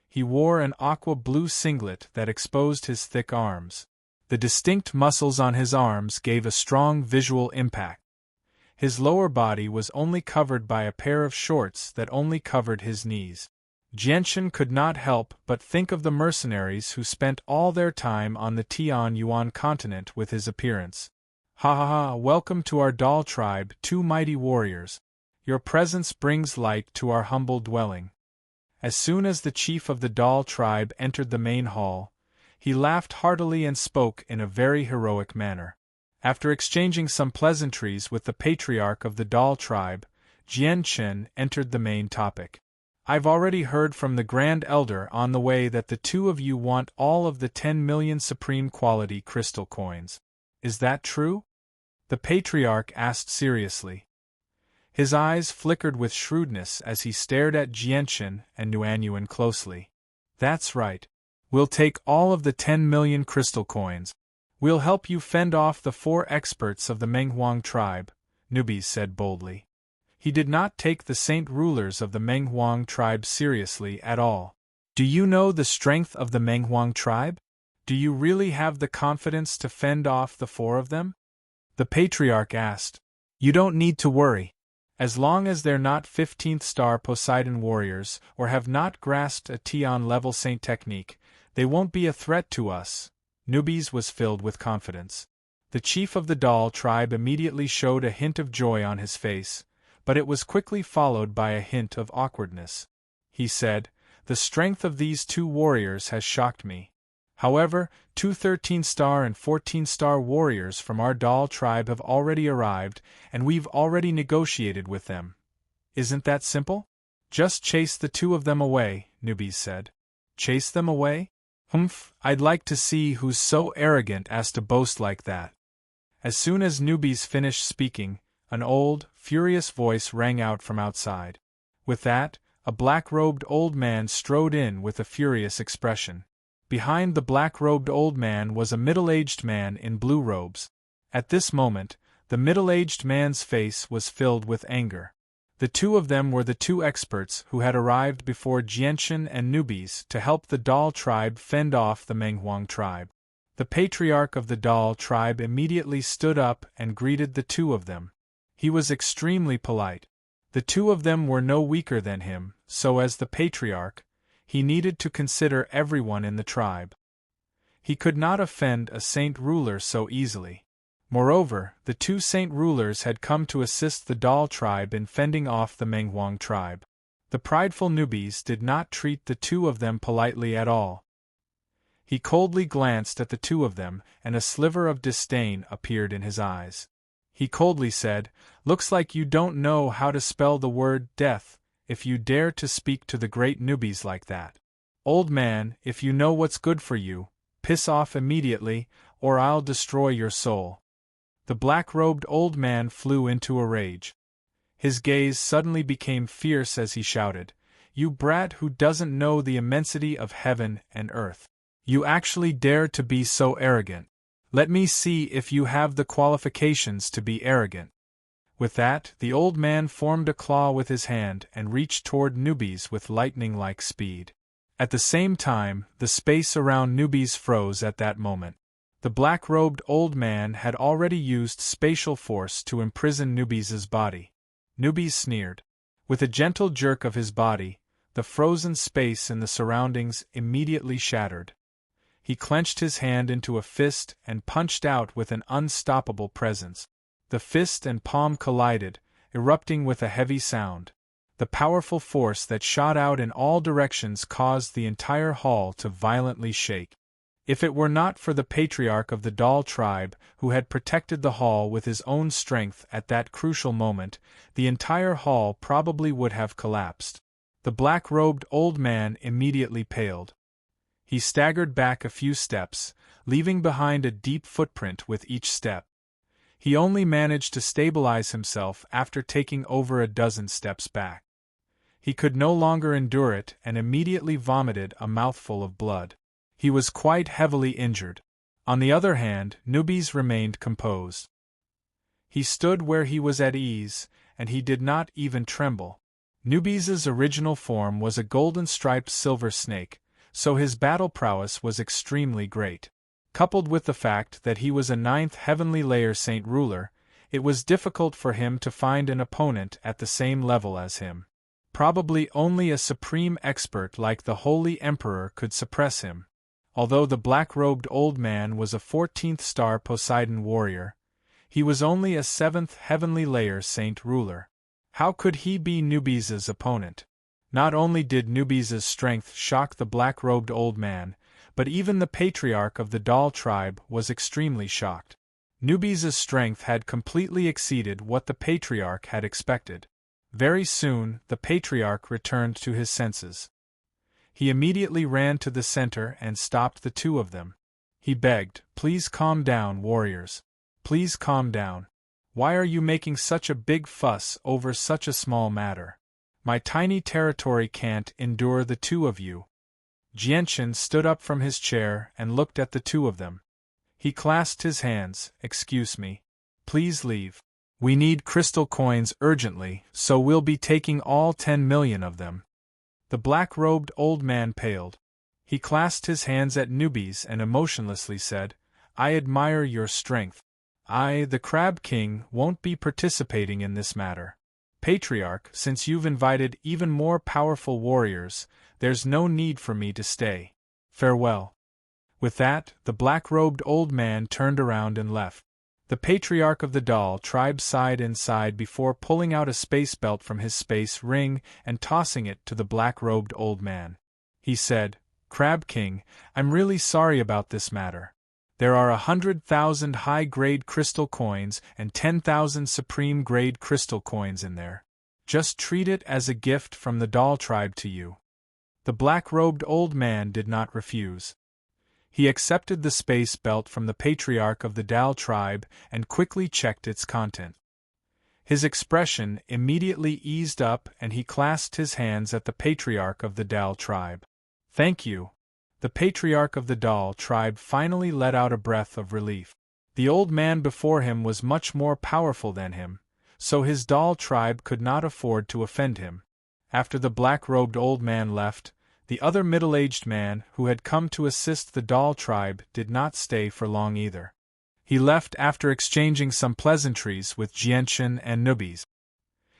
He wore an aqua blue singlet that exposed his thick arms. The distinct muscles on his arms gave a strong visual impact. His lower body was only covered by a pair of shorts that only covered his knees. Jianshan could not help but think of the mercenaries who spent all their time on the Tian-Yuan continent with his appearance. "Ha ha ha, welcome to our Dal tribe, 2 mighty warriors. Your presence brings light to our humble dwelling." As soon as the chief of the Dal tribe entered the main hall, he laughed heartily and spoke in a very heroic manner. After exchanging some pleasantries with the patriarch of the Dal tribe, Jianshan entered the main topic. "I've already heard from the Grand Elder on the way that the 2 of you want all of the 10 million supreme quality crystal coins. Is that true?" the patriarch asked seriously. His eyes flickered with shrewdness as he stared at Jianshan and Nuanyuan closely. "That's right. We'll take all of the 10 million crystal coins. We'll help you fend off the 4 experts of the Meng Huang tribe," Nubis said boldly. He did not take the saint rulers of the Meng Huang tribe seriously at all. "Do you know the strength of the Meng Huang tribe? Do you really have the confidence to fend off the 4 of them?" the patriarch asked. "You don't need to worry. As long as they're not 15th star Poseidon warriors or have not grasped a Tian-level saint technique, they won't be a threat to us." Nubis was filled with confidence. The chief of the Dal tribe immediately showed a hint of joy on his face, but it was quickly followed by a hint of awkwardness. He said, "The strength of these 2 warriors has shocked me. However, 2 13-star and 14-star warriors from our Dal tribe have already arrived, and we've already negotiated with them. Isn't that simple? Just chase the 2 of them away," Nubis said. "Chase them away? Humph, I'd like to see who's so arrogant as to boast like that." As soon as Nubis finished speaking, an old, furious voice rang out from outside. With that, a black-robed old man strode in with a furious expression. Behind the black-robed old man was a middle-aged man in blue robes. At this moment, the middle-aged man's face was filled with anger. The 2 of them were the 2 experts who had arrived before Jianshan and Nubis to help the Dal tribe fend off the Meng Huang tribe. The patriarch of the Dal tribe immediately stood up and greeted the 2 of them. He was extremely polite. The 2 of them were no weaker than him, so as the patriarch, he needed to consider everyone in the tribe. He could not offend a saint ruler so easily. Moreover, the two saint rulers had come to assist the Dal tribe in fending off the Menghuang tribe. The prideful newbies did not treat the two of them politely at all. He coldly glanced at the two of them, and a sliver of disdain appeared in his eyes. He coldly said, "Looks like you don't know how to spell the word death, if you dare to speak to the great newbies like that. Old man, if you know what's good for you, piss off immediately, or I'll destroy your soul." The black-robed old man flew into a rage. His gaze suddenly became fierce as he shouted, "You brat who doesn't know the immensity of heaven and earth. You actually dare to be so arrogant. Let me see if you have the qualifications to be arrogant." With that, the old man formed a claw with his hand and reached toward Newbies with lightning-like speed. At the same time, the space around Newbies froze at that moment. The black-robed old man had already used spatial force to imprison Newbies' body. Newbies sneered. With a gentle jerk of his body, the frozen space in the surroundings immediately shattered. He clenched his hand into a fist and punched out with an unstoppable presence. The fist and palm collided, erupting with a heavy sound. The powerful force that shot out in all directions caused the entire hall to violently shake. If it were not for the patriarch of the Dal tribe, who had protected the hall with his own strength at that crucial moment, the entire hall probably would have collapsed. The black-robed old man immediately paled. He staggered back a few steps, leaving behind a deep footprint with each step. He only managed to stabilize himself after taking over a dozen steps back. He could no longer endure it and immediately vomited a mouthful of blood. He was quite heavily injured. On the other hand, Newbies remained composed. He stood where he was at ease, and he did not even tremble. Newbies' original form was a golden-striped silver snake, so his battle prowess was extremely great. Coupled with the fact that he was a 9th heavenly layer saint ruler, it was difficult for him to find an opponent at the same level as him. Probably only a supreme expert like the Holy Emperor could suppress him. Although the black-robed old man was a 14th star Poseidon warrior, he was only a 7th heavenly layer saint ruler. How could he be Newbies' opponent? Not only did Newbies' strength shock the black-robed old man, but even the patriarch of the Dal tribe was extremely shocked. Newbies' strength had completely exceeded what the patriarch had expected. Very soon, the patriarch returned to his senses. He immediately ran to the center and stopped the two of them. He begged, "Please calm down, warriors. Please calm down. Why are you making such a big fuss over such a small matter? My tiny territory can't endure the two of you." Jianchen stood up from his chair and looked at the two of them. He clasped his hands. "Excuse me. Please leave. We need crystal coins urgently, so we'll be taking all 10 million of them." The black-robed old man paled. He clasped his hands at Newbies and emotionlessly said, "I admire your strength. I, the Crab King, won't be participating in this matter. Patriarch, since you've invited even more powerful warriors, there's no need for me to stay. Farewell." With that, the black-robed old man turned around and left. The patriarch of the Dal tribe sighed inside before pulling out a space belt from his space ring and tossing it to the black-robed old man. He said, "Crab King, I'm really sorry about this matter. There are 100,000 high-grade crystal coins and 10,000 supreme-grade crystal coins in there. Just treat it as a gift from the Dal tribe to you." The black-robed old man did not refuse. He accepted the space belt from the patriarch of the Dal tribe and quickly checked its content. His expression immediately eased up and he clasped his hands at the patriarch of the Dal tribe. "Thank you." The patriarch of the Dal tribe finally let out a breath of relief. The old man before him was much more powerful than him, so his Dal tribe could not afford to offend him. After the black-robed old man left, the other middle-aged man who had come to assist the Dal tribe did not stay for long either. He left after exchanging some pleasantries with Jianchen and Newbies.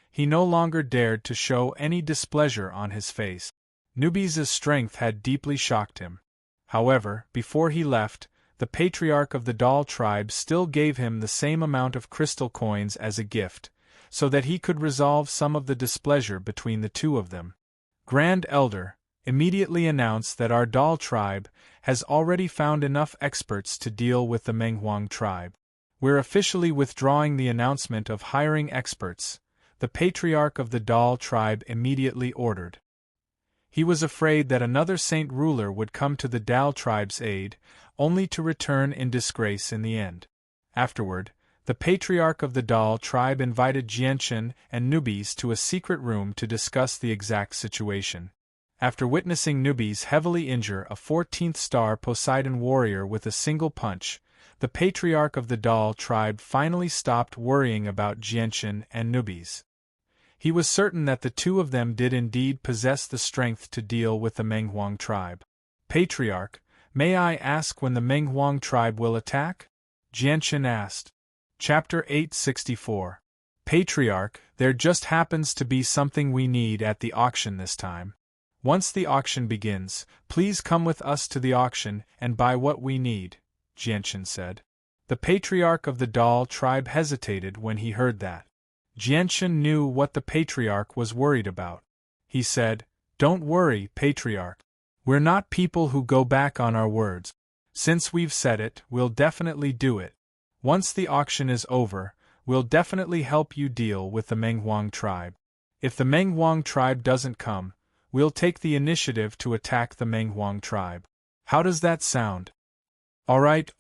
He no longer dared to show any displeasure on his face. Newbies' strength had deeply shocked him. However, before he left, the patriarch of the Dal tribe still gave him the same amount of crystal coins as a gift, so that he could resolve some of the displeasure between the two of them. Grand Elder, immediately announce that our Dal tribe has already found enough experts to deal with the Menghuang tribe. We're officially withdrawing the announcement of hiring experts, the patriarch of the Dal tribe immediately ordered. He was afraid that another saint ruler would come to the Dal tribe's aid, only to return in disgrace in the end. Afterward, the patriarch of the Dal tribe invited Jianchen and Nubis to a secret room to discuss the exact situation. After witnessing Nubis heavily injure a 14th-star Poseidon warrior with a single punch, the patriarch of the Dal tribe finally stopped worrying about Jianchen and Nubis. He was certain that the two of them did indeed possess the strength to deal with the Menghuang tribe. Patriarch, may I ask when the Menghuang tribe will attack? Jianchen asked. Chapter 864. Patriarch, there just happens to be something we need at the auction this time. Once the auction begins, please come with us to the auction and buy what we need, Jianchen said. The patriarch of the Dal tribe hesitated when he heard that. Jianchen knew what the patriarch was worried about. He said, "Don't worry, patriarch. We're not people who go back on our words. Since we've said it, we'll definitely do it. Once the auction is over, we'll definitely help you deal with the Menghuang tribe. If the Menghuang tribe doesn't come, we'll take the initiative to attack the Menghuang tribe. How does that sound?" All right.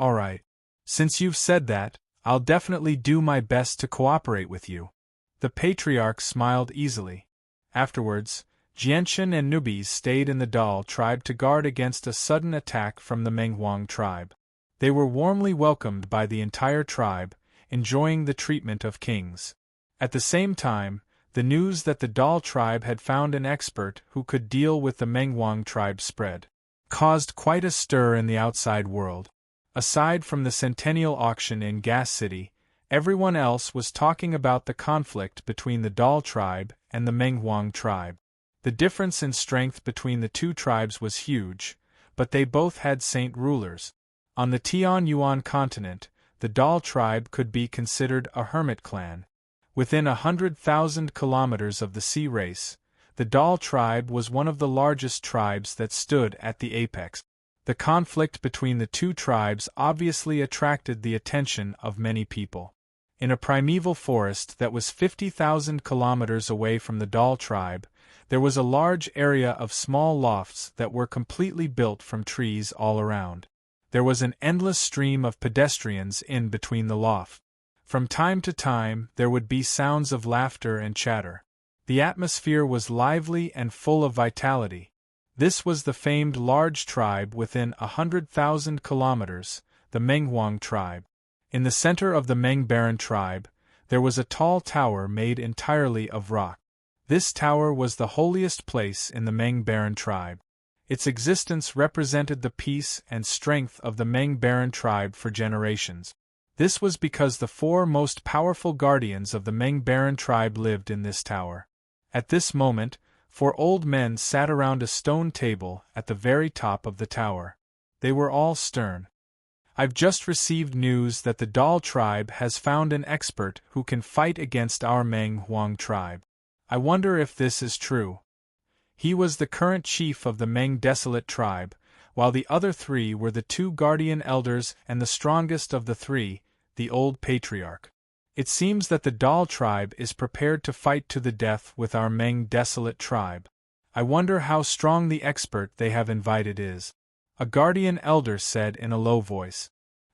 Since you've said that, I'll definitely do my best to cooperate with you." The patriarch smiled easily. Afterwards, Jianchen and Nubis stayed in the Dal tribe to guard against a sudden attack from the Menghuang tribe. They were warmly welcomed by the entire tribe, enjoying the treatment of kings. At the same time, the news that the Dal tribe had found an expert who could deal with the Menghuang tribe spread, caused quite a stir in the outside world. Aside from the centennial auction in Gas City, everyone else was talking about the conflict between the Dal tribe and the Menghuang tribe. The difference in strength between the two tribes was huge, but they both had saint rulers. On the Tianyuan continent, the Dal tribe could be considered a hermit clan. Within 100,000 kilometers of the sea race, the Dal tribe was one of the largest tribes that stood at the apex. The conflict between the two tribes obviously attracted the attention of many people. In a primeval forest that was 50,000 kilometers away from the Dal tribe, there was a large area of small lofts that were completely built from trees all around. There was an endless stream of pedestrians in between the lofts. From time to time, there would be sounds of laughter and chatter. The atmosphere was lively and full of vitality. This was the famed large tribe within 100,000 kilometers, the Menghuang tribe. In the center of the Meng Baron tribe, there was a tall tower made entirely of rock. This tower was the holiest place in the Meng Baron tribe. Its existence represented the peace and strength of the Meng Baron tribe for generations. This was because the four most powerful guardians of the Meng Baron tribe lived in this tower. At this moment, 4 old men sat around a stone table at the very top of the tower. They were all stern. "I've just received news that the Dal tribe has found an expert who can fight against our Menghuang tribe. I wonder if this is true." He was the current chief of the Meng Desolate tribe, while the other 3 were the 2 guardian elders and the strongest of the 3, the old patriarch. "It seems that the Dal tribe is prepared to fight to the death with our Meng Desolate tribe. I wonder how strong the expert they have invited is," a guardian elder said in a low voice.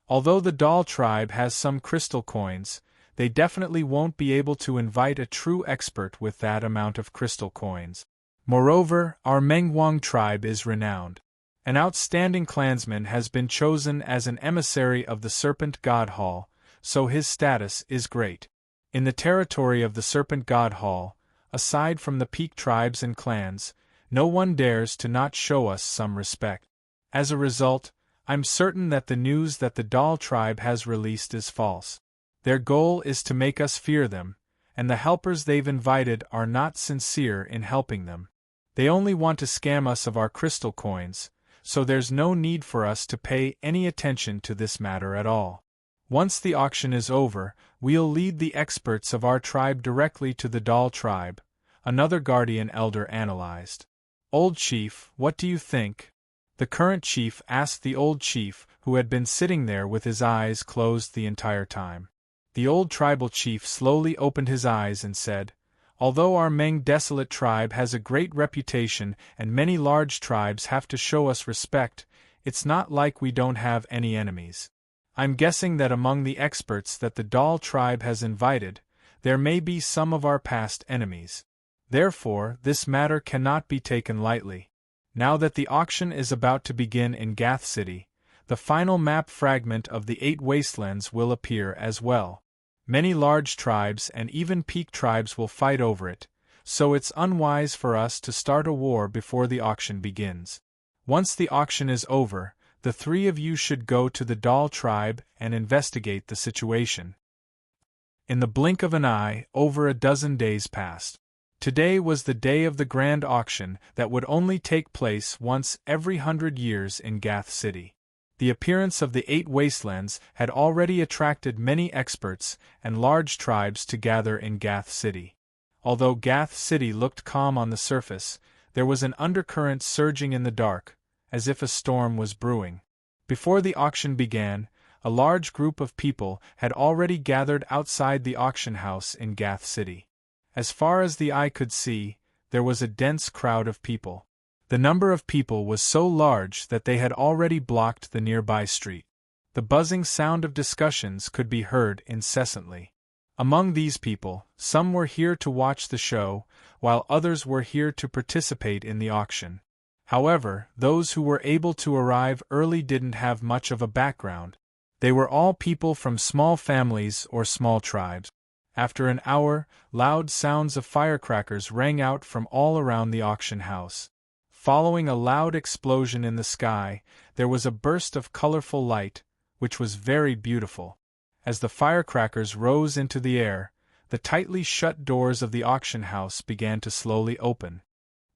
"Although the Dal tribe has some crystal coins, they definitely won't be able to invite a true expert with that amount of crystal coins. Moreover, our Menghuang tribe is renowned. An outstanding clansman has been chosen as an emissary of the Serpent God Hall, so his status is great. In the territory of the Serpent God Hall, aside from the peak tribes and clans, no one dares to not show us some respect. As a result, I'm certain that the news that the Dal tribe has released is false. Their goal is to make us fear them, and the helpers they've invited are not sincere in helping them. They only want to scam us of our crystal coins, so there's no need for us to pay any attention to this matter at all. Once the auction is over, we'll lead the experts of our tribe directly to the doll tribe, another guardian elder analyzed. Old chief, what do you think? The current chief asked the old chief, who had been sitting there with his eyes closed the entire time. The old tribal chief slowly opened his eyes and said, "Although our Meng desolate tribe has a great reputation and many large tribes have to show us respect, it's not like we don't have any enemies. I'm guessing that among the experts that the doll tribe has invited, there may be some of our past enemies. Therefore, this matter cannot be taken lightly. Now that the auction is about to begin in Gath City, the final map fragment of the 8 wastelands will appear as well. Many large tribes and even peak tribes will fight over it, so it's unwise for us to start a war before the auction begins. Once the auction is over, the 3 of you should go to the doll tribe and investigate the situation." In the blink of an eye, over a dozen days passed. Today was the day of the grand auction that would only take place once every 100 years in Gath City. The appearance of the 8 wastelands had already attracted many experts and large tribes to gather in Gath City. Although Gath City looked calm on the surface, there was an undercurrent surging in the dark, as if a storm was brewing. Before the auction began, a large group of people had already gathered outside the auction house in Gath City. As far as the eye could see, there was a dense crowd of people. The number of people was so large that they had already blocked the nearby street. The buzzing sound of discussions could be heard incessantly. Among these people, some were here to watch the show, while others were here to participate in the auction. However, those who were able to arrive early didn't have much of a background. They were all people from small families or small tribes. After an hour, loud sounds of firecrackers rang out from all around the auction house. Following a loud explosion in the sky, there was a burst of colorful light, which was very beautiful. As the firecrackers rose into the air, the tightly shut doors of the auction house began to slowly open.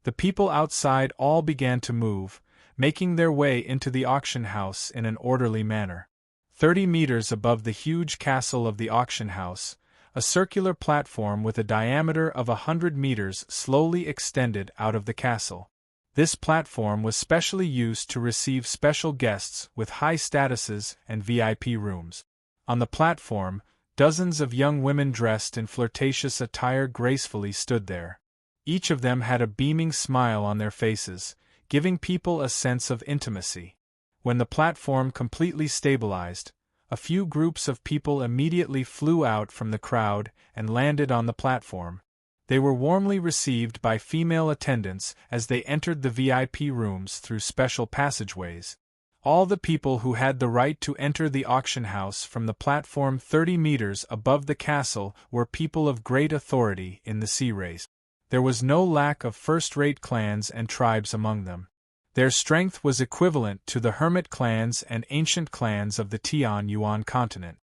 The people outside all began to move, making their way into the auction house in an orderly manner. 30 meters above the huge castle of the auction house, a circular platform with a diameter of 100 meters slowly extended out of the castle. This platform was specially used to receive special guests with high statuses and VIP rooms. On the platform, dozens of young women dressed in flirtatious attire gracefully stood there. Each of them had a beaming smile on their faces, giving people a sense of intimacy. When the platform completely stabilized, a few groups of people immediately flew out from the crowd and landed on the platform. They were warmly received by female attendants as they entered the VIP rooms through special passageways. All the people who had the right to enter the auction house from the platform 30 meters above the castle were people of great authority in the sea race. There was no lack of first-rate clans and tribes among them. Their strength was equivalent to the hermit clans and ancient clans of the Tian Yuan continent.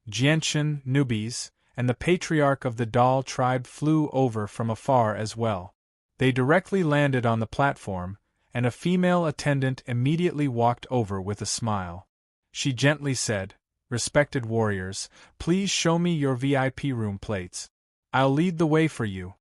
Jianchen, Nubis, and the patriarch of the Dal tribe flew over from afar as well. They directly landed on the platform, and a female attendant immediately walked over with a smile. She gently said, "Respected warriors, please show me your VIP room plates. I'll lead the way for you."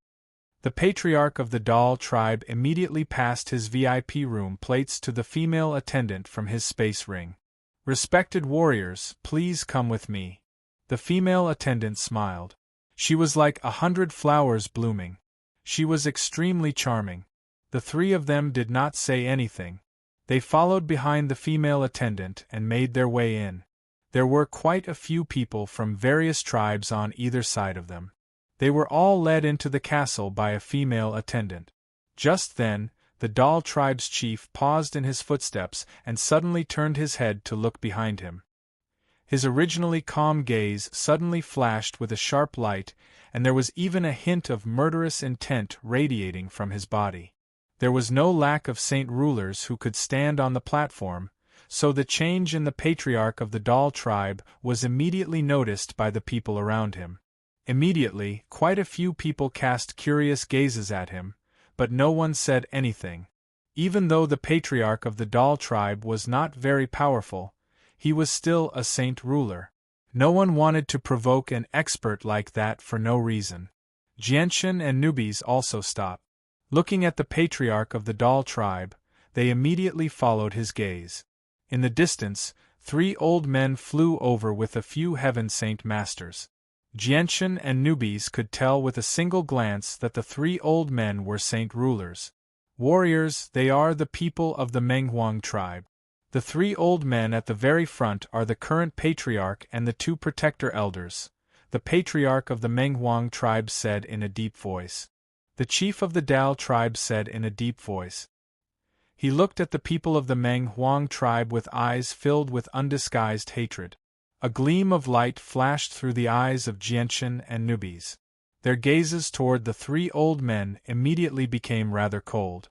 The patriarch of the Dal tribe immediately passed his VIP room plates to the female attendant from his space ring. "Respected warriors, please come with me." The female attendant smiled. She was like 100 flowers blooming. She was extremely charming. The 3 of them did not say anything. They followed behind the female attendant and made their way in. There were quite a few people from various tribes on either side of them. They were all led into the castle by a female attendant. Just then, the Dal tribe's chief paused in his footsteps and suddenly turned his head to look behind him. His originally calm gaze suddenly flashed with a sharp light, and there was even a hint of murderous intent radiating from his body. There was no lack of saint rulers who could stand on the platform, so the change in the patriarch of the Dal tribe was immediately noticed by the people around him. Immediately, quite a few people cast curious gazes at him, but no one said anything. Even though the patriarch of the Dal tribe was not very powerful, he was still a saint ruler. No one wanted to provoke an expert like that for no reason. Jianshan and newbies also stopped. Looking at the patriarch of the Dal tribe, they immediately followed his gaze. In the distance, 3 old men flew over with a few heaven saint masters. Jianshan and newbies could tell with a single glance that the 3 old men were saint rulers. Warriors, they are the people of the Menghuang tribe. The 3 old men at the very front are the current patriarch and the 2 protector elders, the patriarch of the Menghuang tribe said in a deep voice. The chief of the Dal tribe said in a deep voice. He looked at the people of the Menghuang tribe with eyes filled with undisguised hatred. A gleam of light flashed through the eyes of Jianshan and newbies. Their gazes toward the 3 old men immediately became rather cold.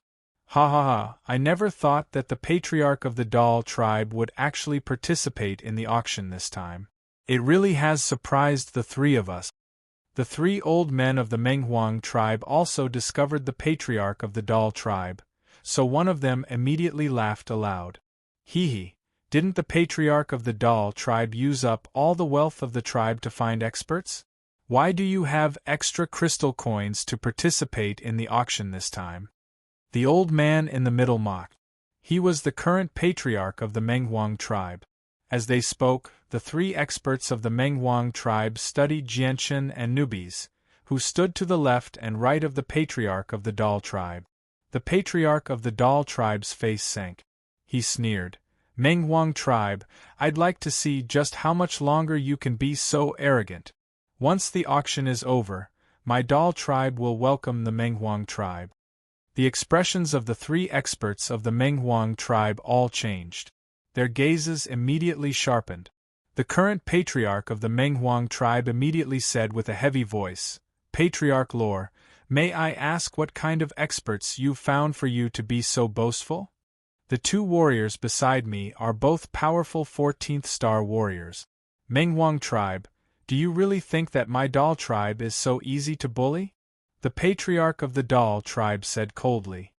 Ha ha ha, I never thought that the patriarch of the Dal tribe would actually participate in the auction this time. It really has surprised the 3 of us. The 3 old men of the Menghuang tribe also discovered the patriarch of the Dal tribe, so one of them immediately laughed aloud. Hee hee, didn't the patriarch of the Dal tribe use up all the wealth of the tribe to find experts? Why do you have extra crystal coins to participate in the auction this time? The old man in the middle mocked. He was the current patriarch of the Menghuang tribe. As they spoke, the 3 experts of the Menghuang tribe studied Jianshan and newbies, who stood to the left and right of the patriarch of the Dal tribe. The patriarch of the Dal tribe's face sank. He sneered, "Menghuang tribe, I'd like to see just how much longer you can be so arrogant. Once the auction is over, my Dal tribe will welcome the Menghuang tribe." The expressions of the 3 experts of the Menghuang tribe all changed. Their gazes immediately sharpened. The current patriarch of the Menghuang tribe immediately said with a heavy voice, "Patriarch Lore, may I ask what kind of experts you've found for you to be so boastful? The 2 warriors beside me are both powerful 14th star warriors. Menghuang tribe, do you really think that my Dal tribe is so easy to bully?" The patriarch of the Dal tribe said coldly.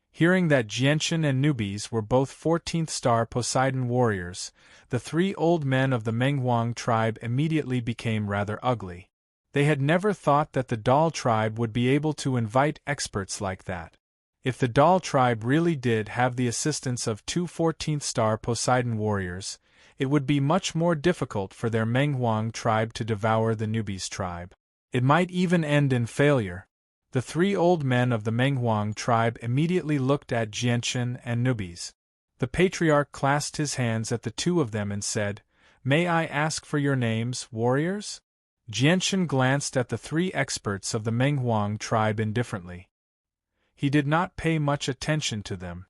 Hearing that Jianshan and newbies were both 14th star Poseidon warriors, the 3 old men of the Menghuang tribe immediately became rather ugly. They had never thought that the Dal tribe would be able to invite experts like that. If the Dal tribe really did have the assistance of 2 14th star Poseidon warriors, it would be much more difficult for their Menghuang tribe to devour the newbies tribe. It might even end in failure. The 3 old men of the Menghuang tribe immediately looked at Jianshan and newbies. The patriarch clasped his hands at the 2 of them and said, "May I ask for your names, warriors?" Jianshan glanced at the 3 experts of the Menghuang tribe indifferently. He did not pay much attention to them.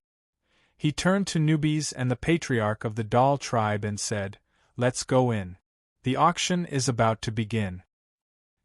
He turned to newbies and the patriarch of the Dal tribe and said, "Let's go in. The auction is about to begin."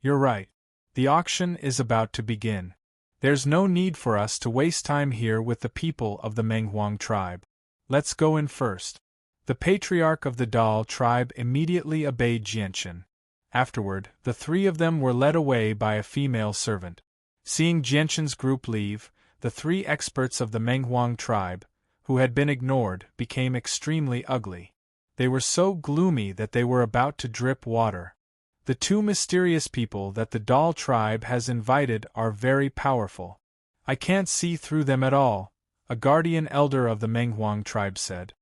"You're right. The auction is about to begin. There's no need for us to waste time here with the people of the Menghuang tribe. Let's go in first." The patriarch of the Dal tribe immediately obeyed Jianshan. Afterward, the 3 of them were led away by a female servant. Seeing Jianshan's group leave, the 3 experts of the Menghuang tribe, who had been ignored, became extremely ugly. They were so gloomy that they were about to drip water. The 2 mysterious people that the Dal tribe has invited are very powerful. "I can't see through them at all," a guardian elder of the Menghuang tribe said.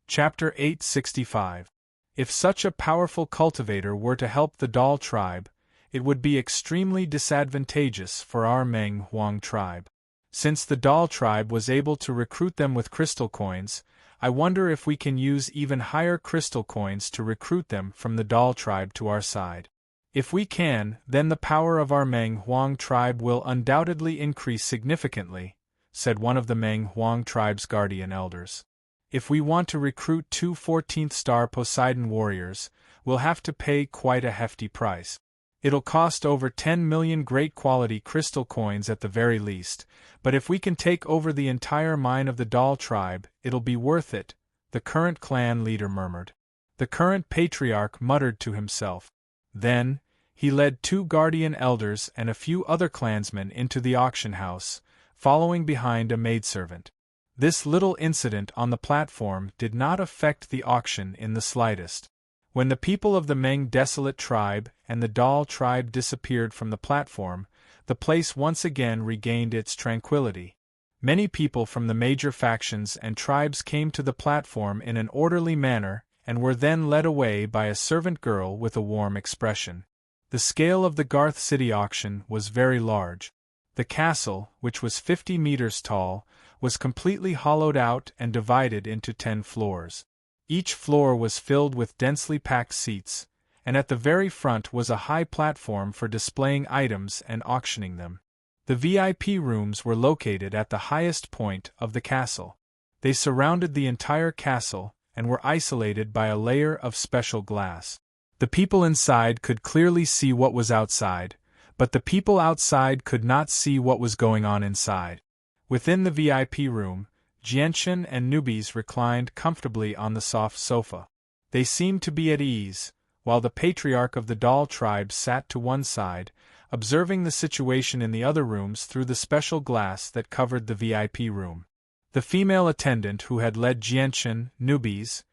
Chapter 865. If such a powerful cultivator were to help the Dal tribe, it would be extremely disadvantageous for our Menghuang tribe. Since the Dal tribe was able to recruit them with crystal coins, I wonder if we can use even higher crystal coins to recruit them from the Dal tribe to our side. If we can, then the power of our Menghuang tribe will undoubtedly increase significantly, said one of the Menghuang tribe's guardian elders. If we want to recruit 2 14th star Poseidon warriors, we'll have to pay quite a hefty price. It'll cost over 10 million great quality crystal coins at the very least, but if we can take over the entire mine of the Dal tribe, it'll be worth it, the current clan leader murmured. The current patriarch muttered to himself. Then, he led 2 guardian elders and a few other clansmen into the auction house, following behind a maidservant. This little incident on the platform did not affect the auction in the slightest. When the people of the Meng Desolate tribe and the Dal tribe disappeared from the platform, the place once again regained its tranquility. Many people from the major factions and tribes came to the platform in an orderly manner and were then led away by a servant girl with a warm expression. The scale of the Garth City auction was very large. The castle, which was 50 meters tall, was completely hollowed out and divided into 10 floors. Each floor was filled with densely packed seats, and at the very front was a high platform for displaying items and auctioning them. The VIP rooms were located at the highest point of the castle. They surrounded the entire castle and were isolated by a layer of special glass. The people inside could clearly see what was outside, but the people outside could not see what was going on inside. Within the VIP room, Jianchen and newbies reclined comfortably on the soft sofa. They seemed to be at ease, while the patriarch of the Dal tribe sat to one side, observing the situation in the other rooms through the special glass that covered the VIP room. The female attendant who had led Jianchen, newbies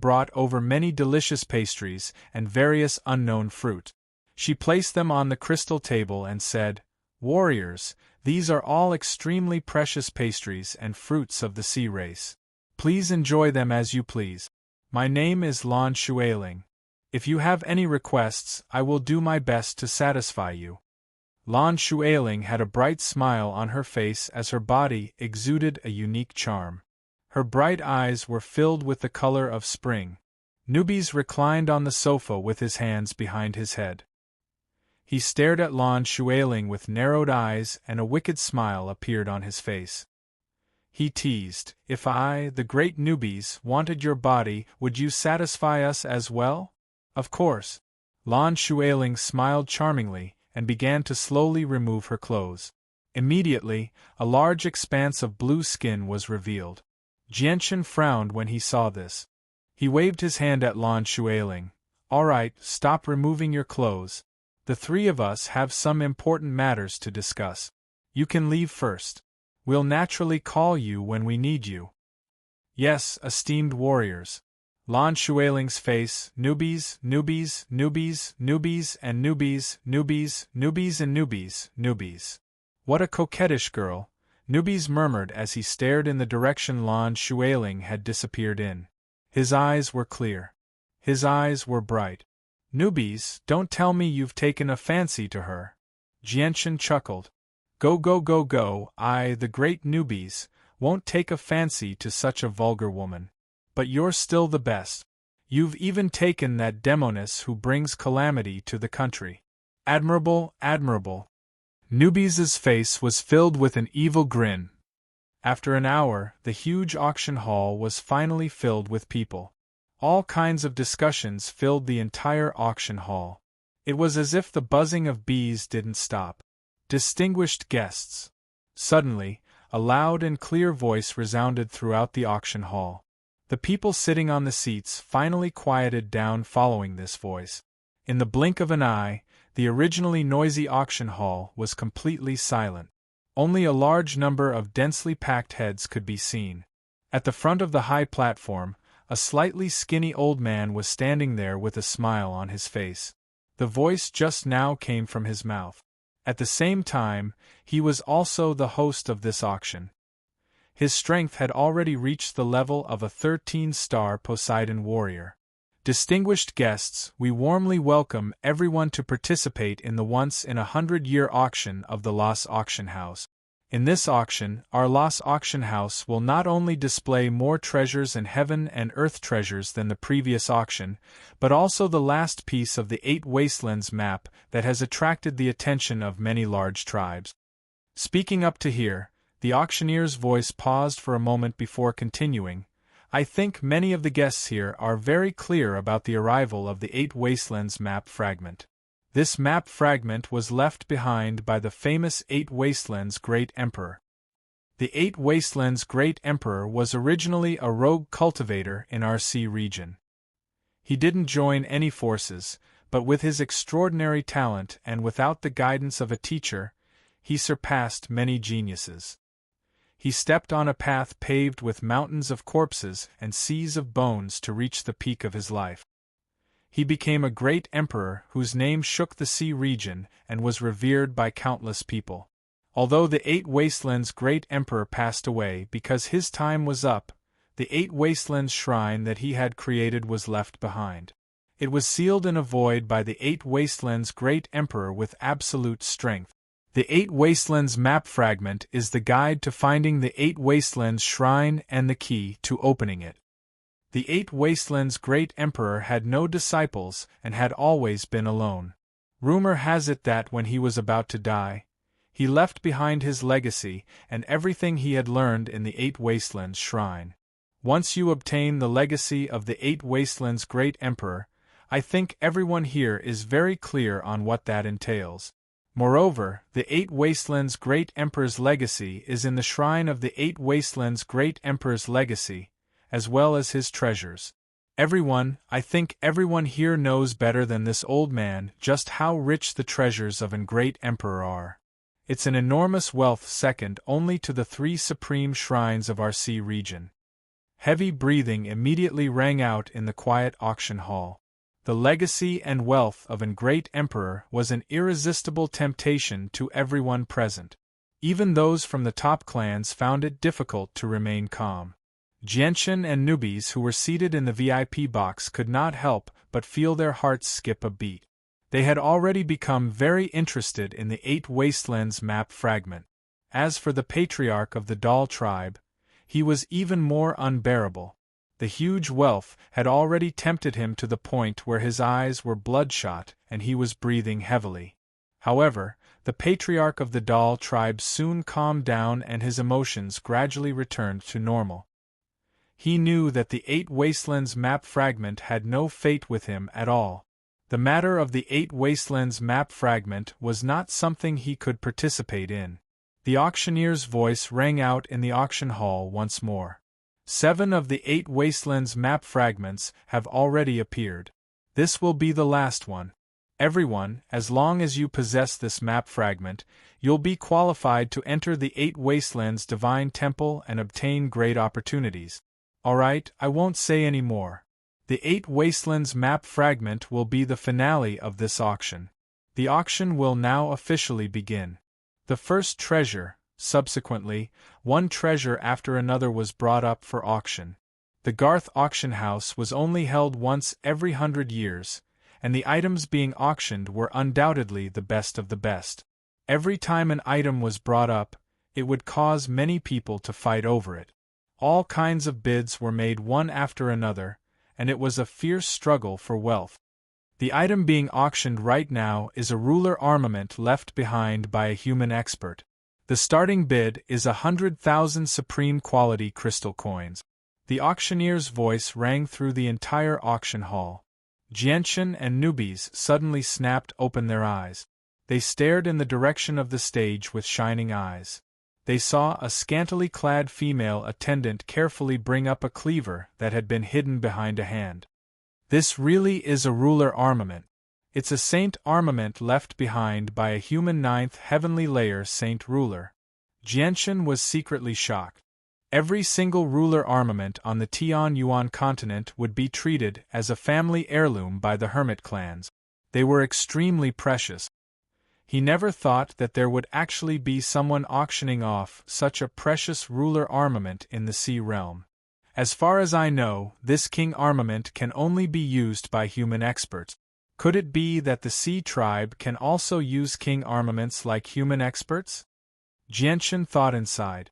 brought over many delicious pastries and various unknown fruit. She placed them on the crystal table and said, "Warriors, these are all extremely precious pastries and fruits of the sea race. Please enjoy them as you please. My name is Lan Shuiling. If you have any requests, I will do my best to satisfy you." Lan Shuiling had a bright smile on her face as her body exuded a unique charm. Her bright eyes were filled with the color of spring. Newbies reclined on the sofa with his hands behind his head. He stared at Lan Shuiling with narrowed eyes and a wicked smile appeared on his face. He teased, "If I, the great newbies, wanted your body, would you satisfy us as well?" "Of course." Lan Shuiling smiled charmingly and began to slowly remove her clothes. Immediately, a large expanse of blue skin was revealed. Jianchen frowned when he saw this. He waved his hand at Lan Shuiling. "All right, stop removing your clothes. The three of us have some important matters to discuss. You can leave first. We'll naturally call you when we need you." "Yes, esteemed warriors." Lan Shuiling's face, newbies, newbies. "What a coquettish girl," Newbies murmured as he stared in the direction Lan Shuiling had disappeared in. His eyes were clear. His eyes were bright. "Newbies, don't tell me you've taken a fancy to her." Jianchen chuckled. Go, I, the great Newbies, won't take a fancy to such a vulgar woman. But you're still the best. You've even taken that demoness who brings calamity to the country. Admirable, admirable." Newbies' face was filled with an evil grin. After an hour, the huge auction hall was finally filled with people. All kinds of discussions filled the entire auction hall. It was as if the buzzing of bees didn't stop. Distinguished guests. Suddenly, a loud and clear voice resounded throughout the auction hall. The people sitting on the seats finally quieted down following this voice. In the blink of an eye, the originally noisy auction hall was completely silent. Only a large number of densely packed heads could be seen. At the front of the high platform, a slightly skinny old man was standing there with a smile on his face. The voice just now came from his mouth. At the same time, he was also the host of this auction. His strength had already reached the level of a 13-star Poseidon warrior. Distinguished guests, we warmly welcome everyone to participate in the once-in-a-100-year auction of the Los Auction House. In this auction, our Los Auction House will not only display more treasures and heaven and earth treasures than the previous auction, but also the last piece of the 8 Wastelands map that has attracted the attention of many large tribes. Speaking up to here, the auctioneer's voice paused for a moment before continuing. I think many of the guests here are very clear about the arrival of the 8 Wastelands map fragment. This map fragment was left behind by the famous 8 Wastelands Great Emperor. The 8 Wastelands Great Emperor was originally a rogue cultivator in our sea region. He didn't join any forces, but with his extraordinary talent and without the guidance of a teacher, he surpassed many geniuses. He stepped on a path paved with mountains of corpses and seas of bones to reach the peak of his life. He became a great emperor whose name shook the sea region and was revered by countless people. Although the Eight Wastelands' great emperor passed away because his time was up, the Eight Wastelands shrine that he had created was left behind. It was sealed in a void by the Eight Wastelands' great emperor with absolute strength. The Eight Wastelands map fragment is the guide to finding the Eight Wastelands shrine and the key to opening it. The Eight Wastelands' great emperor had no disciples and had always been alone. Rumor has it that when he was about to die, he left behind his legacy and everything he had learned in the Eight Wastelands shrine. Once you obtain the legacy of the Eight Wastelands' great emperor, I think everyone here is very clear on what that entails. Moreover, the Eight Wastelands' great emperor's legacy is in the shrine of the Eight Wastelands' great emperor's legacy, as well as his treasures. I think everyone here knows better than this old man just how rich the treasures of an great emperor are. It's an enormous wealth second only to the three supreme shrines of our sea region. Heavy breathing immediately rang out in the quiet auction hall. The legacy and wealth of an great emperor was an irresistible temptation to everyone present. Even those from the top clans found it difficult to remain calm. Gentian and newbies who were seated in the VIP box could not help but feel their hearts skip a beat. They had already become very interested in the Eight Wastelands map fragment. As for the patriarch of the Doll tribe, he was even more unbearable. The huge wealth had already tempted him to the point where his eyes were bloodshot and he was breathing heavily. However, the patriarch of the Doll tribe soon calmed down and his emotions gradually returned to normal. He knew that the Eight Wastelands map fragment had no fate with him at all. The matter of the Eight Wastelands map fragment was not something he could participate in. The auctioneer's voice rang out in the auction hall once more. 7 of the Eight Wastelands map fragments have already appeared. This will be the last one. Everyone, as long as you possess this map fragment, you'll be qualified to enter the Eight Wastelands Divine Temple and obtain great opportunities. Alright, I won't say any more. The Eight Wastelands map fragment will be the finale of this auction. The auction will now officially begin. The first treasure, subsequently, one treasure after another was brought up for auction. The Garth auction house was only held once every 100 years, and the items being auctioned were undoubtedly the best of the best. Every time an item was brought up, it would cause many people to fight over it. All kinds of bids were made one after another, and it was a fierce struggle for wealth. The item being auctioned right now is a ruler armament left behind by a human expert. The starting bid is 100,000 supreme quality crystal coins. The auctioneer's voice rang through the entire auction hall. Gentian and newbies suddenly snapped open their eyes. They stared in the direction of the stage with shining eyes. They saw a scantily clad female attendant carefully bring up a cleaver that had been hidden behind a hand. This really is a ruler armament. It's a saint armament left behind by a human 9th heavenly layer saint ruler. Gentian was secretly shocked. Every single ruler armament on the Tian Yuan continent would be treated as a family heirloom by the hermit clans. They were extremely precious. He never thought that there would actually be someone auctioning off such a precious ruler armament in the sea realm. As far as I know, this king armament can only be used by human experts. Could it be that the sea tribe can also use king armaments like human experts? Gentian thought inside.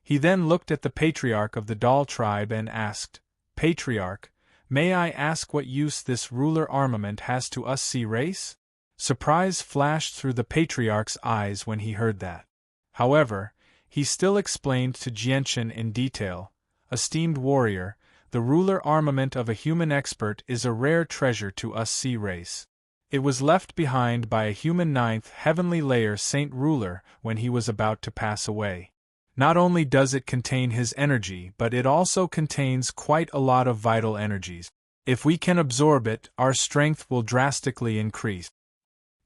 He then looked at the patriarch of the Doll tribe and asked, "Patriarch, may I ask what use this ruler armament has to us sea race?" Surprise flashed through the patriarch's eyes when he heard that. However, he still explained to Gentian in detail, "Esteemed warrior, the ruler armament of a human expert is a rare treasure to us sea race. It was left behind by a human 9th heavenly layer saint ruler when he was about to pass away. Not only does it contain his energy, but it also contains quite a lot of vital energies. If we can absorb it, our strength will drastically increase."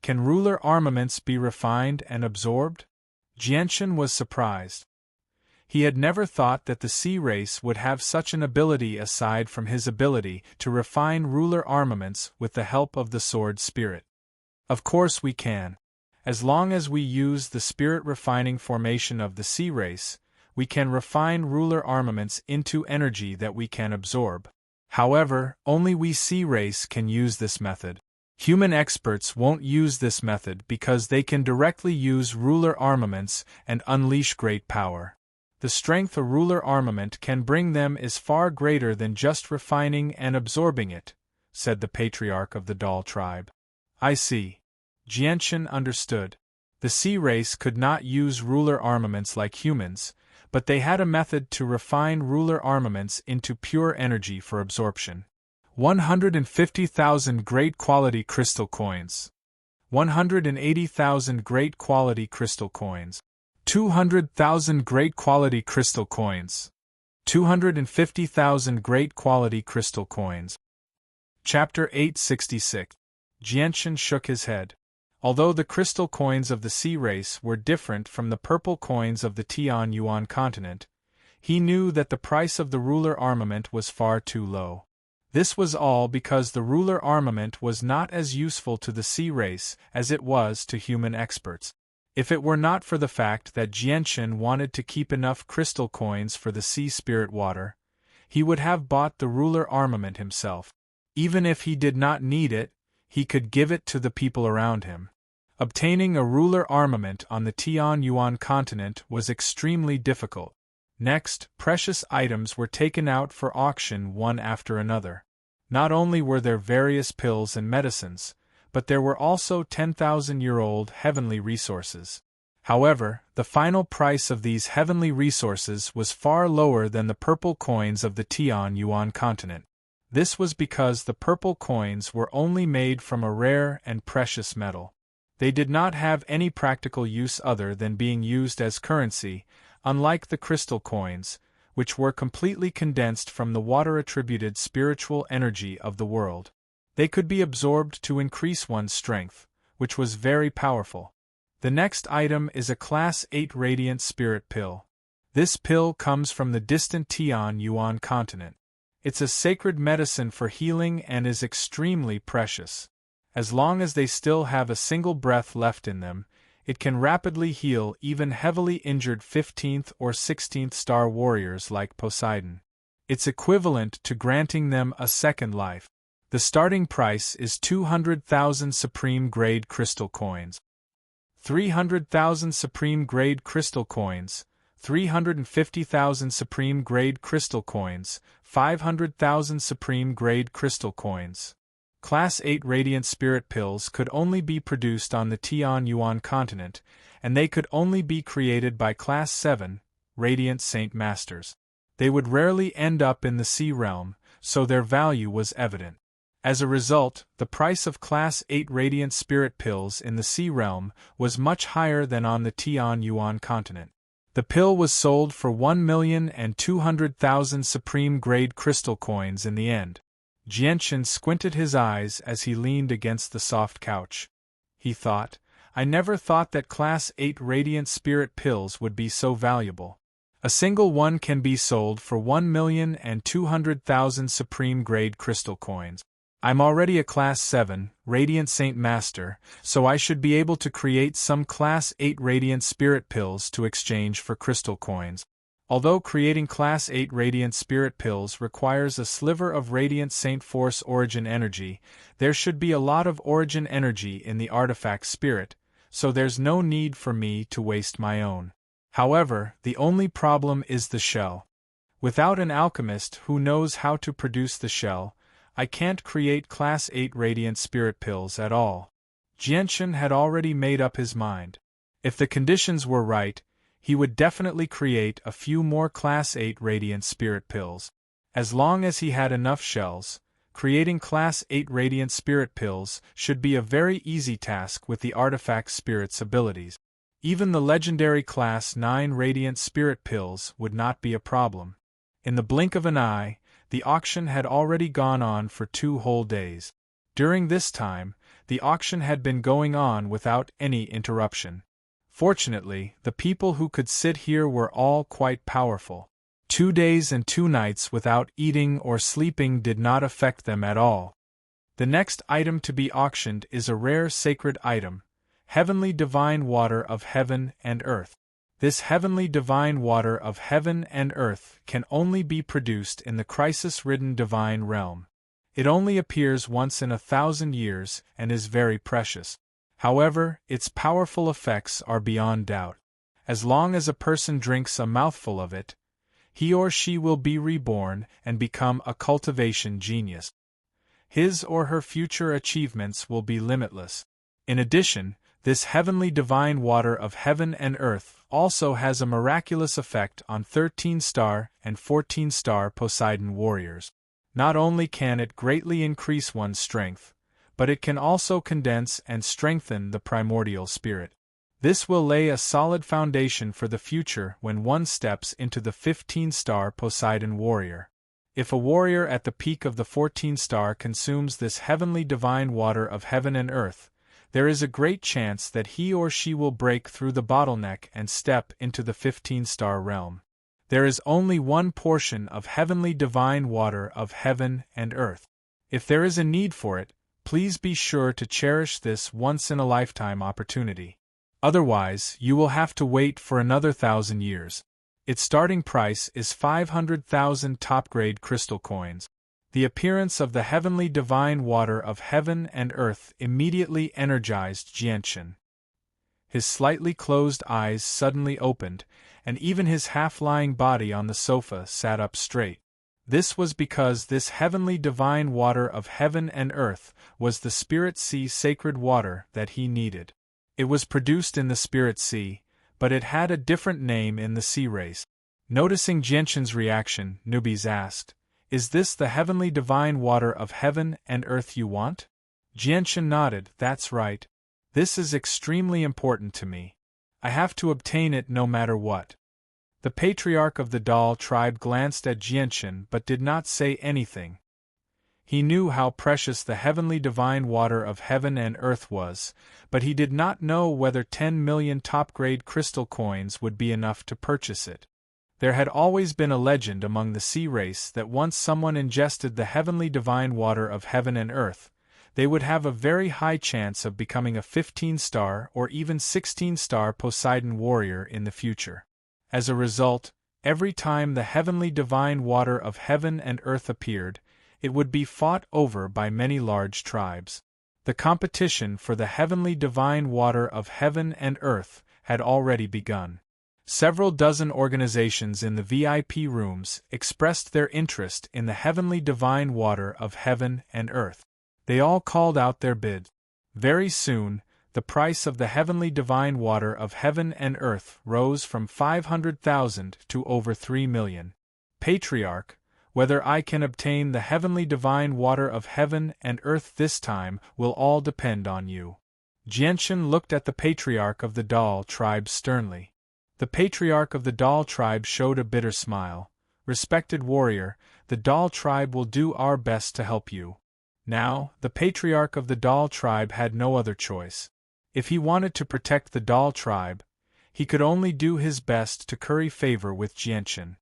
Can ruler armaments be refined and absorbed? Gentian was surprised. He had never thought that the sea race would have such an ability aside from his ability to refine ruler armaments with the help of the sword spirit. Of course we can. As long as we use the spirit refining formation of the sea race, we can refine ruler armaments into energy that we can absorb. However, only we sea race can use this method. Human experts won't use this method because they can directly use ruler armaments and unleash great power. The strength a ruler armament can bring them is far greater than just refining and absorbing it, said the patriarch of the Doll tribe. I see. Jianchen understood. The sea race could not use ruler armaments like humans, but they had a method to refine ruler armaments into pure energy for absorption. 150,000 great quality crystal coins. 180,000 great quality crystal coins. 200,000 great quality crystal coins. 250,000 great quality crystal coins. Chapter 866. Jianchen shook his head. Although the crystal coins of the sea race were different from the purple coins of the Tianyuan continent, he knew that the price of the ruler armament was far too low. This was all because the ruler armament was not as useful to the sea race as it was to human experts. If it were not for the fact that Jianchen wanted to keep enough crystal coins for the sea spirit water, he would have bought the ruler armament himself. Even if he did not need it, he could give it to the people around him. Obtaining a ruler armament on the Tianyuan continent was extremely difficult. Next, precious items were taken out for auction one after another. Not only were there various pills and medicines, but there were also 10,000-year-old heavenly resources. However, the final price of these heavenly resources was far lower than the purple coins of the Tianyuan continent. This was because the purple coins were only made from a rare and precious metal. They did not have any practical use other than being used as currency, unlike the crystal coins, which were completely condensed from the water-attributed spiritual energy of the world. They could be absorbed to increase one's strength, which was very powerful. The next item is a Class 8 Radiant Spirit Pill. This pill comes from the distant Tianyuan continent. It's a sacred medicine for healing and is extremely precious. As long as they still have a single breath left in them, it can rapidly heal even heavily injured 15th or 16th star warriors like Poseidon. It's equivalent to granting them a second life. The starting price is 200,000 supreme-grade crystal coins. 300,000 supreme-grade crystal coins, 350,000 supreme-grade crystal coins, 500,000 supreme-grade crystal coins. Class 8 Radiant Spirit Pills could only be produced on the Tianyuan continent, and they could only be created by Class 7 Radiant Saint Masters. They would rarely end up in the Sea Realm, so their value was evident. As a result, the price of Class 8 Radiant Spirit Pills in the Sea Realm was much higher than on the Tianyuan continent. The pill was sold for 1,200,000 supreme-grade crystal coins in the end. Jianchen squinted his eyes as he leaned against the soft couch. He thought, I never thought that Class 8 Radiant Spirit Pills would be so valuable. A single one can be sold for 1,200,000 supreme-grade crystal coins. I'm already a Class 7 Radiant Saint Master, so I should be able to create some Class 8 Radiant Spirit Pills to exchange for crystal coins. Although creating Class 8 Radiant Spirit Pills requires a sliver of Radiant Saint Force origin energy, there should be a lot of origin energy in the artifact spirit, so there's no need for me to waste my own. However, the only problem is the shell. Without an alchemist who knows how to produce the shell, I can't create Class 8 Radiant Spirit Pills at all. Jianchen had already made up his mind. If the conditions were right, he would definitely create a few more Class 8 Radiant Spirit Pills. As long as he had enough shells, creating Class 8 Radiant Spirit Pills should be a very easy task with the artifact spirit's abilities. Even the legendary Class 9 Radiant Spirit Pills would not be a problem. In the blink of an eye, the auction had already gone on for 2 whole days. During this time, the auction had been going on without any interruption. Fortunately, the people who could sit here were all quite powerful. 2 days and 2 nights without eating or sleeping did not affect them at all. The next item to be auctioned is a rare sacred item, heavenly divine water of heaven and earth. This heavenly divine water of heaven and earth can only be produced in the crisis-ridden divine realm. It only appears once in 1,000 years and is very precious. However, its powerful effects are beyond doubt. As long as a person drinks a mouthful of it, he or she will be reborn and become a cultivation genius. His or her future achievements will be limitless. In addition, this heavenly divine water of heaven and earth also has a miraculous effect on 13-star and 14-star Poseidon warriors. Not only can it greatly increase one's strength, but it can also condense and strengthen the primordial spirit. This will lay a solid foundation for the future when one steps into the 15-star Poseidon warrior. If a warrior at the peak of the 14-star consumes this heavenly divine water of heaven and earth, there is a great chance that he or she will break through the bottleneck and step into the 15-star realm. There is only one portion of heavenly divine water of heaven and earth. If there is a need for it, please be sure to cherish this once-in-a-lifetime opportunity. Otherwise, you will have to wait for another 1,000 years. Its starting price is 500,000 top-grade crystal coins. The appearance of the heavenly divine water of heaven and earth immediately energized Jianshan. His slightly closed eyes suddenly opened, and even his half-lying body on the sofa sat up straight. This was because this heavenly divine water of heaven and earth was the Spirit Sea sacred water that he needed. It was produced in the Spirit Sea, but it had a different name in the sea race. Noticing Jianshan's reaction, Nubis asked, "Is this the heavenly divine water of heaven and earth you want?" Jianshan nodded. "That's right. This is extremely important to me. I have to obtain it no matter what." The patriarch of the Dal tribe glanced at Jianshan but did not say anything. He knew how precious the heavenly divine water of heaven and earth was, but he did not know whether 10 million top-grade crystal coins would be enough to purchase it. There had always been a legend among the sea race that once someone ingested the heavenly divine water of heaven and earth, they would have a very high chance of becoming a 15-star or even 16-star Poseidon warrior in the future. As a result, every time the heavenly divine water of heaven and earth appeared, it would be fought over by many large tribes. The competition for the heavenly divine water of heaven and earth had already begun. Several dozen organizations in the VIP rooms expressed their interest in the heavenly divine water of heaven and earth. They all called out their bid. Very soon, the price of the heavenly divine water of heaven and earth rose from 500,000 to over 3 million. Patriarch, whether I can obtain the heavenly divine water of heaven and earth this time will all depend on you. Jianshan looked at the patriarch of the Dal tribe sternly. The patriarch of the Dal tribe showed a bitter smile. "Respected warrior, the Dal tribe will do our best to help you." Now, the patriarch of the Dal tribe had no other choice. If he wanted to protect the Dal tribe, he could only do his best to curry favor with Jianshan.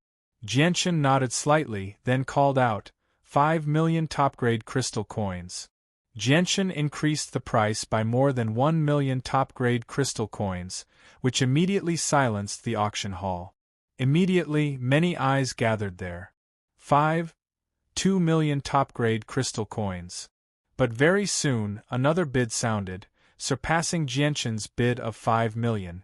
Jianshan nodded slightly, then called out, 5 million top-grade crystal coins. Jianshan increased the price by more than 1 million top-grade crystal coins, which immediately silenced the auction hall. Immediately, many eyes gathered there. 2 million top-grade crystal coins. But very soon, another bid sounded, surpassing Jianshan's bid of 5 million.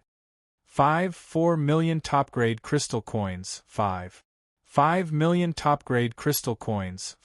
4 million top-grade crystal coins. 5 million top-grade crystal coins.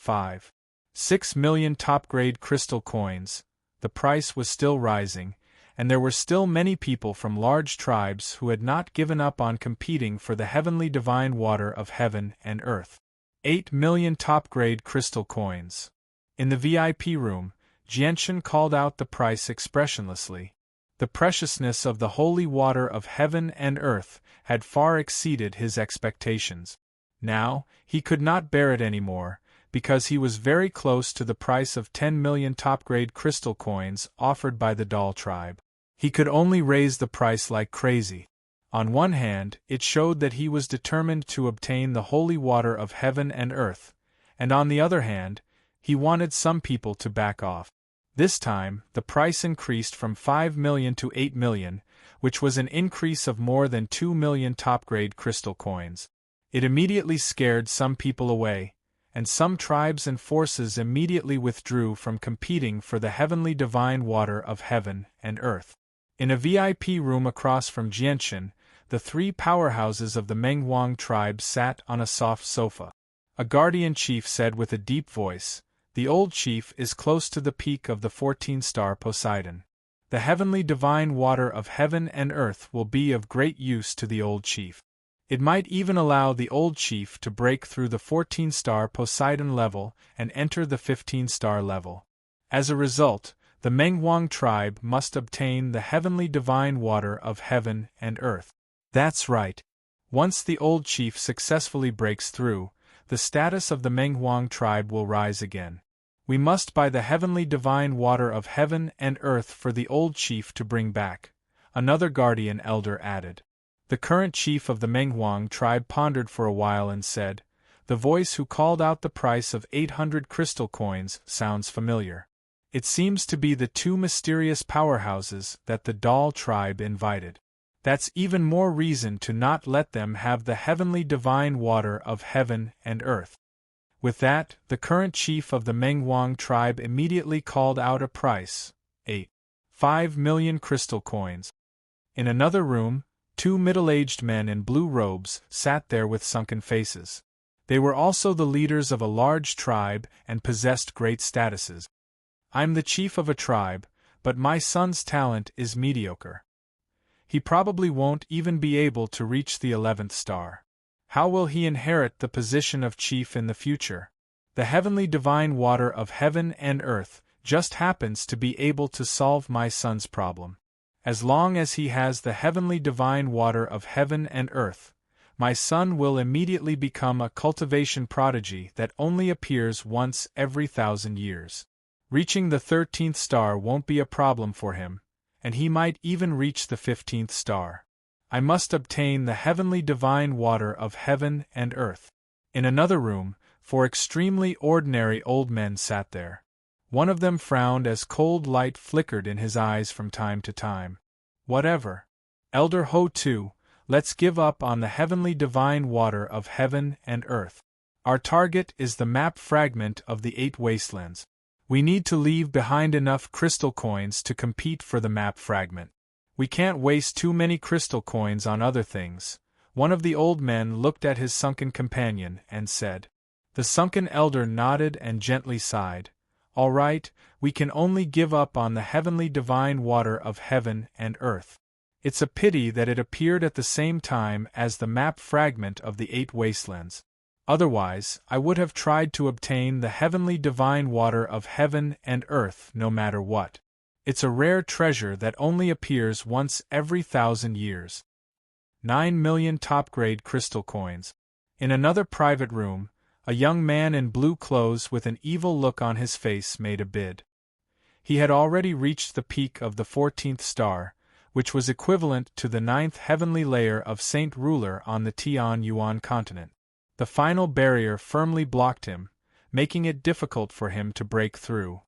6 million top-grade crystal coins. The price was still rising, and there were still many people from large tribes who had not given up on competing for the heavenly divine water of heaven and earth. 8 million top-grade crystal coins. In the VIP room, Jianshan called out the price expressionlessly. The preciousness of the holy water of heaven and earth had far exceeded his expectations. Now, he could not bear it anymore, because he was very close to the price of 10 million top-grade crystal coins offered by the Dal tribe. He could only raise the price like crazy. On one hand, it showed that he was determined to obtain the holy water of heaven and earth, and on the other hand, he wanted some people to back off. This time, the price increased from 5 million to 8 million, which was an increase of more than 2 million top-grade crystal coins. It immediately scared some people away, and some tribes and forces immediately withdrew from competing for the heavenly divine water of heaven and earth. In a VIP room across from Jianshan, the three powerhouses of the Menghuang tribe sat on a soft sofa. A guardian chief said with a deep voice, "The old chief is close to the peak of the 14-star Poseidon. The heavenly divine water of heaven and earth will be of great use to the old chief. It might even allow the old chief to break through the 14-star Poseidon level and enter the 15-star level. As a result, the Menghuang tribe must obtain the heavenly divine water of heaven and earth." That's right. Once the old chief successfully breaks through, the status of the Menghuang tribe will rise again. We must buy the heavenly divine water of heaven and earth for the old chief to bring back, another guardian elder added. The current chief of the Menghuang tribe pondered for a while and said, "The voice who called out the price of 800 crystal coins sounds familiar. It seems to be the two mysterious powerhouses that the Dal tribe invited. That's even more reason to not let them have the heavenly divine water of heaven and earth." With that, the current chief of the Menghuang tribe immediately called out a price: 5 million crystal coins. In another room, two middle-aged men in blue robes sat there with sunken faces. They were also the leaders of a large tribe and possessed great statuses. "I'm the chief of a tribe, but my son's talent is mediocre. He probably won't even be able to reach the 11th star. How will he inherit the position of chief in the future? The heavenly divine water of heaven and earth just happens to be able to solve my son's problem. As long as he has the heavenly divine water of heaven and earth, my son will immediately become a cultivation prodigy that only appears once every 1,000 years. Reaching the 13th star won't be a problem for him, and he might even reach the 15th star. I must obtain the heavenly divine water of heaven and earth." In another room, four extremely ordinary old men sat there. One of them frowned as cold light flickered in his eyes from time to time. "Whatever. Elder Ho Tu, let's give up on the heavenly divine water of heaven and earth. Our target is the map fragment of the 8 wastelands. We need to leave behind enough crystal coins to compete for the map fragment. We can't waste too many crystal coins on other things." One of the old men looked at his sunken companion and said. The sunken elder nodded and gently sighed. "All right, we can only give up on the heavenly divine water of heaven and earth. It's a pity that it appeared at the same time as the map fragment of the 8 wastelands. Otherwise, I would have tried to obtain the heavenly divine water of heaven and earth no matter what. It's a rare treasure that only appears once every 1,000 years. 9 million top-grade crystal coins." In another private room, a young man in blue clothes with an evil look on his face made a bid. He had already reached the peak of the 14th star, which was equivalent to the 9th heavenly layer of Saint Ruler on the Tian Yuan continent. The final barrier firmly blocked him, making it difficult for him to break through.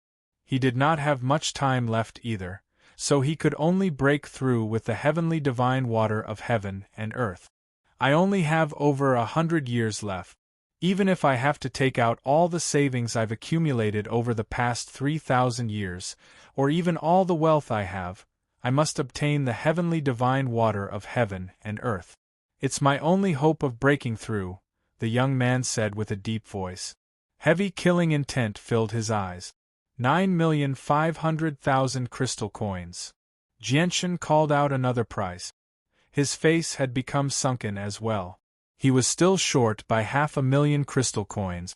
He did not have much time left either, so he could only break through with the heavenly divine water of heaven and earth. "I only have over 100 years left. Even if I have to take out all the savings I've accumulated over the past 3,000 years, or even all the wealth I have, I must obtain the heavenly divine water of heaven and earth. It's my only hope of breaking through," the young man said with a deep voice. Heavy killing intent filled his eyes. 9,500,000 crystal coins. Jianshan called out another price. His face had become sunken as well. He was still short by 500,000 crystal coins.